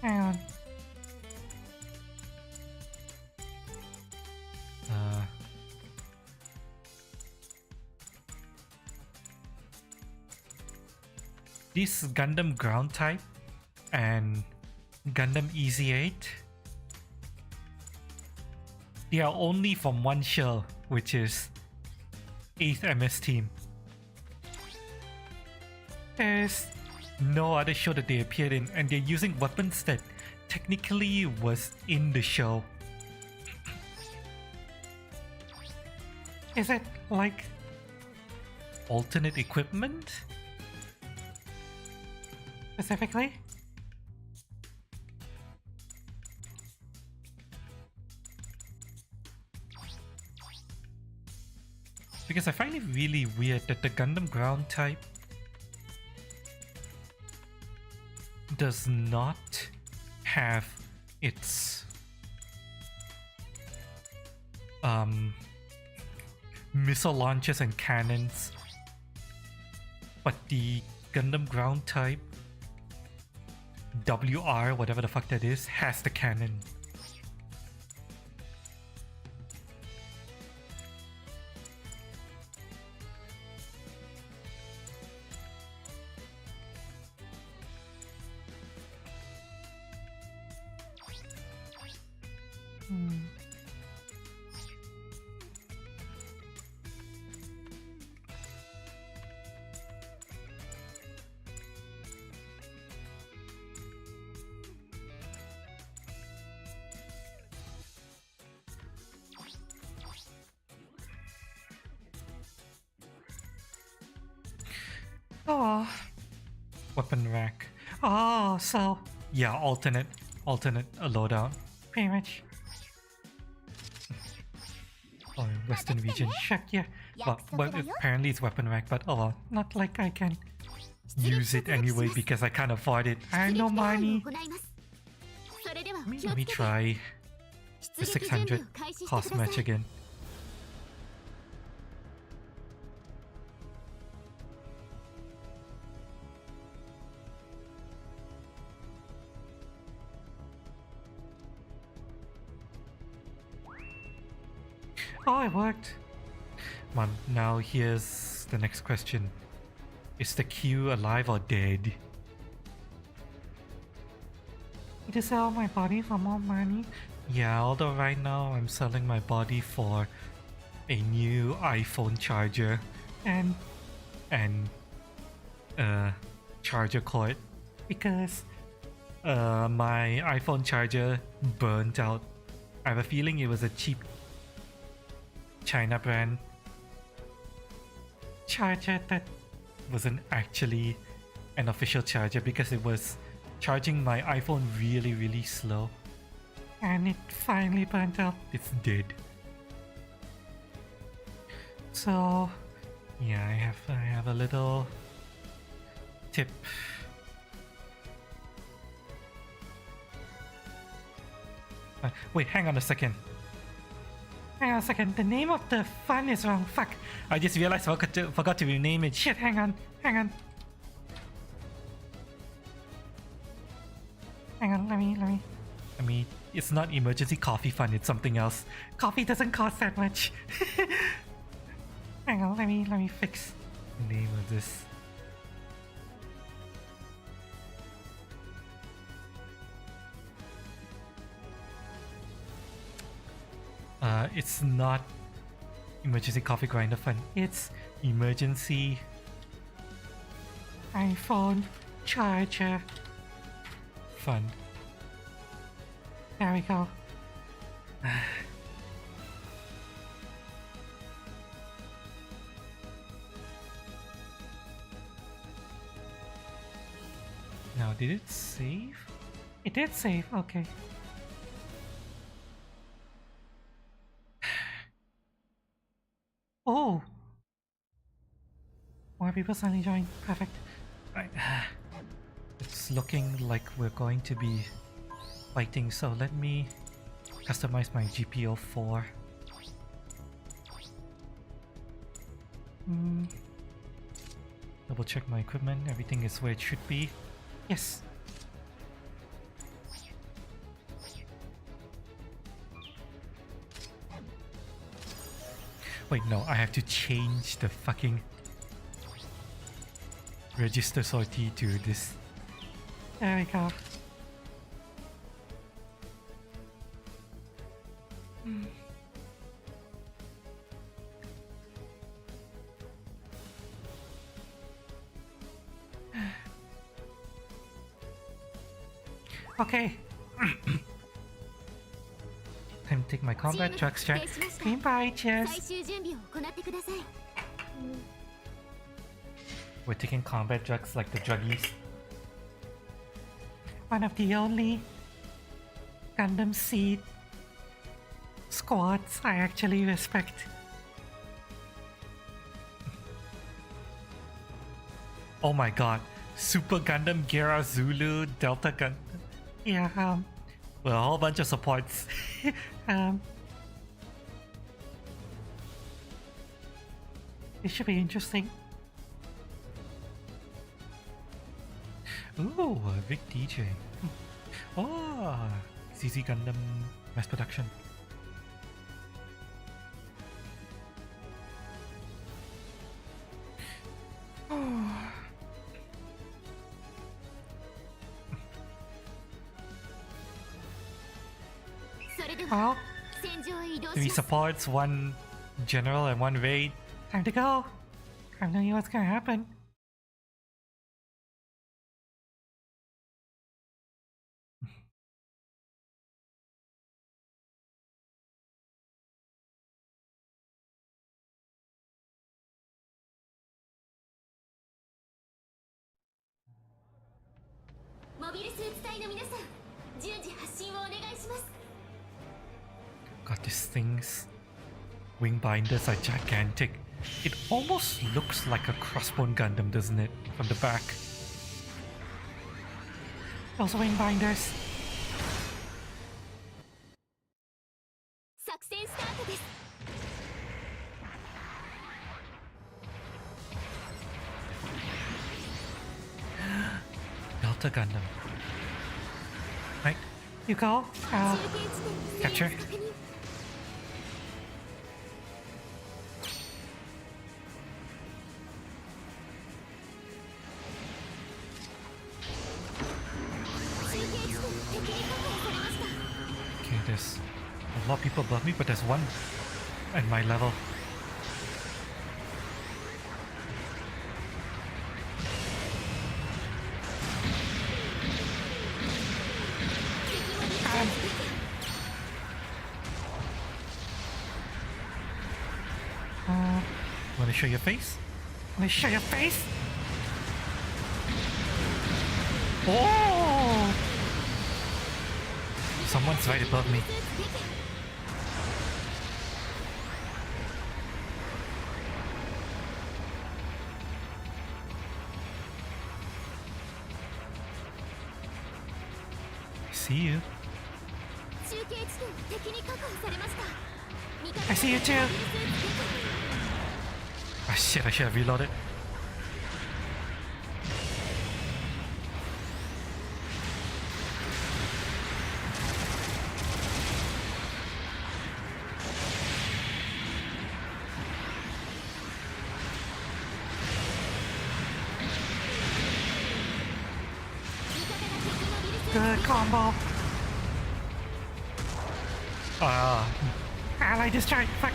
hang on. This Gundam ground type and Gundam EZ8, they are only from one shell, which is 8th MS Team. There's no other show that they appeared in, and they're using weapons that technically was in the show. Is it like alternate equipment? Specifically? Because I find it really weird that the Gundam ground type does not have its missile launchers and cannons, but the Gundam ground type WR, whatever the fuck that is, has the cannon. Oh, weapon rack. Oh, so yeah, alternate loadout. Pretty much. Oh, Western region. Check, yeah. But apparently it's weapon rack. But oh well, Not like I can. use it anyway because I can't afford it. I have no money. それでは Let 気を me つけて try the 出撃準備を 600開始してく cost ださ match い again. Oh, it worked. Come on, now here's the next question. Is the queue alive or dead? To sell my body for more money. Yeah, although right now I'm selling my body for a new iPhone charger And and charger cord. because My iPhone charger burnt out. I have a feeling it was a cheap China brand. charger that Wasn't actually an official charger because it was charging my iPhone really slow. and it finally burnt out. It's dead. So Yeah, I have a little tip. Wait, hang on a second. hang on a second, the name of the fund is wrong. Fuck. I just realized I forgot to rename it. Shit, hang on. Hang on, let me. I mean, it's not emergency coffee fund, it's something else. Coffee doesn't cost that much. Hang on, let me fix. The name of this. It's not emergency coffee grinder fund. It's emergency. iPhone charger. Fund. There we go. Now, did it save? It did save, okay. Oh! More people suddenly joined. Perfect. Right. It's looking like we're going to be fighting, so let me customize my GPO 4. Double check my equipment, everything is where it should be. Yes. Wait, no, I have to change the fucking register sortie to this. There we go. Okay. Time to take my チー combat ム trucks 決 check. 定しました Goodbye, cheers. 最終準備を行ってください We're taking combat drugs like the druggies. One of the only Gundam Seed squads I actually respect. Oh my god. Super Gundam, Gera, Zulu, Delta Gun. Yeah, Well, a whole bunch of supports. this should be interesting. Ooh, a big DJ. Oh, CZ Gundam mass production. で Well, は戦場へ移動し Three ます supports, one general, and one raid. time to go. I have no idea what's gonna happen. God, these things. Wing binders are gigantic. It almost looks like a crossbone Gundam, doesn't it? From the back. Those wing binders. 作戦スタートです Delta Gundam. Right? You go. 中継地点 Capture. に制圧確認 中継地点敵に確保されました Okay, there's a lot of people above me, but there's one at my level. Wanna show your face? Let me show your face. Oh! Someone's right above me. I see you. 中継地点敵に確保されました味方 I see you too. Ah shit, I should have reloaded. Good combo. Ah, Ally destroyed. Fuck.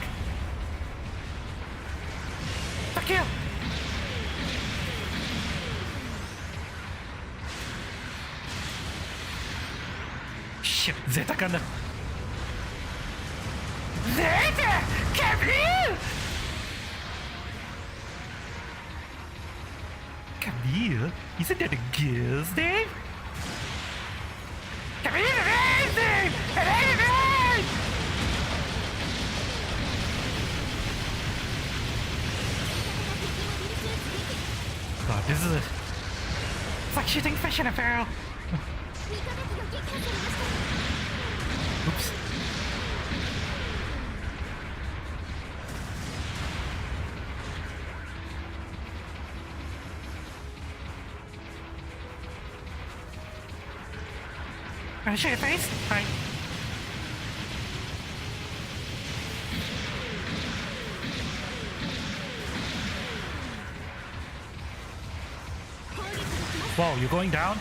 Fuck you. shit, Zeta Gundam. Zeta, come here. Camille? Isn't that a girl's name? Come here, amazing. Amazing. God, this is a... It's like shooting fish in a barrel. 味方機が撃破されました Oops. Wanna show your face? Hi. Whoa, you're going down?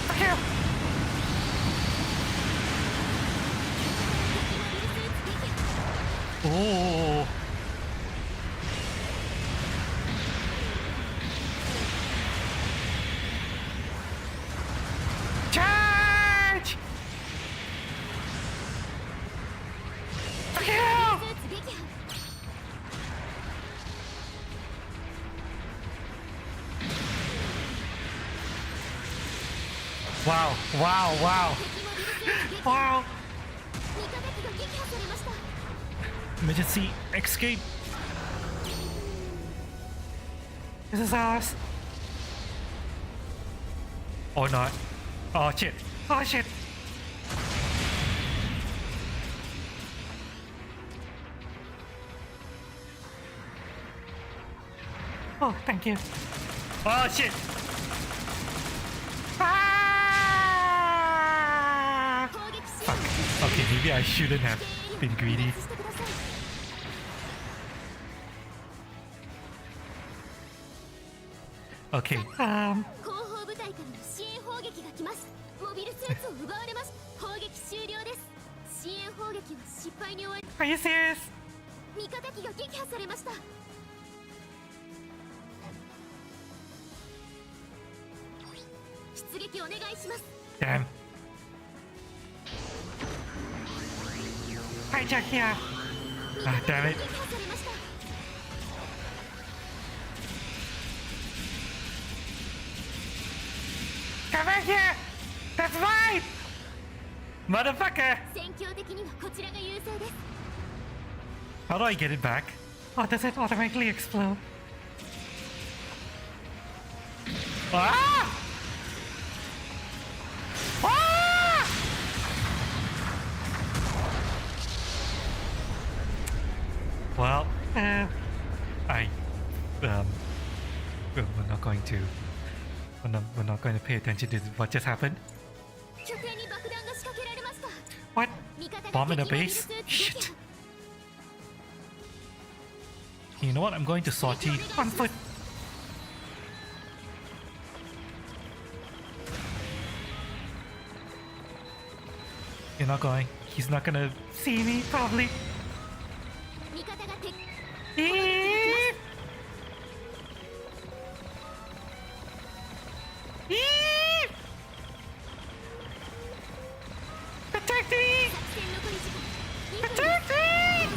Fuck you. Oh. Charge. Fuck you. スーツ撃破 Wow, wow, wow. 敵モビルスーツ撃 Wow. 破味方機が撃破されました Emergency escape. This is ours. Or not. Oh shit. Oh shit. Oh, thank you. Oh shit. Ah! maybe I shouldn't have been greedy. Okay, 後方部隊からの支援砲撃が来ます。モビルスーツを奪われます。砲撃終了です。支援砲撃は失敗に終わり、 are you serious? 味方機が撃破されました。出撃お願いします。 Damn. Hijack here. Ah, damn it. 撃破されました。 Come back here! That's mine! Motherfucker! 戦況的にはこちらが優勢です。 How do I get it back? Or does it automatically explode? Ah! Ah! Well, we're not going to. We're not going to pay attention to what just happened. 拠点に爆弾が仕掛けられました。 What? 味方 Bomb が in the 敵モビル base? スーツ撃 Shit. 破。 You know what? I'm going to sortie on foot. You're not going. He's not gonna See me, probably. 味方が敵 Eep! Eep! Protect me! 作戦残り時間2分です。 Protect me!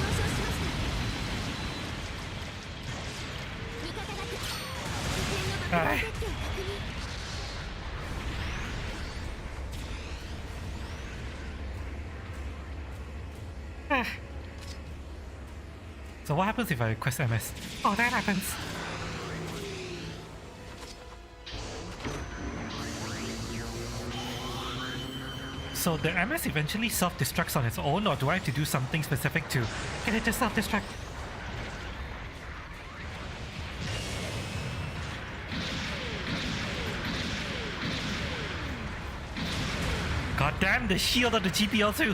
作戦における拠点の重要度が上昇しました。味方が敵拠点の爆弾設定を確認。 So what happens if I request MS? Oh, that happens. So the MS eventually self-destructs on its own, or do I have to do something specific to? Get it to self-destruct. God damn, the shield of the GPL too.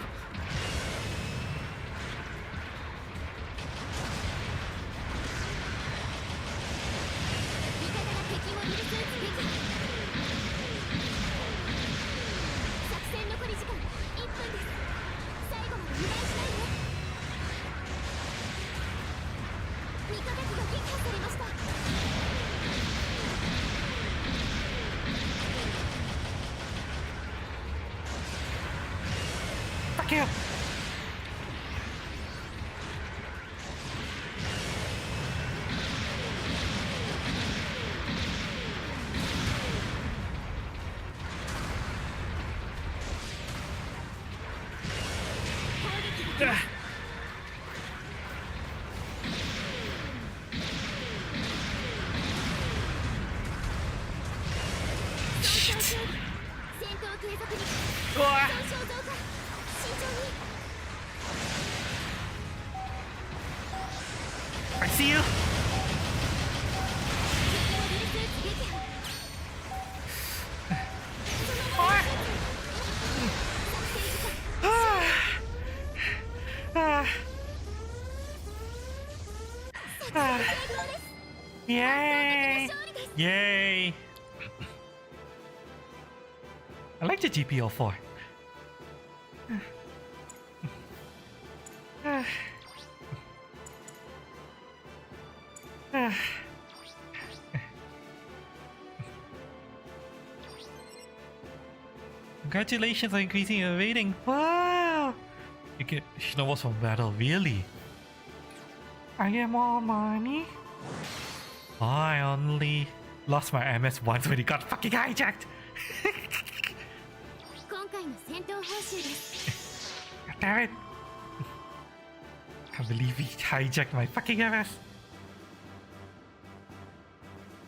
Fuck you! Ah. Shit. Ah. I see you. Yay! Yay! I like the GPL4. Congratulations on increasing your rating. Wow! You get snowballs from battle, really? I get more money? I only lost my MS once when he got fucking hijacked. 今回の戦闘報酬です。 Damn it! Can't believe he hijacked my fucking MS.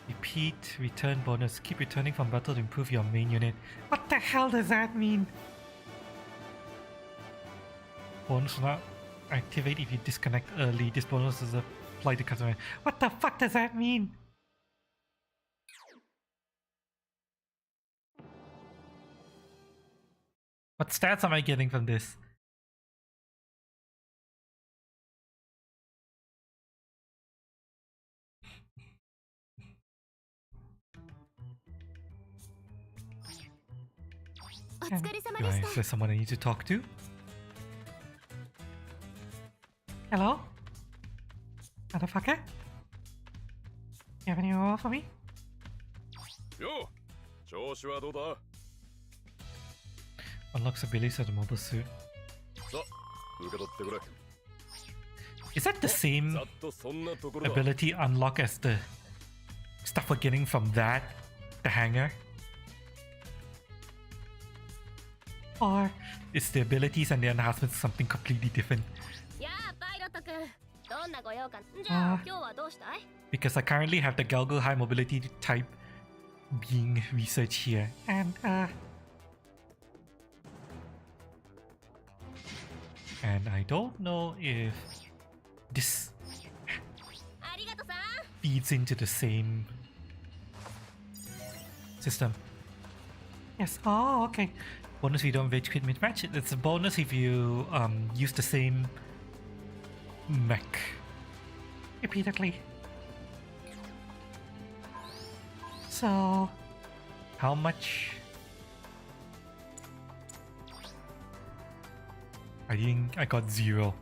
Repeat return bonus. Keep returning from battle to improve your main unit. What the hell does that mean? Bonus will not activate if you disconnect early. This bonus is applied to customer. What the fuck does that mean? What stats am I getting from this? Is there someone I need to talk to? Hello? Motherfucker? You have any role for me? よう調子はどうだ Unlocks abilities of the mobile suit. さあ受け取ってくれ Is that the same ざっとそんなところだ ability unlock as the stuff we're getting from that, the hangar? Or is the abilities and the enhancements something completely different? やあパイロットくんどんなご用かじゃあ今日はどうしたい Because I currently have the Galgo High Mobility type being researched here. And I don't know if this ありがとさ feeds into the same system. Yes. Oh, okay. Bonus if you don't rage quit mid-match. It's a bonus if you use the same mech. Repeatedly. So, How much? I got 0.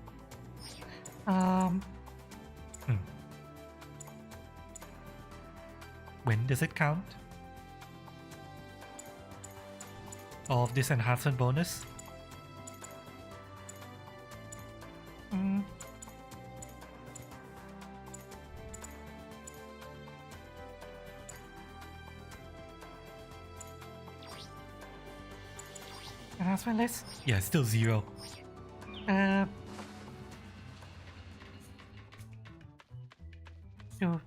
When does it count? All of this enhancement bonus? announcement list. Yeah, still 0. Do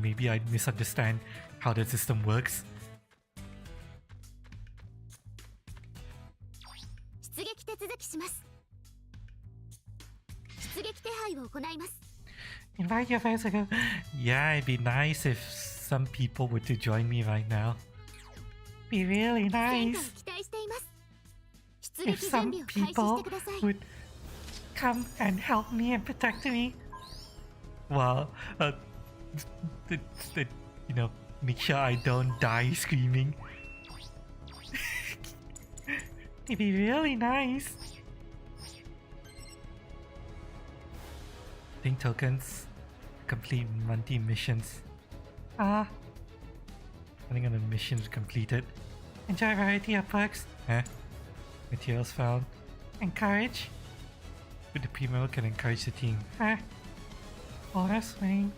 Maybe I misunderstand how the system works. 出撃手続きします出撃手配を行います invite your friends to go. Yeah, it'd be nice if some people were to join me right now. Be really 戦果を nice 期待しています出 if 撃準 some 備を開始し people てください would come and help me and protect me. Well, you know, make sure I don't die screaming. It'd be really nice. Think tokens, complete monthly missions. Depending on the missions completed. Enjoy variety of perks. Materials found. Encourage. With the premium can encourage the team. Bonus winning.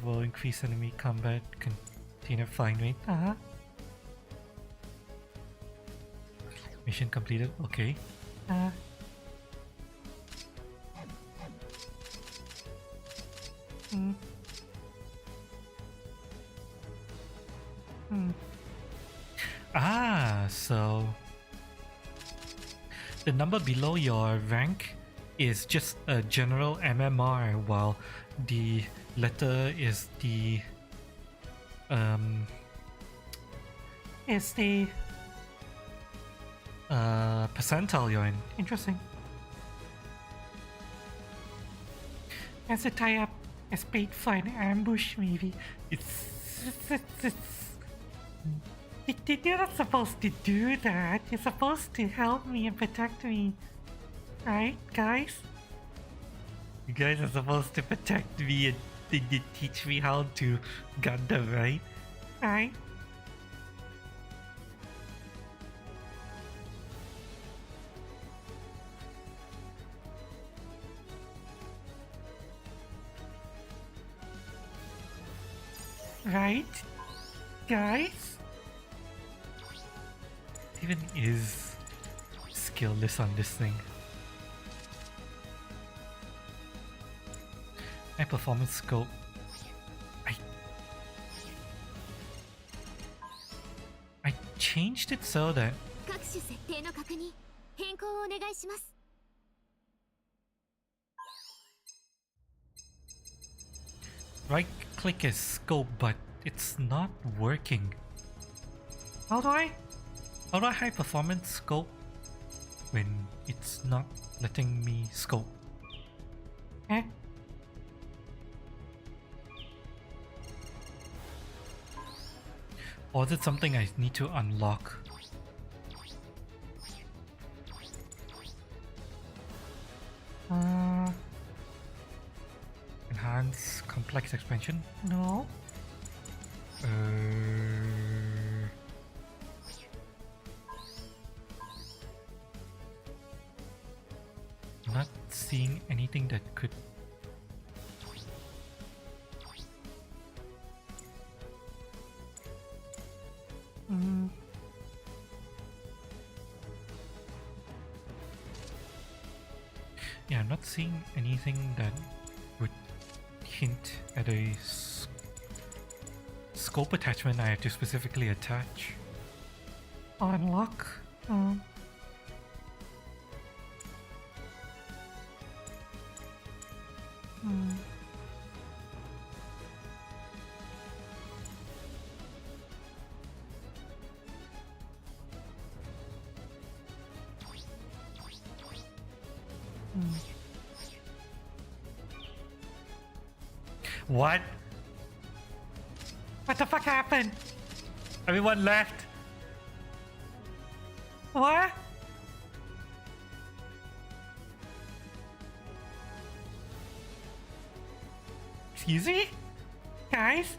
Will increase enemy combat container flying rate. Mission completed. Okay. So the number below your rank is just a general MMR, while the letter is the Is the percentile you're in. interesting. As a tie up as bait for an ambush, maybe. You're not supposed to do that. You're supposed to help me and protect me. Right, guys? You guys are supposed to protect me and teach me how to Gundam, right? Right? Right? Guys? Even is skillless on this thing. My performance scope. I changed it so that 各種設定の確認変更をお願いします right click is scope, but it's not working. How do I? How do I high performance scope when it's not letting me scope? Eh? Or is it something I need to unlock? Enhance complex expansion? No. Not seeing anything that could. Yeah, I'm not seeing anything that would hint at a scope attachment I have to specifically attach. Unlock. What? What the fuck happened? Everyone left. What? Excuse me? Guys?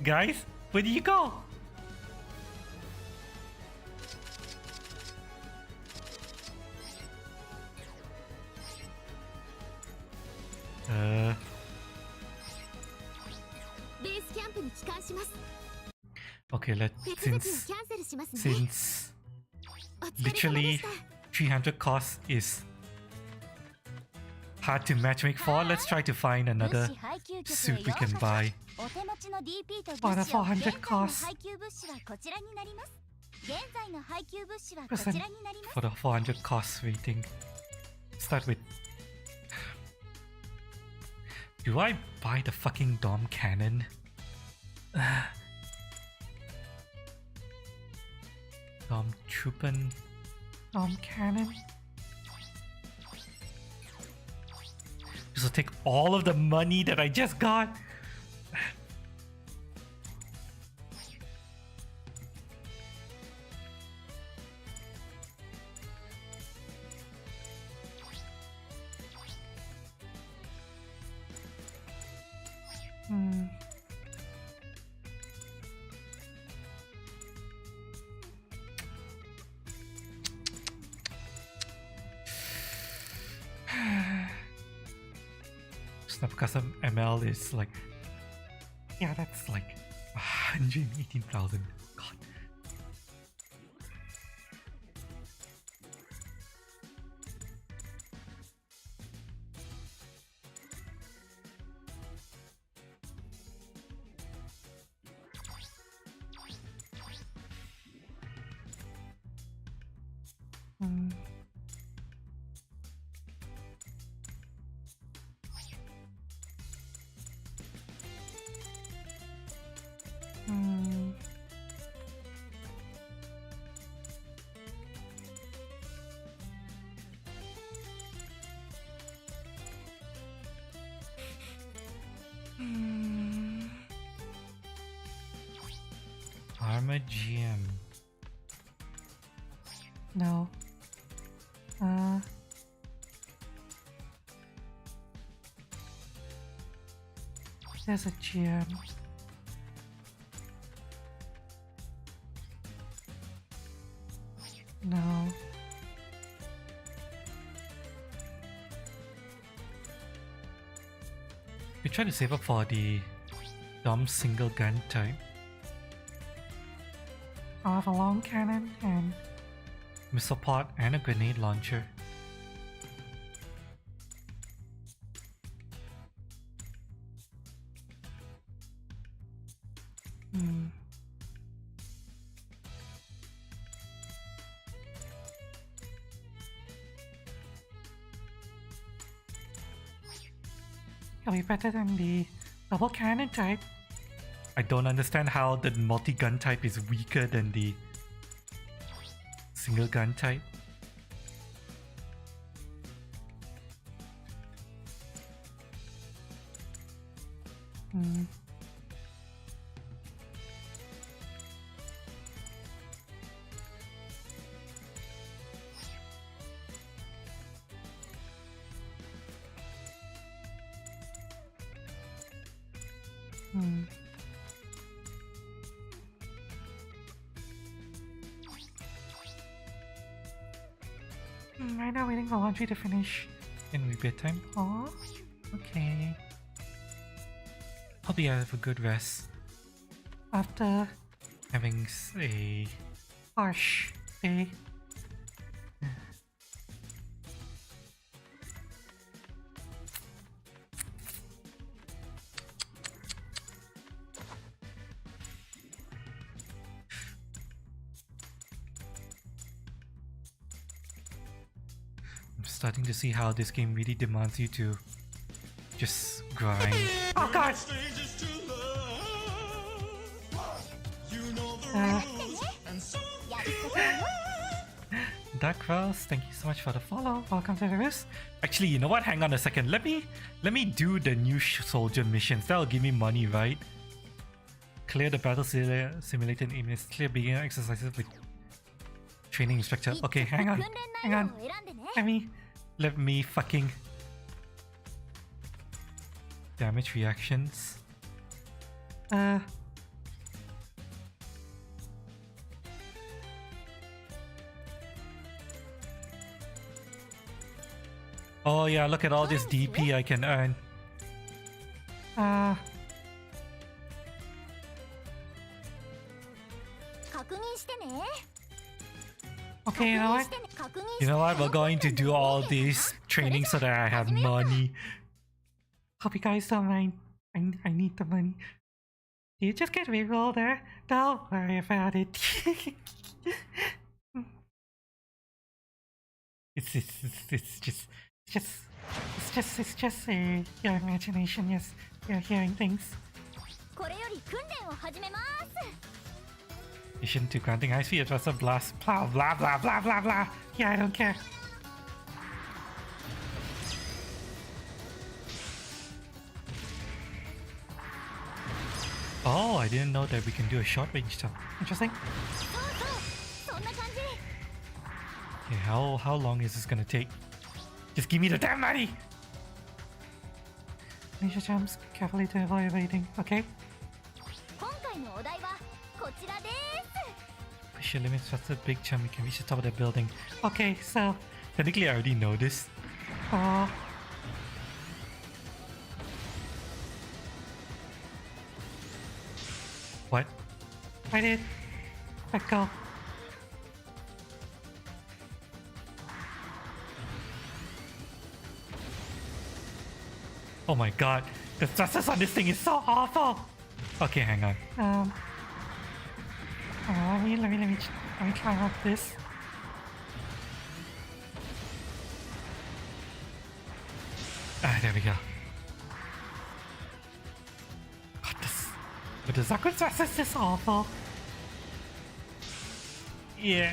Guys, where do you go? Uh, ベースキャンプに帰還します。 okay, 手続きを since キャンセルしますね。 since お疲れ様で literally した。 300 cost is hard to matchmake for, let's try to find another suit we can buy. お手持ちの DP と For 物 the 資を 400 現在の cost. 配給物資はこちらになります。現在の配給物資はこち Listen, らになります。 For the 400 cost rating. Start with. Do I buy the fucking Dom cannon? Dom Truppen. Cannon. This will take all of the money that I just got. Snap custom ML is like, yeah, that's like 118,000. God. Armor GM. No. There's a GM. No. We try to save up for the Dom single gun type. I have a long cannon and Missile pod and a grenade launcher. it'll be better than the double cannon type. I don't understand how the multi-gun type is weaker than the single gun type. Right now waiting for laundry to finish. In bedtime. Oh, okay. Hope you have a good rest After having a harsh day. I'm starting to see how this game really demands you to just grind. Oh god! Dark Rose, thank you so much for the follow. Welcome to the roost. Actually, you know what? Hang on a second. Let me do the new soldier missions. That'll give me money, right? Clear the battle simulator and aim is clear beginner exercises with training instructor. Okay, hang on. Hang on. Let me fucking damage reactions. Oh yeah, look at all this DP I can earn. Okay, you know what? You know what? We're going to do all this training so that I have money. Hope you guys don't mind. I need the money. Do you just get reroll there? Don't worry about it. it's just your imagination. Yes, you're hearing things. Mission to granting high speed adjuster blast. Blah blah blah blah blah blah. Yeah, I don't care. Oh, I didn't know that we can do a short range stuff. Interesting. Okay, how long is this gonna take? Just give me the damn money! Major jumps carefully to avoid evading. Okay. Push your limits faster, big jump, you can reach the top of the building. Okay, so Technically, I already know this. What? I did. Let go. Oh my god, the thrusters on this thing is so awful! Okay, hang on. Let me try out this. Ah, there we go. God, but the Zaku thrusters is awful. Yeah.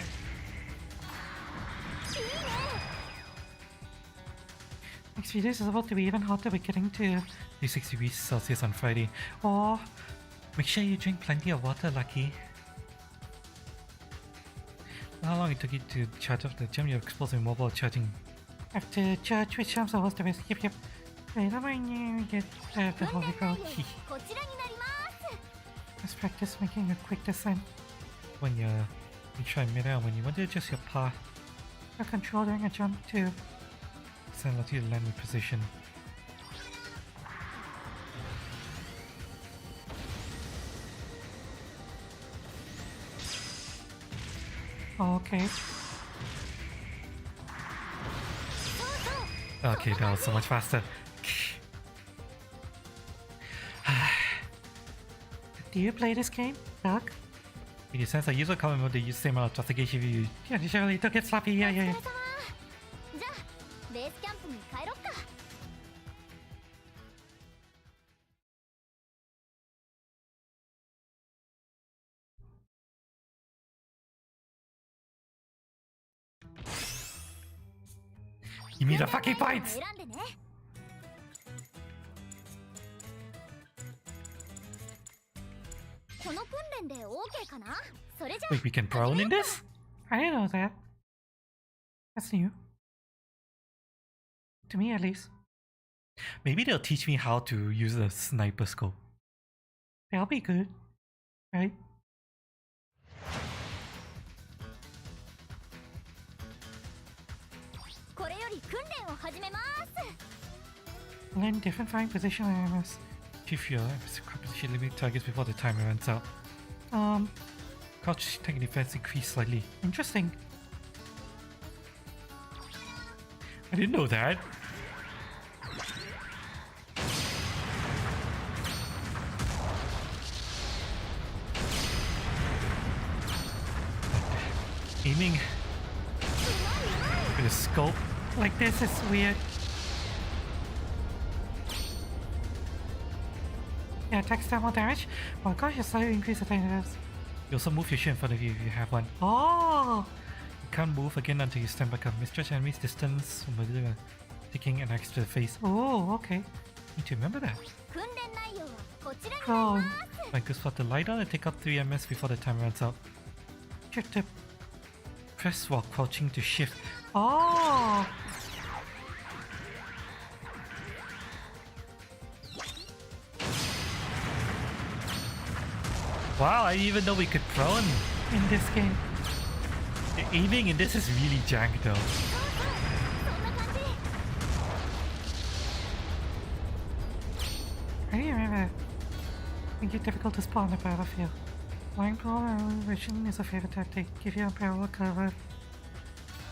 Next few days is about to be even hotter. We're getting to 36 degrees Celsius on Friday. Oh, make sure you drink plenty of water, Lucky. How long it took you to charge up the gem? You're exposed in mobile charging. after church, which jumps over the rest. Yep. Wait, how about you get the Holy Grail? Let's practice making a quick descent. When you try midair, when you want to adjust your path, Your control during a jump too. send Lucky to land with position. Oh, okay. Okay, that was so much faster. Do you play this game, Doug? In a sense, I use a common mode, they use the same amount of investigation if you Yeah, you surely took it sloppy. Yeah. Give me the fucking points! 選んでね。 この訓練で OK かな？それじゃ Wait, we can prone in this? I didn't know that. That's new. To me, at least. Maybe they'll teach me how to use the sniper scope. That'll be good. Right? これより訓練を始めます。 Learn different firing position awareness. Chief your composition limit targets before the timer runs out. Crouch attack and defense increase slightly. Interesting. I didn't know that. Aiming with a scope. Like this is weird. Yeah, attacks thermal damage. Oh gosh, you slightly increase the damage. You also move your shield in front of you if you have one. Oh! You can't move again until you stand back up. Misjudge enemy's distance when taking an axe to the face. Oh, okay. Need to remember that. 訓練内容はこちらに Oh, なります。 Like good spot the light on and take up 3 ms before the time runs out. check the... Press while crouching to shift. Oh! Wow, I didn't even know we could prone. In this game. The aiming in this is really jank though. そんな感じ。 I remember. Make it difficult to spawn on the battlefield. Flying prone vision is a favorite tactic. Give you unparalleled cover.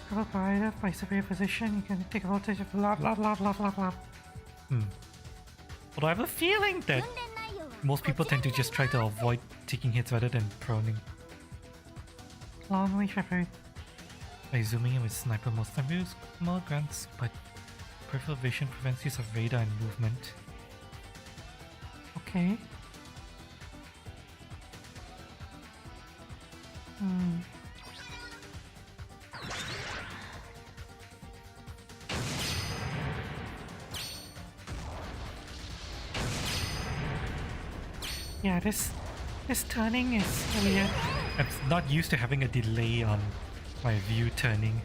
Cover provided by severe position. You can take advantage of blah blah blah blah blah blah. But I have a feeling that 訓練内容は most people tend to just try to avoid taking hits rather than proning. Lonely Shepherd. By zooming in with sniper mode, sniper mode grants but peripheral vision prevents use of radar and movement. Okay. Yeah, this turning is weird. I'm not used to having a delay on my view turning.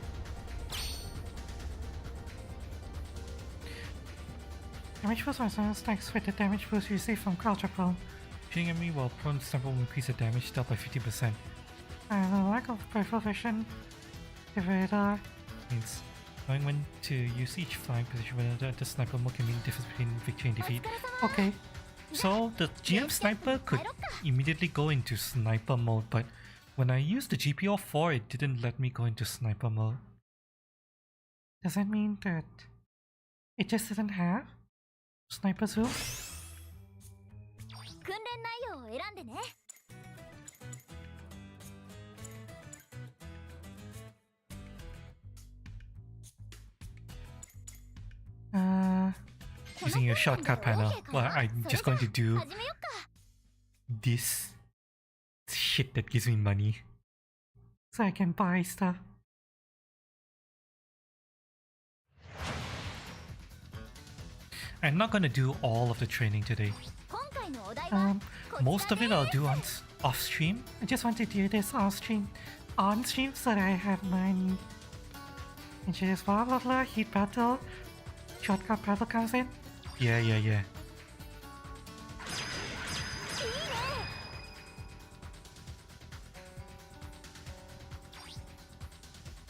Damage boost on stacks with the damage boost you receive from crouch or prone. Shooting at me while prone sniper will increase the damage dealt by 50%. And the lack of peripheral vision. The radar. Means knowing when to use each flying position whether the sniper mode can mean the difference between victory and defeat. Okay. So the GM sniper could immediately go into sniper mode, but when I used the GPO4 it didn't let me go into sniper mode. Does that mean that it just didn't have sniper zoom? 訓練内容を選んでね。 Using your shortcut panel. Well, I'm just going to do 始めよっか。 this shit that gives me money. So I can buy stuff. I'm not gonna do all of the training today. 今回のお題は Most of it I'll do on off stream. I just want to do this off stream. On stream so that I have money. And just blah blah blah, heat battle. Shortcut battle comes in. Yeah. いいね。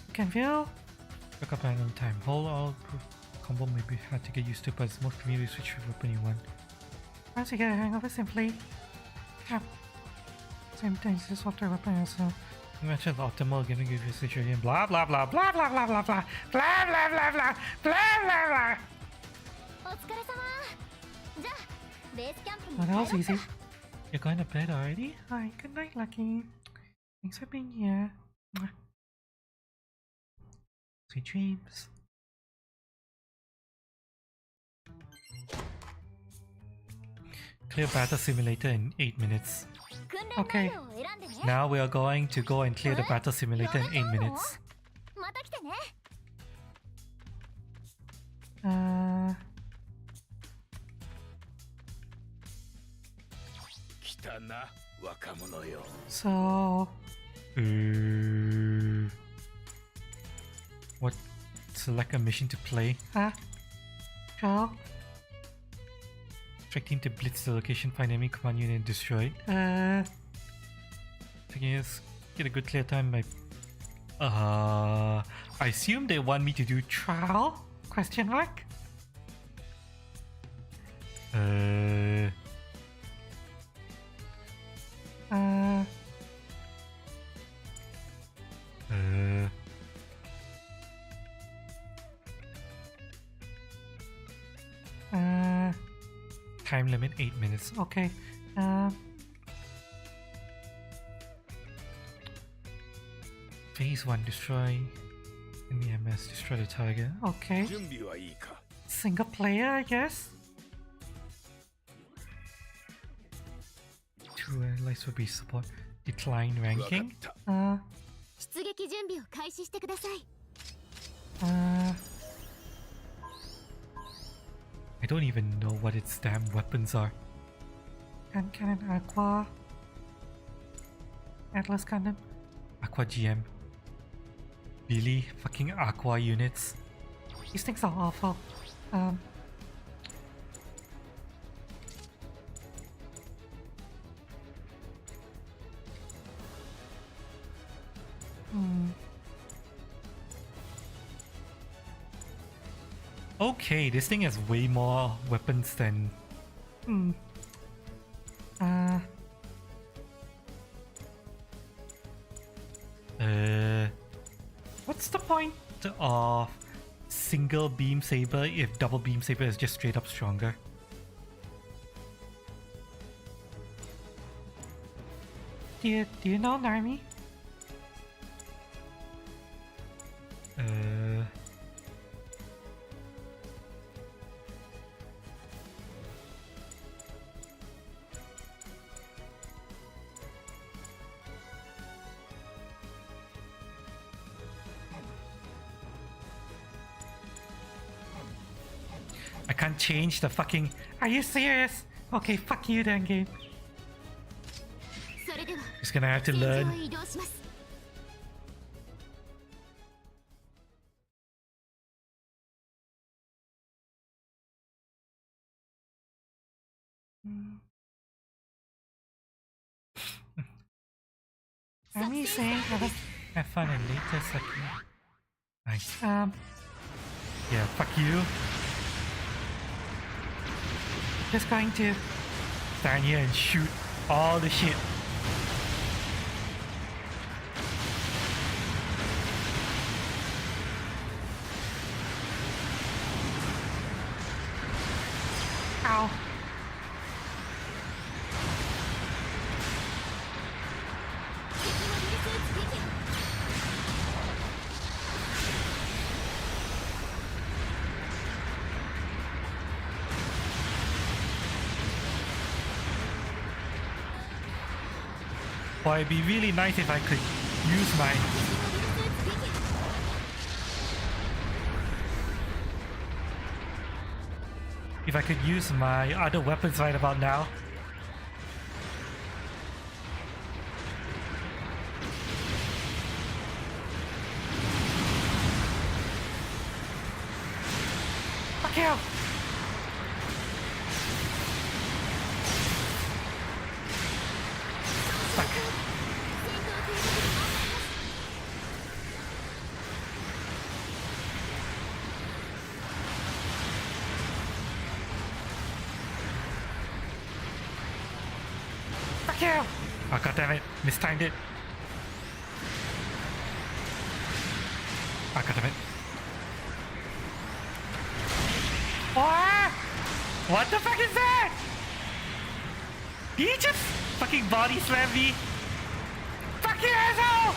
You can feel. Back up and on time. Hold all combo may be hard to get used to, but it's most convenient to switch to weapon you want. Once you get a hang of it, simply tap. Same thing, just swap the weapon yourself. Imagine the optimal giving you a situation. Blah blah blah blah blah blah blah blah blah blah blah blah blah blah blah. お疲れ様。じゃあベースキャンプに Oh, 帰ろ that う was か。 easy. You're going to bed already? Hi, good night, Lucky. Thanks for being here. Mwah. Sweet dreams. Clear battle simulator in 8 minutes. 訓練内容を選んでね。 Now we are going to go and clear the battle simulator in 8 minutes. また来てね。So, what? Select a mission to play. Huh? Sure. Track team to blitz the location, find enemy command unit and destroy it. Let's get a good clear time by. I assume they want me to do Trial? Question mark? Uh, time limit 8 minutes. Okay. Phase 1 destroy enemy MS, destroy the target. Okay. 準備はいいか Single player, I guess? 2 allies will be support. Decline わかっ ranking. た 出撃準備を開始してください。 I don't even know what its damn weapons are. Gun Cannon Aqua. Atlas Gundam. Aqua GM. Really? Fucking Aqua units? These things are awful. Okay, this thing has way more weapons than... What's the point of single beam saber if double beam saber is just straight up stronger? Do you know, Narmi? I can't change the fucking... Are you serious? Okay, fuck you then, game. それでは Just gonna have to 戦場 learn. へ移動します。 Narmi is saying Have fun and later second. Nice. Yeah, fuck you. just going to Stand here and shoot all the shit. ow. Boy, it'd be really nice if I could use my... If I could use my other weapons right about now. Fuck you. Fuck you. Oh, god damn it. Mistimed it. Oh, god damn it. What? What the fuck is that? He just fucking body slammed me. Fuck you, asshole.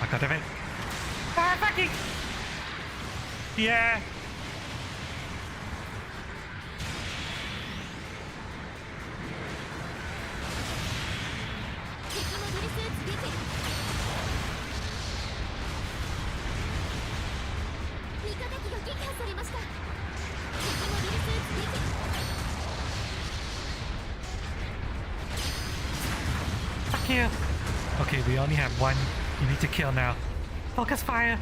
Oh, god damn it. Ah, fucking. Yeah. Fuck you. Okay, we only have one. You need to kill now. Focus fire.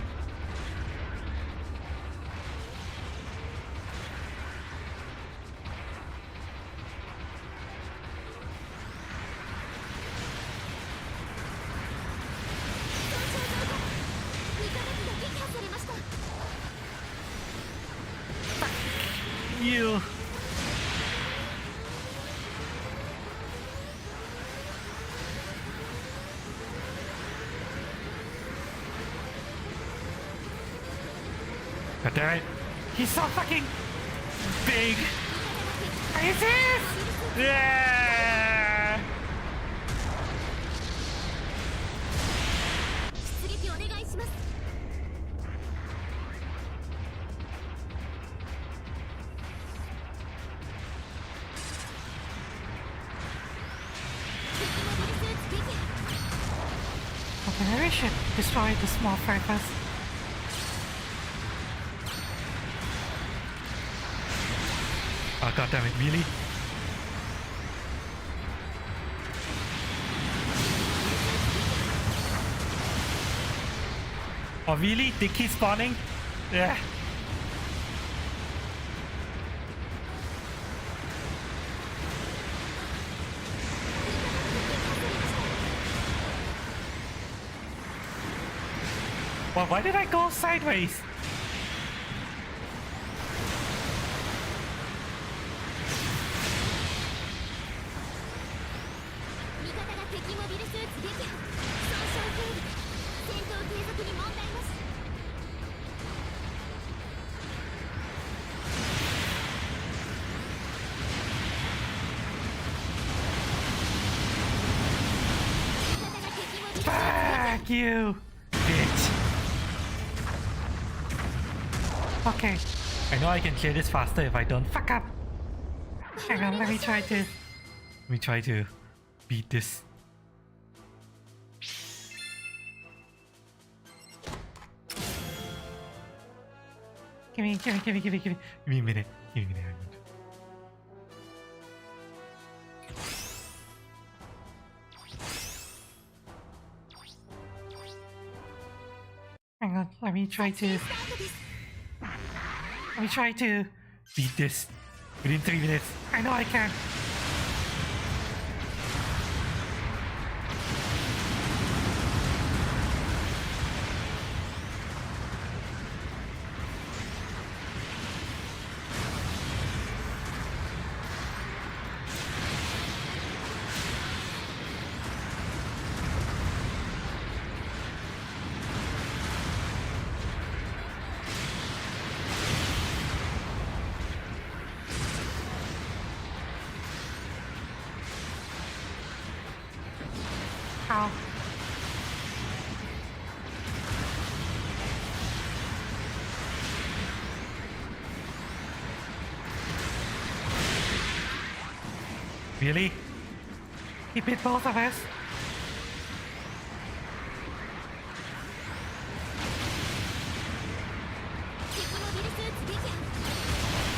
You. God damn it. He's so fucking big. Are you serious? Yeah. 出撃お願いします。 Okay, maybe we should destroy the small fry first. Oh god damn it, really? Oh really? They keep spawning? Yeah. Well, why did I go sideways? Fuck you, bitch. Okay, I know I can clear this faster if I don't fuck up. Hang on, let me try to beat this. Give me a minute. Hang on, let me try to beat this within 3 minutes. I know I can. Ow. Really? He bit both of us?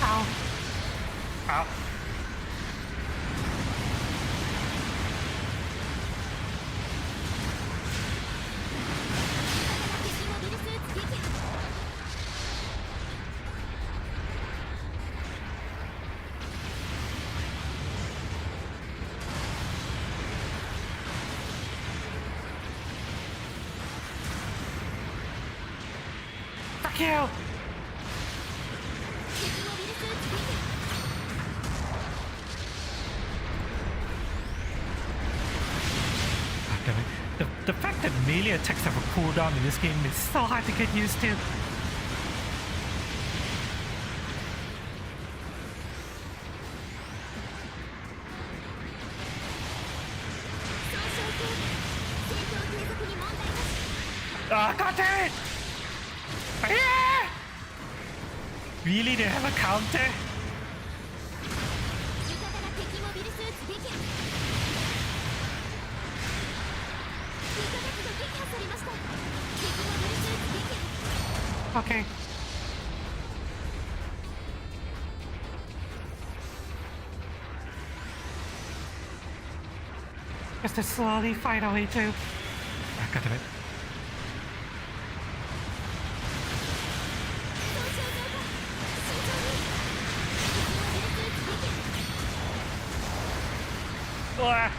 Ow. Ow. Fuck you! God damn it. The fact that melee attacks have a cooldown in this game is so hard to get used to. Oh, god damn it! Yeah! Really? They have a counter? Okay. Just to slowly find our way to back out of it. Ah!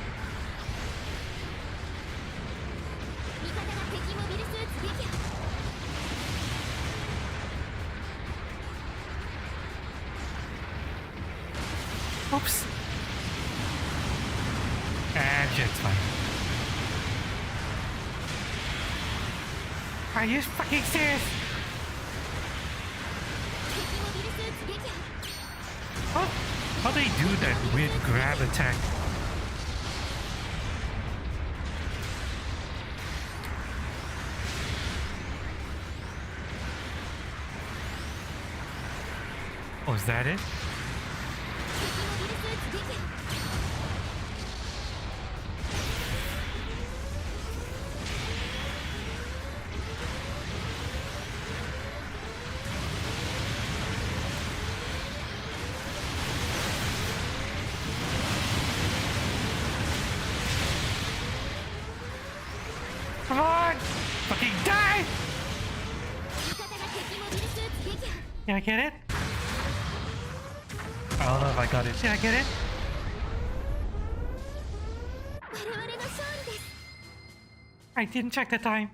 味方が敵モビルスーツ撃破 Oops. And it's fine. Are you fucking serious? 敵モビルスーツ撃破 How do they do that weird grab attack? Oh, is that it? 敵モビルスーツ撃破 Come on! Fucking die! 味方が敵モビルスーツ撃破 Did I get it? I don't know if I got it. Did I get it? 我々の勝利です I didn't check the time.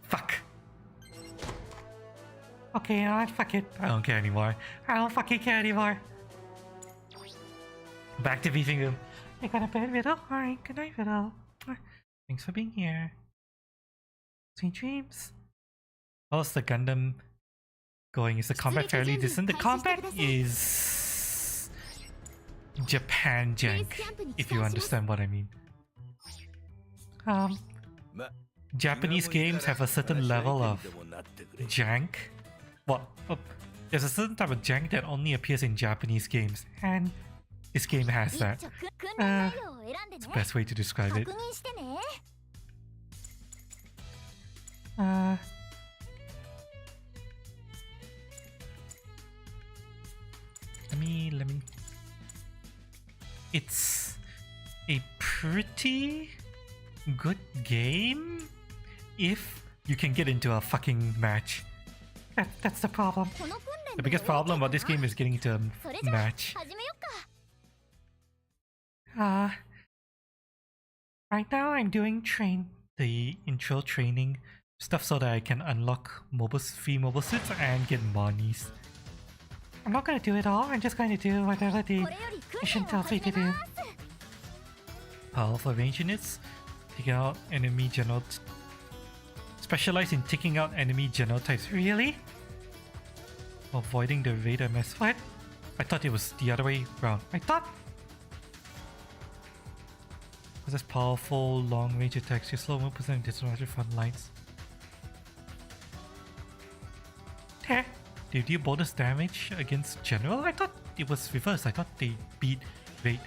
Fuck. Okay, you know what? Fuck it. I don't care anymore. I don't fucking care anymore. Back to beefing him. You got a bed, Riddle? Alright, good night, Riddle. Thanks for being here. Sweet dreams. How's the Gundam going? Is the combat fairly decent? The combat is Japan jank, if you understand what I mean. Japanese games have a certain level of jank. Well, there's a certain type of jank that only appears in Japanese games, and this game has that. 一直訓練内容を選んでね It's the best way to describe 確 it. 認してね Let me. It's a pretty good game if you can get into a fucking match. That's the problem. この訓練 The で biggest problem about this game is getting into a それじゃあ match. 始めよっか Right now I'm doing the intro training stuff so that I can unlock free mobile suits and get monies. I'm not gonna do it all, I'm just going to do whatever the これより訓 mission 練を tells me 始 to め do. ます Powerful range units, taking out enemy general specialize in taking out enemy general types. Really? Avoiding the radar mess. What? I thought it was the other way around. I thought possess powerful long range attacks. Your slow 1% disadvantage front lines. Heh. They deal bonus damage against general? I thought it was reversed. I thought they beat raid.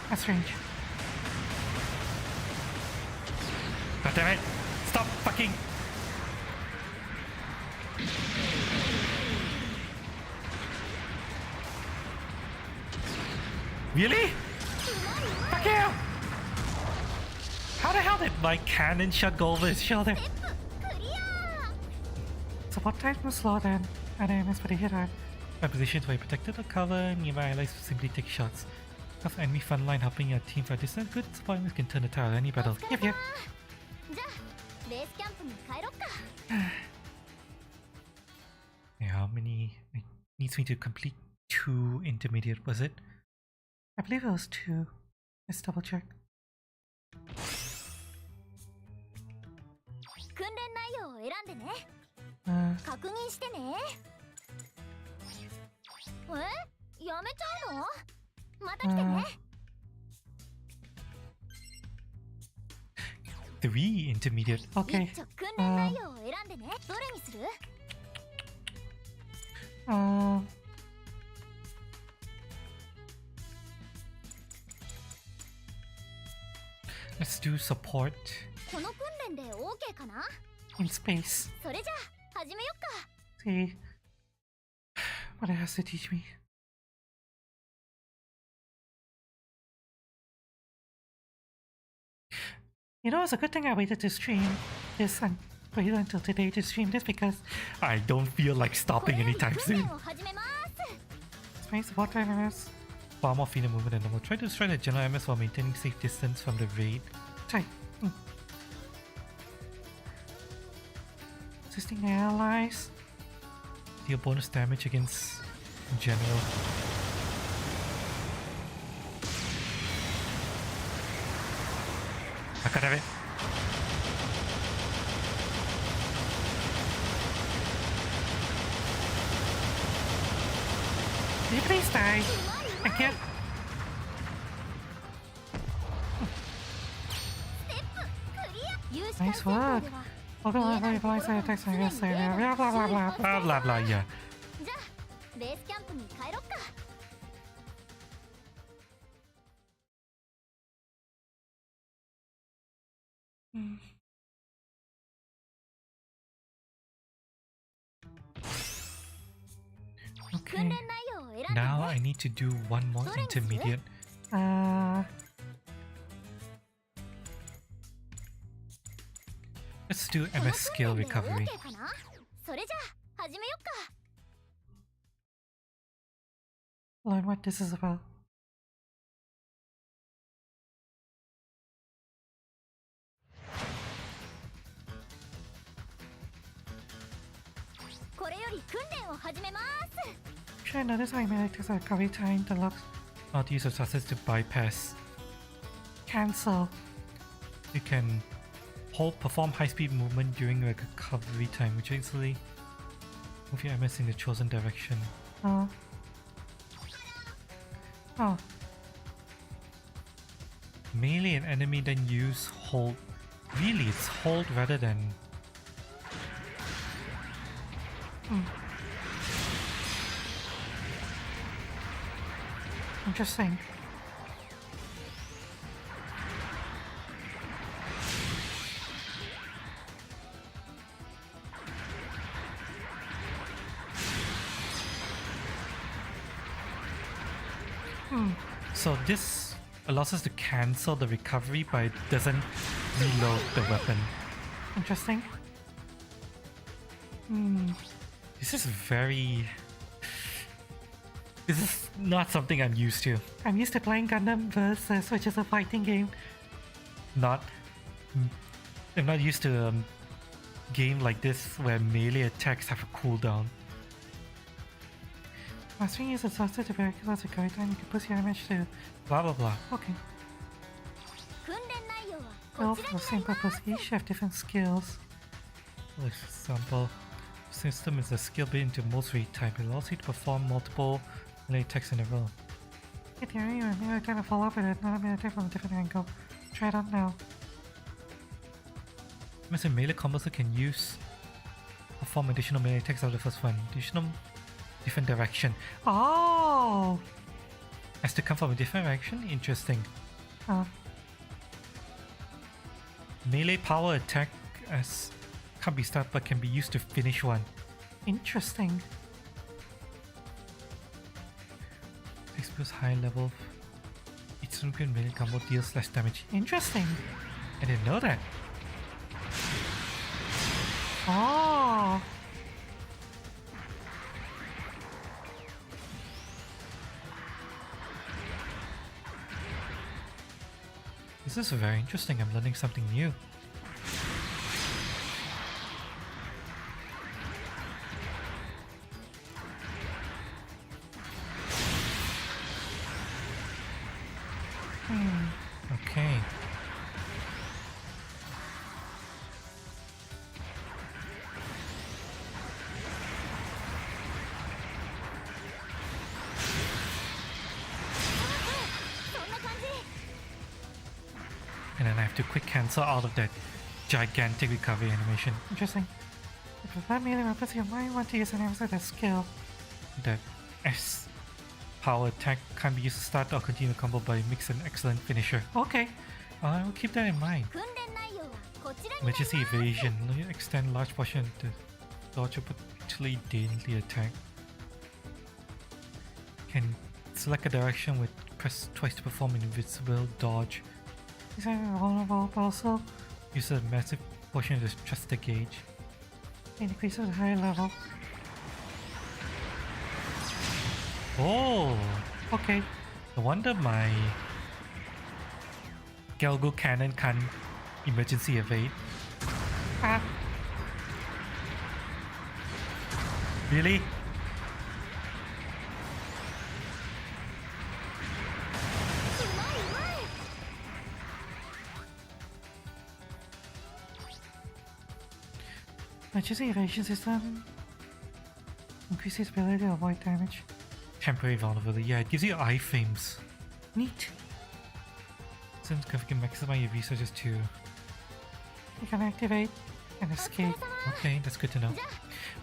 That's strange. God damn it! Stop fucking! Really? Fuck you! How the hell did my cannon shot go over his shoulder? クリア Support type was slower than AMS for the hitter. My positions were protected or cover, nearby allies simply take shots. Tough enemy front line helping your team fight distance. Good support enemies can turn the tide of any battle. お疲 Yep, れ yep. 様じゃあベースキャンプに帰ろっか Yeah, how many? It needs me to complete 2 intermediate, was it? I believe it was 2. Let's double check. 訓練内容を選んでね 確認してねやめちゃうのまた来てね 3 intermediate. Okay. 一丁訓練内容を選んでねどれにする Let's Let's do support この訓練で OK かな？ in space. それじゃあ始めよっか。 See what it has to teach me. You know, it's a good thing I waited to stream this and waited until today to stream this because I don't feel like こ stopping れより anytime 訓練 soon. を始めます。 space support MS. Far more feeling movement than normal. Try to destroy the general MS while maintaining safe distance from the raid. Sorry. Assisting the allies. Deal bonus damage against general. I could have it. Will you please die? Thank you. 有志 Nice 艦戦 work. 闘では Although I realize I text I guess blah blah blah blah. Blah blah blah, yeah. じゃあベースキャンプに帰ろっか。 訓 Okay. 練内容を選んで Now ね。 I need to do one more intermediate. Let's do この MS 訓 skill 練で recovery. OK かな？それじゃあ始めよっか。 Learn what this is about. これより訓練を始めます。 Should I notice how I made it to recovery time deluxe How to use resources to bypass. cancel? You can perform high-speed movement during recovery time, which actually move your MS in the chosen direction. Oh. Melee an enemy, then use hold. Really, it's hold rather than. Interesting. So this allows us to cancel the recovery, but it doesn't reload the weapon. Interesting. This is very. This is not something I'm used to. I'm used to playing Gundam versus, which is a fighting game. Not. I'm not used to a game like this where melee attacks have a cooldown. Mastering is exhausted to miraculous recovery time. You can push your damage to. Blah blah blah. Okay. 訓練内容 All はこち for ら the same になりま purpose. す。 Each have different skills. For example, system is a skill built into most raid type. It allows you to perform multiple melee attacks in a row. Get the area and maybe kind of follow up with it. Not a attack from a different angle. Try it out now. As a melee comboser can perform additional melee attacks out of the first one. Additional different direction. Oh! Has to come from a different direction? Interesting. Melee power attack as can't be started but can be used to finish one. Interesting. Expose high level. Each significant melee combo deals less damage. Interesting. I didn't know that. Oh! This is very interesting. I'm learning something new. Okay. And then I have to quick cancel out of that gigantic recovery animation. Interesting. If that melee weapons, you might want to use an emphasis as skill. That S power attack can be used to start or continue a combo, but it makes an excellent finisher. Okay. I'll keep that in mind. 訓練内容はこちらになります Emergency evasion. Extend large portion to dodge a potentially deadly attack. Can select a direction with press twice to perform invisible dodge. Is that vulnerable also? Use a massive portion to trust the gauge. Increase at a high level. Oh, okay. No wonder my Galgo cannon can't emergency evade. Ah, Really? emergency evasion system increases ability to avoid damage. Temporary vulnerability. Yeah, it gives you iframes. Neat. Since you can maximize your resources too. You can activate and escape. Okay, that's good to know.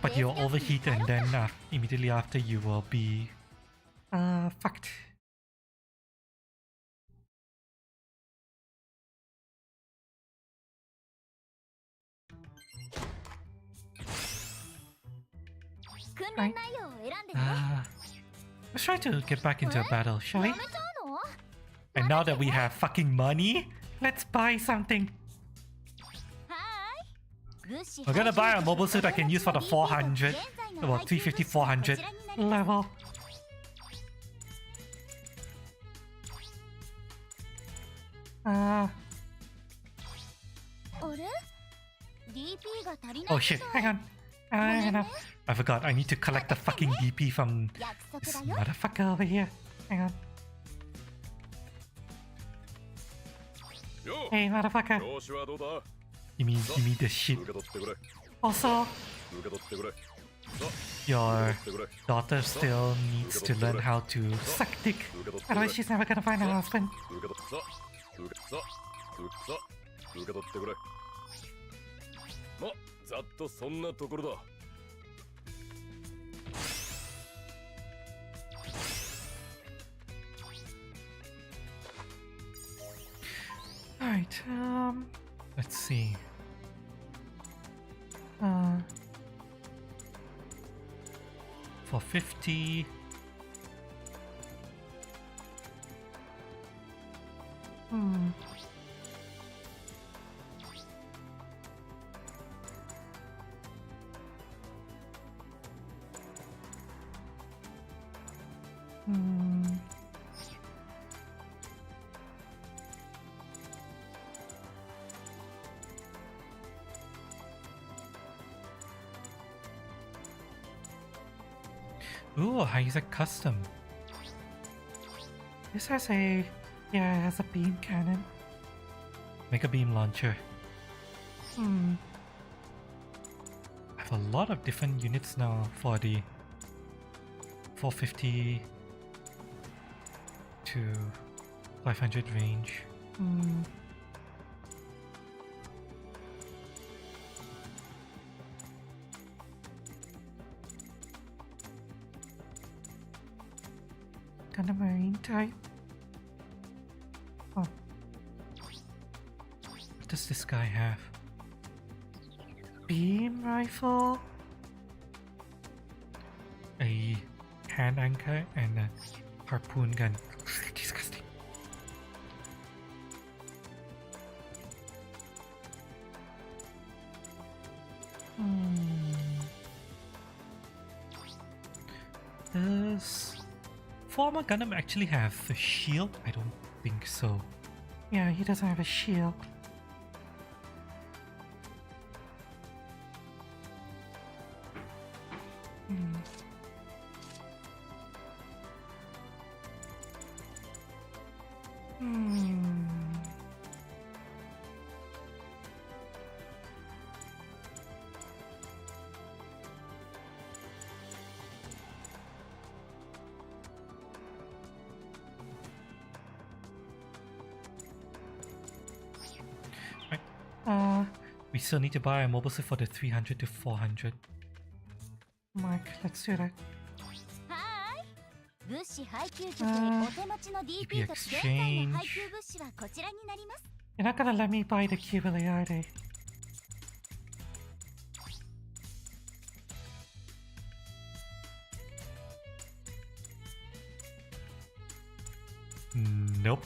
But you'll overheat and then immediately after you will be... Fucked. Right. Let's try to get back into a battle, shall we? やめちゃうの And now that we have fucking money, let's buy something. はーい物資 We're gonna buy a 配給 mobile suit I can use for the 400, 現在の well, 配給物資 350, はこ 400. ちらになります Level. Uh, あれ DP が足りない Oh shit, hang on. hang on. I forgot, I need to collect the fucking DP from 約束 this だよ motherfucker over here. Hang on. よ Hey, motherfucker. 調子はどうだ Give me this shit. 受け取ってくれ Also, 受け取ってくれさ Your 受け取ってくれ daughter still needs to learn how to... suck dick. 受け取ってくれ Otherwise, she's never gonna find a husband. 受け取ってさ受け取ってくれまざっとそんなところだ Alright, Let's see. For 50... hmm. Hmm. Ooh, Isaac custom. This has a... yeah, it has a beam cannon. Mega beam launcher. Hmm. I have a lot of different units now for the 450 to 500 range. Hmm. Gundam Marine type. Oh, What does this guy have? beam rifle. A hand anchor and a harpoon gun. Disgusting. Does former Gundam actually have a shield? I don't think so. Yeah, he doesn't have a shield. Hmm. Hmm. We still need to buy a mobile suit for the 300 to 400. Mike, let's do that. はーい物資配給局へあーお手持ちの DP と DP 現在の配給物資はこちらになります You're not gonna let me buy the Kibble, are they? Nope.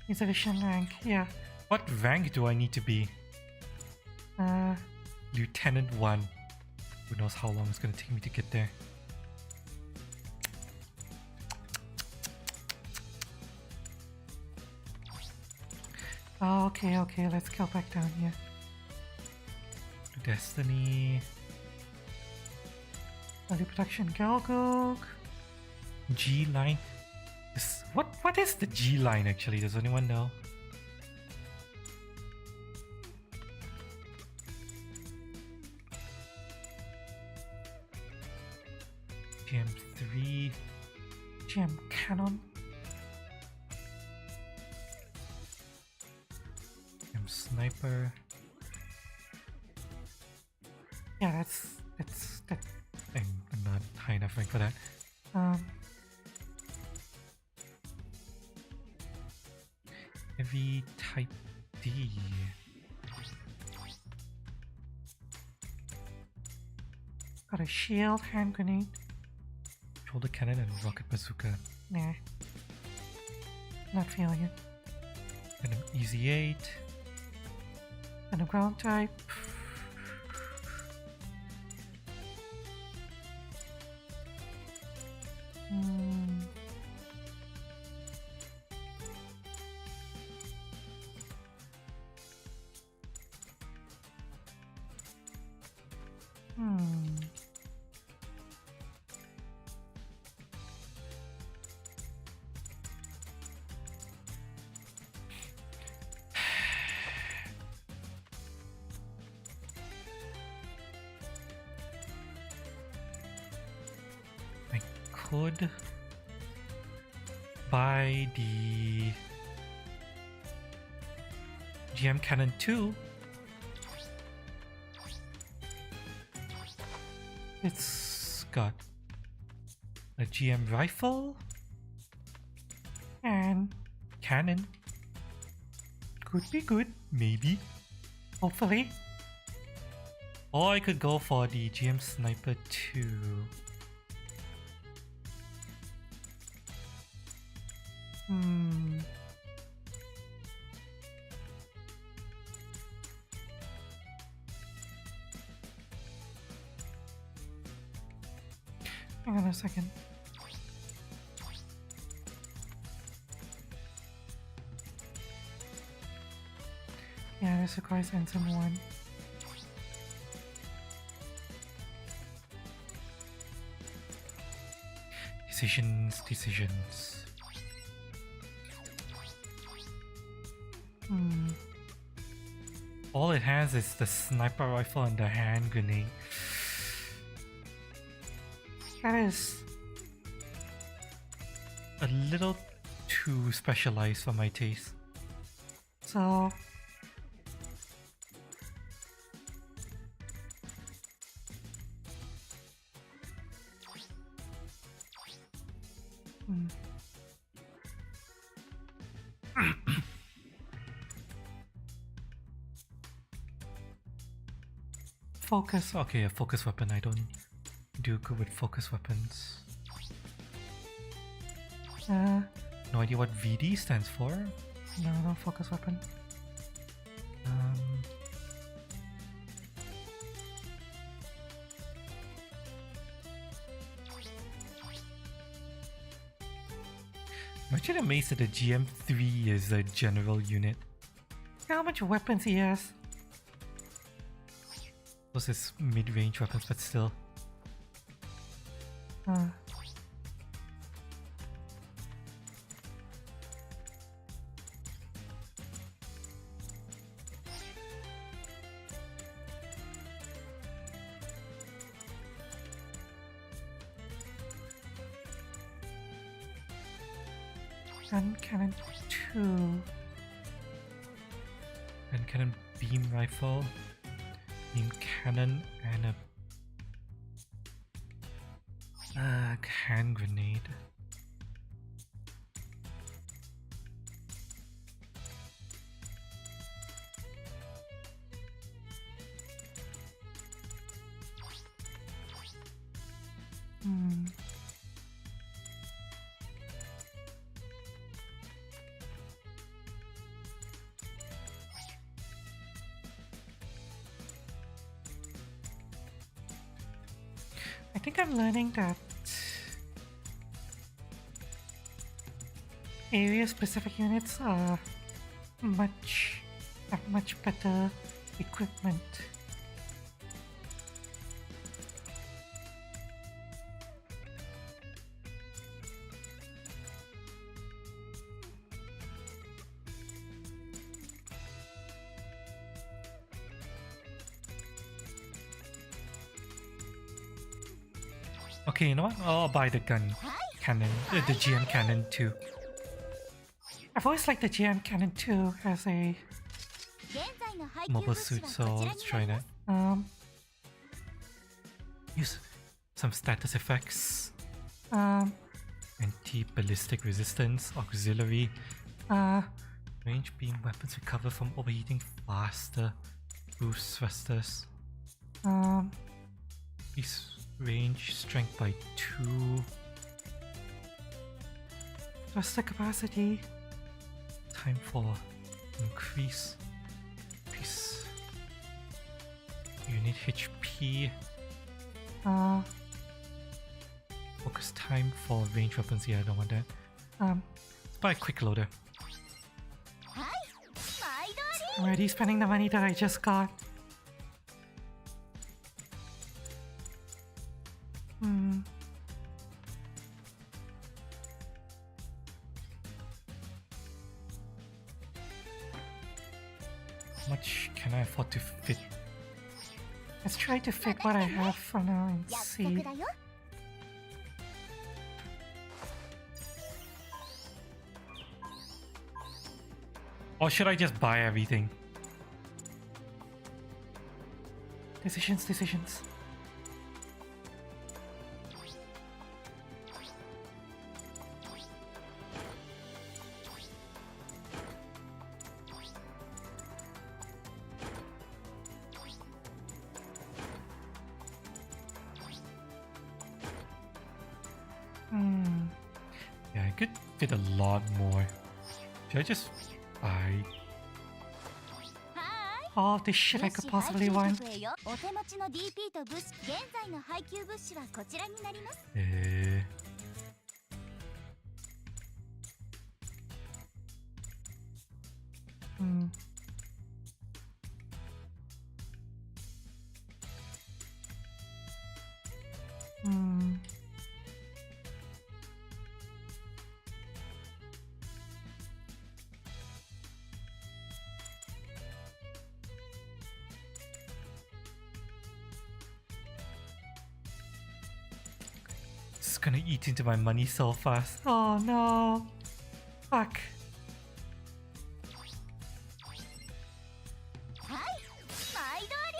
Insufficient rank, yeah. What rank do I need to be? Lieutenant 1. Who knows how long it's gonna take me to get there. Oh, okay, let's go back down here. Destiny. Early production Galgog. G line. What is the G line actually? Does anyone know? GM3. GM Cannon. GM Sniper. Yeah, that's that. I'm not high enough rank for that. Heavy type D. Got a shield, hand grenade. Shoulder cannon and rocket bazooka. Nah. Not feeling it. And an easy 8. And a ground type. Could buy the GM Cannon 2. It's got a GM rifle and cannon. Could be good, maybe. Hopefully. Or I could go for the GM Sniper 2. Hang on a second. Yeah, this requires Ensign 1. Decisions. All it has is the sniper rifle and the hand grenade. That is A little too specialized for my taste. so. Focus. Okay, a focus weapon. I don't do good with focus weapons. No idea what VD stands for. No focus weapon. I'm actually amazed that the GM3 is a general unit. Look how much weapons he has. Those is mid-range weapons, but still. Gun cannon 2. And cannon beam rifle, beam cannon, and a hand grenade. I think I'm learning that area-specific units are have much better equipment. Okay, you know what? I'll buy the gun cannon, the GM cannon too. I've always liked the GM cannon too as a 現在の配給 Mobile 物資 suit, は so こちら let's に try なりま that. す Use some status effects. um Anti-ballistic resistance, auxiliary. Range beam weapons recover from overheating faster. Boost thrusters. Increase range strength by 2. thruster capacity. Time for increase. Unit HP. Focus time for range weapons. Yeah, I don't want that. Let's buy a quick loader. はい毎度あり I'm already spending the money that I just got. How much can I afford to fit? Let's try to fit what I have for now and 約 see. 束だよ Or should I just buy everything? Decisions. Yeah, I could fit a lot more. Should I just buy? は All the shit ー I い could 物資 possibly 配給 want. 局へよお手持ちの DP と物資現在の配給物資はこちらになります It's gonna eat into my money so fast. Oh no. Fuck. はい毎度あり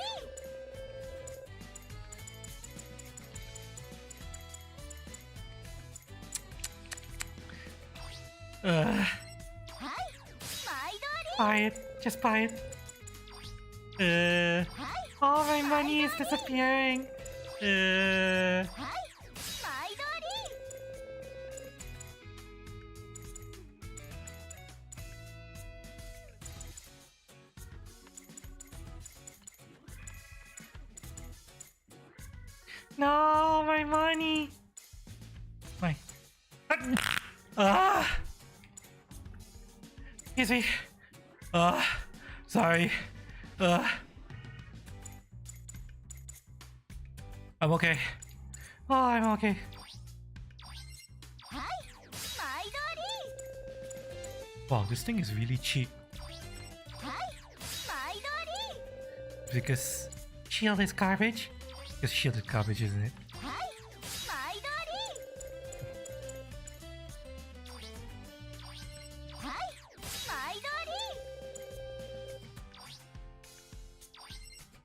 Ugh. はい毎度あ Buy it. Just buy it. りはい All my money is disappearing. はい毎度あり No, my money. My. Ah! Excuse me. Sorry. I'm okay. Oh, I'm okay. はい毎度あり Wow, this thing is really cheap はい毎度あり because Shield is garbage. shielded garbage, isn't it? はい毎度ありはい毎度あり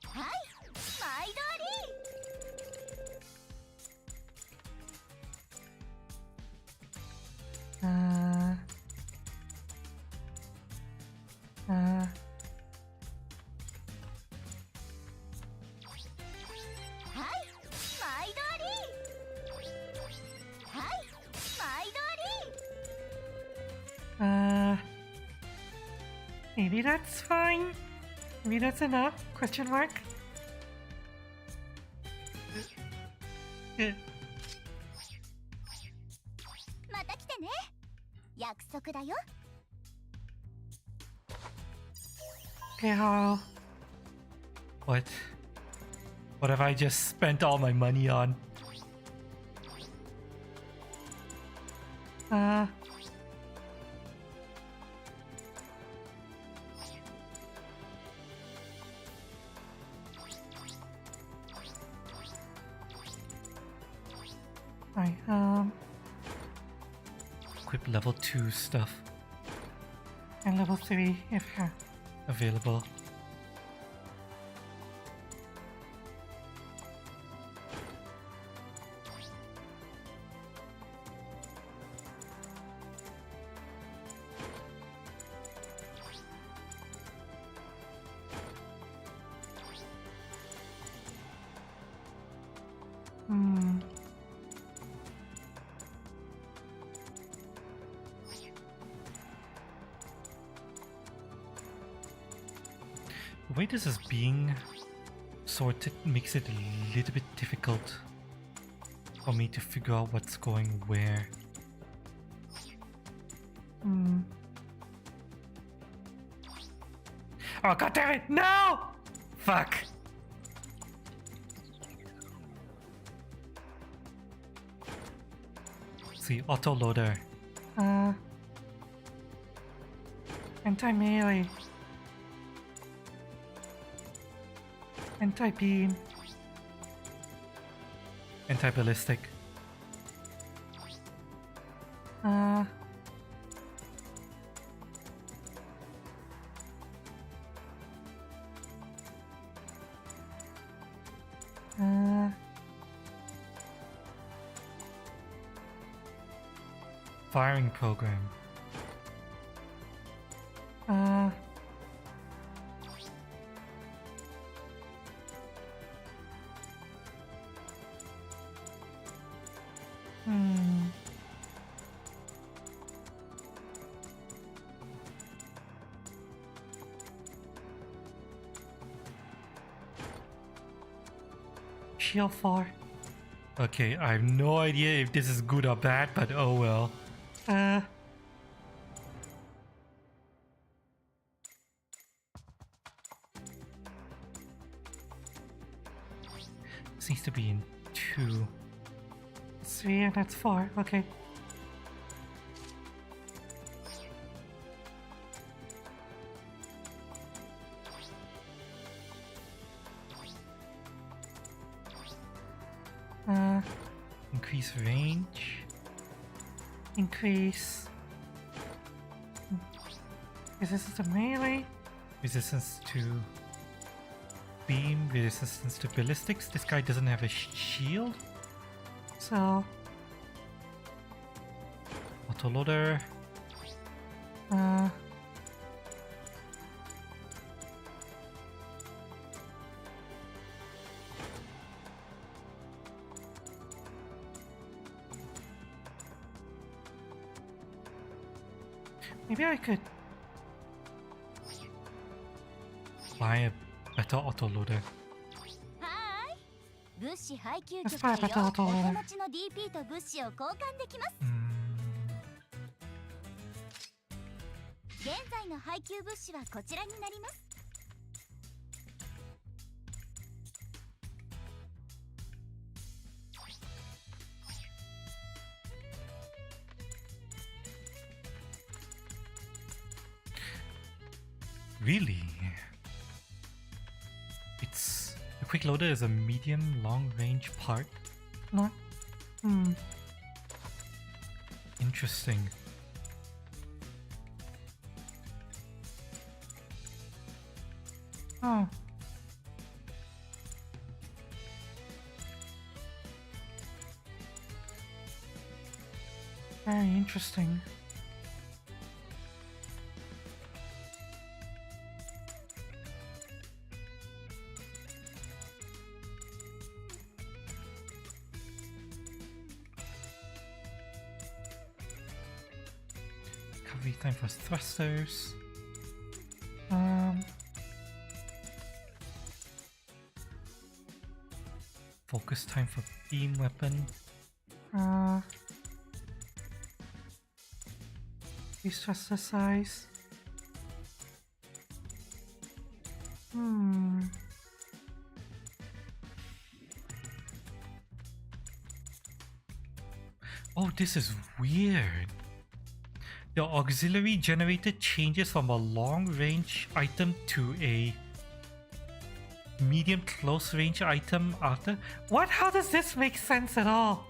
はい毎度あり はい毎度ありはい毎度あり Maybe that's fine. Maybe that's enough? Question mark. また来てね。約束だよ。 Okay, how? What? What have I just spent all my money on? Right, Equip level 2 stuff and level 3 if available. The way this is being sorted makes it a little bit difficult for me to figure out what's going where. Oh god damn it! No! Fuck! See, auto loader. anti-melee, anti-beam, Anti-ballistic. Firing program. shield 4, Okay, I have no idea if this is good or bad, but oh well. This needs to be in 2. 3, and that's 4, okay. Increase range. Increase resistance to melee, Resistance to beam, resistance to ballistics. This guy doesn't have a shield. so Autoloader. maybe I could Buy a better autoloader. はーい。物資配給 Let's 局 buy だ a better よ。 auto お loader. 手持ちの DP と物資を交換できます。 現在の配給物資はこちらになります。 Really? It's the quick loader is a medium long range part. Not. Interesting. Oh. Very interesting. Recovery time for thrusters. focus time for beam weapon. Increase thruster size. Oh, this is weird. The auxiliary generator changes from a long-range item to a medium close-range item after. What? How does this make sense at all?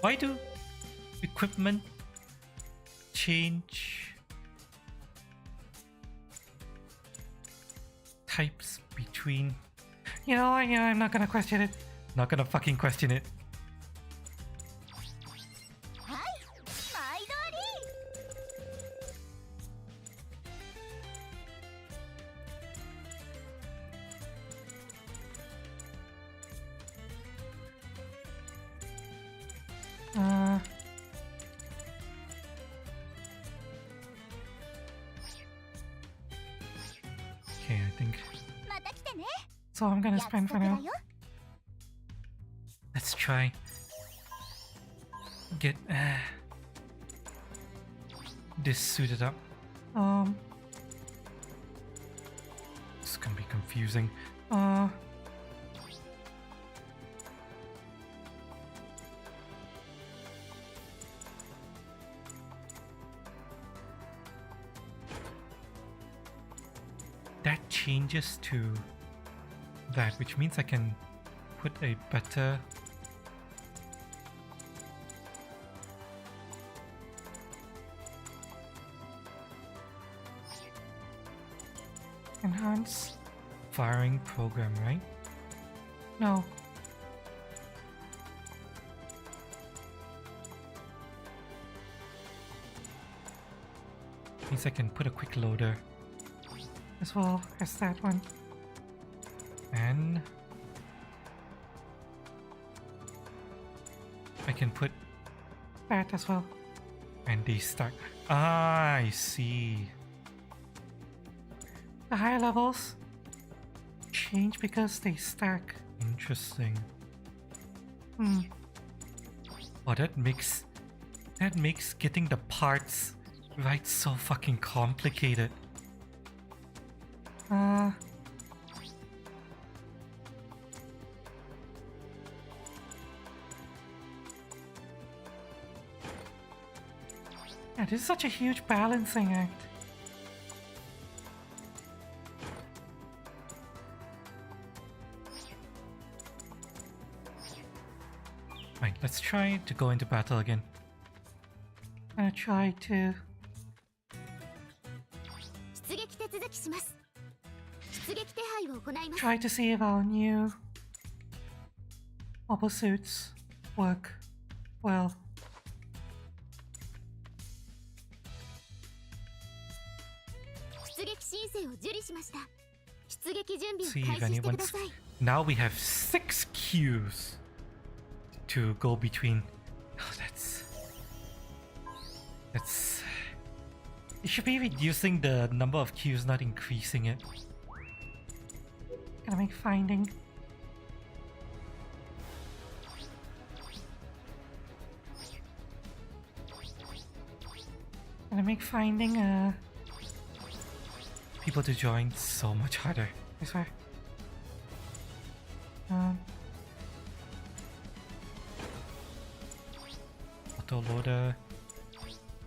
Why do equipment change types between? You know, I'm not gonna question it. Not gonna fucking question it. Okay, I think. So I'm gonna spend for now. Let's try. Get this suited up. It's gonna be confusing. That changes to that, which means I can put a better enhance firing program, right? no Means I can put a quick loader as well as that one. and I can put That as well. and they stack. Ah, I see. The higher levels change because they stack. Interesting. Hmm. Oh, that makes getting the parts right so fucking complicated. Yeah, this is such a huge balancing act. Right, let's try to go into battle again. I'm gonna try to 出撃手続きします。出撃手配を行います。 try to see if our new mobile suits work well. 出撃申請を受理しました。出撃準備 See を if 開始してく anyone's. ださい。 Now we have 6 queues to go between. Oh, that's. You should be reducing the number of queues, not increasing it. Gonna make finding. Gonna make finding People to join so much harder. I swear. Autoloader.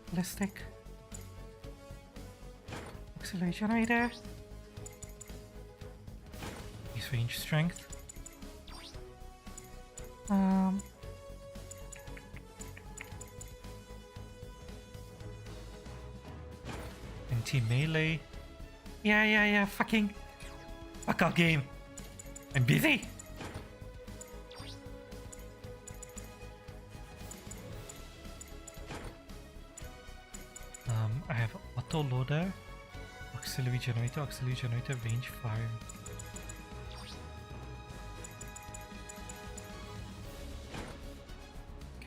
Ballistic. Auxiliary generator. Increase range strength. Anti-melee. Yeah, fucking Fuck off, game. I'm busy. I have autoloader, auxiliary generator, range fire.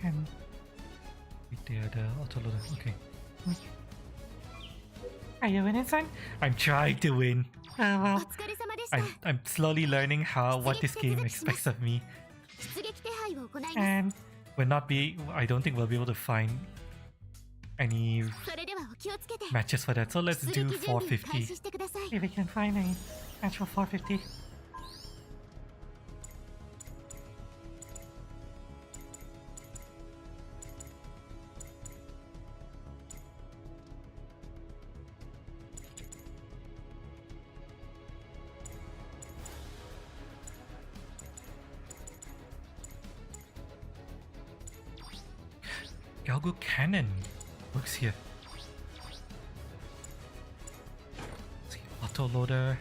can Wait, they are the autoloader. Okay. Are you winning, son? I'm trying to win. Well, お疲れ様でした。 I'm slowly learning what this game expects of me. 出撃手配を行います。 and I don't think we'll be able to find any それではお気をつけて。 matches for that. So let's 出 do 撃準備開 450. 始してください。 see if we can find a match for 450. Galgo Cannon works here. Let's see, autoloader.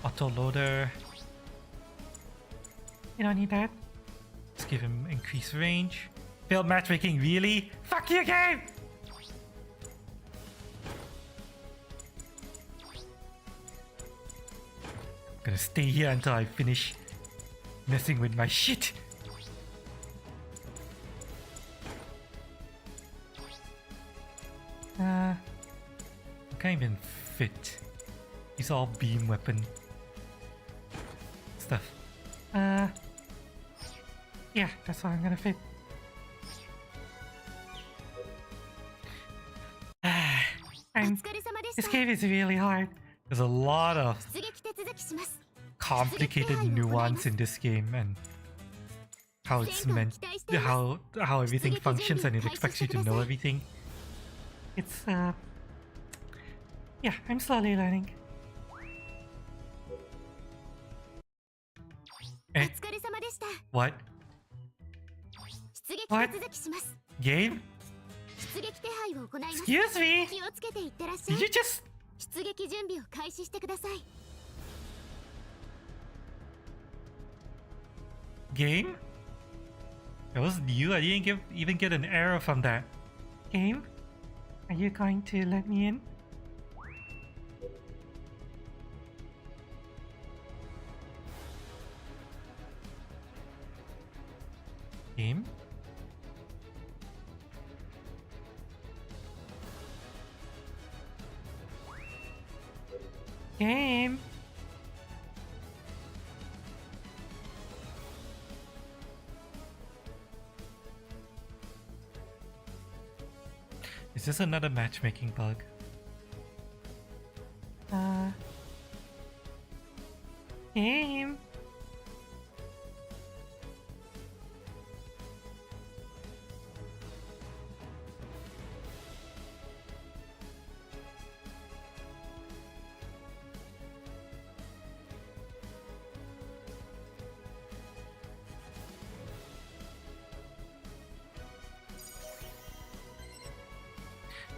Autoloader. You don't need that. Let's give him increased range. Failed matchmaking, really? Fuck you, game! I'm gonna stay here until I finish messing with my shit. Can't even fit. He's all beam weapon stuff. Yeah, that's what I'm gonna fit. And お疲れ様でし this た。 game is really hard. There's a lot of 出撃手続きします。 complicated nuance in this game and how it's meant, how everything functions and it expects you to know everything. It's yeah, I'm slowly learning. お Eh, 疲れ様でした。 what? 出撃 What? 手続きします。 Game? 出撃手配を行います。 Excuse me? 気をつけていってらっしゃ Did い you。just... 出撃準備を開始してください。 Game? That wasn't you. I didn't even get an error from that. Game? Are you going to let me in? Game? Game? Is this another matchmaking bug? Game?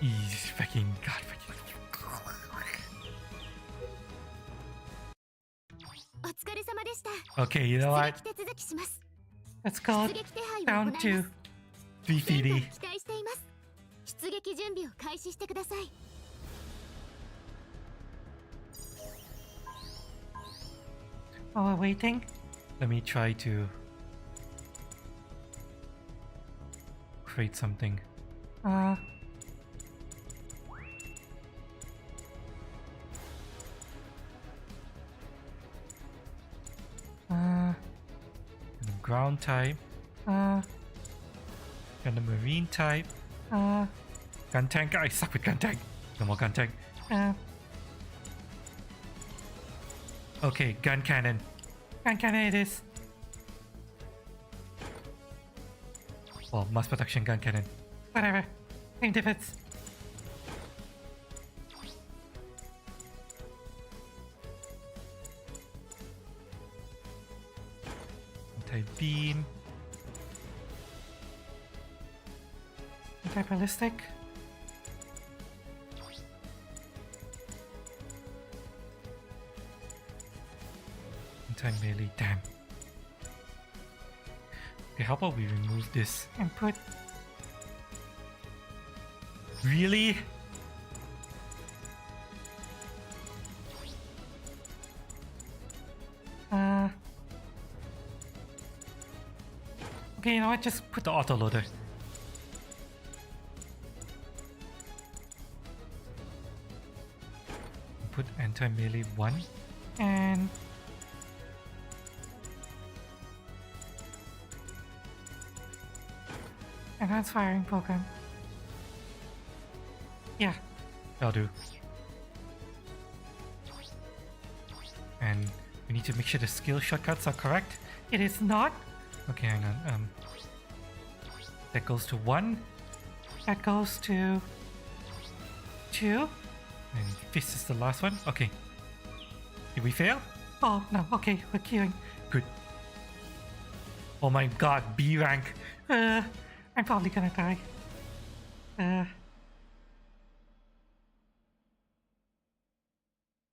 He's fucking god fucking. お疲れ様でした。 Okay, you know 出 what? 撃手続きします。 Let's go 出撃手配を down 行います。 to 戦 3PD. 果を期待しています。出撃準備を開始してください。 while we're waiting. Let me try to create something. Gundam ground type, Gundam marine type, gun tank. I suck with gun tank. No more gun tank. Okay, gun cannon. Gun cannon it is. Well, mass production gun cannon. Whatever. Same difference. Anti-beam. Anti-ballistic. Anti-melee. Damn. Okay, how about we remove this? And put Really? okay, you know what? Just Put the autoloader. put anti-melee 1 and enhanced firing program. yeah, that'll do. And we need to make sure the skill shortcuts are correct. It is not. Okay, hang on. That goes to 1 That goes to 2. and fist is the last one. Okay. Did we fail? Oh no, okay, we're queuing. Good. Oh my god, B rank. I'm probably gonna die.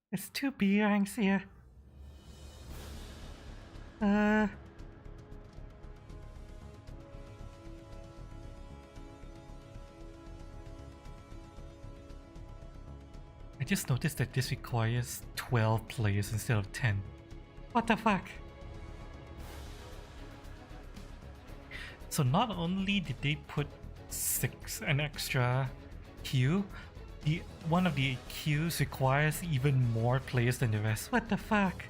There's 2 B ranks here. I just noticed that this requires 12 players instead of 10. What the fuck? So not only did they put an extra queue, one of the queues requires even more players than the rest. What the fuck?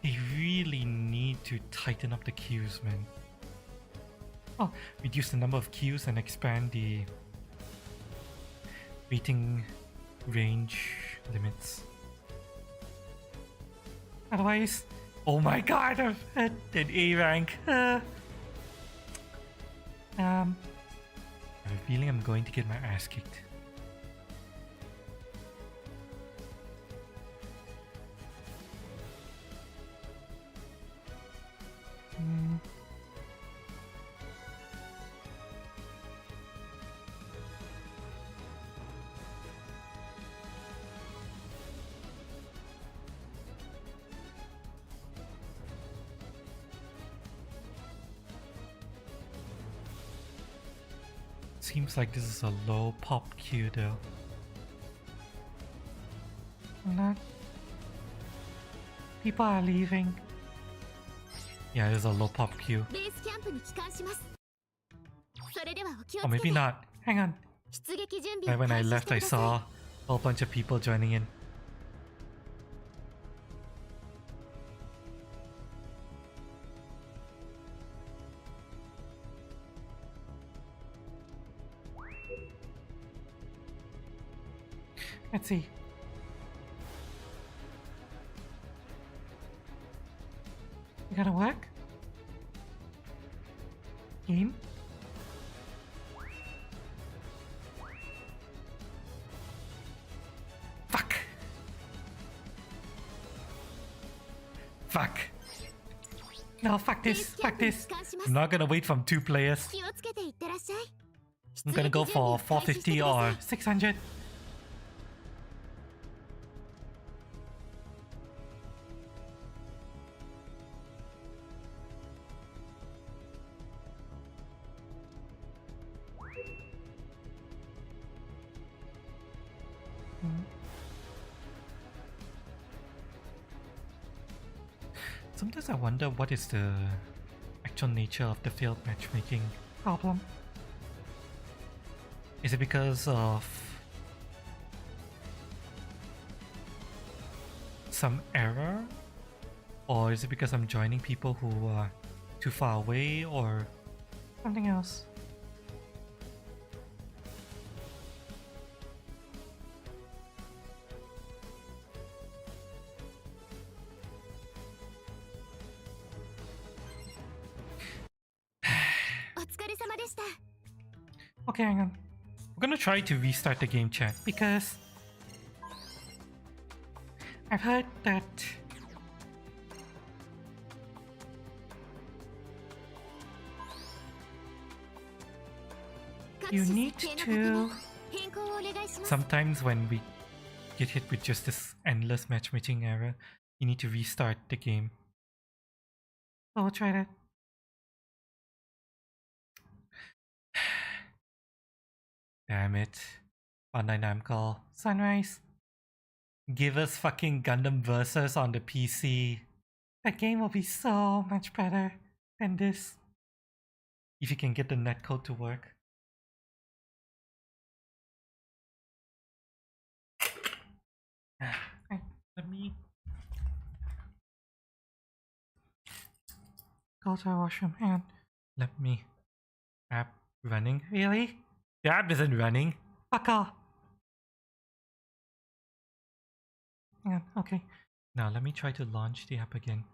They really need to tighten up the queues, man. Oh, reduce the number of queues and expand the waiting range limits. Otherwise, Oh my god, I've had an A rank. I have a feeling I'm going to get my ass kicked. Seems like this is a low pop queue though. not. People are leaving. Yeah, there's a low pop queue. ベースキャンプに帰還します。それではお気を Or つけ maybe て。 not. Hang on. 出撃準備 Right を when I 開始し left, て I ください。 saw a whole bunch of people joining in. Let's see. You gotta work? Game? Fuck! Fuck! No, fuck ベー this. スキャン Fuck プに this. 帰還しま I'm す。 not gonna wait from 2 players. 気をつけていってらっしゃい。 I'm gonna go for 450 or 600. sometimes I wonder what is the actual nature of the failed matchmaking. Problem. Is it because of some error? Or is it because I'm joining people who are too far away? Or Something else. Okay, hang on. we're gonna try to restart the game chat. Because I've heard that you need to Sometimes when we get hit with just this endless matchmaking error, you need to restart the game. So we'll try that. Damn it. Bandai Namco. Sunrise. Give us fucking Gundam Versus on the PC. That game will be so much better than this. If you can get the netcode to work. Let me Go to the washroom and let me app running. Really? The app isn't running. fuck off. Yeah, okay. Now let me try to launch the app again.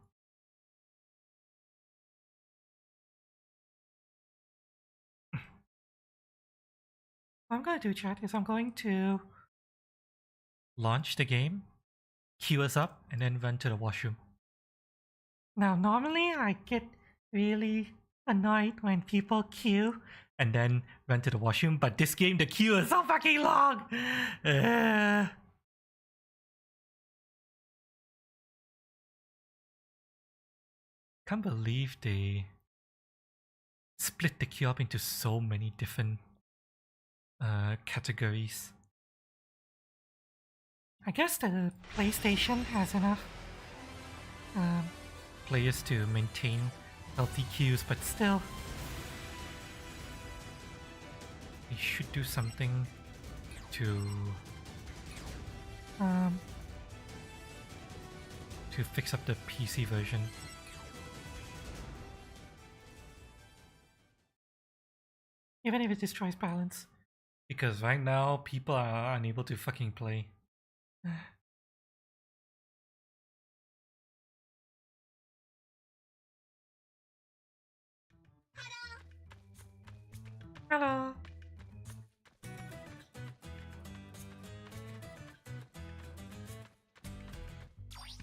What I'm gonna do, chat, is I'm going to Launch the game, queue us up, and then run to the washroom. now normally I get really annoyed when people queue. And then run to the washroom. But this game, the queue is so fucking long. Can't believe they split the queue up into so many different categories. I guess the PlayStation has enough Players to maintain healthy queues, but still. they should do something to fix up the PC version. Even if it destroys balance. Because right now, people are unable to fucking play. Hello.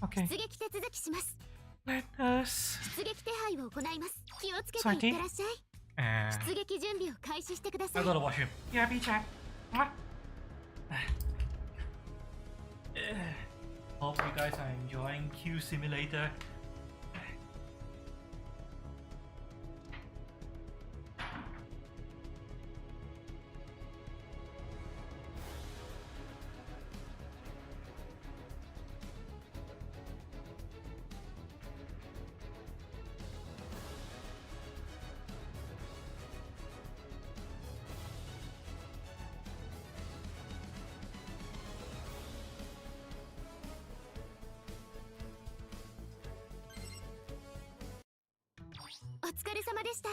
Okay. 出撃手続きします Let us 出撃手配を行います気をつけていってらっしゃい And 出撃準備を開始してくださ I い gotta watch him. yeah, be chat. Mwah. Hope you guys are enjoying Q Simulator.お疲れ様でした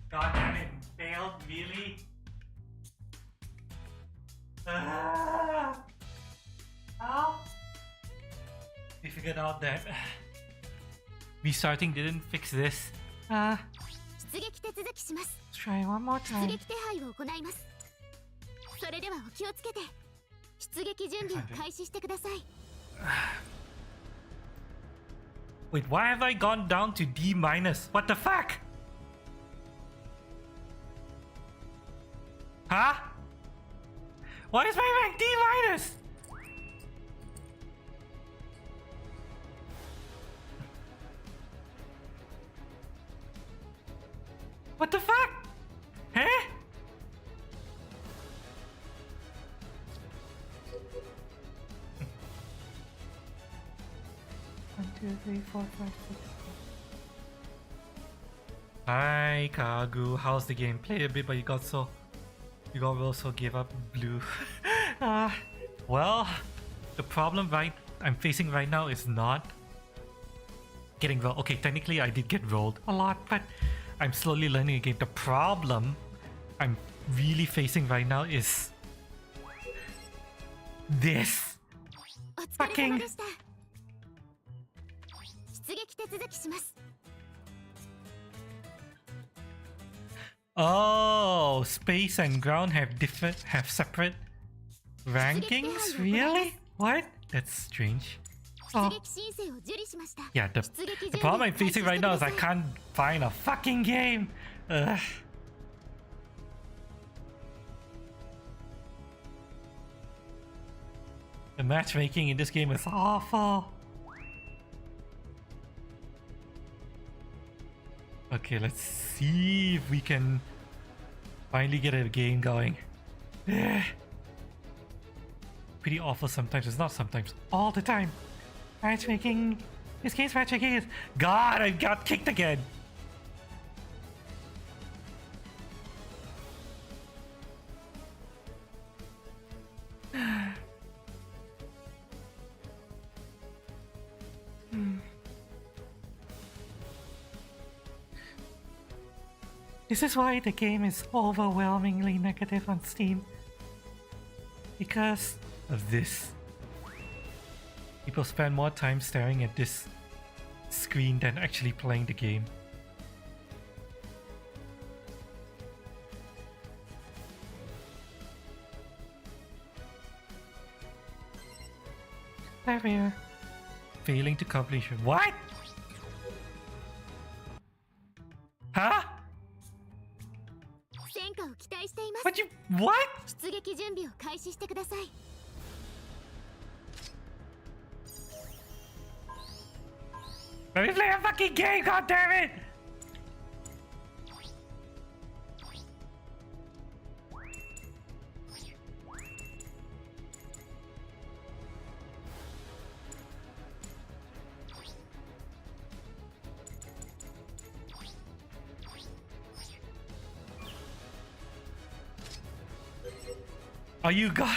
God damn it, failed, really? How? We figured out that restarting didn't fix this. 出撃手続きします Let's try one more 出 time. 撃手配を行いますそれではお気をつけて出撃準備を開始してください Wait, why have I gone down to D minus? What the fuck? Huh? Why is my rank D minus? What the fuck? Huh? 1, 2, 3, 4, 5, 6. Hi Kagu, how's the game? Played a bit, but you got also gave up blue. Well, the problem I'm facing right now is not getting rolled. Okay, technically I did get rolled a lot, but I'm slowly learning the game. The problem I'm really facing right now is this. お疲れ様でした出撃手続きします Oh, space and ground have separate rankings? Really? What? That's strange. 出撃申請を受理しました Yeah, the 出撃準 the 備 problem を I'm 開始 facing して right く now だ is さ I い can't find a fucking game. The matchmaking in this game is awful. Okay, let's see if we can finally get a game going. Pretty awful sometimes. It's not sometimes. All the time. Matchmaking This game's matchmaking is... God, I got kicked again! This is why the game is overwhelmingly negative on Steam. Because of this. People spend more time staring at this screen than actually playing the game. Barrier. Failing to accomplish. What? Huh? 戦果を期待しています。 What you... What? 出撃準備を開始してください。 Let me play a fucking game, goddammit! Are you god?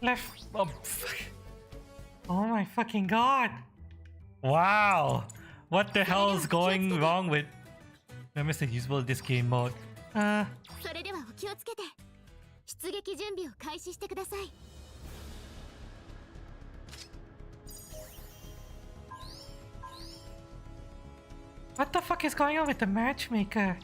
Left. Oh, fuck. Oh my fucking god. Wow. What the hell is going wrong with Mr. Usable this game mode? それではお気をつけて。出撃準備を開始してください。 What the fuck is going on with the matchmaker?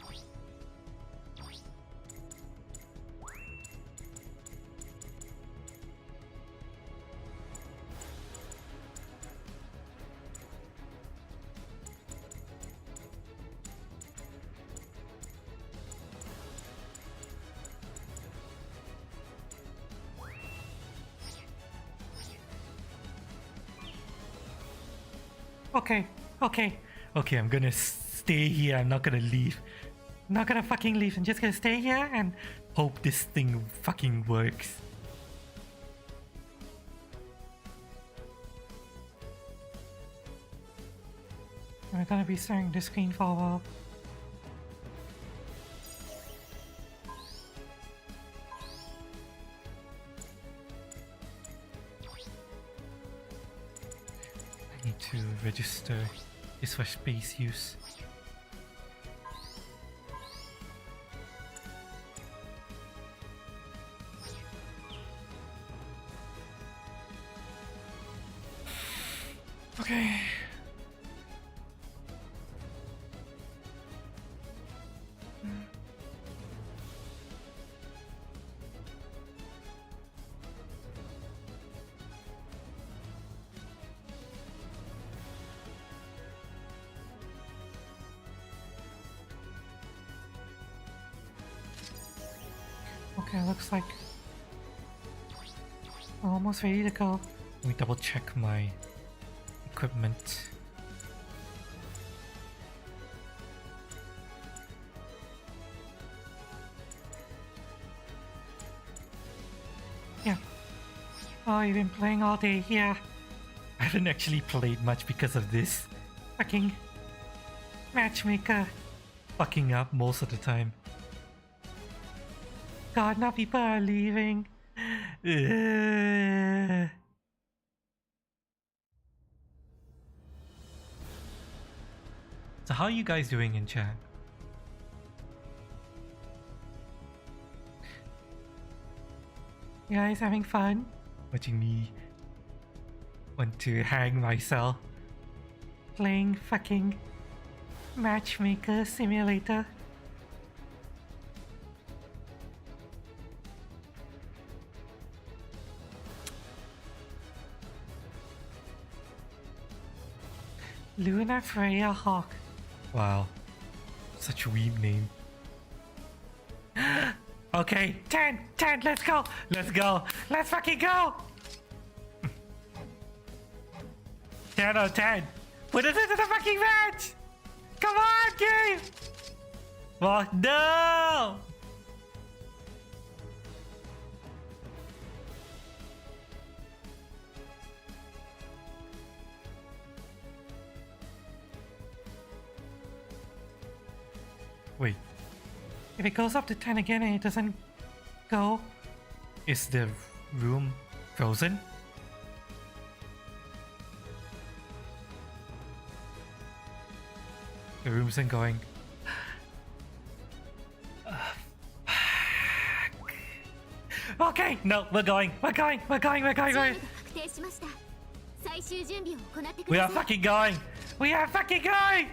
Okay, I'm gonna stay here. I'm not gonna leave. I'm not gonna fucking leave. I'm just gonna stay here and hope this thing fucking works. We're gonna be staring at the screen for a while. I need to register this for space use. Okay. Okay, looks like we're almost ready to go. Let me double check my equipment. Yeah. Oh, you've been playing all day? Yeah. I haven't actually played much because of this fucking matchmaker fucking up most of the time. God, now people are leaving. Ugh. So how are you guys doing in chat? You guys having fun? Watching me want to hang myself playing fucking matchmaker simulator. Luna Freya Hawk. Wow. Such a weeb name. Okay, 10, let's go! Let's go! Let's fucking go! 10 out of 10. Put us into the fucking match! Come on, game! Well, no! Wait. If it goes up to 10 again and it doesn't go, Is the room frozen? The room isn't going. okay, no, we're going.チームが確定しました。最終準備を行ってく We だ are さい。 fucking going! We are fucking going!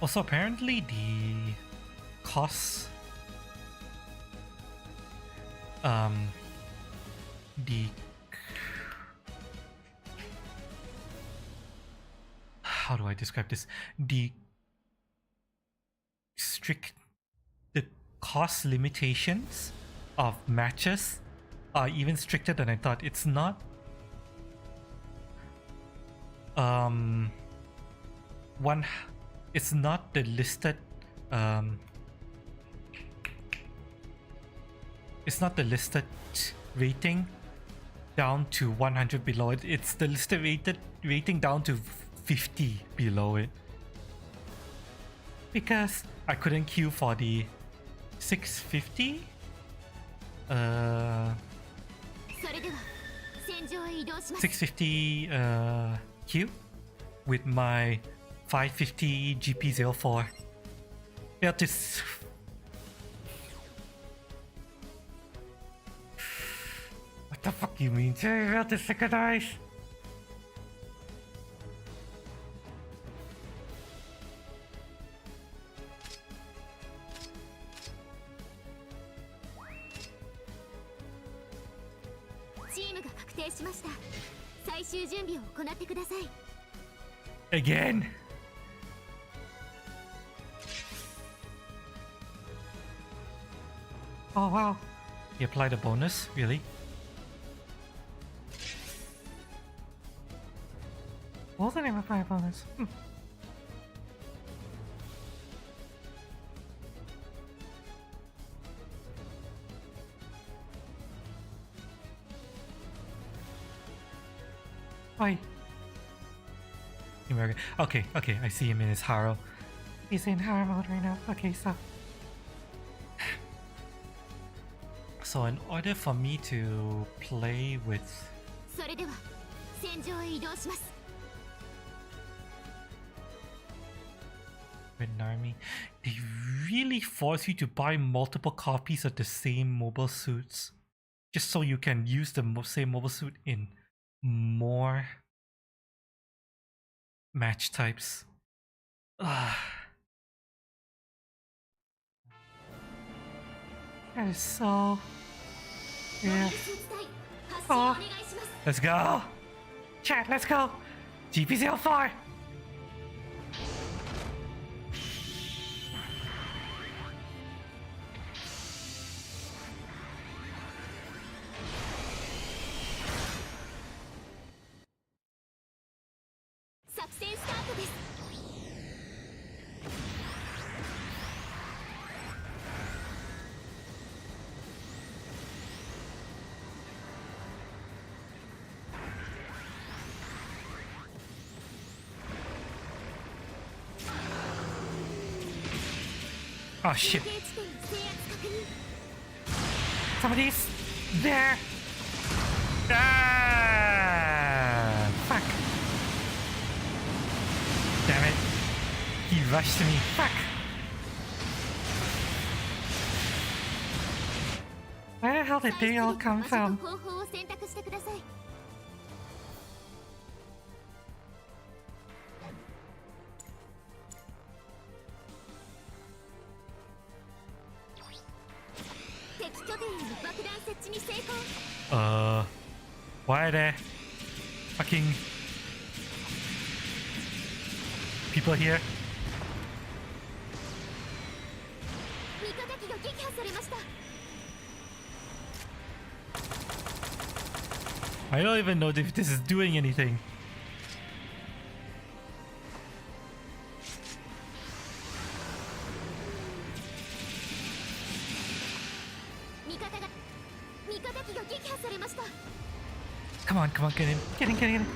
Also, apparently the costs, the how do I describe this? The cost limitations of matches are even stricter than I thought. It's not it's not the listed it's not the listed rating down to 100 below it. It's the listed rating down to 50 below it. Because I couldn't queue for the 650 それでは戦場へ移動します。 650 queue with my 550 GP04. Yeah, this. What the fuck you mean? Tell me about the synchronize. Again. Oh wow. You apply the bonus, really? What was the name of my bonus? Why? Okay, I see him in his Haro. He's in Haro mode right now. Okay, so So in order for me to play with それでは戦場へ移動します。 an army, they really force you to buy multiple copies of the same mobile suits just so you can use the same mobile suit in more match types. that is so. Yeah. 発進お願いします。 Let's go! Chat, let's go. GP04. 作戦スタートです。 Oh shit. 地点制圧確認。 Somebody's there. Ah! Fuck. Damn it. He rushed me. Fuck. Where the hell did they all come 最初 from? と方法を選択してください。 敵拠点への爆弾設置に成功。 Why are there fucking people here? 味方機が撃破されました。 I don't even know if this is doing anything. 味方機が撃破されました。 Come on, come on, get in. Get in, get in, get in.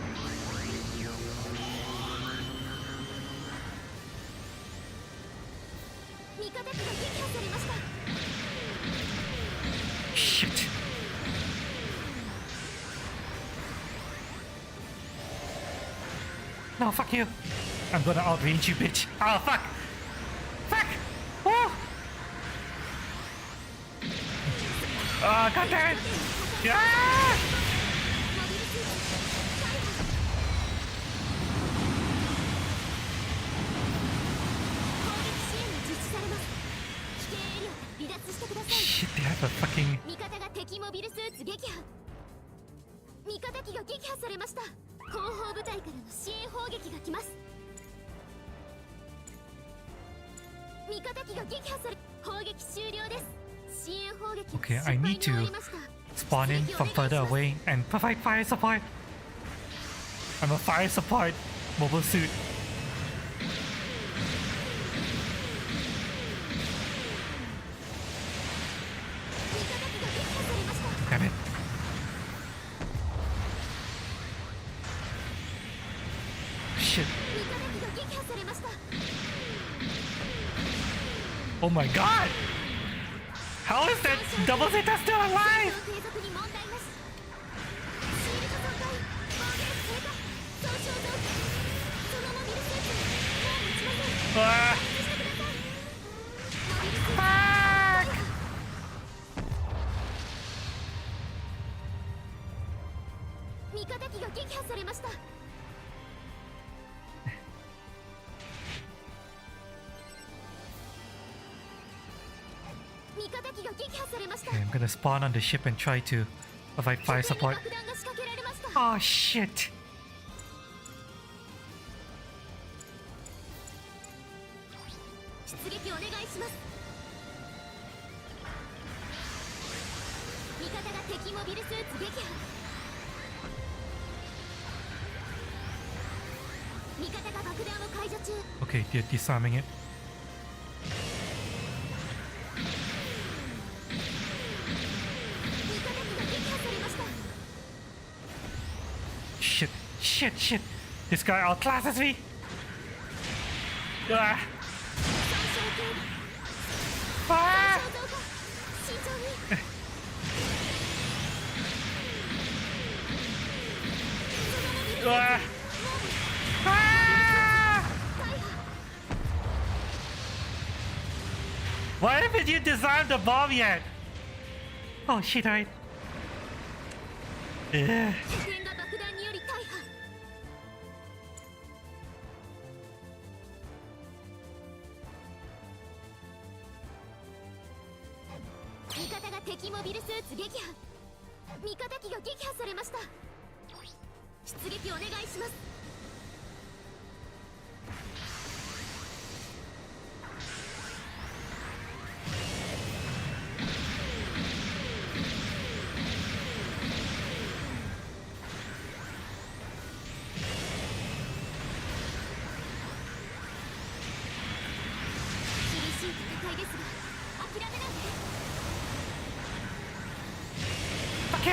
味方機が撃破されました。 Shit. No, fuck you. I'm gonna outrange you, bitch. Oh, fuck. Fuck! Oh! Oh, god damn it. Yeah! モビルスーツ逮捕。攻撃支援が実施されます。危険エリアから離脱してください。 Shit, they have a fucking... 味方が敵モビルスーツ撃破。味方機が撃破されました。後方部隊からの支援砲撃が来ます。味方機が撃破され、砲撃終了です。支援砲撃は Okay, 失 I 敗 need に終わ to りました。 spawn in from further away and Provide fire support. I'm a fire support mobile suit. 味方機が撃破されました。 Damn it. 味 Shit. 方機が撃破されました。 Oh my god! How is that double zeta still alive? 継続に問題なし。シールド損壊、防御力低下、損傷増加。そのモビルスーツもう持ちません。 Ah! してください。モビルスーツ Fuck! 味方機が撃破されました。味方機が撃破されました。 Okay, I'm gonna spawn on the ship and try to provide fire 拠点に support. 爆弾が仕掛けられました。 Oh shit. 出撃お願いします。味方が敵モビルスーツ撃破。味方が爆弾を解除中。 Okay, they're disarming it. 味方機が撃破されました。 Shit. Shit, shit. This guy outclasses me. Ah. 損傷警備。 Ah. 損傷増加。慎重に。そのモビルスーツ Ah. も Ah. う大破。 Why haven't you disarmed the bomb yet? Oh, she died. Ugh. 拠点が爆弾により大破。味方が敵モビルスーツ撃破。味方機が撃破されました。出撃お願いします。厳しい戦いですが諦めないで。 Fuck you.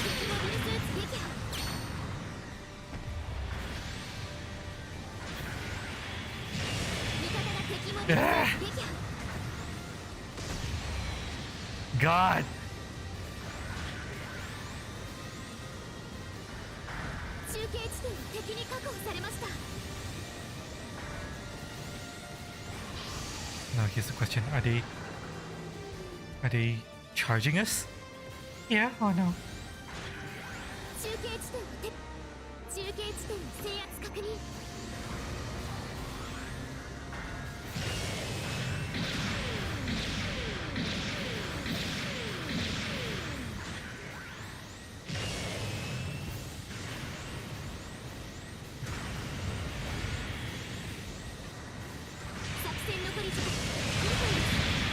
敵モビルスーツ撃破。味方が敵モビルスーツ撃破。 God. 中継地点が敵に確保されました。 Now here's the question: Are they charging us? Yeah or no? 中継地点を中継地点の制圧確認。 作戦残り時間2分です。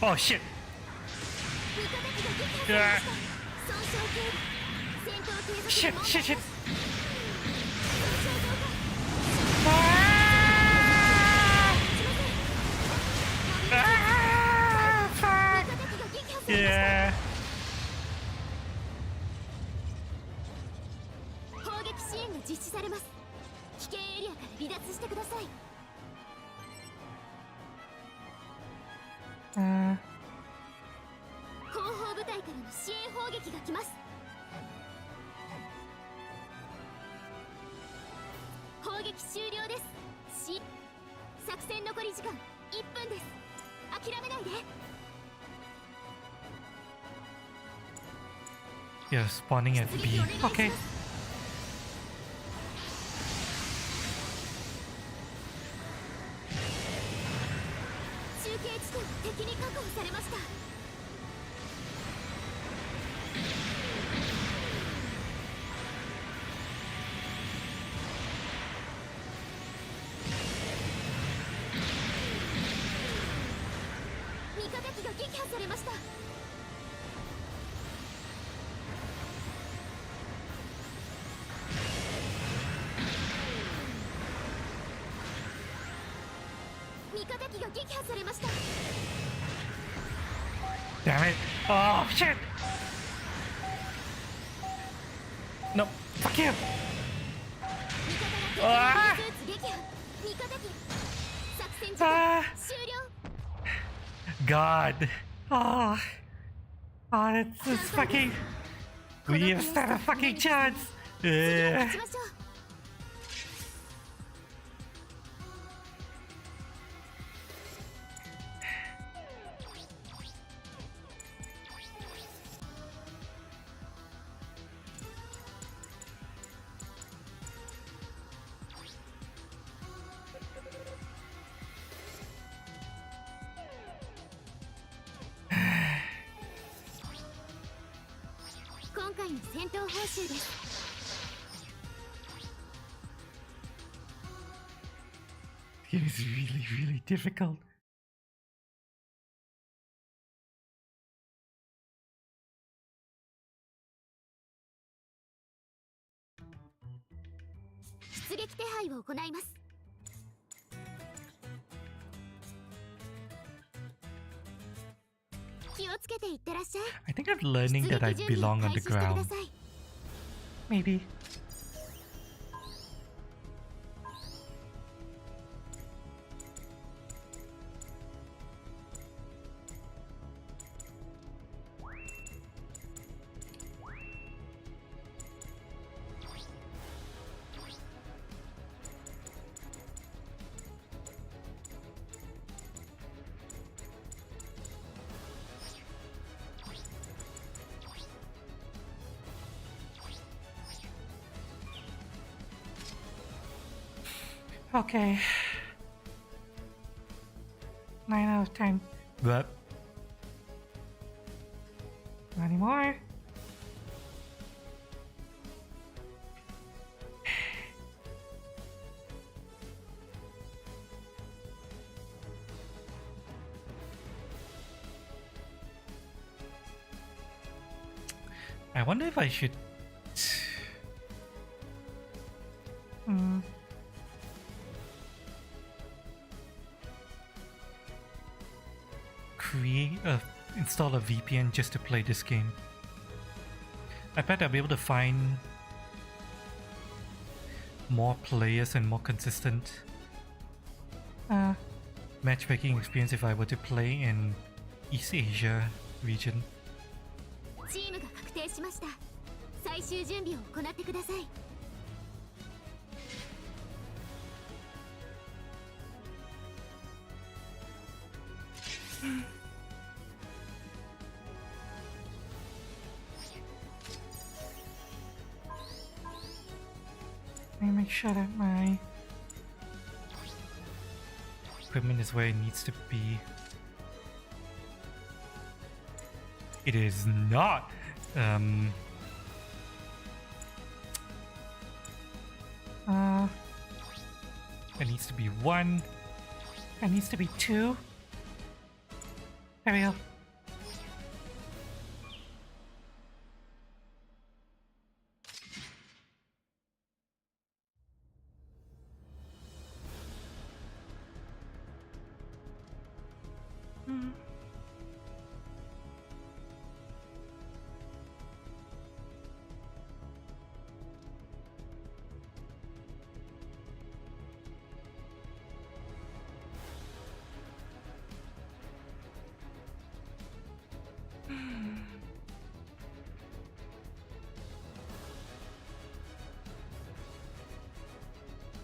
Oh shit! 味方機が撃破されま Ah, した損傷軽微戦闘継続 shit! で問 Shit! 題 Shit! なし損傷増加 Ah! Fuck! 味方機が撃破されました Yeah. 砲撃支援が実施されます危険エリアから離脱してください 後方部隊からの支援砲撃が来ます砲撃終了です作戦残り時間1分です諦めないで You're spawning at 出 B. 撃お願いします Okay. 中継地点は敵に確保されました味方機が撃破されました味方機が撃破されました Damn it! Oh shit! No! Fuck you! 味方が敵のスーツ撃破味方機作戦時間終了 God! Oh, oh, it's fucking. We have stand a fucking chance. 次を Uh, 待ちましょう 今回の戦闘報酬です It is really, really difficult.出撃手配を行います気をつけていってらっしゃい I think I'm learning 出 that I 撃準備を belong 開 on 始 the してくだ ground. さい Maybe. Okay. 9 out of 10. But Not anymore. I wonder if I should. Hmm. Install a VPN just to play this game. I bet I'll be able to find more players and more consistent matchmaking experience if I were to play in East Asia region. チームが確定しました最終準備を行ってください Let me make sure that my Equipment is where it needs to be. It is not. It needs to be 1. it needs to be 2. There we go.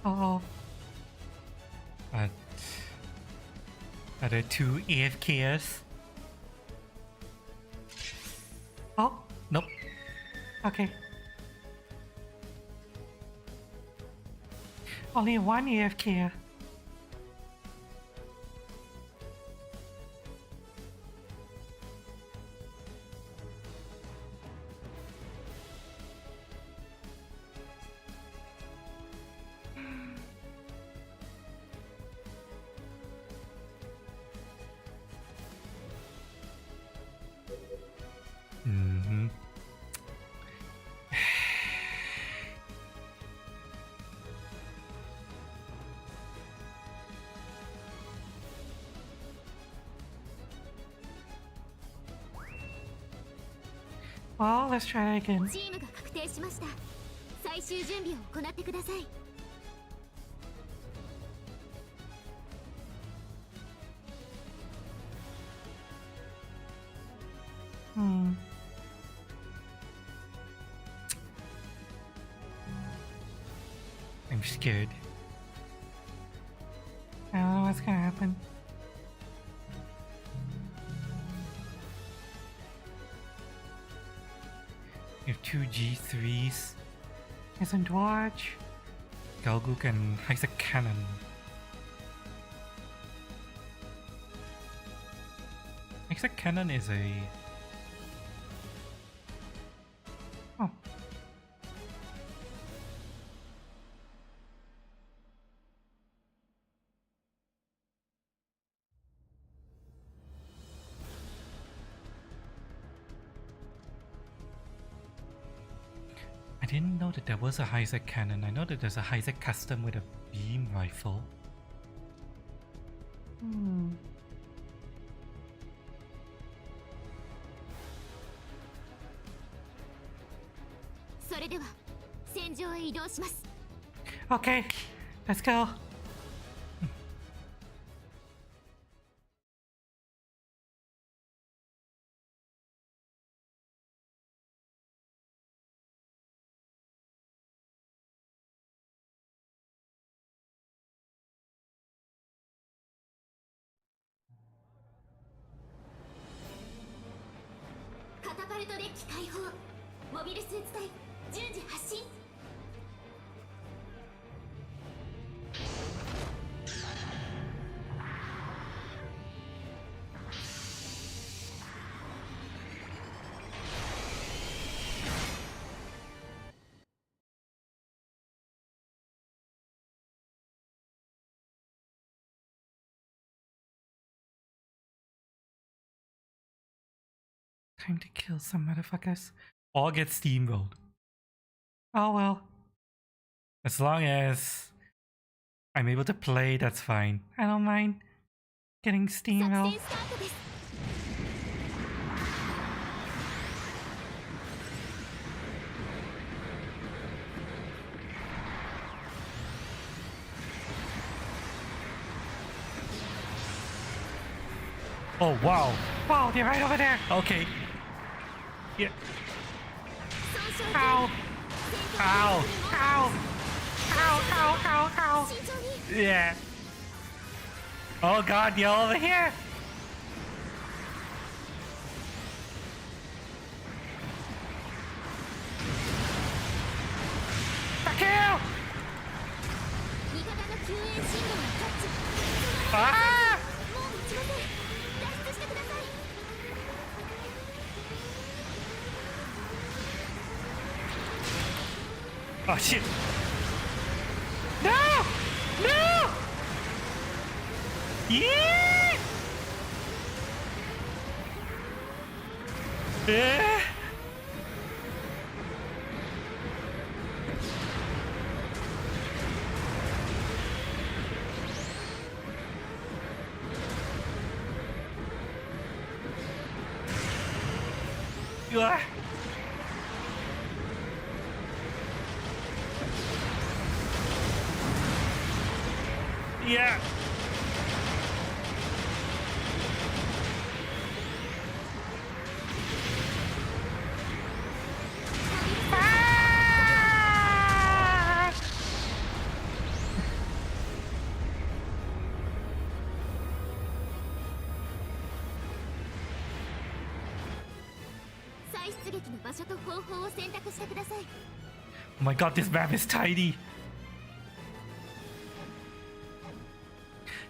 Uh-oh. Are there two AFKs? Oh, nope. Okay. Only one AFK. Mm-hmm. Well, let's try that again. チームが確定しました。最終準備を行ってください。I'm scared. I don't know what's gonna happen. We have two G3s. Isn't watch. Galguk and Isaac Cannon. Isaac Cannon is a... Oh. I didn't know that there was a Isaac cannon. I know that there's a Isaac custom with a beam rifle. Hmm. Okay, let's go. Time to kill some motherfuckers. Or get steamrolled. Oh well. As long as I'm able to play, that's fine. I don't mind getting steamrolled. Oh wow. Wow, they're right over there. Okay. Yeah. Ow. Ow. Ow. Ow, ow, ow, ow. Yeah. Oh god, you're over here. Fuck you. Ah! Oh shit! No! No! Yeah! Eh? Ah. Yeah. Ah! 再出撃の場所と方法を選択してください。 Oh my god, this map is tiny.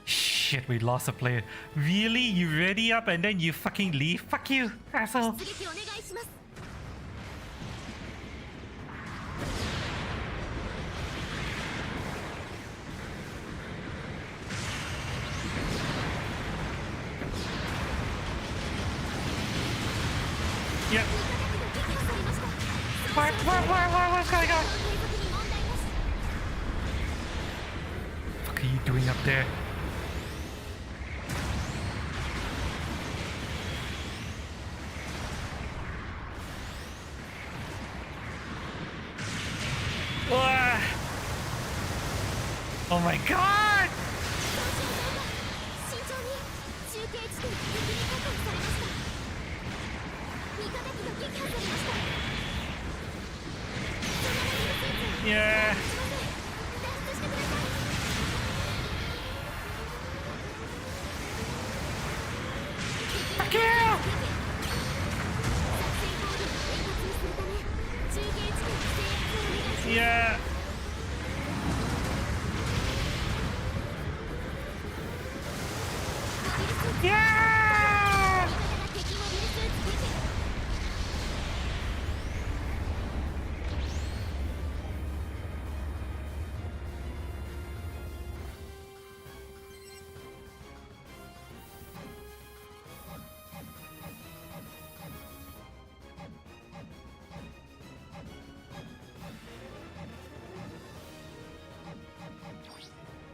Shit, we lost a player. Really? You ready up and then you fucking leave? Fuck you, asshole. 出撃お願いします。 Yep. 撃破されました。 What's going on? 継続に問題なし。 What are you doing up there? Wah! Oh my god! 慎重に中継地点敵に確保されました。味方機が撃破されました。そのレベルセンサー Yeah. しません。脱出してください。 Fuck you! 作戦コードを円滑にするため中継地点制圧をお願いします。 Yeah. モビルスーツ Yeah. 味方が敵モビルスーツ撃破。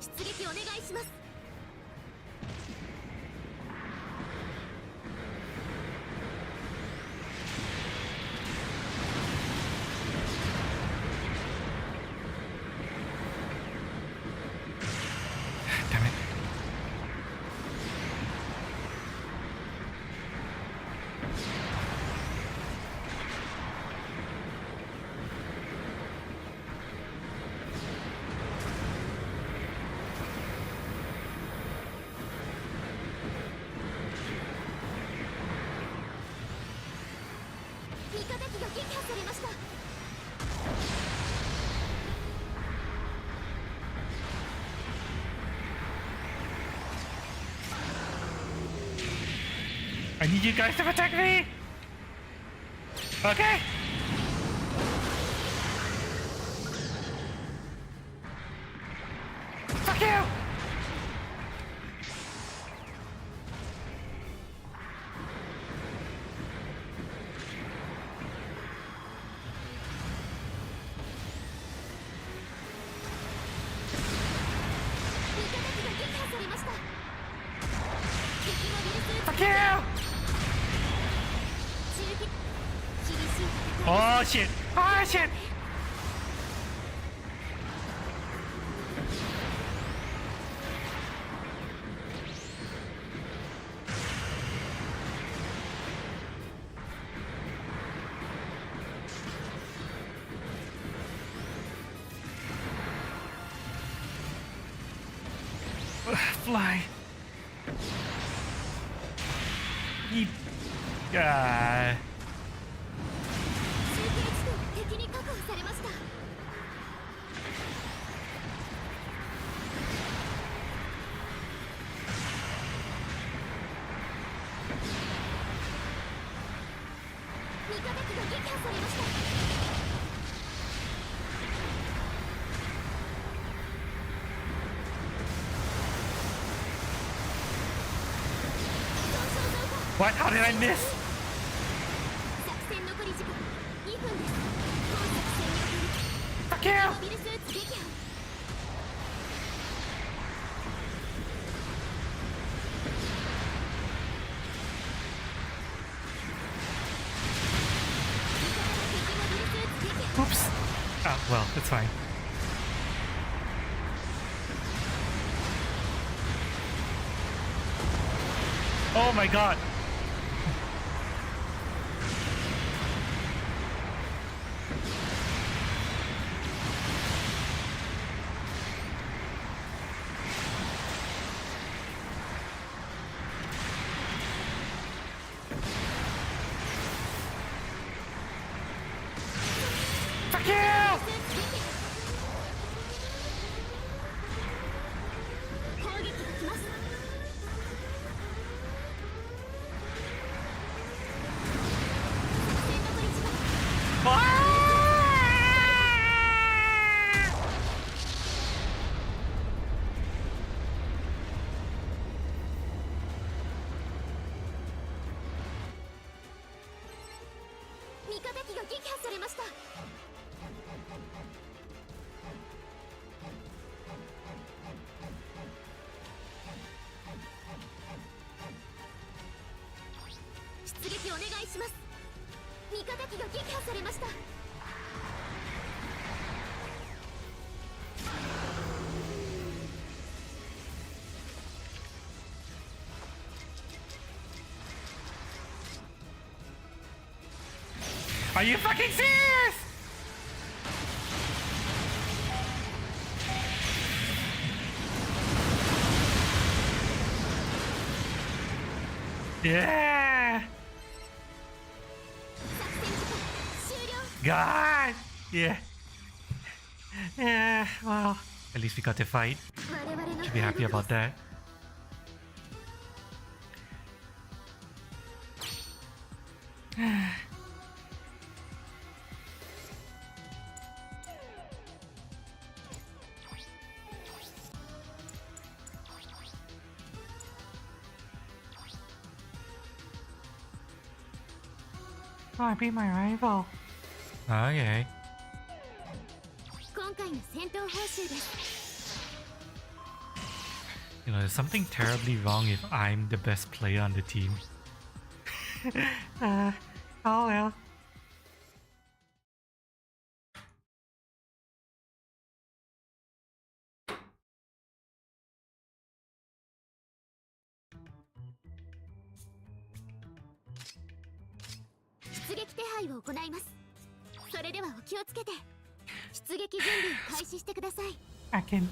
出撃お願いします。 Damn it. I need you guys to protect me! Okay! Fuck you! Fuck you! Oh shit! Oh shit! Fly. Yeep. Ah. 中継地点敵に確保されました。 味方機が撃破されました。 What? How did I miss? Fuck you! モビルスーツ撃破 Oops. Ah, well, it's fine. Oh my god! Fuck you! 攻撃が来ます 味方機が撃破されました 出撃お願いします味方機が撃破されました Are you fucking serious? Yeah! 作戦時間終了 God! Yeah. Yeah, well, at least we got to fight. 我々の Should be happy about that. Oh, I beat my rival. Okay. 今回の戦闘報酬です You know, there's something terribly wrong if I'm the best player on the team. Oh well. .出撃手配を行いますそれではお気をつけて出撃準備を開始してください I can.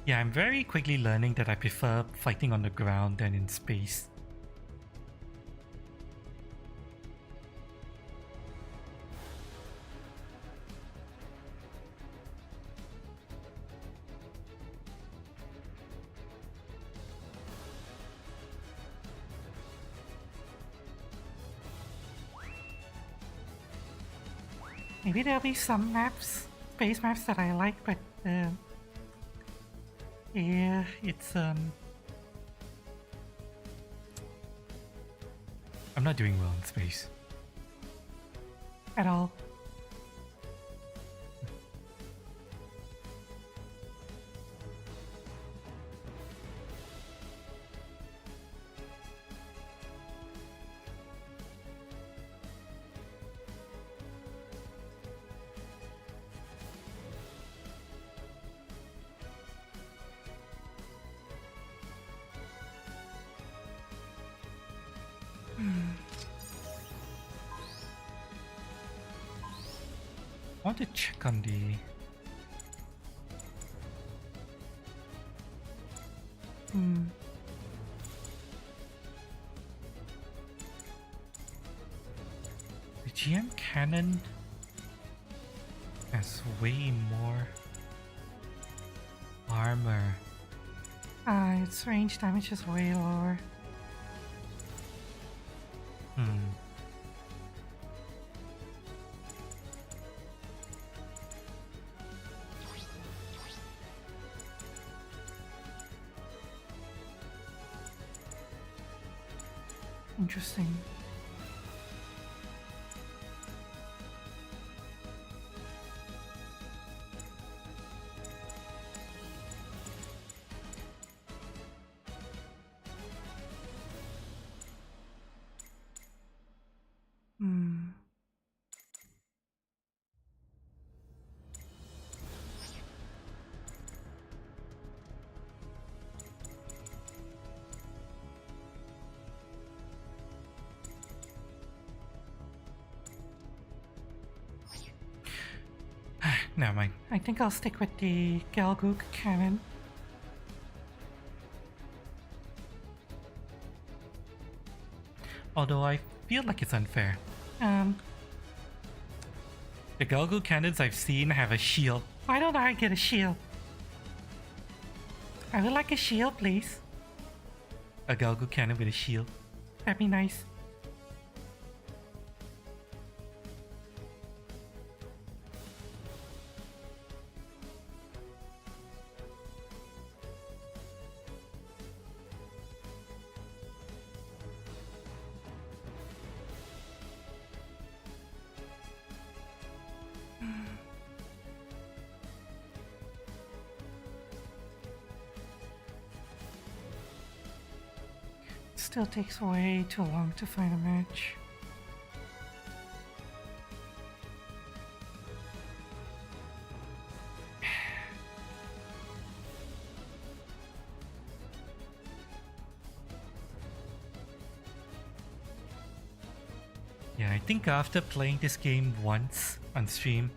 Yeah, I'm very quickly learning that I prefer fighting on the ground than in space. Maybe there'll be some maps, space maps that I like, but yeah, it's I'm not doing well in space. at all. I want to check on the... The GM cannon has way more armor. Its range damage is way lower. Interesting. Hmm. Never mind. I think I'll stick with the Galgook cannon. Although I feel like it's unfair. The Galgo cannons I've seen have a shield. Why don't I get a shield? I would like a shield, please. A Galgo cannon with a shield. That'd be nice. Still takes way too long to find a match. Yeah, I think after playing this game once on stream,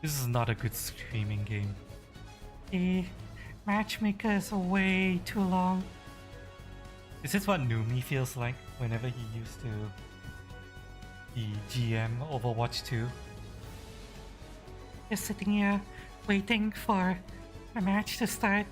this is not a good streaming game. The matchmaker is way too long. Is this what Numi feels like whenever he used to be GM Overwatch 2? Just sitting here waiting for the match to start.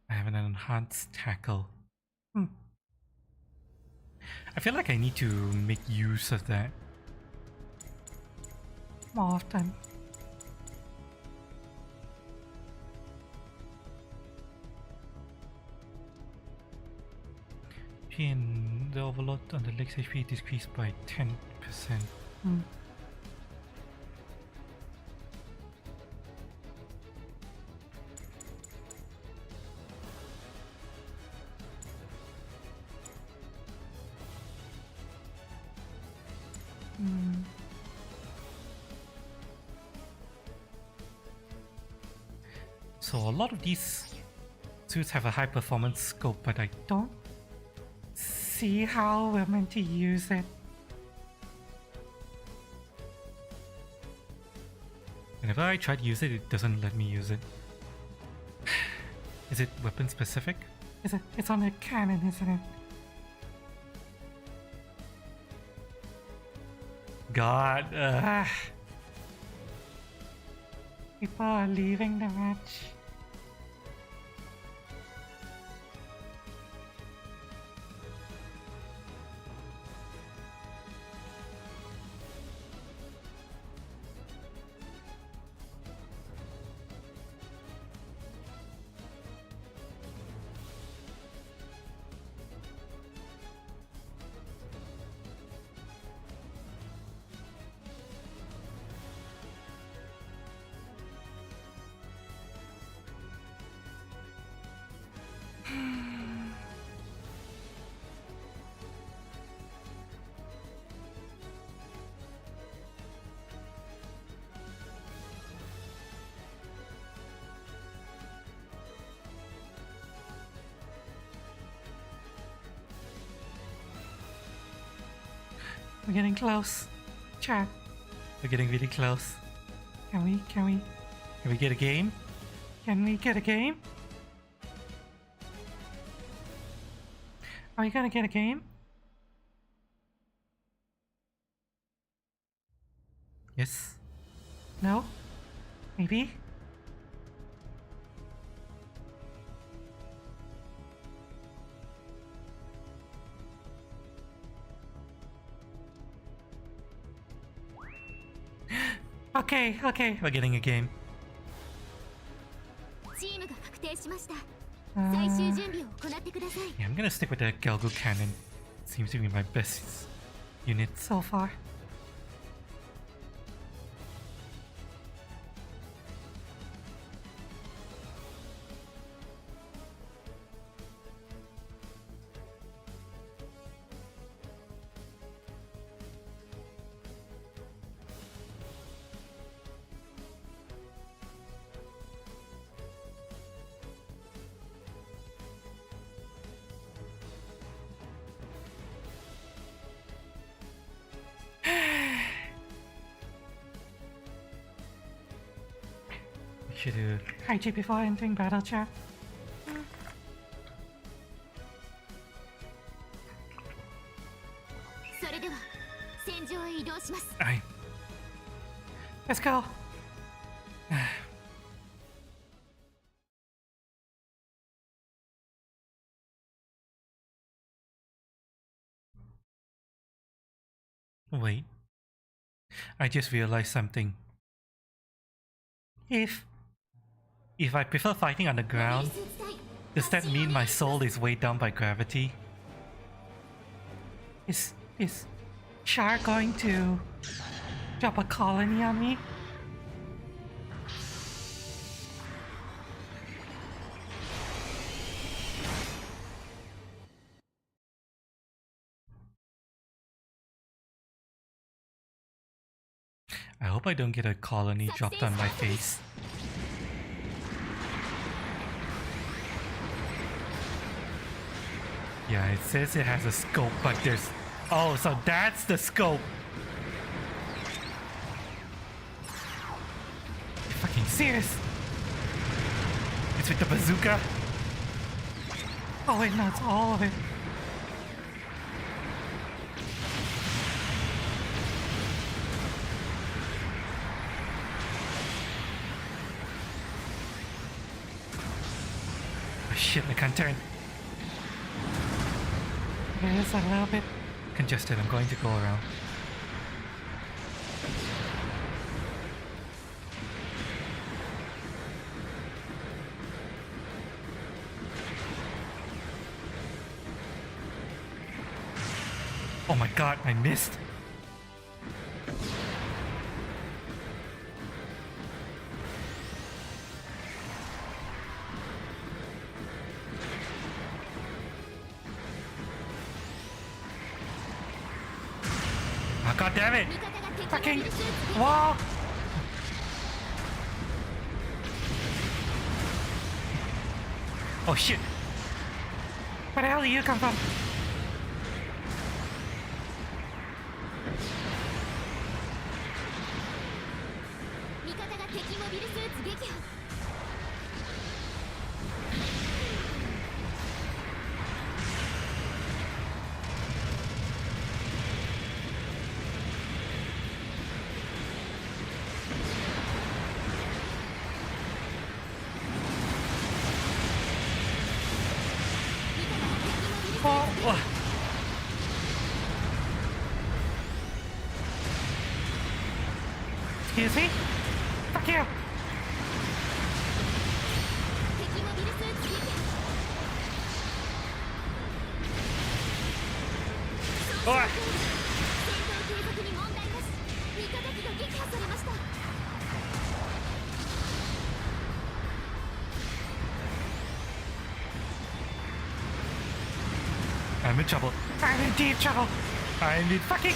I have an enhanced tackle. Hmm. I feel like I need to make use of that. More often. And the overload on the leg's HP decreased by 10%. Hmm. So a lot of these suits have a high performance scope, but I Don't see how we're meant to use it. whenever I try to use it, it doesn't let me use it. Is it weapon specific? It's on the cannon, isn't it? God, People are leaving the match. We're getting close. Chat. we're getting really close. Can we Can we get a game? get a game? Are we gonna get a game? Yes? No? Maybe? Okay, okay, we're getting a game. チームが確定しました。最終準備を行ってください。 Yeah, I'm gonna stick with the Galgo cannon. Seems to be my best unit so far. Should do hygiene before entering battle chat. それでは戦場へ移動します。 Alright. Let's go. Wait. I just realized something. If I prefer fighting on the ground, does that mean my soul is weighed down by gravity? Is Char going to drop a colony on me? I hope I don't get a colony dropped on my face. Yeah, it says it has a scope, but there's... Oh, so that's the scope! You fucking serious? It's with the bazooka? Oh wait, no, it's all of it. Oh shit, I can't turn. It is a little bit congested. I'm going to go around. Oh my god, I missed. Oh, god damn it! Fucking wall! Oh shit! Where the hell did you come from? Oh. Excuse me? Fuck you! Oh. I'm in trouble. I'm in deep trouble. I'm in fucking...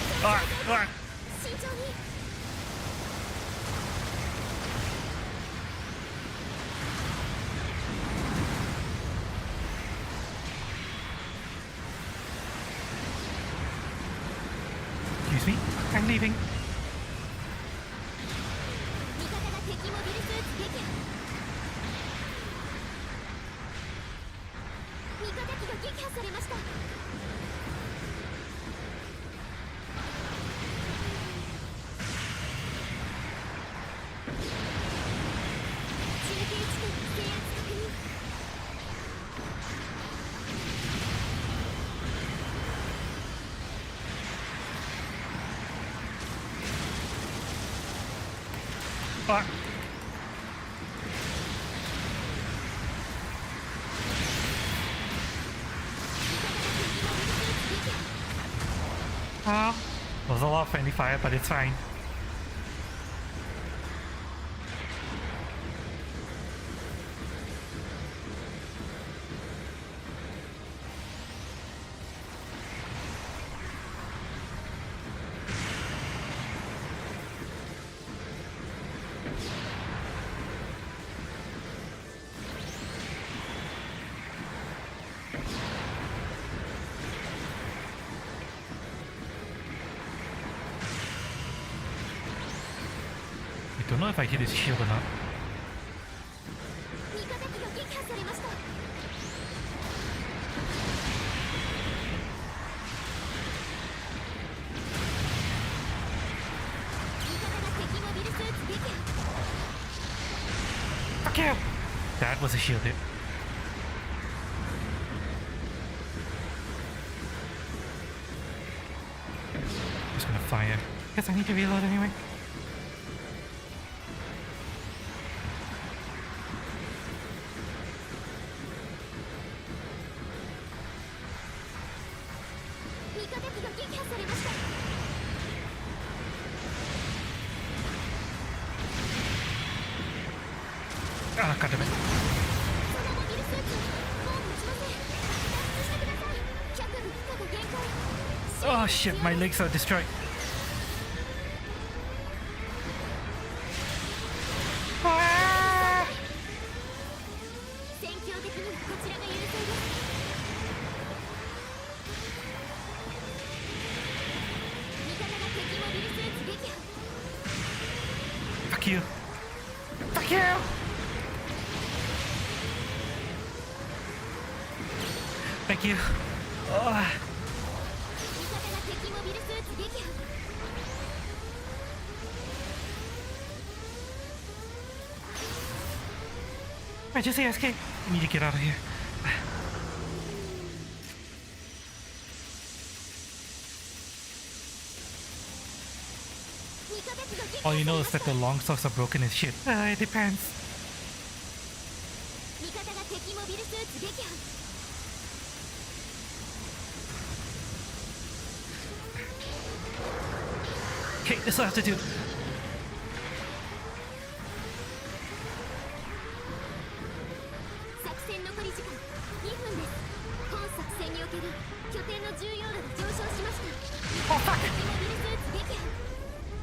Excuse me? I'm leaving. Oh, was a lot of friendly fire, but it's fine. I don't know if I hit his shield or not. 味方機が撃破されました。味方が敵モビルスーツ撃破。 Fuck you! That was a shield hit. Just gonna fire. Guess I need to reload anyway. Ah, god damn it. Oh shit, my legs are destroyed. Ah! Fuck you. Fuck you! Thank you. Oh. I just say escape. I need to get out of here. All you know is that the long swords are broken as shit. It depends. Okay, this will have to do. Oh fuck!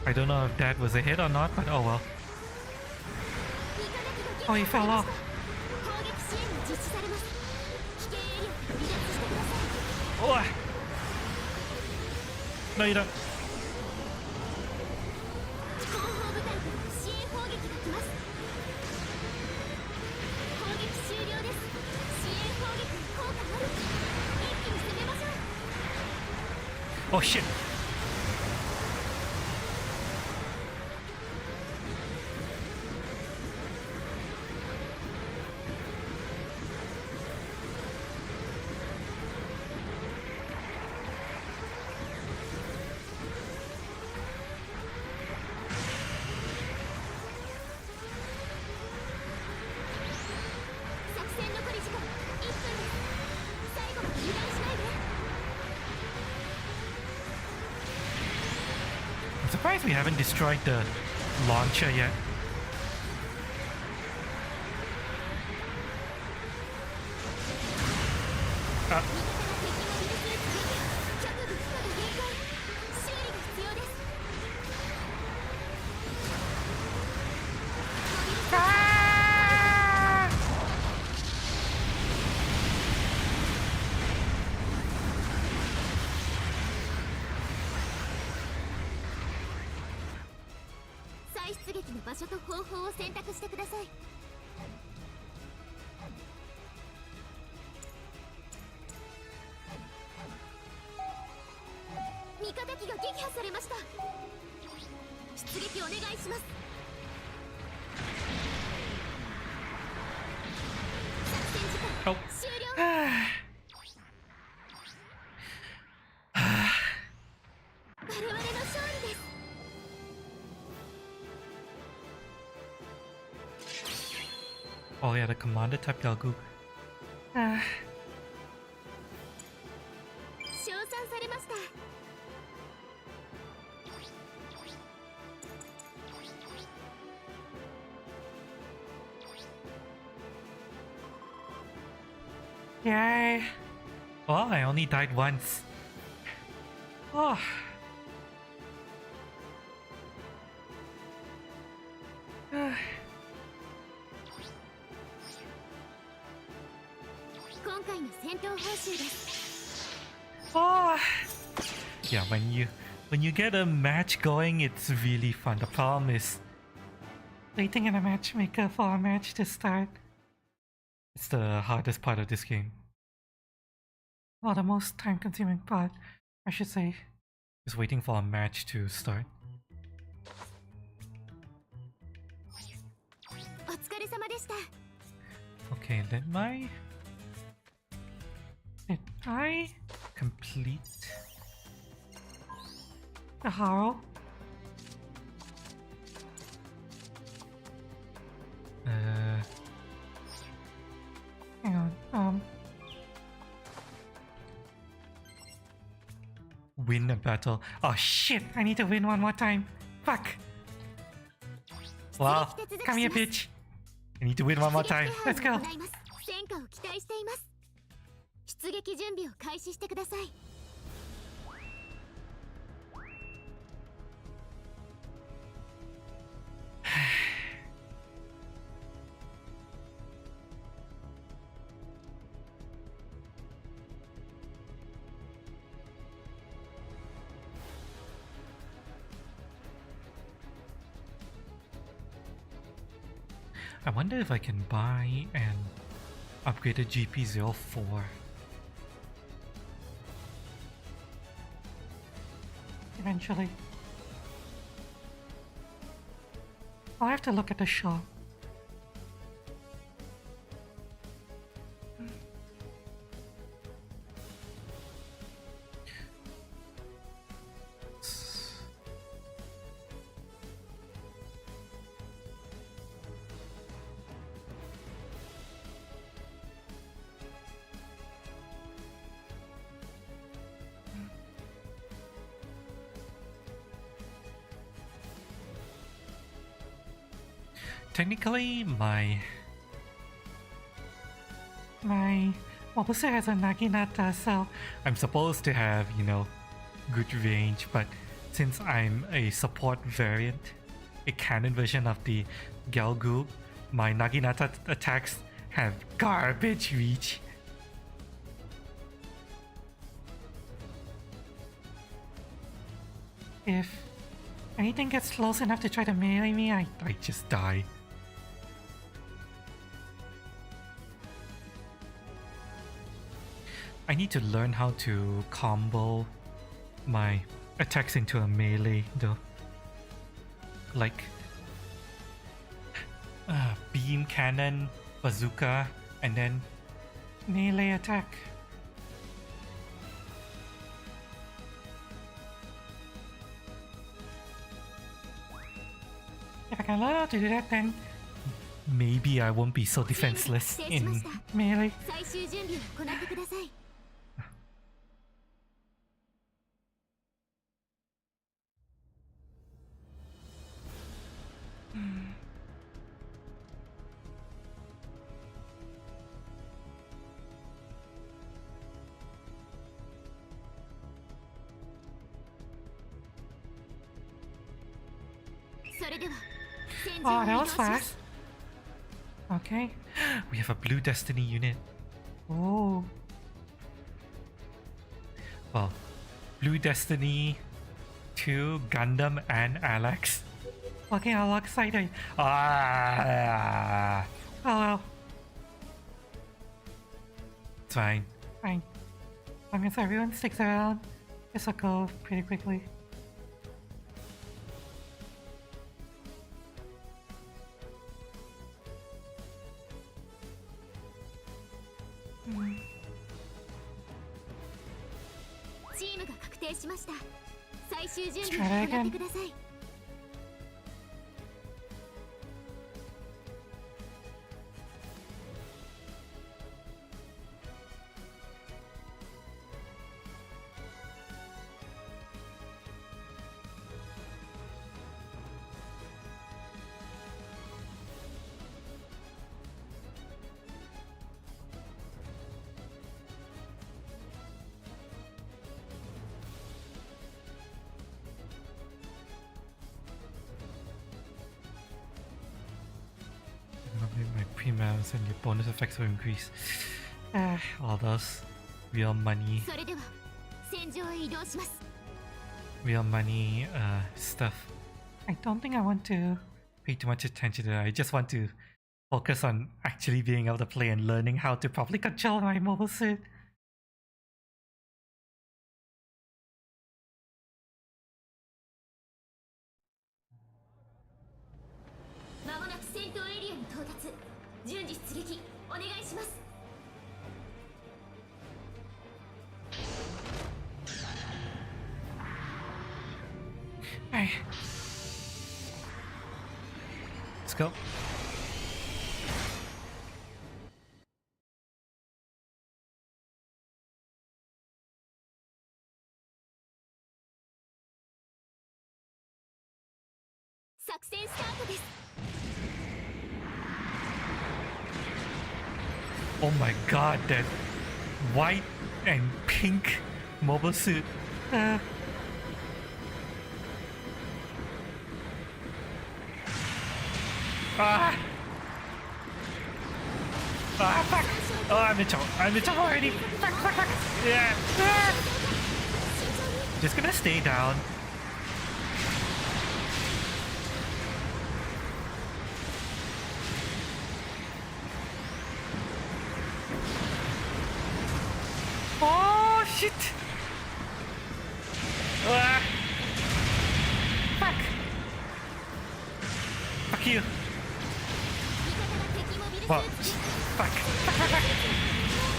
I don't know if that was a hit or not, but oh well. Oh, he fell off. Oh! No, you don't. Oh shit! I'm surprised we haven't destroyed the launcher yet. Oh. Oh yeah, the commander type Galgu. Yay! Oh, I only died once. Oh. 今回の戦闘報酬です Oh. Yeah, when you get a match going, it's really fun. The problem is waiting in a matchmaker for a match to start. It's the hardest part of this game. Well, the most time-consuming part, I should say, is waiting for a match to start. お疲れ様でした Okay, did I complete The Haro? Hang on. Win a battle? Oh shit! I need to win one more time. Fuck! Wow. Come here, bitch! I need to win one more time. Let's go. 行います戦果を期待しています出撃準備を開始してください I wonder if I can buy an upgraded GP04. Eventually. I'll have to look at the shop. Technically, my mobile suit has a Naginata, so I'm supposed to have, you know, good range, but since I'm a support variant, a canon version of the Gelgoop, my Naginata attacks have garbage reach. if anything gets close enough to try to melee me, I just die. I need to learn how to combo my attacks into a melee though. Like beam cannon, bazooka, and then melee attack. If I can learn how to do that, then maybe I won't be so defenseless 制しま in した melee. 最終準備を行ってください それでは戦場 Oh, に that 移 was 動します fast. Okay. we have a blue destiny unit. Oh. Well, blue destiny 2 Gundam and Alex. Looking all excited. Ah, Oh well, it's fine. fine. As long as everyone sticks around, this will go pretty quickly. Hmm. チームが確定しました最終準 Let's 備 try を that 行っ again. てください rounds and your bonus effects will increase. All those real money それでは戦場へ移動します。 real money stuff. I don't think I want to pay too much attention to that. I just want to focus on actually being able to play and learning how to properly control my mobile suit. まもなく戦闘エリアに到達。順次出撃お願いします。 Hey. Let's go. Oh my god, that white and pink mobile suit. Ah! Ah, fuck! Oh, I'm in trouble. I'm in trouble already. Fuck, fuck, fuck. Yeah. Ah! Just gonna stay down. Oh, shit. Ah. Fuck. Fuck you. Fuck. Fuck. Fuck, fuck, fuck.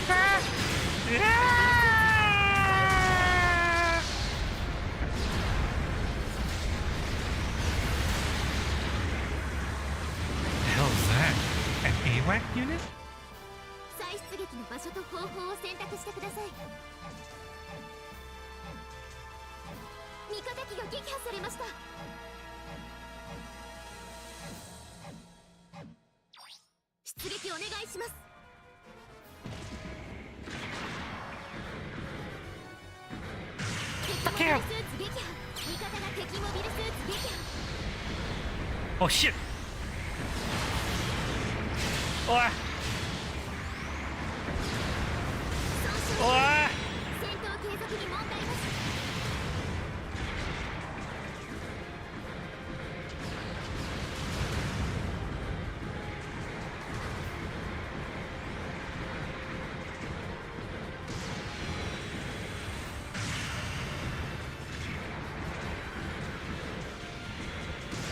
Ah. Ah. The hell is that? An AWAC unit? 再出撃の場所と方法を選択してください。味方機が撃破されました。出撃お願いします。敵モビルスーツ撃破。味方が敵モビルスーツ撃破。 Oh shit! Oh! Oh! 戦闘継続に問題なし。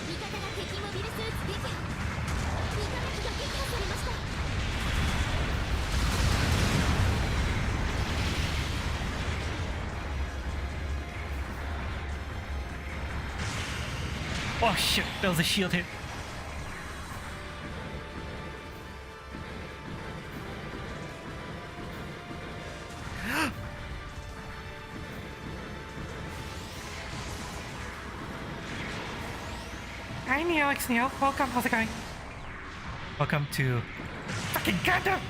味方が敵モビルスーツ撃破。味方機が撃破されました。 Oh shit, that was a shield hit. Hi Neo, it's Neo. Welcome, how's it going? Welcome to fucking Gundam!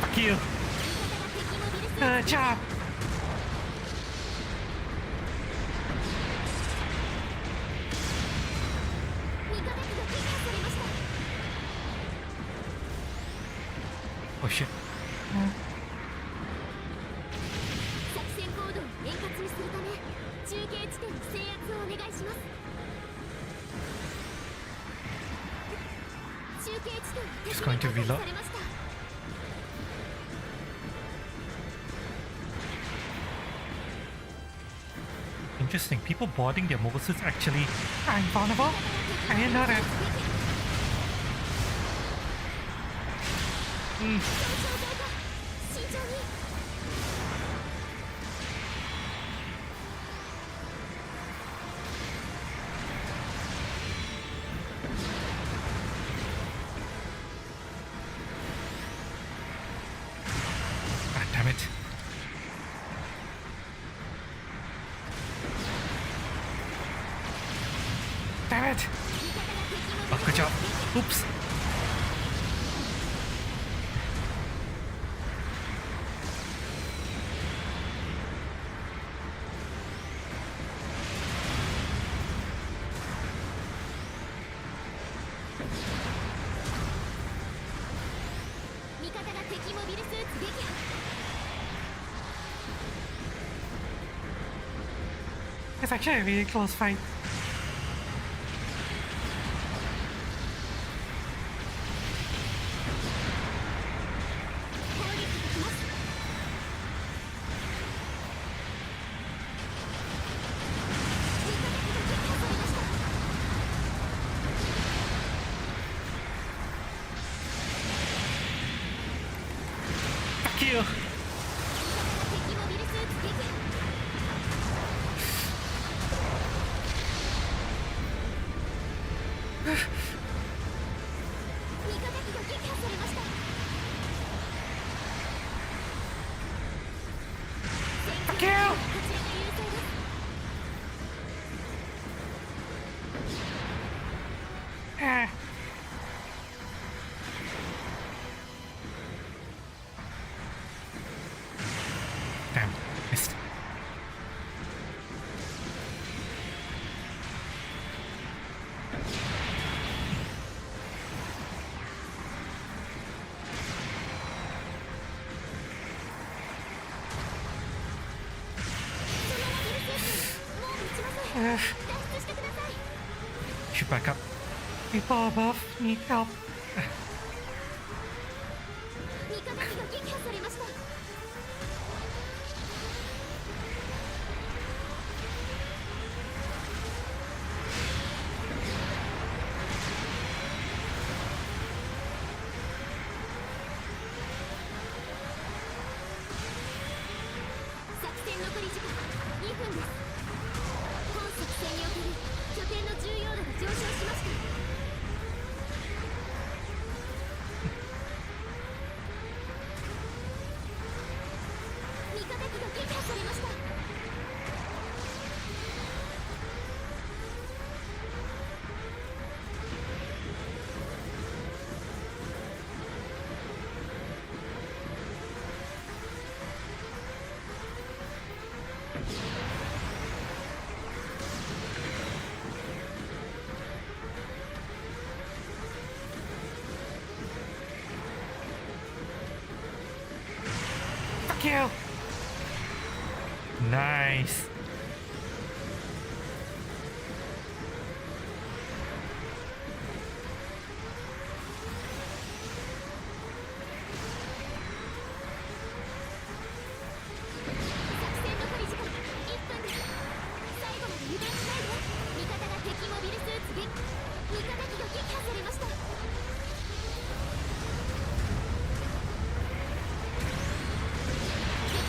Fuck you! Good job! Oh shit. 作戦行動を円滑にするため中継地点の制圧をお願いします。中継地点は敵 Just going to に reload. 破壊されました。 Interesting. People boarding their mobile suits actually are invulnerable? I didn't know that. Mm. 慎重に。 Ah, damn it. Damn it! Oh, good job. Oops. 敵モビルスーツ撃破 It's actually a really close fight. 攻撃できます Fuck you! 敵モビルスーツ撃破 味方機が撃破されました Fuck you! こちらが優勢です Ah. Damn, missed. Uh, 脱出してください Shoot back up. people above need help. 味方機が撃破されました 作戦残り時間2分です本作戦における拠点の重要度が上昇しました味方機が撃破されました Fuck you! Nice.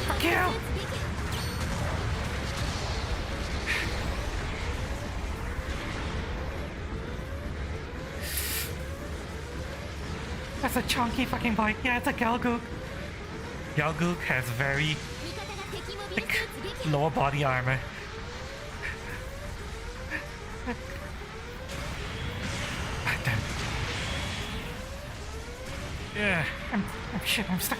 Fuck you! That's a chunky fucking bike. Yeah, it's a Galgook. Galgook has very thick lower body armor. Ah, damn. Yeah. Shit, I'm stuck.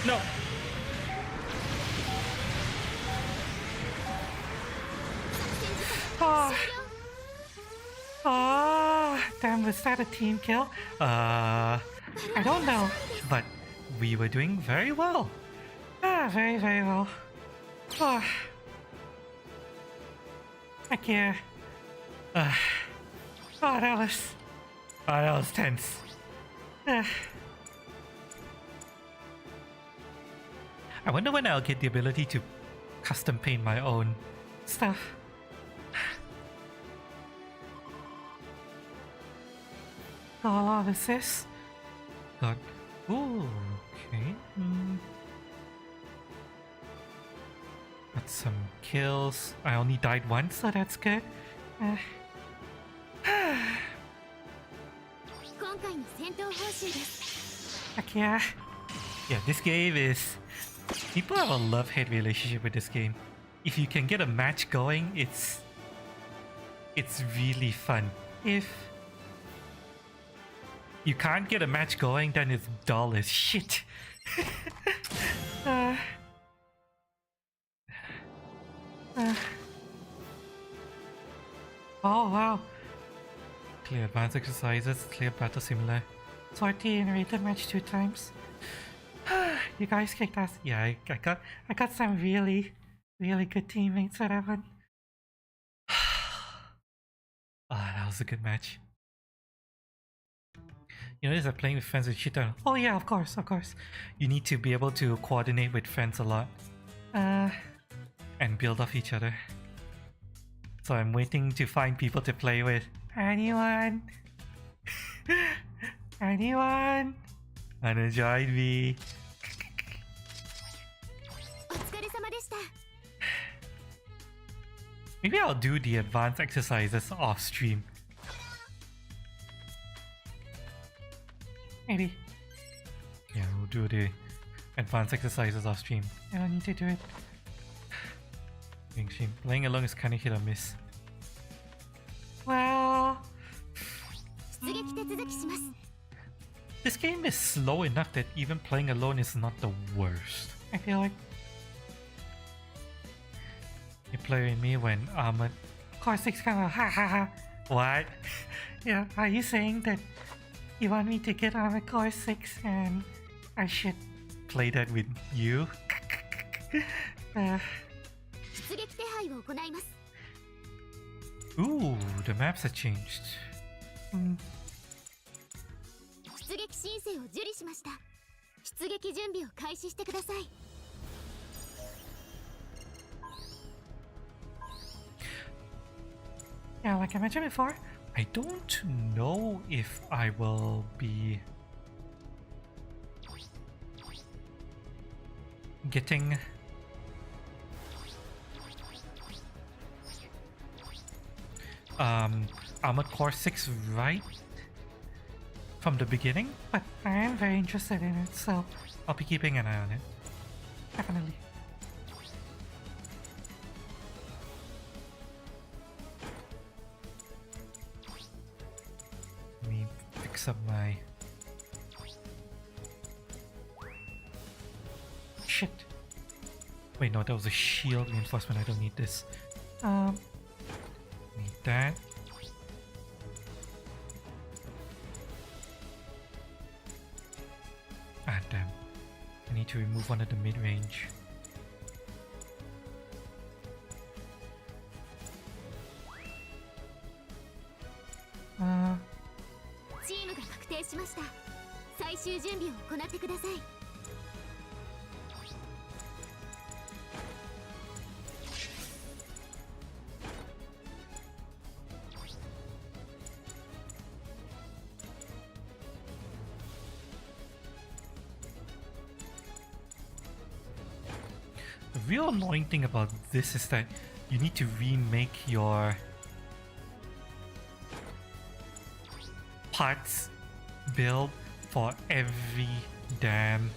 No. Oh. Oh, damn, was that a team kill? I don't know. But we were doing very well. Ah, very, very well. Oh. Heck yeah. Uh, Oh, that was... that was tense. I wonder when I'll get the ability to custom paint my own stuff. Oh, what's this? got. Ooh, okay. Got some kills. I only died once. So that's good. 今回の戦闘報酬です Heck yeah. Yeah, this game is. People have a love-hate relationship with this game. If you can get a match going, it's really fun. If you can't get a match going, then it's dull as shit. Oh wow. Clear advanced exercises, clear battle simulator. Sortie and rated match 2 times. You guys kicked ass. Yeah, I got some really good teammates for that one. Ah, that was a good match. You notice that playing with friends with shit on. Oh yeah, of course. You need to be able to coordinate with friends a lot. And build off each other. So I'm waiting to find people to play with. Anyone? Anyone? Wanna join me? お疲れ様でした。 Maybe I'll do the advanced exercises off stream. Maybe. Yeah, we'll do the advanced exercises off stream. I don't need to do it. Playing alone is kind of hit or miss. Well, 出撃手続きします。 this game is slow enough that even playing alone is not the worst. I feel like you play with me when Armored Core 6 kind of ha ha ha. What? Yeah, are you saying that you want me to get Armored Core 6 and I should play that with you? 出撃手配を行います。 Ooh, the maps have changed. 出撃申請を受理しました。出撃準備を開始してください。 Yeah, like I mentioned before, I don't know if I will be getting Armored Core 6 right from the beginning, but I am very interested in it, so I'll be keeping an eye on it. Definitely. Let me fix up my... Shit. Wait, no, that was a shield reinforcement. I don't need this. Need that. Ah, damn. I need to remove one of the mid-range. Uh... チームが確定しました。最終準備を行ってください。 The real annoying thing about this is that you need to remake your parts build for every damn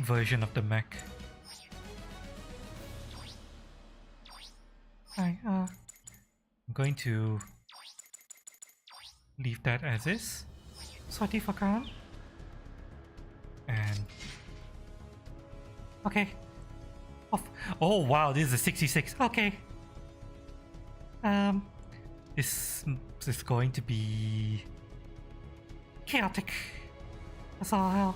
version of the mech. I'm going to leave that as is. Sortie for crown. And okay. Off. Oh wow, this is a 66. Okay. This is going to be chaotic. That's all hell.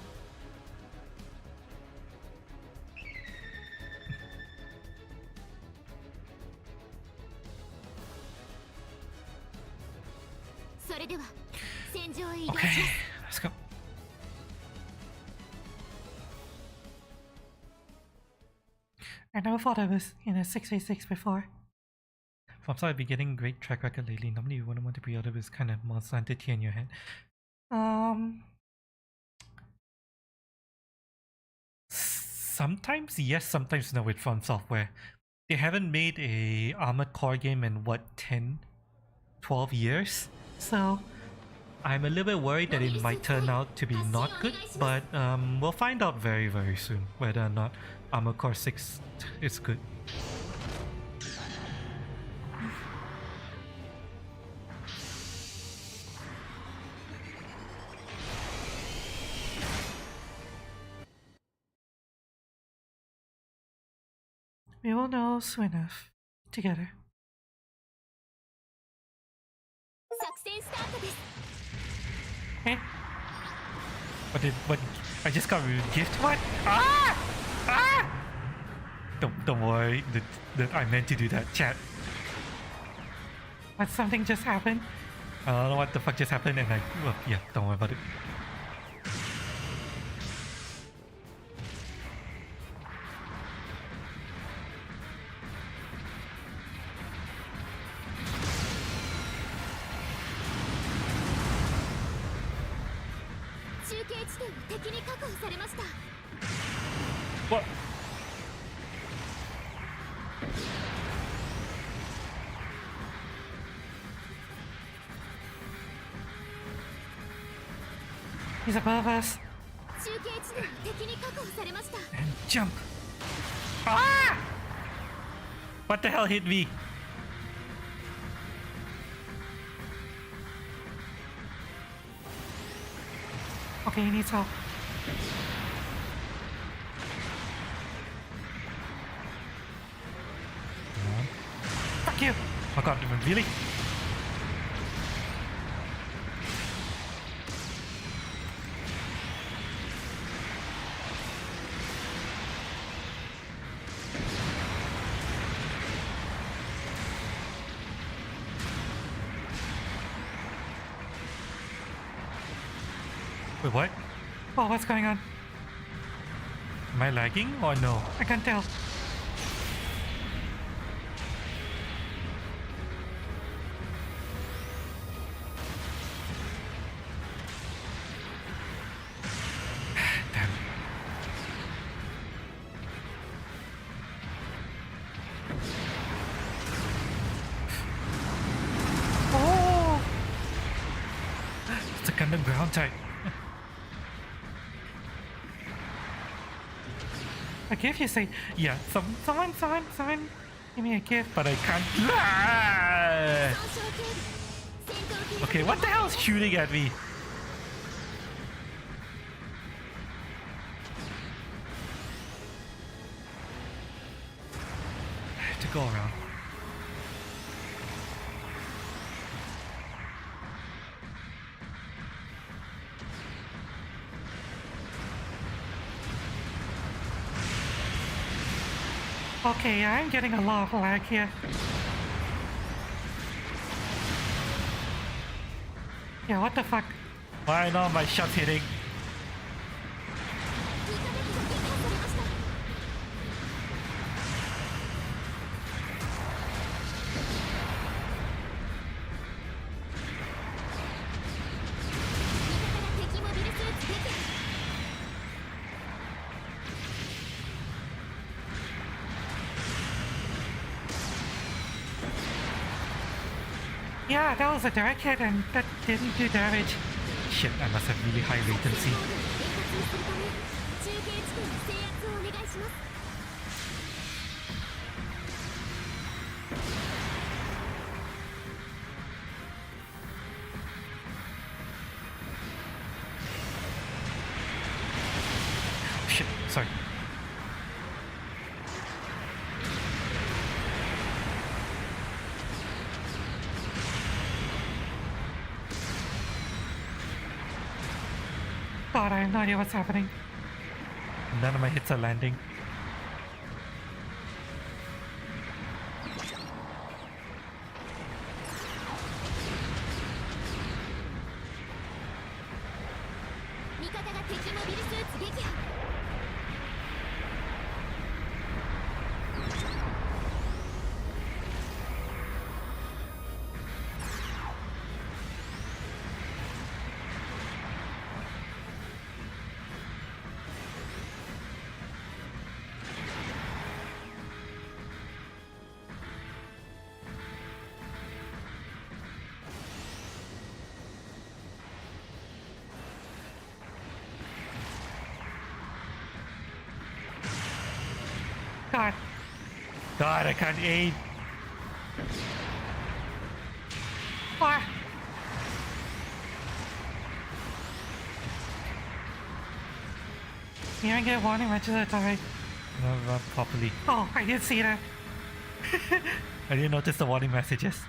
Okay, let's go. I never thought I was in a 6v6 before. From start, I've been getting great track record lately. Normally you wouldn't want to pre-order this kind of monster entity in your head. Sometimes yes, sometimes no with From Software. They haven't made a Armored Core game in what, 10, 12 years? So I'm a little bit worried that it might turn out to be not good, but we'll find out very, very soon whether or not Armor Core 6 is good. We will know soon enough. Together. 作戦スタートです。 Eh? What? I just got a gift? What? Ah! Ah! Don't worry. That I meant to do that, chat. But something just happened. I don't know what the fuck just happened, and well, yeah, don't worry about it. What? He's above us. 中継地点を敵に確保されました。 And jump. Ah! What the hell hit me? Okay, he needs help. Fuck you! Oh god, really? Wait, what? Oh, what's going on? Am I lagging or no? I can't tell. Damn. Oh! It's a Gundam ground type. A gift, you say? Yeah, Someone, give me a gift. but I can't. Ah! 損傷警備戦闘機 Okay, what the hell is shooting at me? I have to go around. Okay, I'm getting a lot of lag here. Yeah, what the fuck? Why not my shots hitting? 味方機が撃破されました。 味方が敵モビルスーツ撃破。 Yeah, that was a direct hit and that didn't do damage. Shit, I must have really high latency. 円滑にするため中継地点の制圧をお願いします。 Shit, sorry. God, I have no idea what's happening. None of my hits are landing.味方が敵モビルスーツ撃破。 Shit. God. God, I can't aim. Ah. You don't get warning matches at a time. No, not properly. Oh, I didn't see that. I didn't notice the warning messages.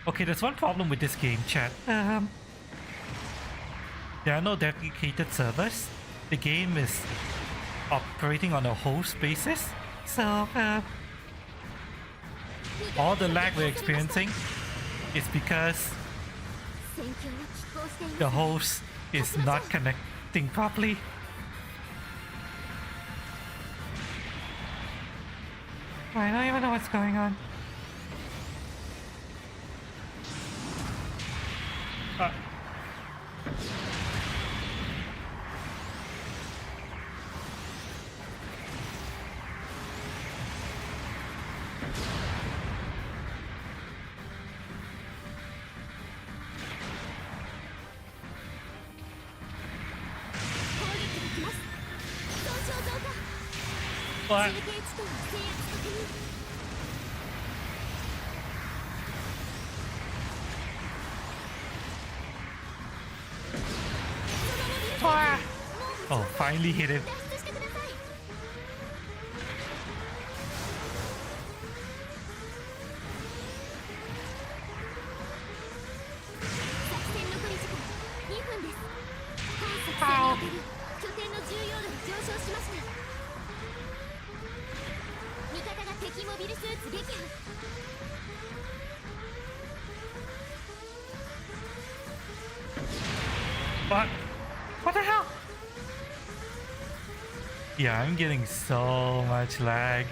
Okay, there's one problem with this game, chat. There are no dedicated servers. The game is operating on a host basis. So, All the lag we're experiencing is because 戦況は拮抗しています the host is not connecting properly. I don't even know what's going on. What? 中継地点の制圧確認 Ah. Oh, finally hit him. 脱出してください 作戦残り時間2分です本作戦における拠点の重要度が上昇しました味方が敵モビルスーツ撃破 What? What the hell? Yeah, I'm getting so much lag.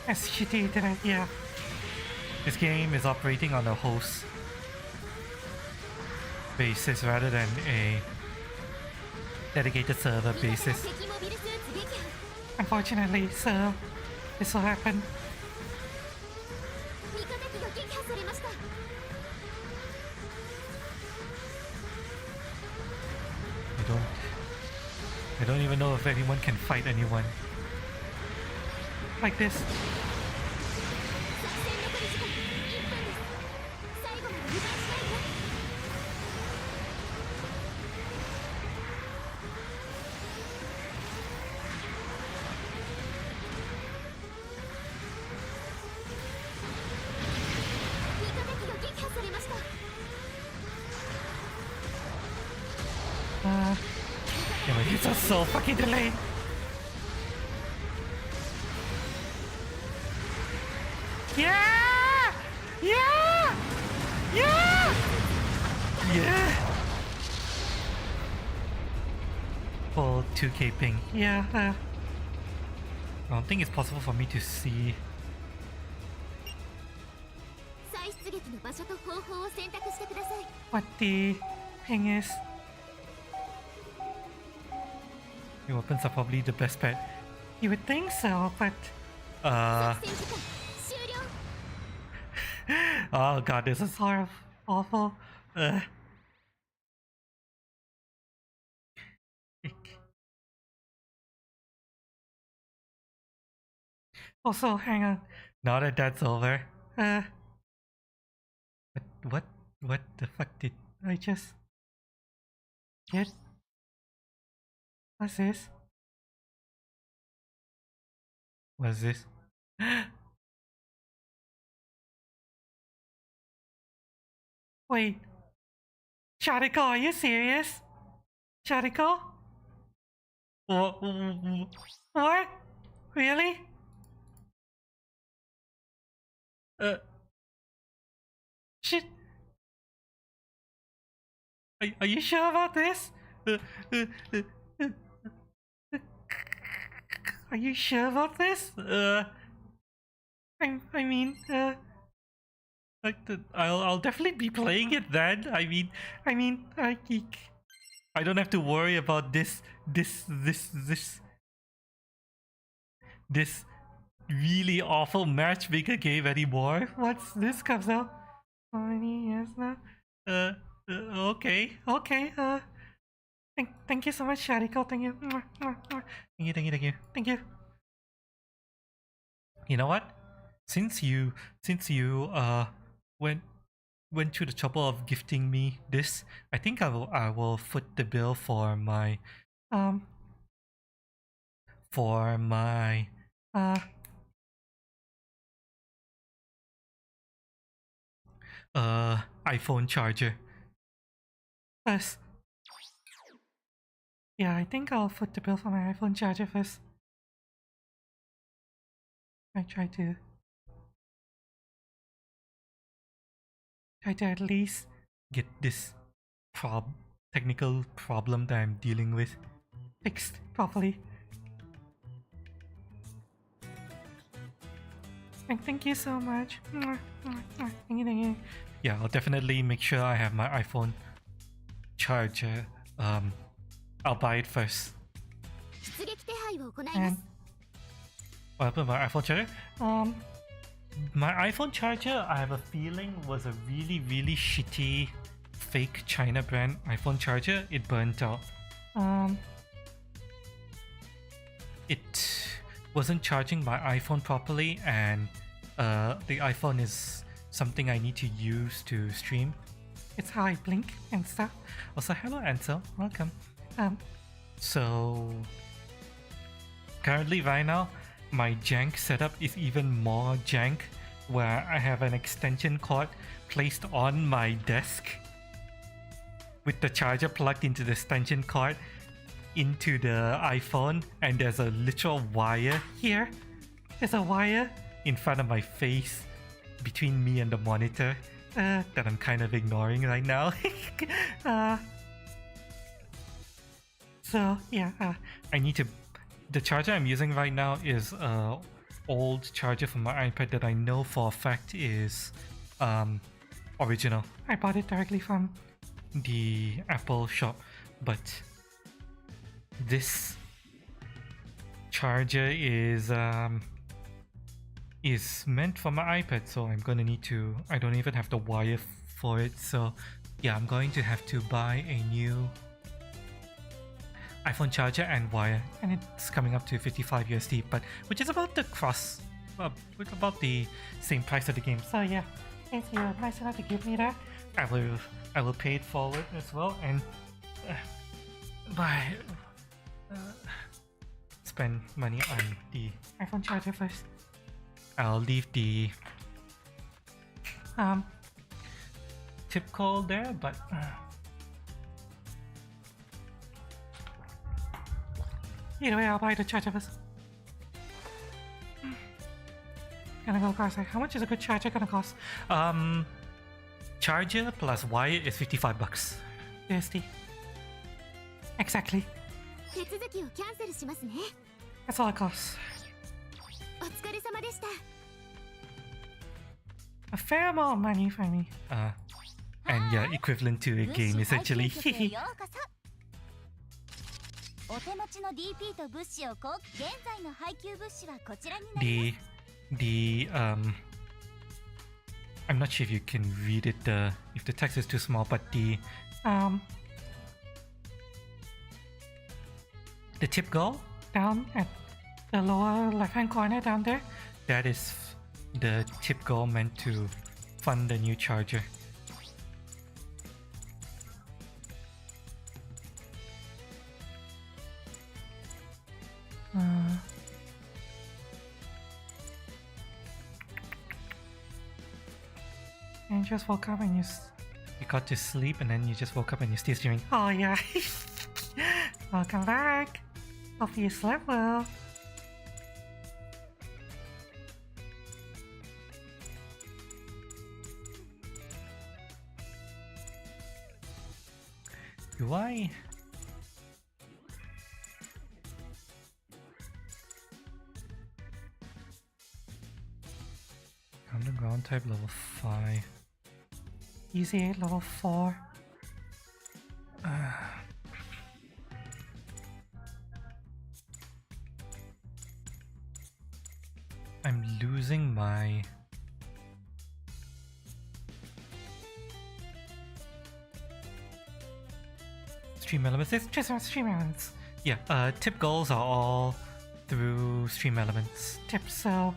That's shitty internet, yeah. This game is operating on a host basis rather than a dedicated server 味方が basis. 敵モビルスーツ撃破 Unfortunately, so this will happen. 味方機が撃破されました I don't even know if anyone can fight anyone. Like this. 作戦残り時間1分です最後まで油断しないで 味方機が撃破されました Yeah, but it's just so fucking delayed. Yeah! Yeah! Yeah! Yeah! Full 2K ping. Yeah, I don't think it's possible for me to see. 再出撃の場所と方法を選択してください what the thing is. Your weapons are probably the best bet. You would think so, but Uh, 作戦時間終了 oh god, this is sort of awful. Also, hang on. now that that's over. Uh, What the fuck did I just get? What's this? was this? Wait. Shariko, are you serious? Shariko? What? Really? Shit. Are you sure about this? Are you sure about this? I'll definitely be playing it then. I don't have to worry about this really awful matchmaker game anymore. What's this comes out? How many years now? Okay, okay. Thank you so much, Shariko. Thank you. Mwah, mwah, mwah. Thank you, thank you, thank you, thank you. You know what? Since you went through the trouble of gifting me this, I think I will foot the bill for my for my iPhone charger first. Yeah, I think I'll foot the bill for my iPhone charger first. I try to at least get this technical problem that I'm dealing with fixed properly. And thank you so much. Mwah, mwah, mwah. Thank you, thank you. Yeah, I'll definitely make sure I have my iPhone charger. I'll buy it first. 出撃手配を行いま And す what happened with my iPhone charger? My iPhone charger, I have a feeling, was a really shitty fake China brand iPhone charger. It burnt out. It wasn't charging my iPhone properly, and the iPhone is something I need to use to stream. It's how I blink and stuff. Also, hello Ansel, welcome. So currently right now, my jank setup is even more jank, where I have an extension cord placed on my desk with the charger plugged into the extension cord into the iPhone, and there's a literal wire here. There's a wire in front of my face between me and the monitor that I'm kind of ignoring right now. So yeah, I need to. The charger I'm using right now is old charger from my iPad that I know for a fact is original. I bought it directly from the Apple shop, but this charger is meant for my iPad, so I'm gonna need to. I don't even have the wire for it, so yeah, I'm going to have to buy a new iPhone charger and wire, and it's coming up to 55 USD, but which is about the about the same price of the game. So yeah, if you're nice enough to give me that, I will pay it forward as well, and spend money on the iPhone charger first. I'll leave the tip call there, but either way, I'll buy the charger first. Gonna go across, like, how much is a good charger gonna cost? Charger plus wire is $55 USD. Exactly. 手続きをキャンセルしますね That's all it costs. お疲れ様でした A fair amount of money for me. And yeah, equivalent to a game essentially. お手持ちの DP と物資を現在の配給物資はこちらになります the I'm not sure if you can read it if the text is too small, but the tip goal down at the lower left hand corner down there, that is the tip goal meant to fund the new charger. And you just woke up and you got to sleep, and then you just woke up and you're still streaming. Oh yeah. Welcome back. Hope you slept well. Do I? Underground type level 5. Easy 8 level 4. I'm losing my Stream Elements. It's just on Stream Elements. Yeah, tip goals are all through Stream Elements. Tips, so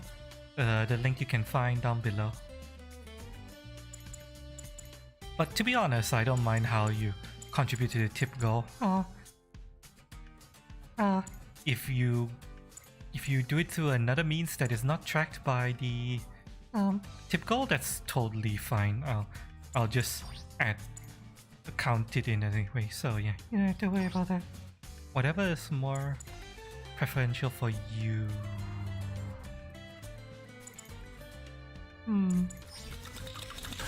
the link you can find down below. But to be honest, I don't mind how you contribute to the tip goal. If you do it through another means that is not tracked by the tip goal, that's totally fine. I'll just count it in anyway. So yeah, you don't have to worry about that. Whatever is more preferential for you.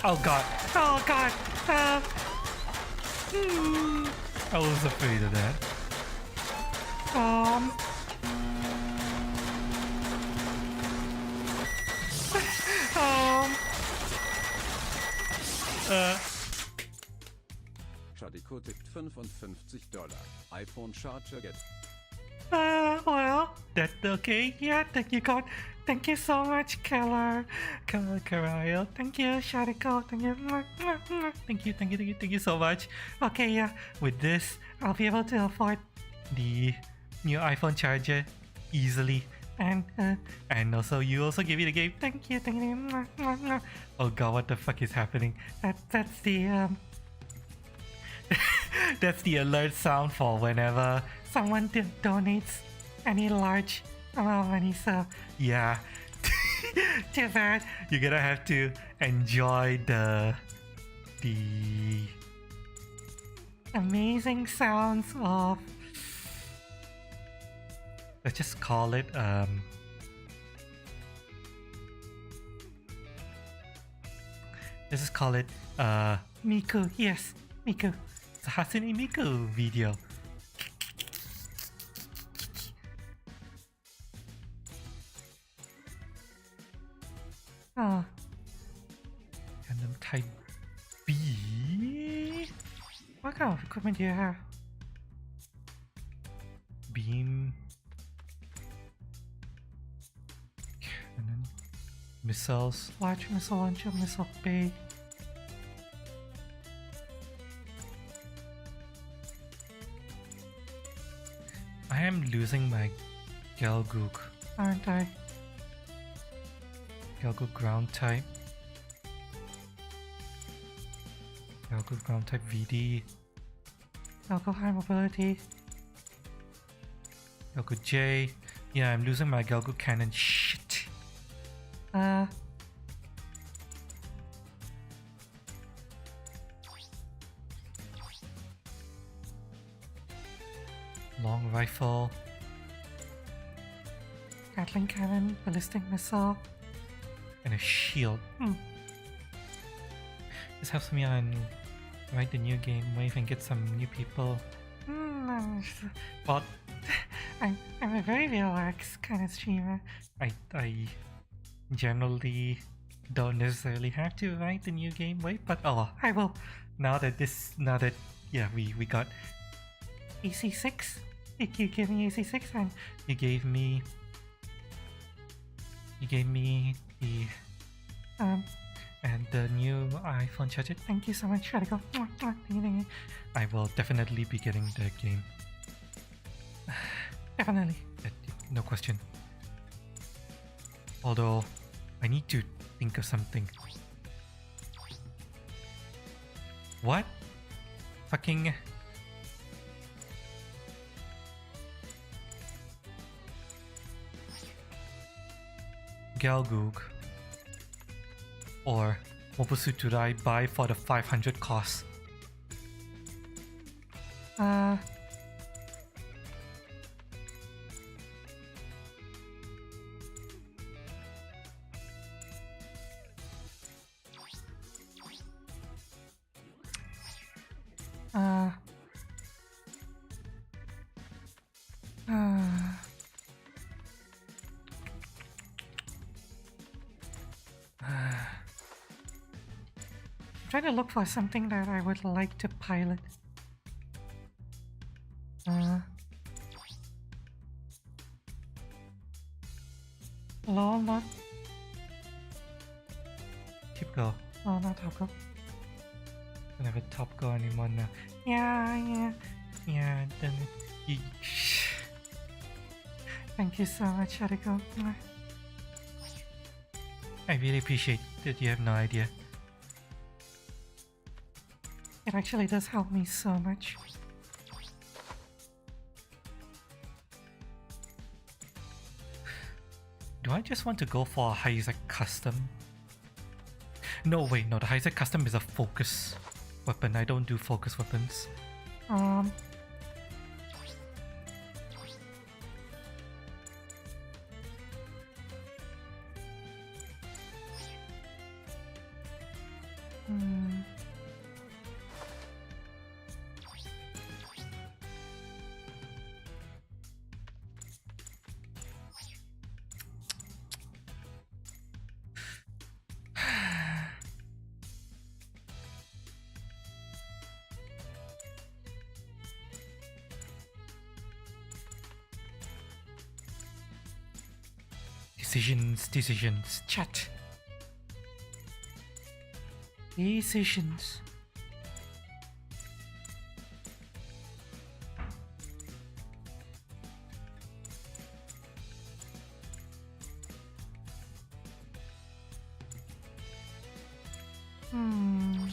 Oh god. Oh god. I was afraid of that. Shadiko tippt $55. iPhone charger get. Well, that's okay. Yeah, thank you, God. Thank you so much, Karail. Thank you, Shadiko. Thank you. Thank you so much. Okay, yeah, with this, I'll be able to afford the new iPhone charger easily. And also, you also give me the game. Thank you. Oh god, what the fuck is happening? That's the that's the alert sound for whenever someone donates any large amount of money. So yeah, too bad. You're gonna have to enjoy the amazing sounds of, let's just call it Miku. Yes, Miku. It's a Hatsune Miku video. Gundam Type B? What kind of equipment do you have? Beam. Cannon. Missiles. Large missile launcher, missile bay. I am losing my Gelgoog, aren't I? Gelgoog ground type. Gelgoog ground type VD. Gelgoog high mobility. Gelgoog J. Yeah, I'm losing my Gelgoog cannon. Shit. Long rifle. Gatling cannon, ballistic missile. And a shield. This helps me on write the new game wave and get some new people. But I'm a very relaxed kind of streamer. I generally don't necessarily have to write the new game wave, but oh, I will. Now that yeah, we got AC6. You gave me AC6 and you gave me the and the new iPhone charger. Thank you so much, Radical. I will definitely be getting the game. Definitely, no question. Although I need to think of something. What? Fucking Gelgoog or mobile suit do I buy for the 500 cost? Trying to look for something that I would like to pilot. Hello, not Tip Go. Oh, not Top Go. Don't have a Top Go anymore now. Yeah. Yeah, then you... Thank you so much, Ariko. I really appreciate that you have no idea. It actually does help me so much. Do I just want to go for a Hyzek custom? No, wait, no, the Hyzek custom is a focus weapon. I don't do focus weapons. Um, hmm. Decisions, chat. Decisions. Hmm.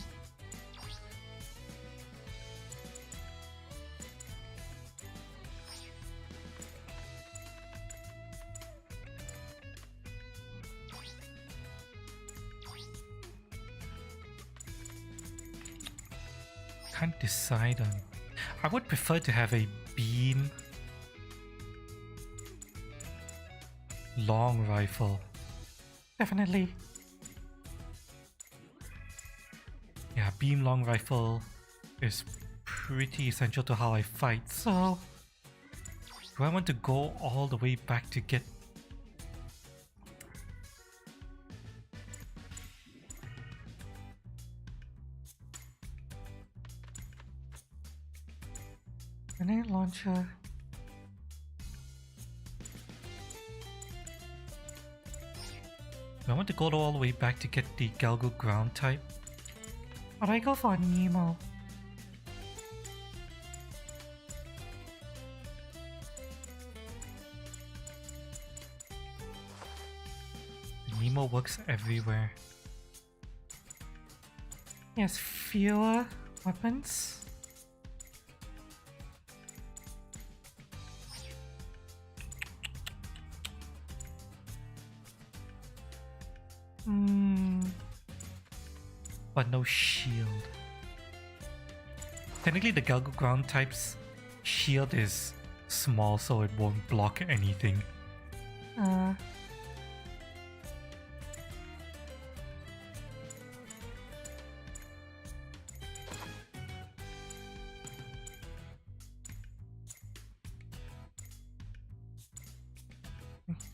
Can't decide on. I would prefer to have a beam long rifle. Definitely. Yeah, beam long rifle is pretty essential to how I fight. So, do I want to go all the way back to get... Grenade launcher. Do I want to go all the way back to get the Galgo ground type? But I go for Nemo. Nemo works everywhere. He has fewer weapons. But no shield. Technically the Galgo ground type's shield is small, so it won't block anything.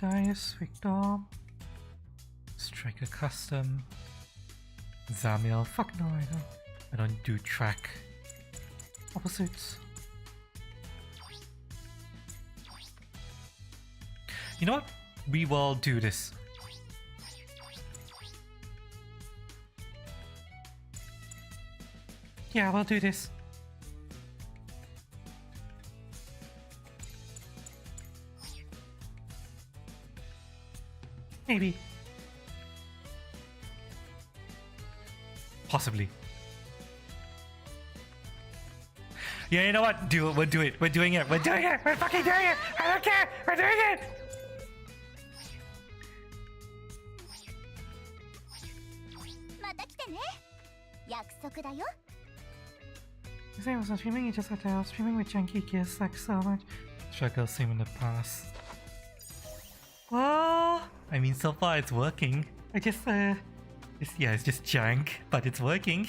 Dice, Victor. Striker custom. Zamil. Fuck no, I don't. I don't do track. Opposites. You know what? We will do this. Yeah, we'll do this. Maybe. Possibly. Yeah, you know what? Do it. We'll do it. We're doing it. We're doing it. We're fucking doing it. I don't care. We're doing it. また来てね。約束だよ。 His name wasn't streaming, he just had to have streaming with janky gear sucks so much. Struggle same in the past. Well, I mean, so far it's working. I just, It's just jank, but it's working.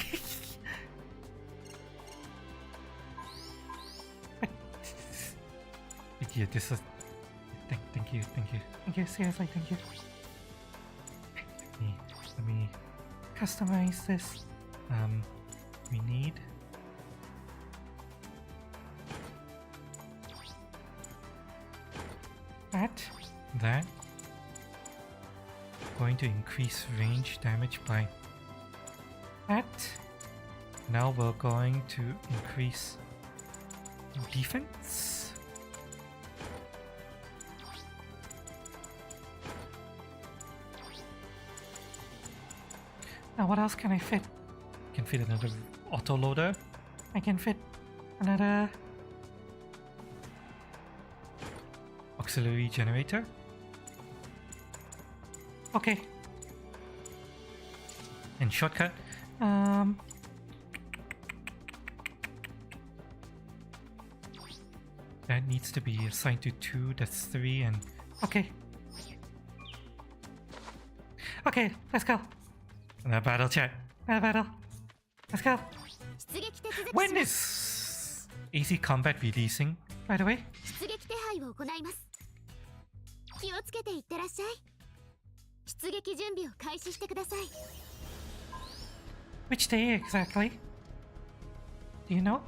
Yeah, this is... Thank you. thank you, seriously, thank you. Let me... Customize this. We need... That. Going to increase range damage by That. Now we're going to increase defense. Now what else can I fit? Can fit another autoloader. I can fit another Auxiliary generator. okay. And shortcut. That needs to be assigned to 2, that's 3, and Okay. Okay, let's go. another battle chat. Another battle. Let's go. 出撃手続き When します is AC Combat releasing? By the way, 出撃手配を行います。気をつけていってらっしゃい。出撃準備を開始してください。 which day exactly? Do you know?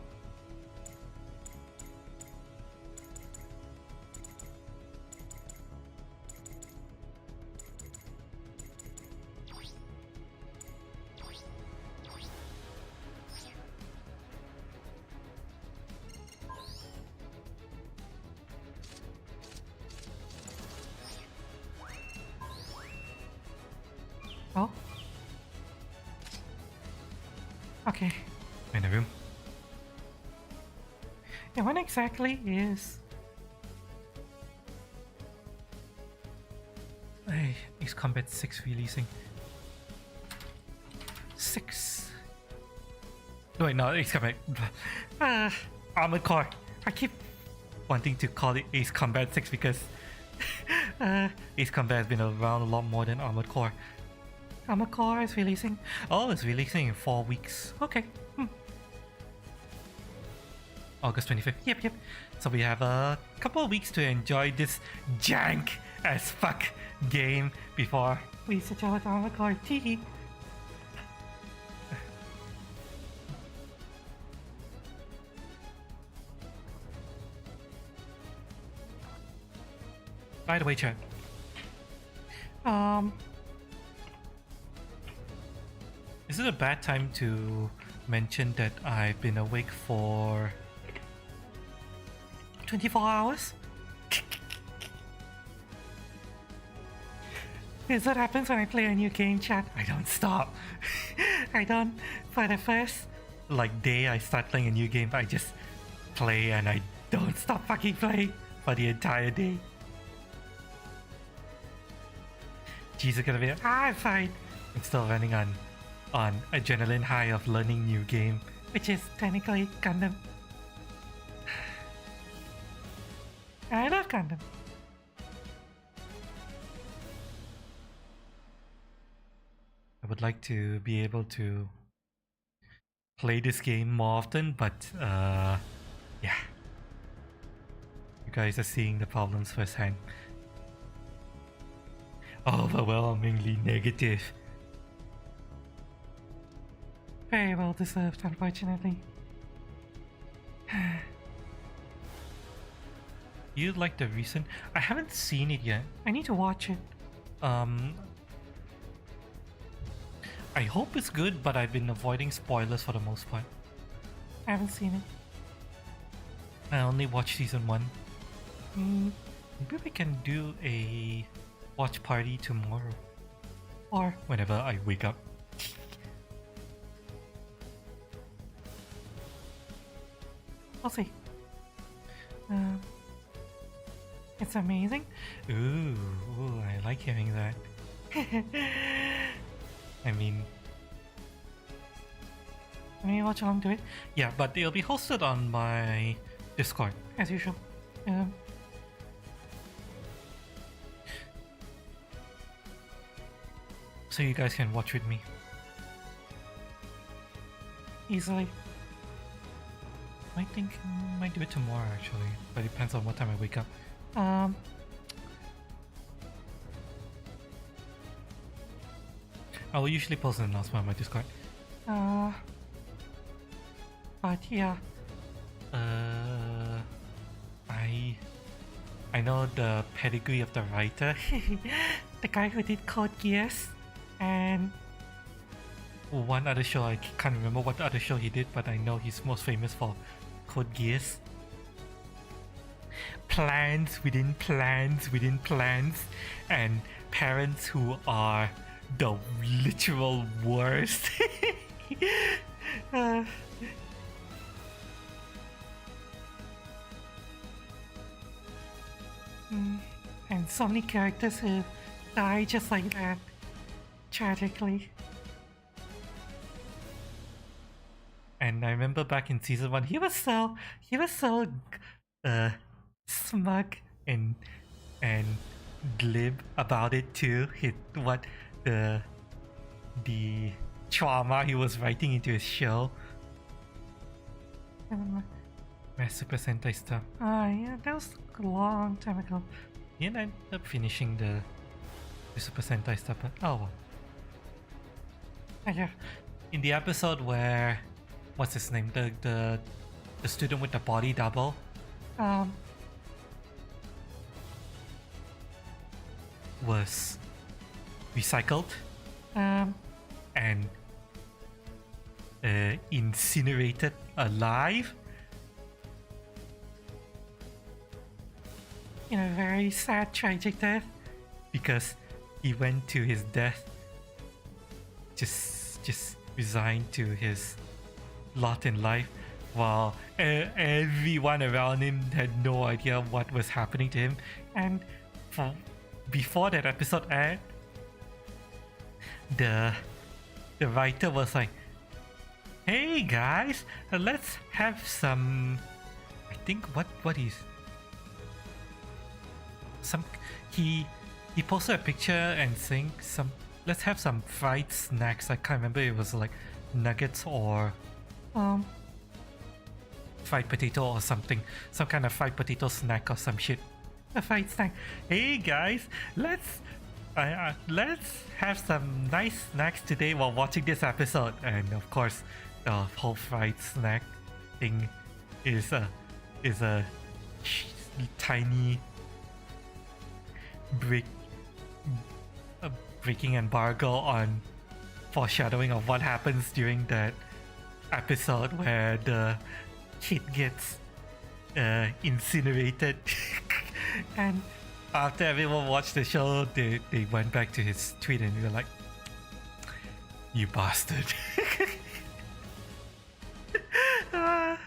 Oh. Okay. In the room. And when exactly is Hey, is Combat 6 releasing? 6? No, wait, no, Ace Combat. Armored Core. I keep wanting to call it Ace Combat 6 because Ace Combat has been around a lot more than Armored Core. Armored Core is releasing. Oh, it's releasing in 4 weeks. Okay. August 25th. Yep. So we have a couple of weeks to enjoy this jank as fuck game before. We switch out with Armored Core. Tee. By the way, chat. Is it a bad time to mention that I've been awake for 24 hours? This is what happens when I play a new game, chat. I don't stop. I don't. For the first Day I start playing a new game, I just play and I don't stop fucking playing for the entire day. Jesus gonna be I'm fine, I'm still running on adrenaline high of learning new game. which is technically Gundam. I love Gundam. I would like to be able to play this game more often, but yeah. You guys are seeing the problems firsthand. Overwhelmingly negative. Very well deserved, unfortunately. You like the recent? I haven't seen it yet. I need to watch it. I hope it's good, but I've been avoiding spoilers for the most part. I haven't seen it. I only watched season 1. Maybe we can do a watch party tomorrow. Or Whenever I wake up. we'll see. It's amazing. Ooh, I like hearing that. I mean, Let me watch along to it, yeah, but it'll be hosted on my Discord. as usual. So you guys can watch with me. Easily. Might do it tomorrow actually, but it depends on what time I wake up. I will usually post an announcement on my Discord. But yeah, I know the pedigree of the writer. the guy who did Code Geass and One other show, I can't remember what other show he did, but I know he's most famous for Code Geass. plans within plans within plans, and parents who are the literal worst. uh, And so many characters who die just like that, tragically. And I remember back in season 1, he was so smug and glib about it too. What the trauma he was writing into his show. My Super Sentai stuff. Yeah, that was a long time ago. He ended up finishing the Super Sentai stuff, but oh well. Yeah. In the episode where, what's his name? The student with the body double. Was recycled. And incinerated alive. In a very sad, tragic death. Because he went to his death just resigned to his lot in life, while everyone around him had no idea what was happening to him. And before that episode aired, the writer was like, "Hey guys, let's have some." I think what is some he posted a picture and saying some, let's have some fried snacks. I can't remember, it was like nuggets or fried potato or something, some kind of fried potato snack or some shit. A fried snack. Hey guys, let's have some nice snacks today while watching this episode. And of course, the whole fried snack thing is a tiny breaking embargo on foreshadowing of what happens during that episode where the kid gets incinerated. And after everyone watched the show, they went back to his tweet and they were like, "You bastard." Oh,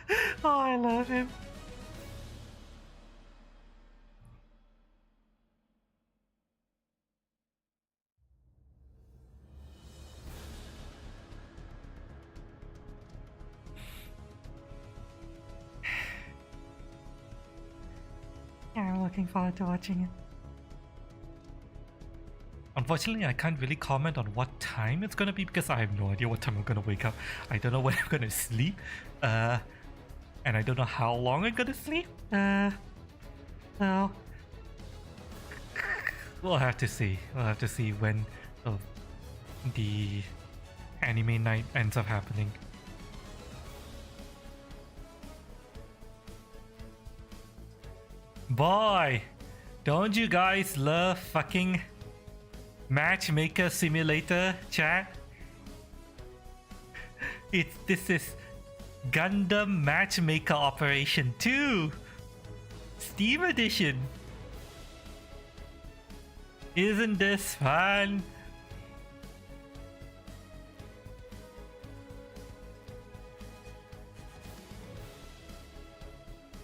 I love him. Yeah, I'm looking forward to watching it. Unfortunately, I can't really comment on what time it's gonna be because I have no idea what time I'm gonna wake up. I don't know when I'm gonna sleep, and I don't know how long I'm gonna sleep. Well, We'll have to see. We'll have to see when the anime night ends up happening. Boy, don't you guys love fucking Matchmaker Simulator, chat? This is Gundam Matchmaker Operation 2 Steam Edition. Isn't this fun?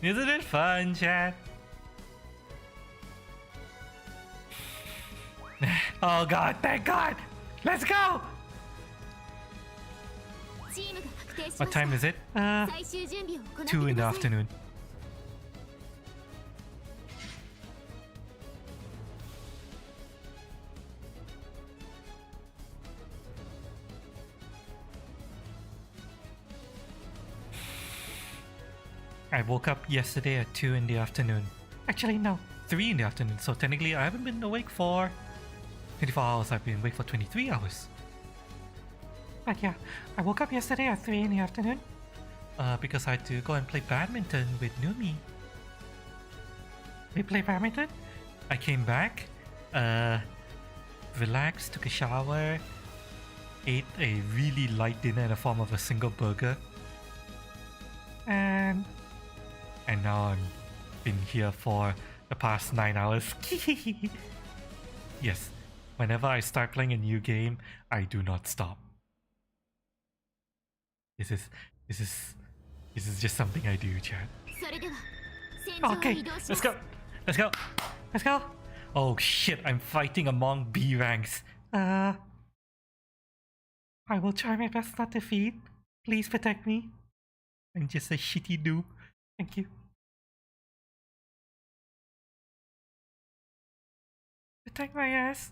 Isn't it fun, chat? Oh god, thank god! Let's go! What time is it? 最終準備を行って 2 in く the ださい afternoon. I woke up yesterday at 2 in the afternoon. actually, no. 3 in the afternoon, so technically I haven't been awake for 24 hours, I've been awake for 23 hours. But yeah, I woke up yesterday at 3 in the afternoon. Because I had to go and play badminton with Numi. We play badminton. I came back, relaxed, took a shower, ate a really light dinner in the form of a single burger, And and now I'm been here for the past 9 hours. Yes, whenever I start playing a new game, I do not stop. This is just something I do, chat. それでは戦場へ Okay, 移動します let's go. Let's go. Let's go. Oh shit, I'm fighting among B ranks. I will try my best not to feed. Please protect me. I'm just a shitty noob. Thank you. Protect my ass.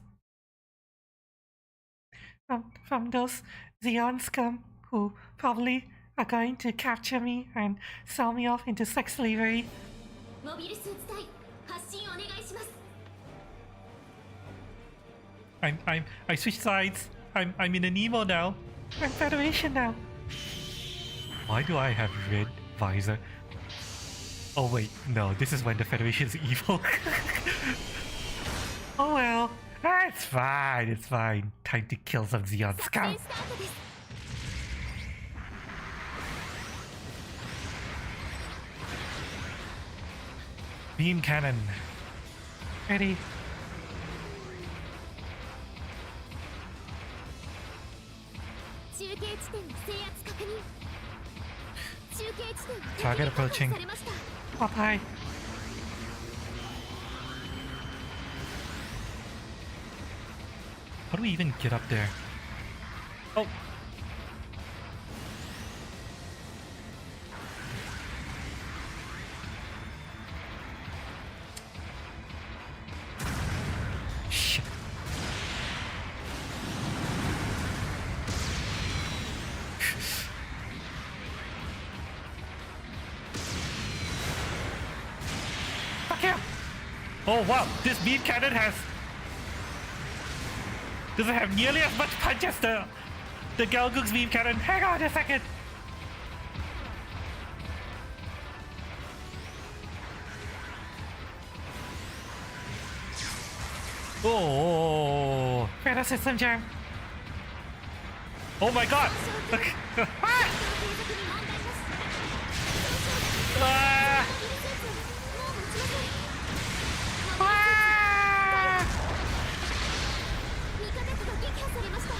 From those Xeon scum who probably are going to capture me and sell me off into sex slavery. モビルスーツ隊発進お願いします I switched sides. I'm in an emo now. I'm Federation now. Why do I have red visor? Oh wait, no, this is when the Federation's evil. Oh well. Ah, it's fine, it's fine. Time to kill some Xeon 作 scum. 戦スタートです Beam cannon. Ready. 中継地点の制圧確認中継地点は Target 敵に確保 approaching. されました Up high. How do we even get up there? Oh. Shit. Fuck him. Oh wow, this beam cannon doesn't have nearly as much punch as the Galgug's beam cannon. Hang on a second. Oh, Better system jam. oh my god! Ah! 継続に問題なし Ah! モビルスーツをもう持ちません味方機が撃破されました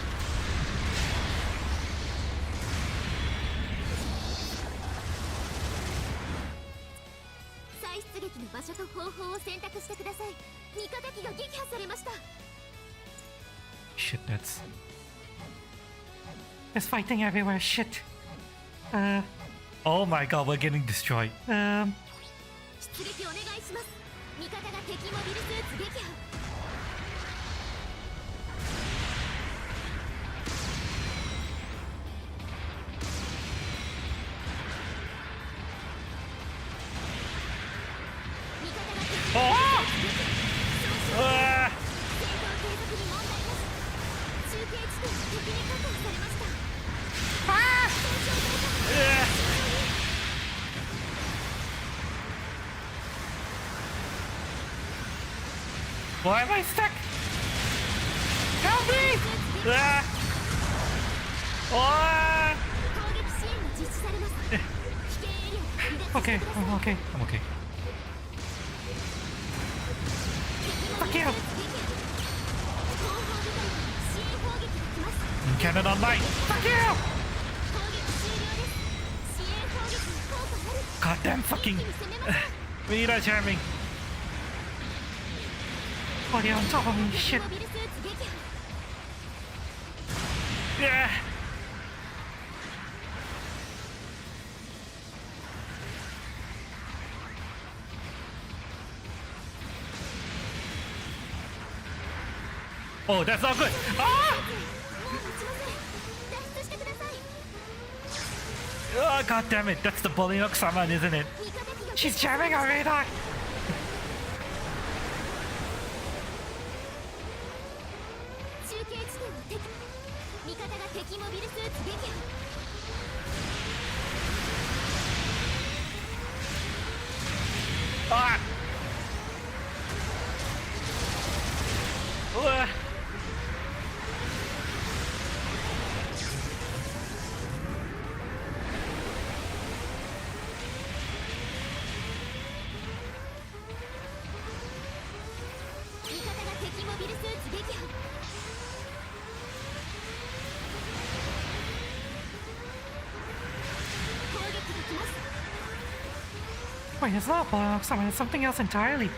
再出撃の場所と方法を選択してください味方機が撃破されました Shit, that's... There's fighting everywhere. Shit. Oh my god, we're getting destroyed. 出撃お願いします味方が敵モビルスーツ撃破 Oh! Ah! 戦闘継続に問題なし中継地点が敵に確保されました Why am I stuck? Help me! Ah! Oh! 攻撃支援が実施されます危険エリアから離脱してくだ Okay, さい I'm okay. I'm okay. Fuck you. 後方部隊に支援砲撃が来ます Beam cannon online! Fuck you. 攻撃終了です支援砲撃に効果ある Goddamn fucking... 一気に攻めましょう Rita charming! Oh, they're on top of me. 敵 Shit. モビルスーツ撃破 Yeah! Oh, that's not good! Ah! もう持ちません脱出してください Oh, god damn it! That's the Bullinox summon, isn't it? 味方機が She's jamming our radar. 中継地点は敵味方が敵モビルスーツ撃破 Ah! Ugh. Wait, it's not blowing up someone, it's something else entirely.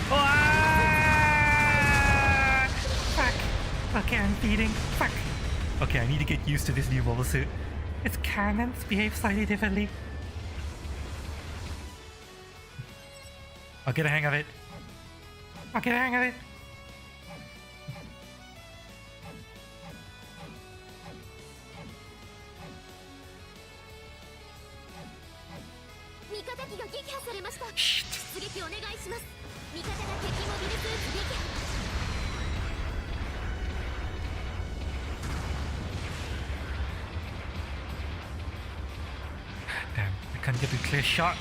Ah! Fuck. Okay, I'm feeding. Fuck. Okay, I need to get used to this new mobile suit. Its cannons behave slightly differently. I'll get a hang of it. I'll get a hang of it. Shit. Damn, I can't get a clear shot.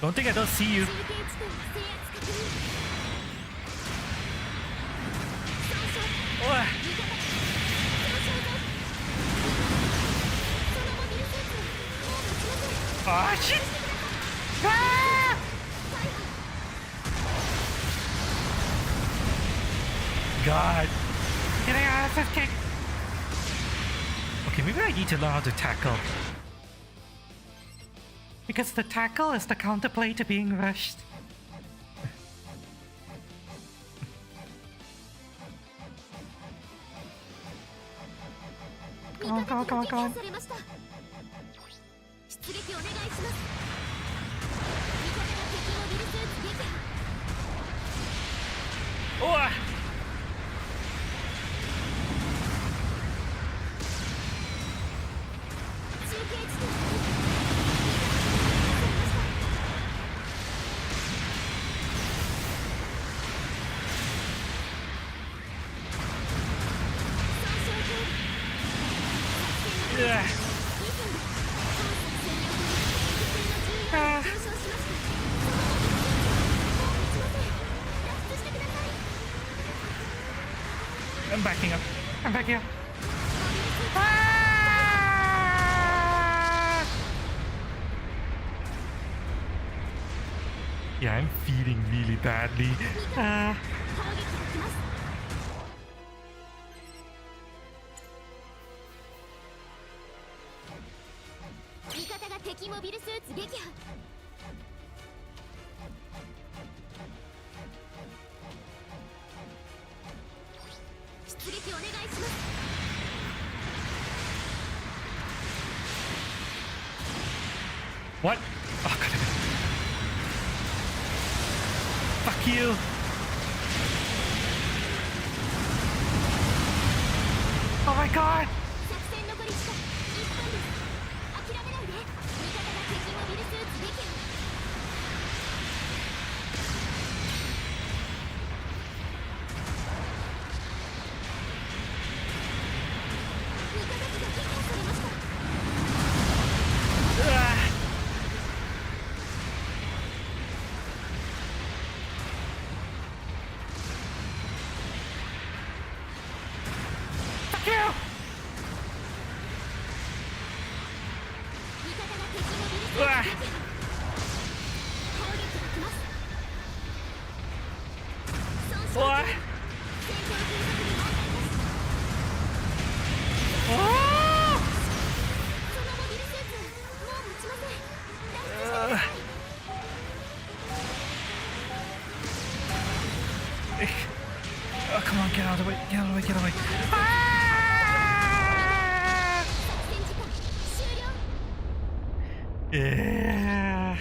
Don't think I don't see you. Oh. Ah, shit! Ah! God. Getting out of this kick. Okay, maybe I need to learn how to tackle. Because the tackle is the counterplay to being rushed. Come on, come on, come on, come on. Oh! Yeah. I'm backing up. I'm backing up. Ah! Yeah, I'm feeding really badly. What? Oh, God damn it. Fuck you. Oh my God. What? Oh, come on, get out of the way, get out of the way, get out of the way. Ah! Yeah.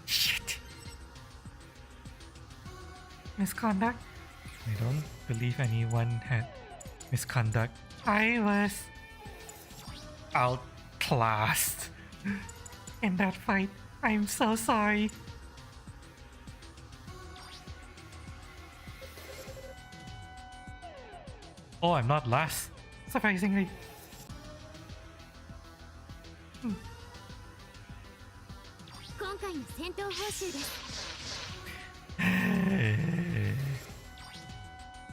Shit. Misconduct? I don't believe anyone had misconduct. I was outclassed in that fight. I'm so sorry. Oh, I'm not last. Surprisingly.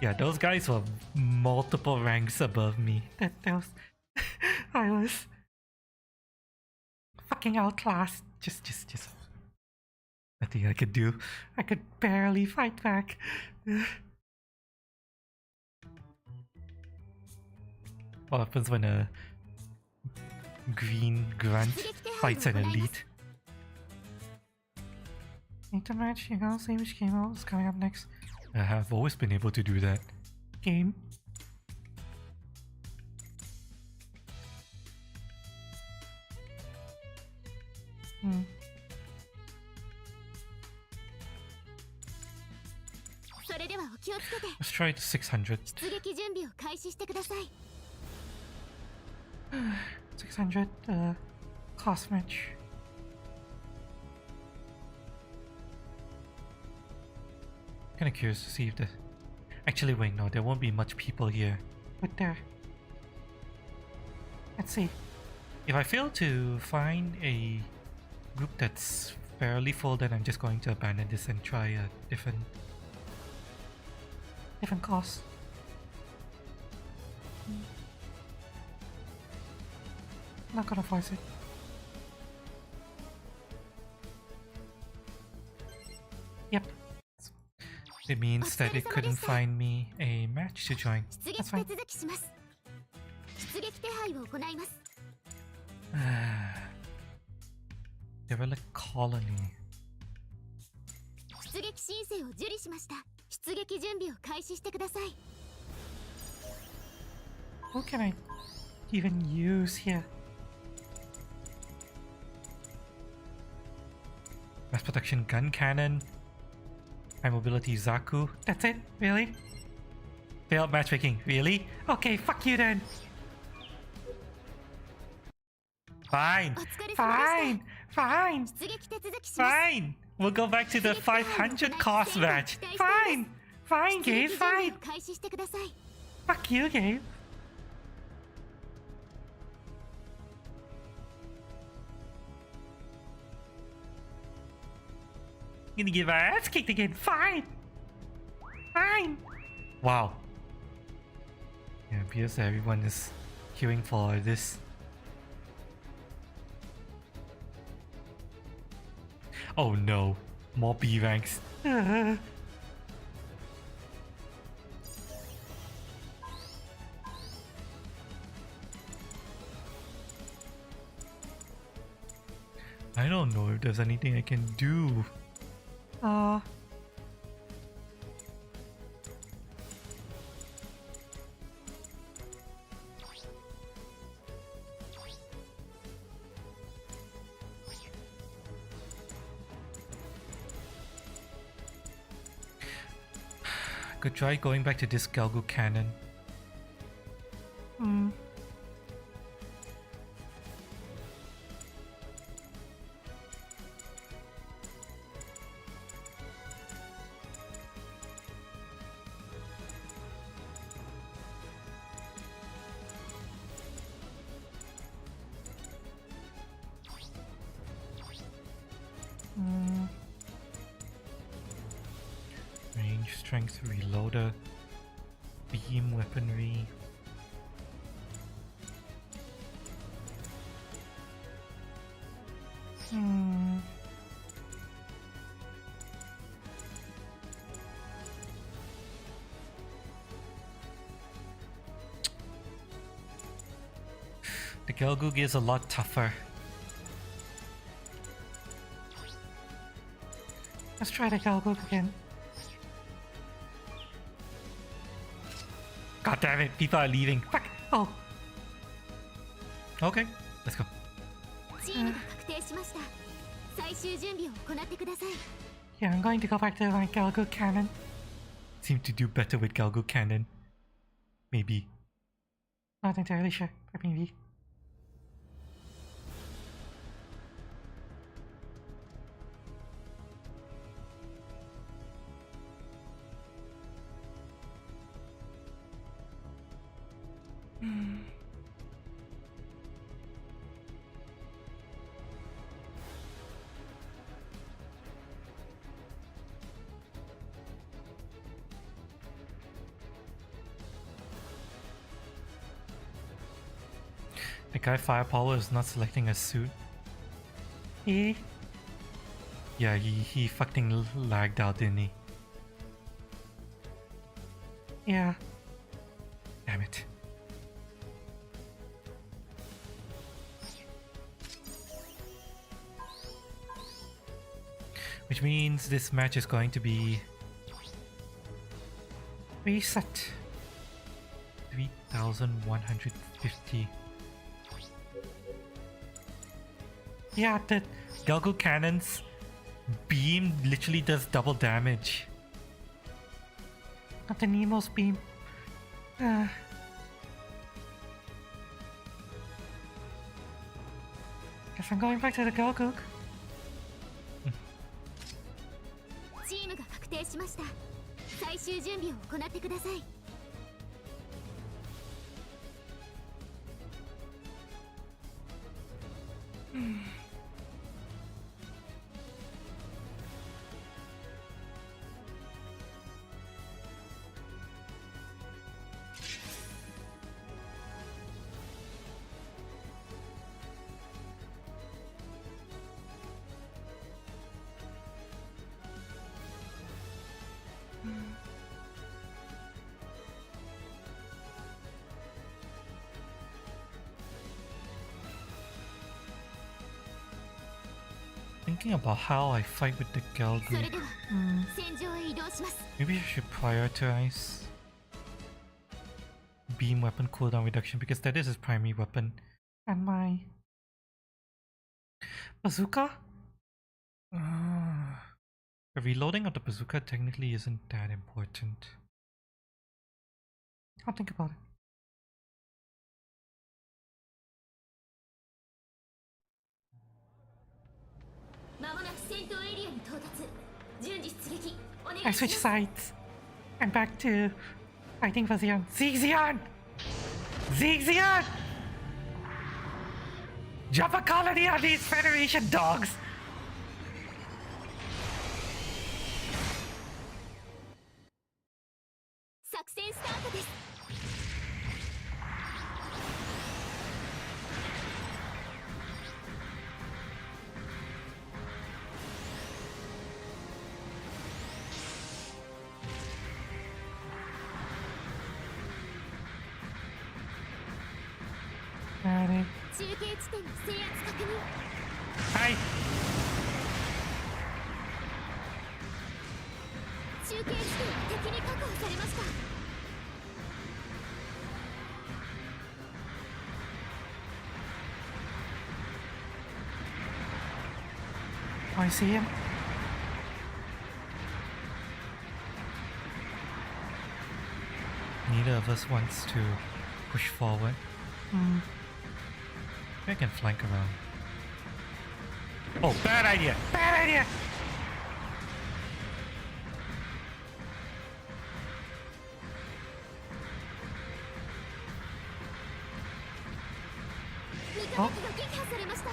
Yeah, those guys were multiple ranks above me. That was... I was... fucking outclassed. Just... nothing I could do. I could barely fight back. What happens when a green grunt fights an elite? Need to match, you know, see which game is coming up next. I have always been able to do that. Game. Hmm. それではお気をつけて Let's try the 600. 出撃準備を開始してください 600 class match. Kinda curious to see if the... Actually, wait, no, there won't be much people here. But there. Let's see. If I fail to find a group that's fairly full, then I'm just going to abandon this and try a different course. Not gonna force it. Yep. It means that it couldn't find me a match to join. 出撃手続きします出撃手配を行います Develop colony. 出撃申請を受理しました出撃準備を開始してください Who can I even use here? Mass production gun cannon. High mobility Zaku. That's it? Really? Failed matchmaking. Really? Okay, fuck you then. Fine. お疲れ様で Fine. Fine. した出撃手続きします Fine. We'll go back to the 500 cost match. Fine. Fine, 出 Gabe. 撃準備 Fine. を開始してください Fuck you, Gabe. Gonna give our ass kicked again. Fine. Fine. Wow. Yeah, it appears that everyone is queuing for this. Oh no. More B ranks. I don't know if there's anything I can do. Could try going back to this Galgu cannon. Range, strength, reloader, beam weaponry. The Gelgug is a lot tougher. Let's try the Galbook again. God damn it, people are leaving. Fuck. Oh. Okay, let's go. チームが確定しました最終準備を行ってください Yeah, I'm going to go back to my Galbook cannon. Seem to do better with Galgu cannon. Maybe. Not entirely sure, but maybe. The guy Firepower is not selecting a suit. E. Yeah, he fucking lagged out, didn't he? Yeah. Damn it. which means this match is going to be reset 3,150. Yeah, the Galgo Cannon's beam literally does double damage. Not the Nemo's beam. Guess I'm going back to the Galgo. チームが確定しました。最終準備を行ってください。Thinking about how I fight with the それ Galgo. では、戦場へ移動します。 Maybe I should prioritize beam weapon cooldown reduction because that is his primary weapon. And my bazooka? The reloading of the bazooka technically isn't that important. I'll think about it. まもなく戦闘エリアに到達。順次出撃お願 I いしま switch す。 sides. I'm back to fighting for Xeon. Xeon! Xeon! Drop a colony on these Federation dogs! 作戦スタートです。Got it. 中継地点の制圧確認。 Hi! 中継地点は敵に確保されました。 Oh, I see him. Neither of us wants to push forward. I can flank around. Oh, bad idea! Bad idea! Oh. 味方が撃破されました。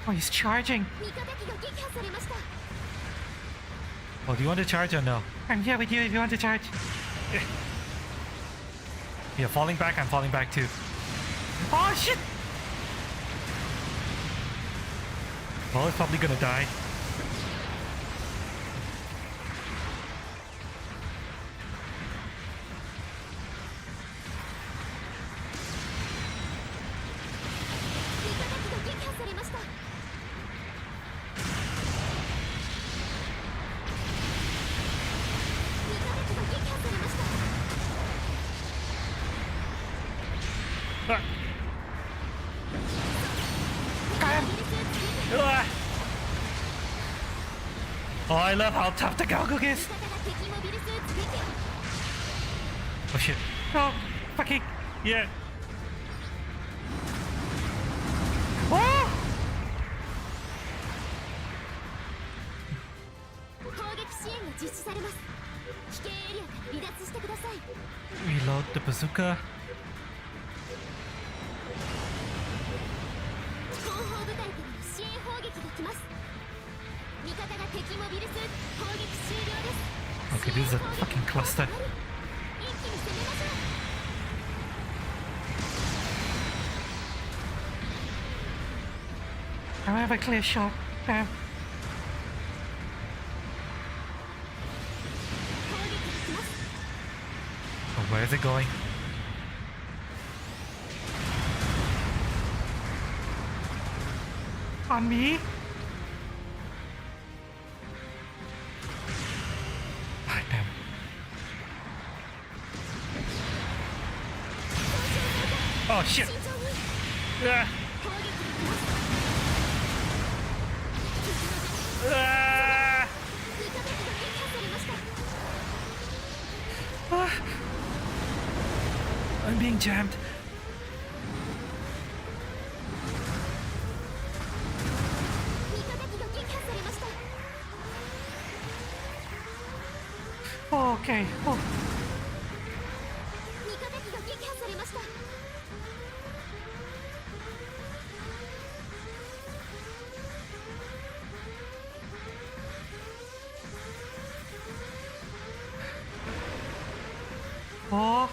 Oh, he's charging. 味方機が撃破されました。 Oh, do you want to charge or no? I'm here with you if you want to charge. Yeah, falling back, I'm falling back too. Oh, shit! Well, it's probably gonna die. Ah. Oh, I love how tough the Galgo is. Oh shit. Oh, fucking. Yeah. Oh! 攻撃支援が実施されます。危険エリアから離脱してください。 Reload the bazooka. 後方部隊からの支援砲撃が来ます。味方が敵モビルスーツ攻撃終了です。 Okay, this is a fucking cluster. 一気に攻めましょう。 I don't have a clear shot. Damn. 攻撃が来ます。 Oh, where is it going? On me? Ah, damn. Oh shit! Ah. Ah. Ah. I'm being jammed. Oh, okay. Oh. Oh.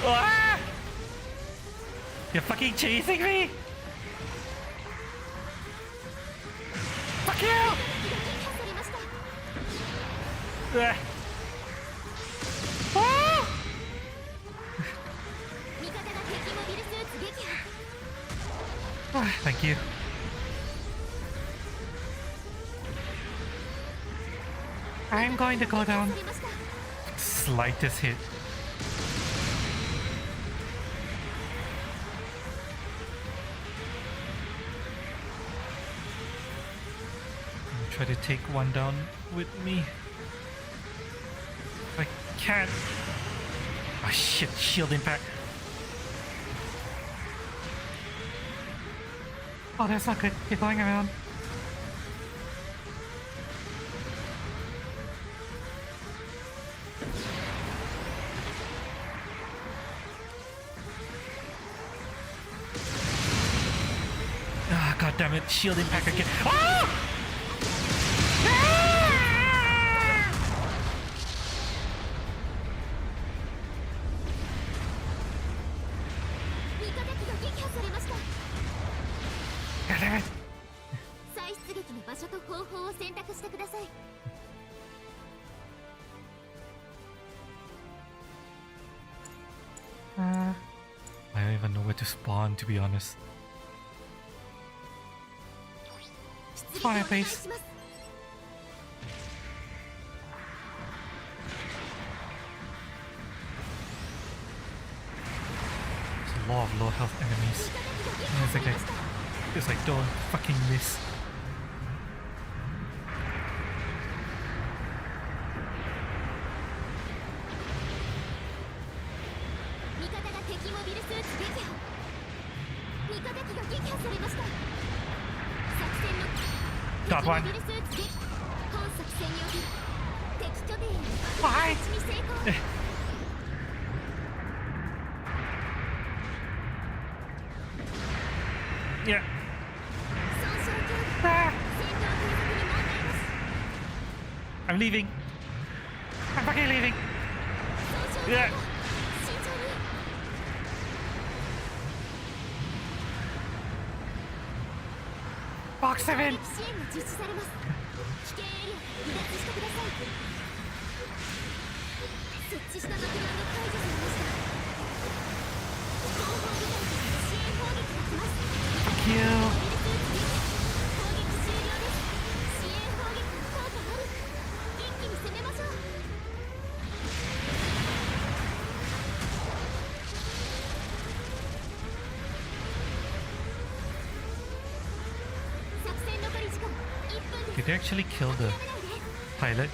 Ah! You're fucking chasing me! Fuck you! Ah. Ah! Ah, thank you. I'm going to go down. Slightest hit. Try to take one down with me. I can't. Oh shit, shield impact. Oh, that's not good. You're going around. Ah, god damn it, shield impact again. Ah! I don't even know where to spawn, to be honest. Spawn at base. There's a lot of low health enemies. And it's like don't fucking miss. Got one. Why? Yeah. Ah. I'm leaving. I'm fucking leaving. Yeah. Box 7. Fuck you. Did they actually kill the pilot?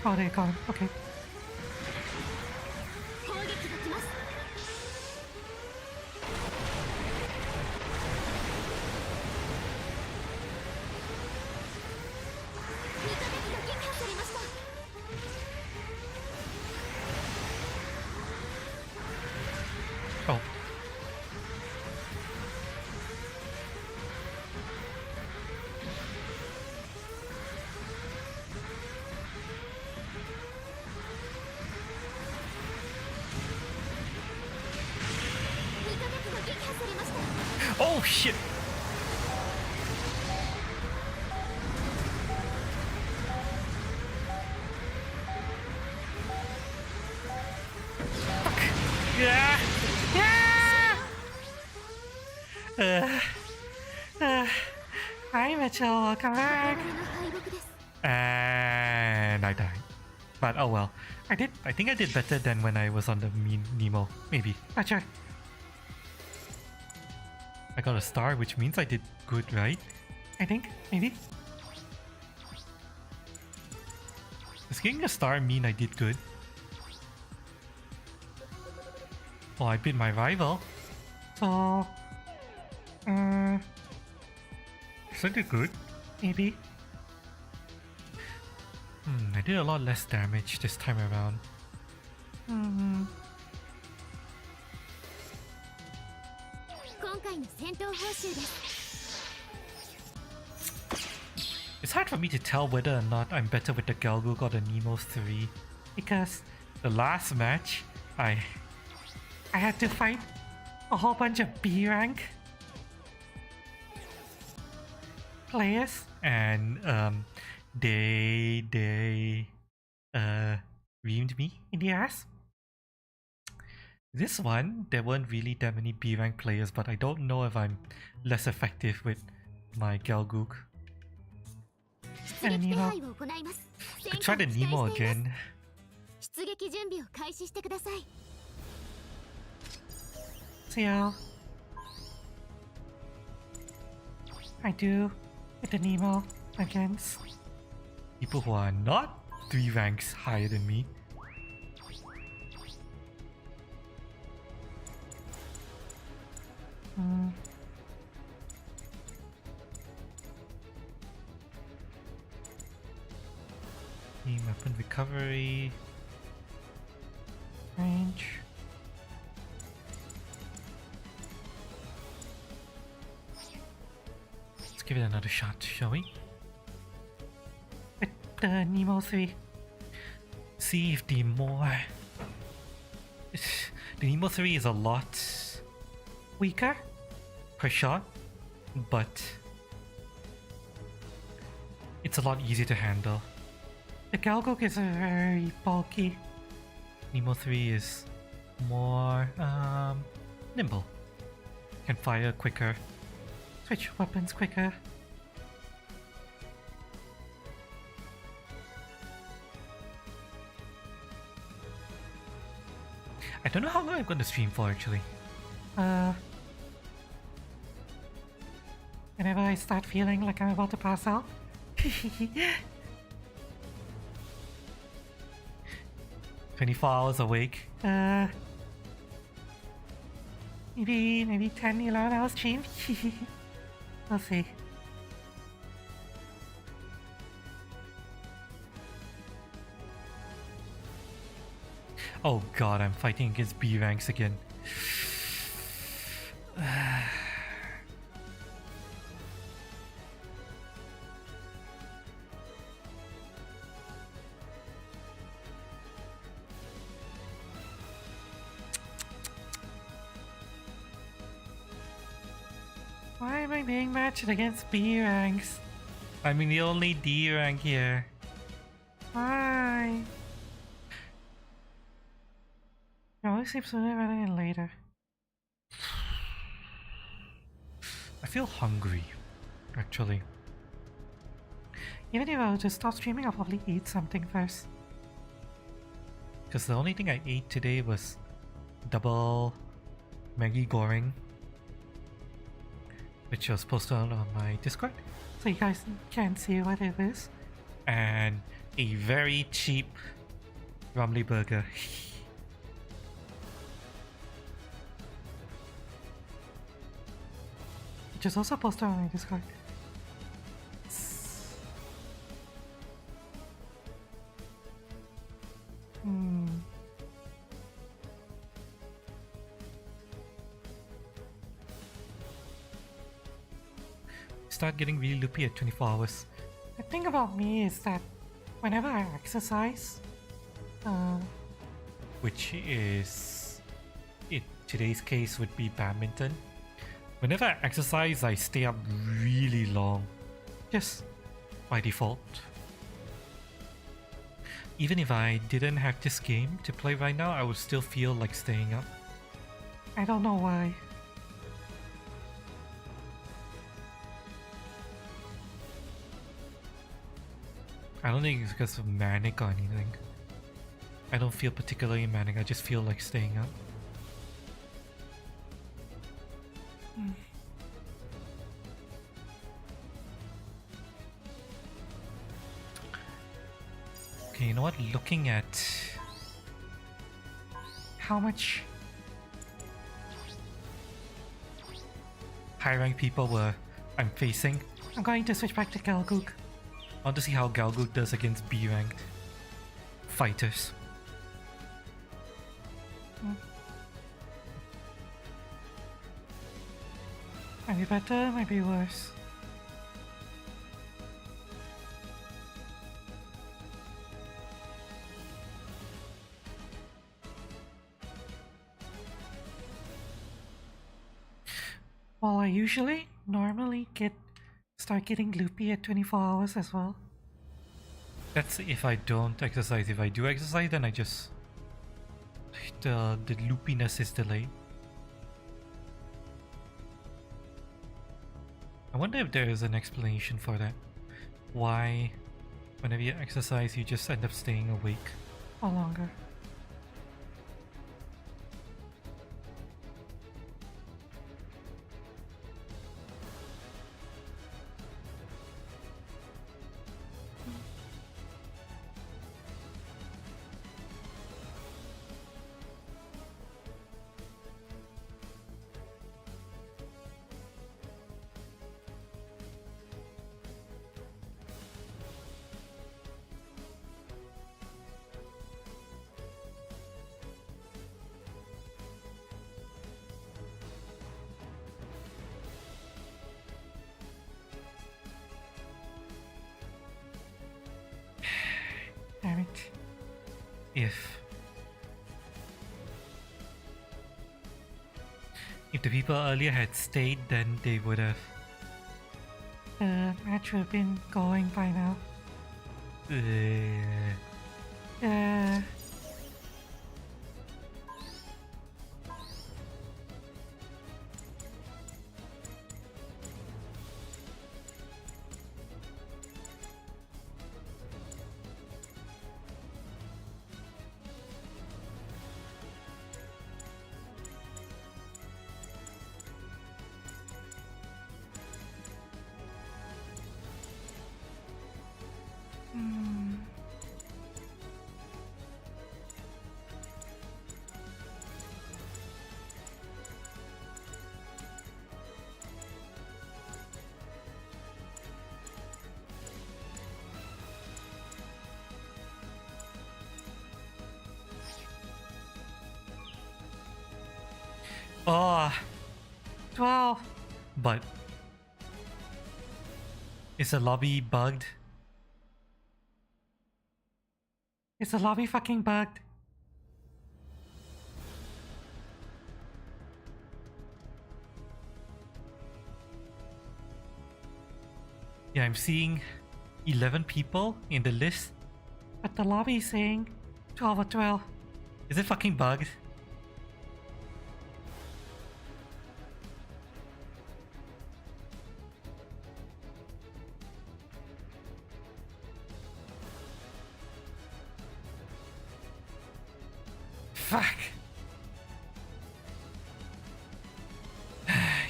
Oh, they got him. Okay. Oh. Oh shit! Yeah! Yeah! Hi Mitchell, welcome back. 我々の敗北です。 And I died. But oh well. I think I did better than when I was on the Nemo. Maybe. Not sure. I got a star, which means I did good, right? I think. Maybe. Does getting a star mean I did good? Well, I beat my rival. So... so I did good. Maybe. I did a lot less damage this time around. Hmm. 今回の戦闘報酬です。 It's hard for me to tell whether or not I'm better with the Galguk or the Nemo 3 because the last match I had to fight a whole bunch of B rank players and they reamed me in the ass. This one, there weren't really that many B rank players, but I don't know if I'm less effective with my Galguk. 出撃手配を行います。 Could try the Nemo again. 出撃準備を開始してください。 See how I do with the Nemo against people who are not 3 ranks higher than me. Team weapon recovery. Range. Let's give it another shot, shall we? With the Nemo 3. See if the more... The Nemo 3 is a lot weaker per shot, but it's a lot easier to handle. The Galguk is very bulky. Nemo 3 is more nimble. Can fire quicker. Switch weapons quicker. I don't know how long I'm going to stream for actually. Whenever I start feeling like I'm about to pass out. 24 hours awake. Maybe 10, 11 hours stream. We'll see. Oh god, I'm fighting against B ranks again. Why am I being matched against B ranks? I'm the only D rank here. Why? I always sleep sooner rather than later. I feel hungry, actually. Even if I were to stop streaming, I'll probably eat something first. Because the only thing I ate today was double Maggi Goreng, which was posted on my Discord, so you guys can see what it is. And a very cheap Ramly burger. Which is also posted on my Discord. Start getting really loopy at 24 hours. The thing about me is that whenever I exercise, which is in today's case would be badminton. Whenever I exercise, I stay up really long, just by default. Even if I didn't have this game to play right now, I would still feel like staying up. I don't know why. I don't think it's because of manic or anything. I don't feel particularly manic, I just feel like staying up. Okay, you know what? Looking at How much? high rank people I'm facing, I'm going to switch back to Galgook. I want to see how Galgook does against B ranked fighters. Might be better, might be worse. Well, I normally start getting loopy at 24 hours as well. That's if I don't exercise. If I do exercise, then I just the loopiness is delayed. I wonder if there is an explanation for that. Why, whenever you exercise, you just end up staying awake. Or longer. Damn it. If the people earlier had stayed, then they would have. The match would have been going by now. Uh, Oh, 12. but is the lobby bugged? Is the lobby fucking bugged? Yeah, I'm seeing 11 people in the list. But the lobby is saying 12 or 12. Is it fucking bugged? Fuck.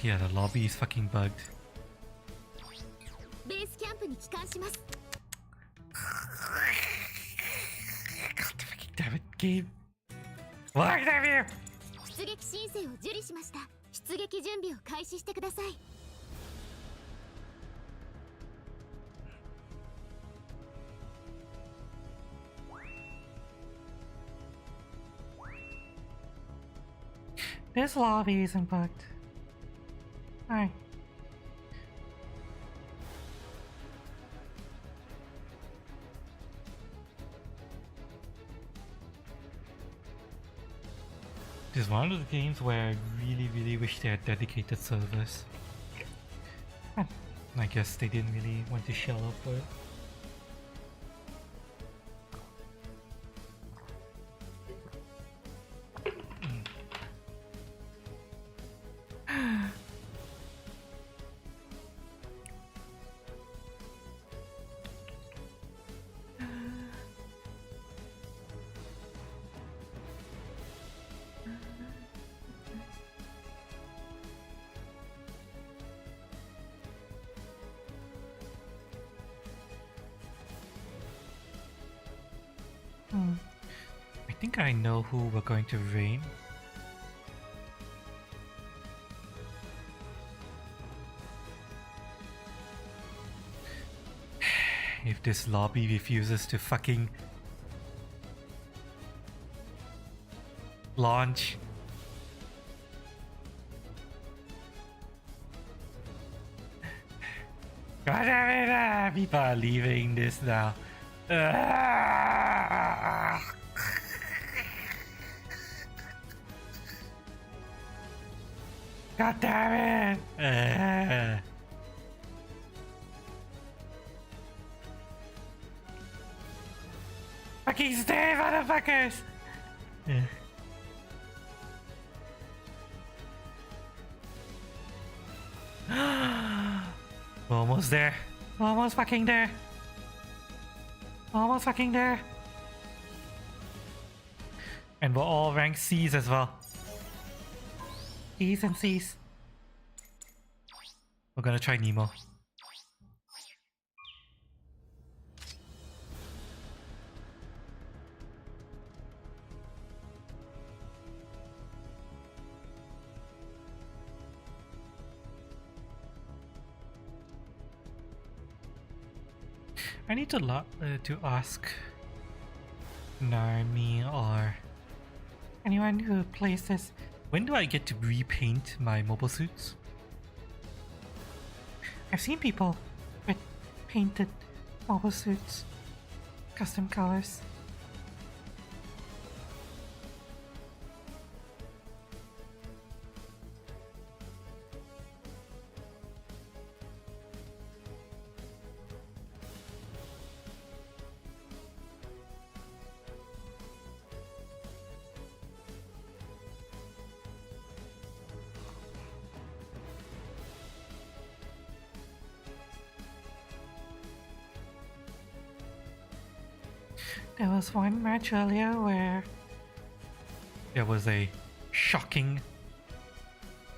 Yeah, the lobby is fucking bugged. ベースキャンプに帰還します。 God fucking damn it, game. Why damn you? 出撃申請を受理しました。出撃準備を開始してください。 This lobby isn't bugged. Alright. This is one of the games where I really wish they had dedicated servers. I guess they didn't really want to shell out for it. think I know who we're going to raid. If this lobby refuses to fucking launch. God damn it, people are leaving this now. God damn it! Fucking stay, motherfuckers! We're almost there. We're almost fucking there. Almost fucking there. And we're all ranked C's as well. E's and C's. We're gonna try Nemo. I need to ask Narmi or anyone who plays this, when do I get to repaint my mobile suits? I've seen people with painted mobile suits, custom colors. There was one match earlier where there was a shocking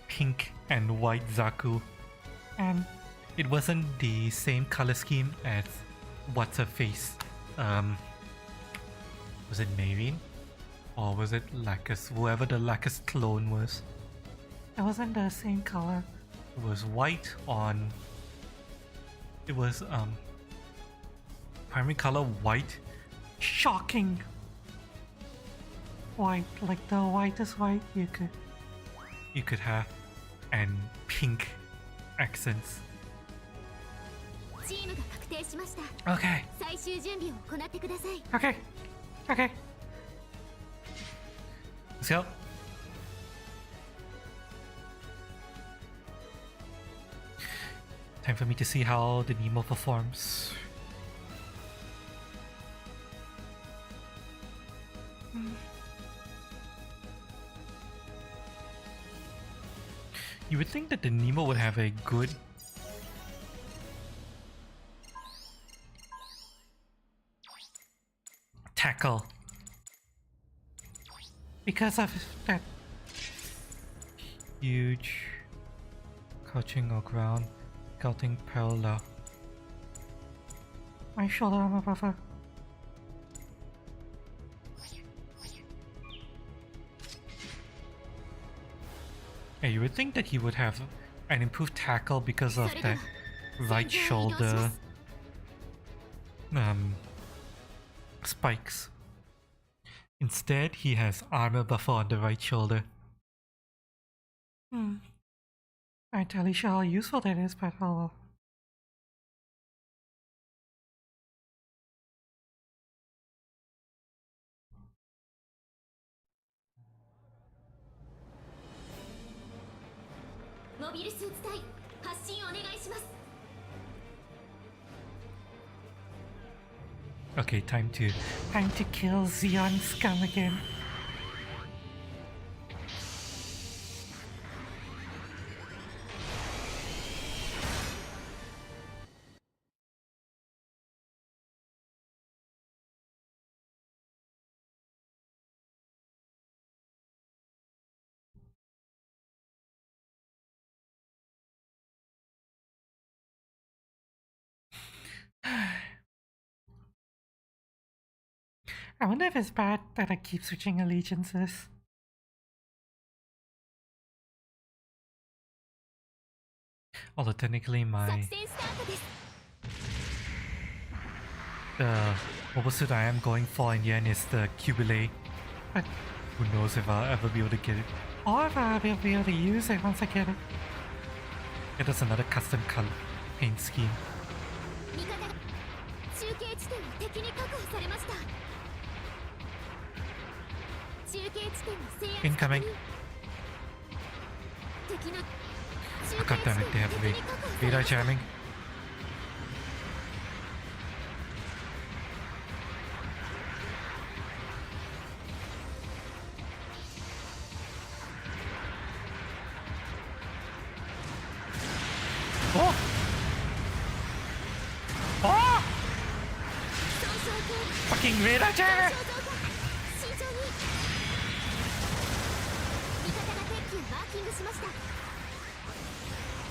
pink and white Zaku, and it wasn't the same color scheme as what's her face. Was it Marin? Or was it Lacus? Whoever the Lacus clone was. It wasn't the same color. It was white on... It was primary color white. Shocking white, like the whitest white you could have, and pink accents. Okay. Okay. Okay. Let's go. Time for me to see how the Nemo performs. You would think that the Nemo would have a good tackle because of that huge crouching or ground scouting parallel. My shoulder armor buffer. Yeah, you would think that he would have an improved tackle because of that right shoulder spikes. Instead, he has armor buffer on the right shoulder. Not entirely sure how useful that is, but oh well. Okay, time to kill Xeon scum again. I wonder if it's bad that I keep switching allegiances. Although technically my 作戦スタートです the mobile suit I am going for in the end is the Cubile. But who knows if I'll ever be able to get it. Or if I'll be able to use it once I get it. It is another custom color paint scheme. 味方が中継地点を敵に確保されました中継地点の制圧 Incoming. 敵の God damn it, they have radar jamming. Oh! Oh! Fucking radar jammer! 慎重に味方が敵機をマーキングしました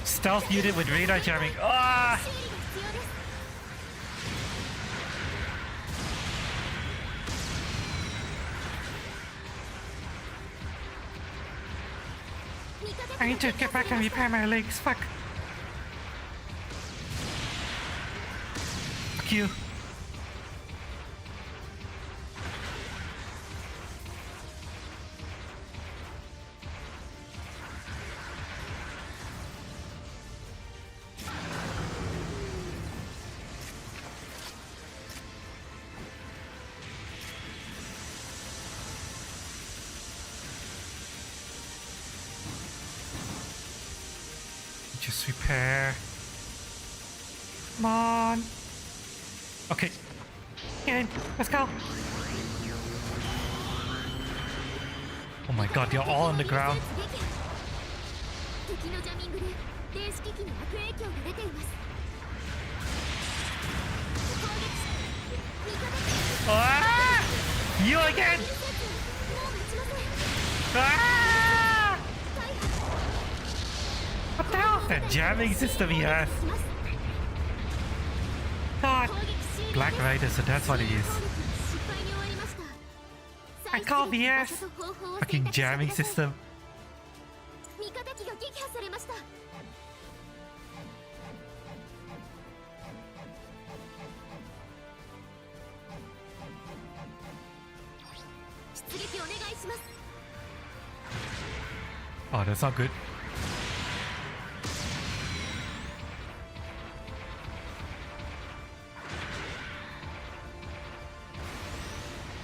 Stealth unit with radar jamming. Ah! 修理が必要です I need to get back and repair my legs. Fuck. Fuck you. Just repair. Come on. Okay. Get in. Let's go. Oh my god, you're all on the ground. 敵のジャミングで電子機器に悪影響が出ています攻撃味方 Ah! You again! もう待ちません Ah! 大破 What the hell is that jamming system he has? します God. 攻撃終了 Black Rider, so that's what it 攻 is. 撃失敗に終わりました I call BS. 場所と方法を Fucking 選択してください jamming system. 味方機が撃破されました出撃お願いします Oh, that's not good.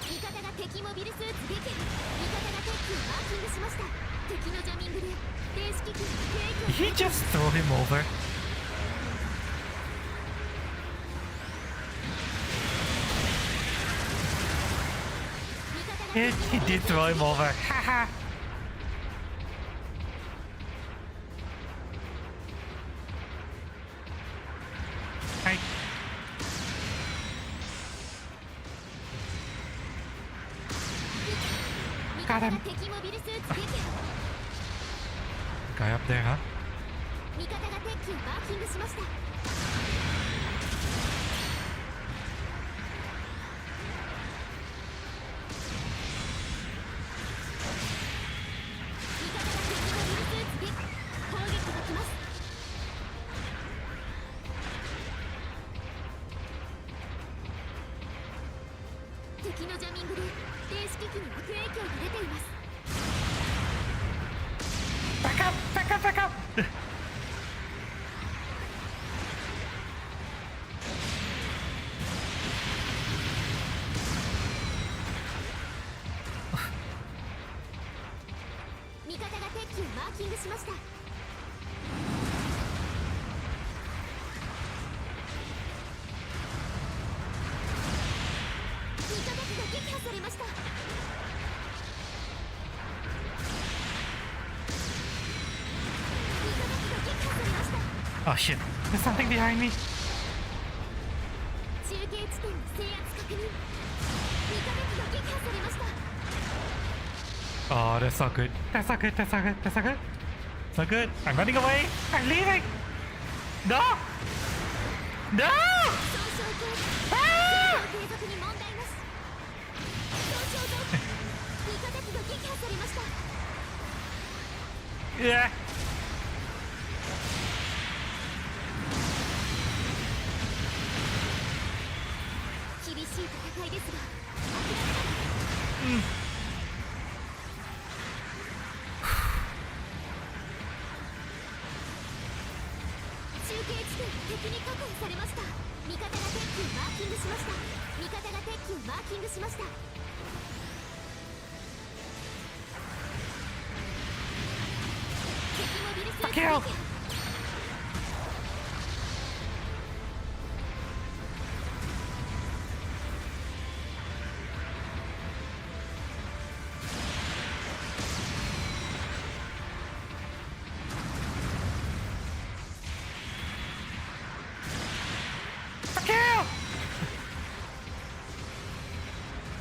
味方が敵モビルスーツ撃破味方が敵機をマーキングしました敵のジャミングで電子機器に悪 Did 影 he 響 just throw him over? He did throw him over. Haha. Hi. Got him. 敵モビルスーツ撃破 Guy up there, huh? 味方が敵機をマーキングしました味方が敵モビルスーツ撃破攻撃が来ます敵のジャミングで電子機器に悪影響が出ています Back up! Back up! Back up!味方が敵機をマーキングしました味方機が撃破されました味方機が撃破されました Oh shit. There's something behind me. 中継地点の制圧確認味方機が撃破されました Oh, that's not good. That's not good. That's not good. That's not good. It's not good. I'm running away. I'm leaving. No! No! 損傷系 Ah! 継続に問題なし Yeah. 厳しい戦いですが 中継地点敵に確保されました。味方が鉄器をマーキングしました。味方が鉄器をマーキングしました。敵モビルスーツ撃破。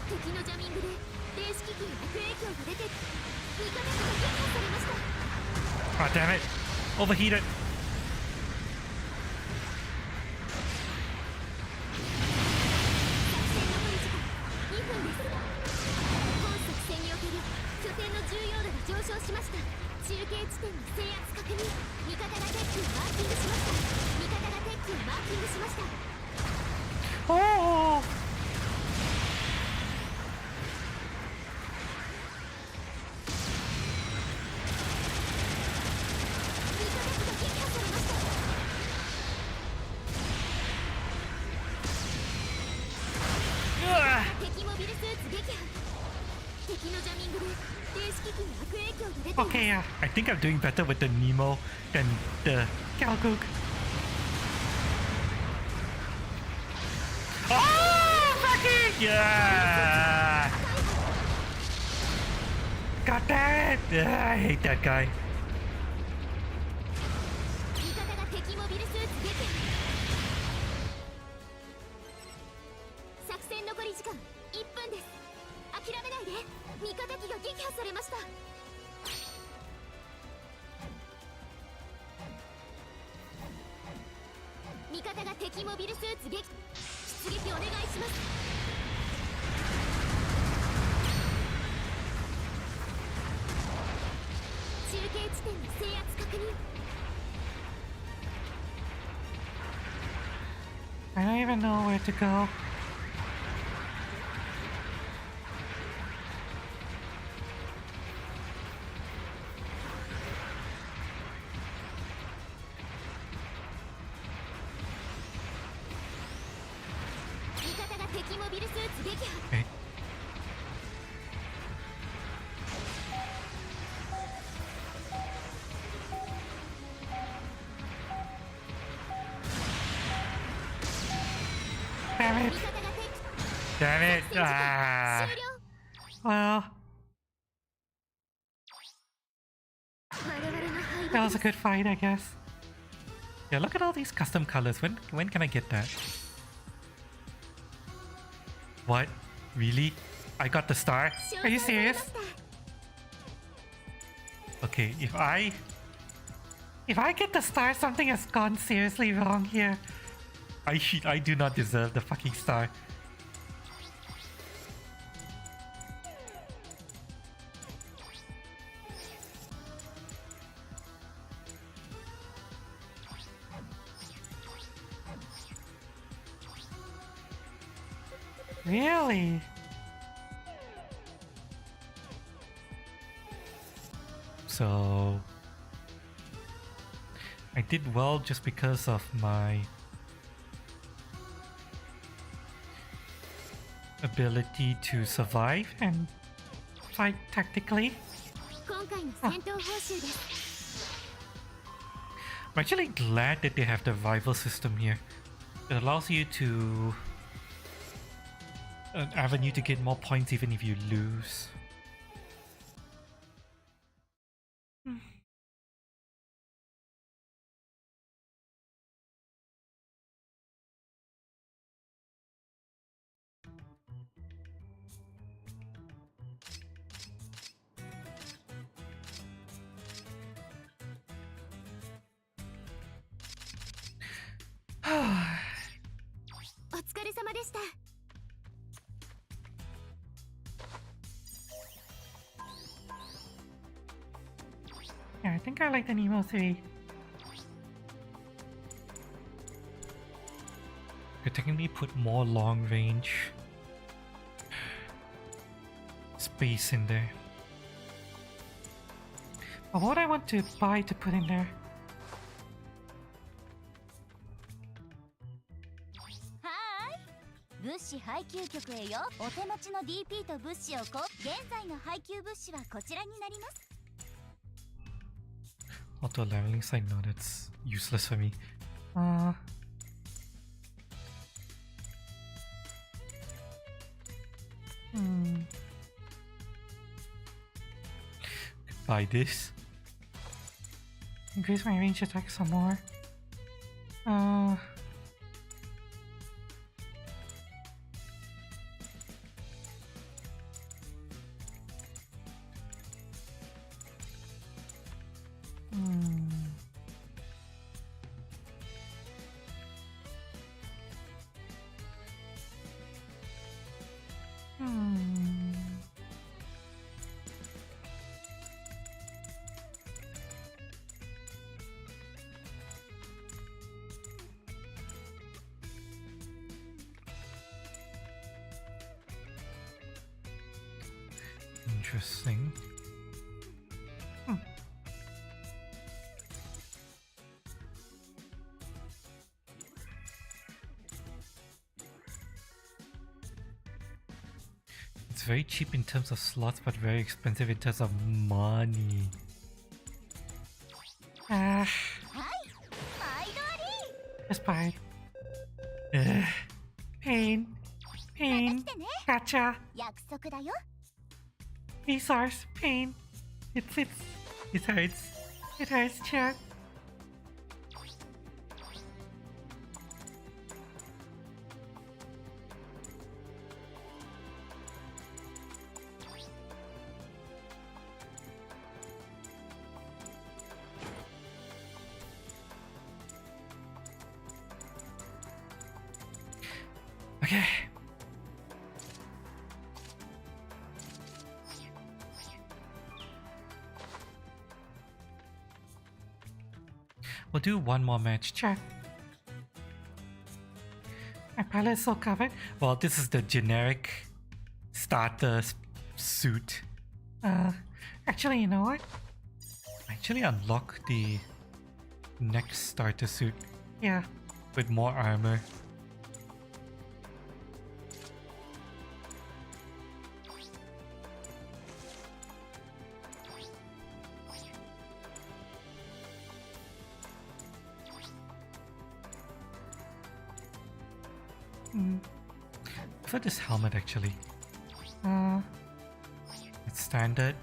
敵のジャミングで電子機器に悪影響が出て味方が撃破されました。 Oh, damn it. Overheated. 作戦残り時間2分です。本作戦における拠点の重要度が上昇しました。中継地点の制圧確認。味方が鉄器をマーキングしました。味方が鉄器をマーキングしました。 Oh. 味方機が撃破されました。 敵モビルスーツ撃破。敵のジャミングで電子機器に悪影響が出ています。 Okay, yeah. I think I'm doing better with the Nemo than the Calcook. Oh, fucking yeah! God damn it! I hate that guy. 味方が敵モビルスーツ撃破。作戦残り時間1分です。諦めないで。味方機が撃破されました。味方が敵モビルスーツ出撃お願いします。中継地点の制圧確認。 I don't even know where to go. Okay. Damn it. Damn it! Ah. Well, that was a good fight, I guess. Yeah, look at all these custom colors. When can I get that? What? Really? I got the star? Are you serious? Okay, if If I get the star, something has gone seriously wrong here. I do not deserve the fucking star. Really? So I did well just because of my ability to survive. And fight tactically? 今回の戦闘報酬です。 I'm actually glad that they have the rival system here. It allows you to an avenue to get more points even if you lose. Oh, お疲れ様でした。Yeah, I think I like the Nemo 3. Could technically put more long range space in there. But what I want to buy to put in there? はーい。物資配給局へよ。お手持ちの DP と物資を現在の配給物資はこちらになります。 Auto leveling side, no, that's useless for me. Buy this. Increase my range attack some more. Interesting. It's very cheap in terms of slots, but very expensive in terms of money. Just buy it. Pain. Pain. Gotcha. 約束だよ。 Resource. Pain. It hurts. It hurts, chat. Okay. We'll do one more match. Chat. My pilot is so covered. Well, this is the generic starter suit. Actually, you know what? Actually unlock the next starter suit Yeah. with more armor. For this helmet actually. It's standard.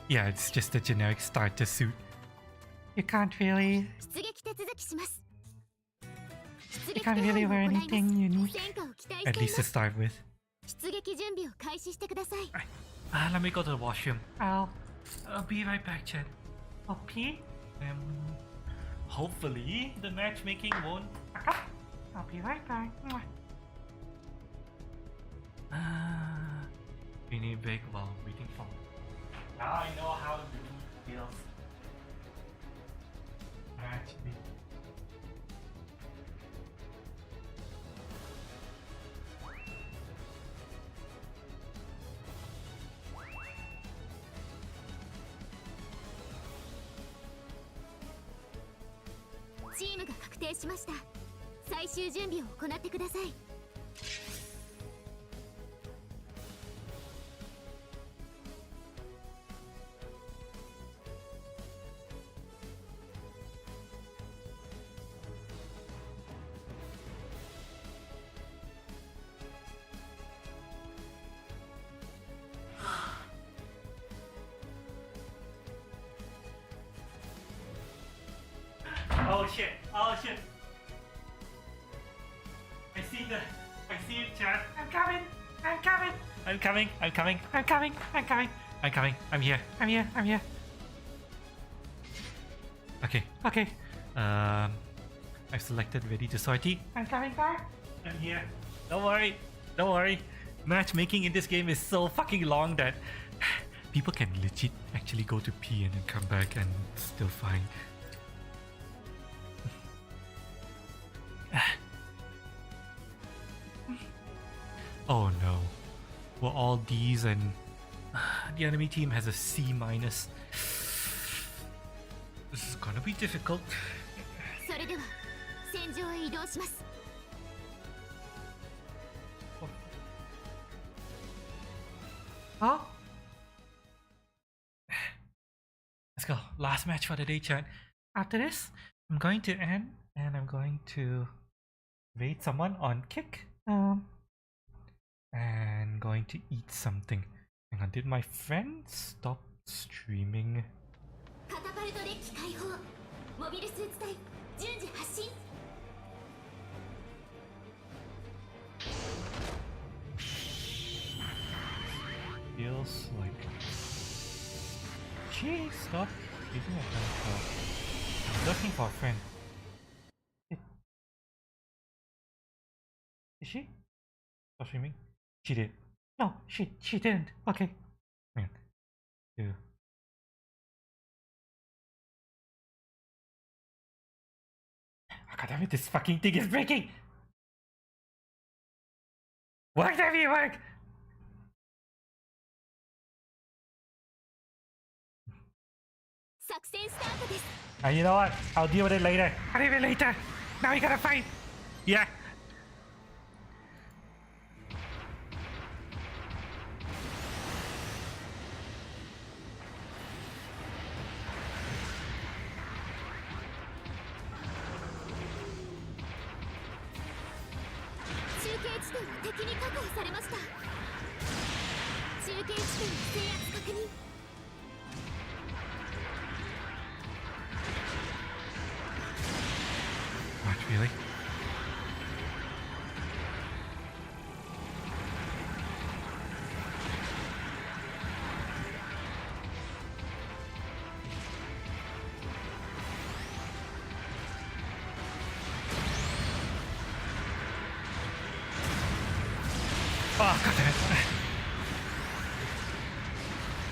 Yeah, it's just a generic starter suit. You can't really. 出撃手続きします。 You can't really wear anything unique. 戦果を期待 At してい least ま to す。 start with. 出撃準備を開始してください。 Let me go to the washroom. I'll Be right back, Chad. pee. Hopefully the matchmaking won't. I'll be right back. We need break while waiting for. Now I know how the mood feels. Matchmaking.「チームが確定しました。最終準備を行ってください。」Oh shit! Oh shit! I see it, Chad. I'm coming. I'm coming. I'm coming. I'm coming. I'm coming. I'm coming. I'm coming. I'm here. I'm here. I'm here. Okay. Okay. I've selected ready to sortie. I'm coming back. I'm here. Don't worry. Don't worry. Matchmaking in this game is so fucking long that people can legit actually go to pee and then come back and still fine. Oh no. We're all D's and the enemy team has a C minus. This is gonna be difficult. それでは戦場へ移動します Huh? Let's go. Last match for the day, chat. After this, I'm going to end and I'm going to raid someone on kick. And going to eat something. Hang on, did my friend stop streaming? カタパルトデッキ開放モビルスーツ隊順次発進 Feels like... She stopped using a friend call. I'm looking for a friend. Did she stop streaming? She did. No, she didn't. Okay. Man. Two. Oh, God damn it, this fucking thing is breaking! Work, damn it, work! You know what? I'll deal with it later. I'll deal with it later. Now we gotta fight. Yeah. What, really? Oh, God damn it.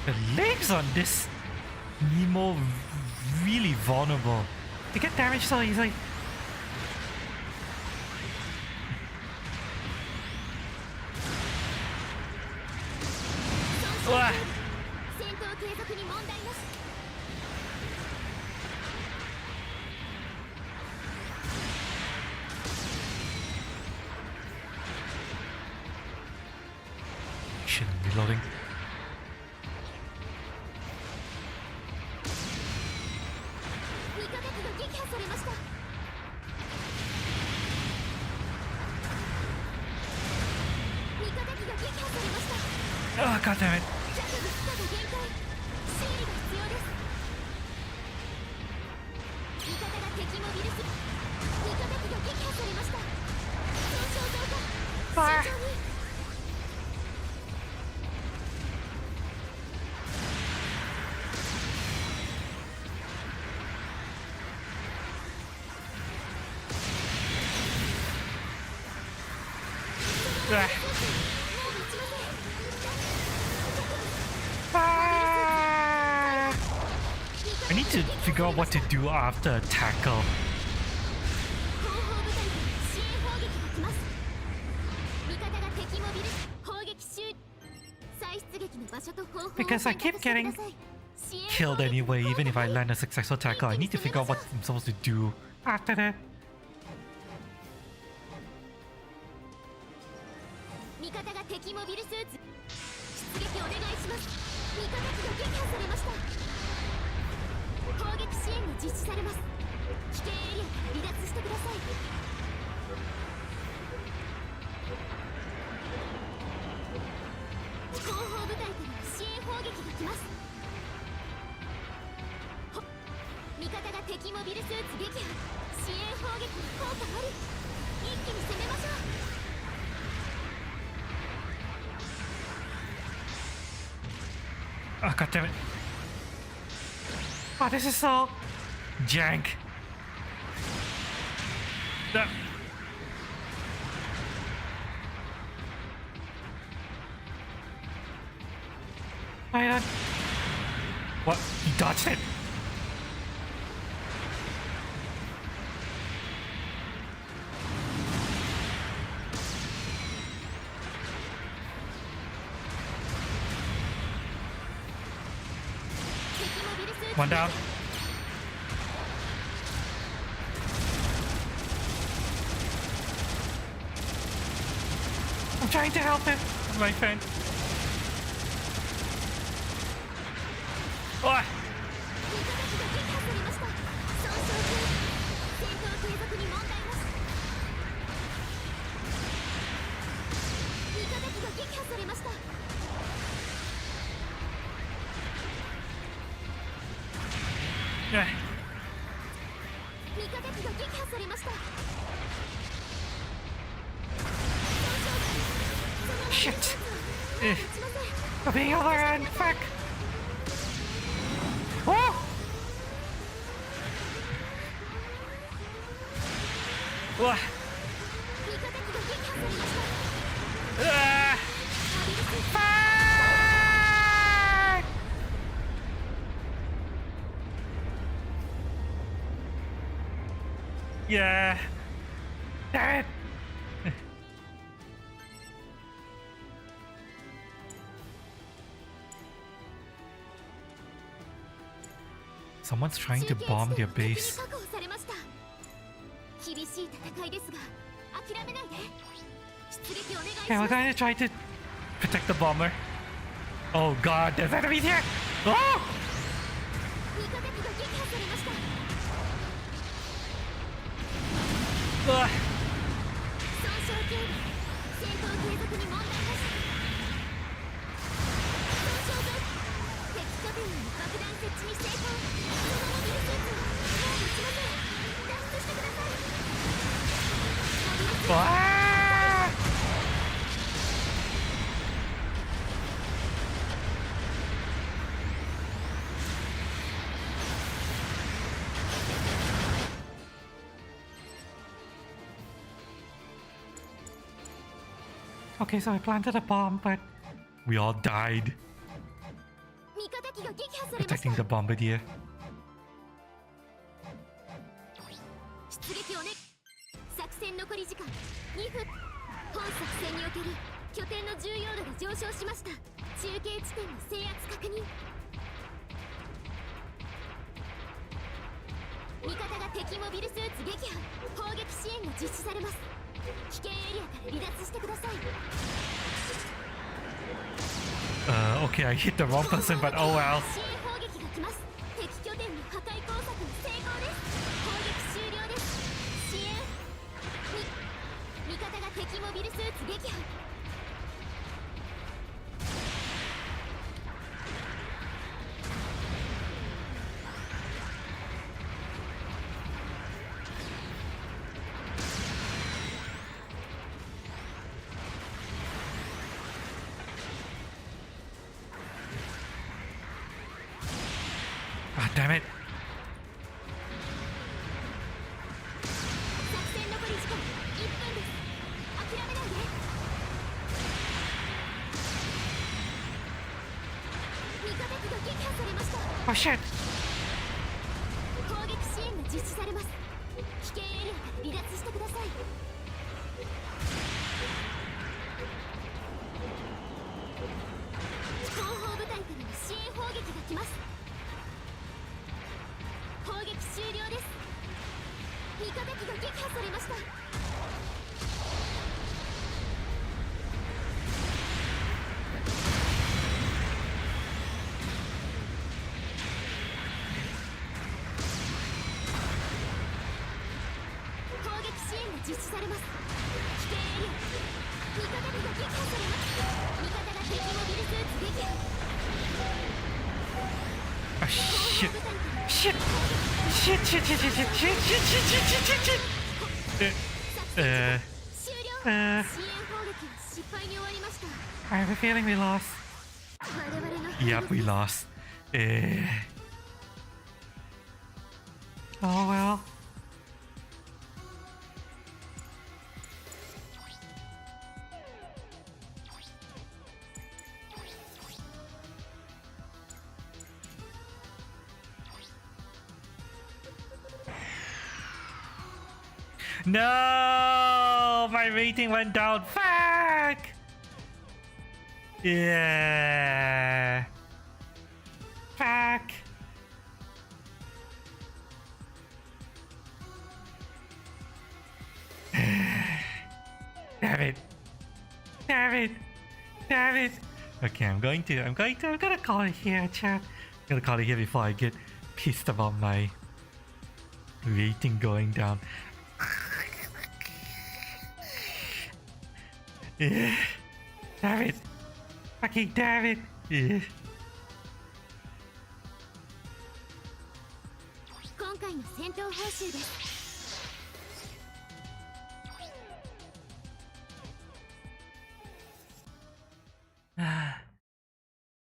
The legs on this Nemo really vulnerable. They get damaged so easily. Uah. Shit, I'm reloading. Oh, God damn it. Fire. I need to figure out what to do after a tackle. Because I keep getting killed anyway, even if I land a successful tackle. I need to figure out what I'm supposed to do after that. Oh, God damn it. Oh, this is so jank. Right on. What? He dodged it. One down. I'm trying to help him, my friend. Oh. Yeah. Shit. I'm being overrun. Fuck. Oh. What? Fuck. Yeah. Damn it. Someone's trying to bomb their base. Okay, we're gonna try to protect the bomber. Oh god, there's enemies here! Oh! Ugh. Ah! Okay, so I planted a bomb, but we all died. Protecting the bombardier. Okay, I hit the wrong person, but oh well. Ah, damn it. Oh shit. Oh shit. Shit. Shit, shit, shit, shit, shit, shit, shit, shit, shit, shit, shit, shit. I have a feeling we lost. Yep, we lost. Oh well. No! My rating went down. Fuck! Yeah. Fuck. Damn it. Damn it. Damn it. Okay, I'm gonna call it here, chat. I'm gonna call it here before I get pissed about my rating going down. Yeah. Damn it. Fucking damn it. Yeah. 今回の戦闘報酬です。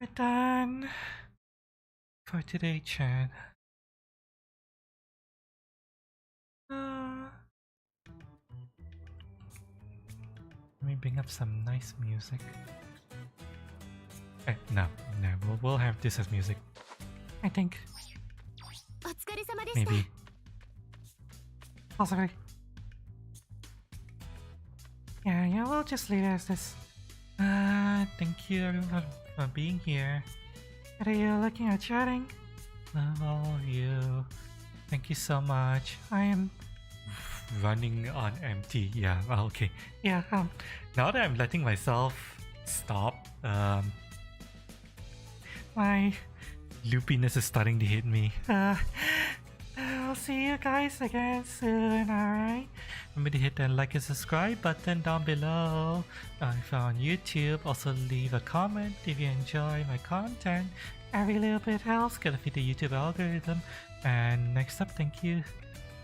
We're done for today, chat. Let me bring up some nice music. No, we'll have this as music. I think. お疲れ様でした。 Maybe. Possibly. Yeah, we'll just leave it as this. Thank you everyone for being here. Are you looking at chatting? Love all of you. Thank you so much. I am running on empty. Yeah, okay. Yeah, now that I'm letting myself stop, my loopiness is starting to hit me. I'll see you guys again soon, alright? Remember to hit that like and subscribe button down below. If you're on YouTube, also leave a comment if you enjoy my content. Every little bit helps, gonna feed the YouTube algorithm. And next up, thank you.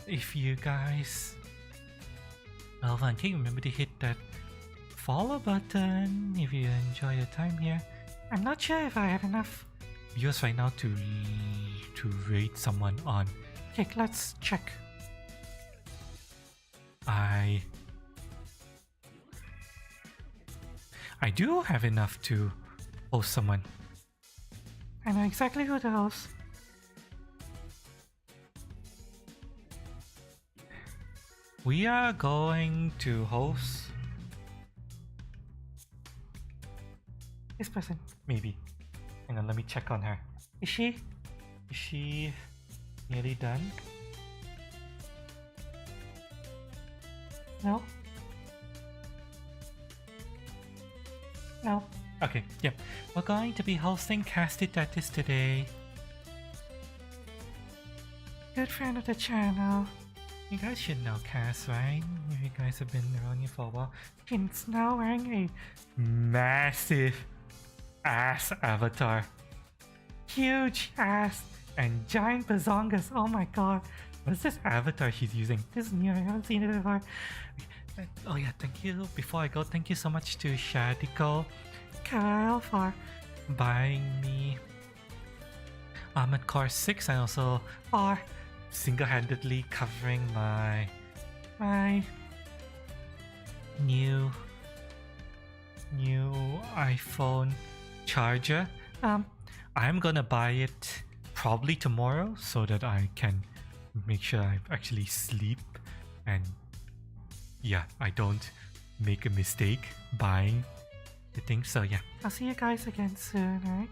If you guys love and King, remember to hit that follow button if you enjoy your time here. I'm not sure if I have enough viewers right now to rate someone on. Okay, let's check. I do have enough to host someone. I know exactly who to host. We are going to host this person, maybe. Hang on, let me check on her. Is she nearly done? No? No? Okay, yep. We're going to be hosting Casted Tatis today. Good friend of the channel. You guys should know Cass, right? If you guys have been around here for a while. She's now wearing a massive ass avatar. Huge ass and giant bazongas. Oh my god. What's this avatar she's using? This is new, I haven't seen it before. Oh yeah, thank you. Before I go, thank you so much to Shadiko Kyle for buying me Armored Core 6 and also for single-handedly covering my new iPhone charger. I'm gonna buy it probably tomorrow so that I can make sure I actually sleep and yeah, I don't make a mistake buying the thing. So yeah, I'll see you guys again soon, alright?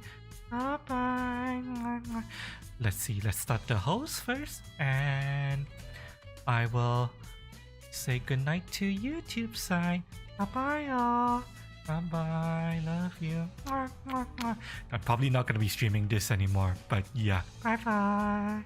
Bye-bye. Let's see, let's start the host first and I will say goodnight to YouTube side. Bye-bye all. Bye-bye, love you. I'm probably not going to be streaming this anymore, but yeah. Bye-bye.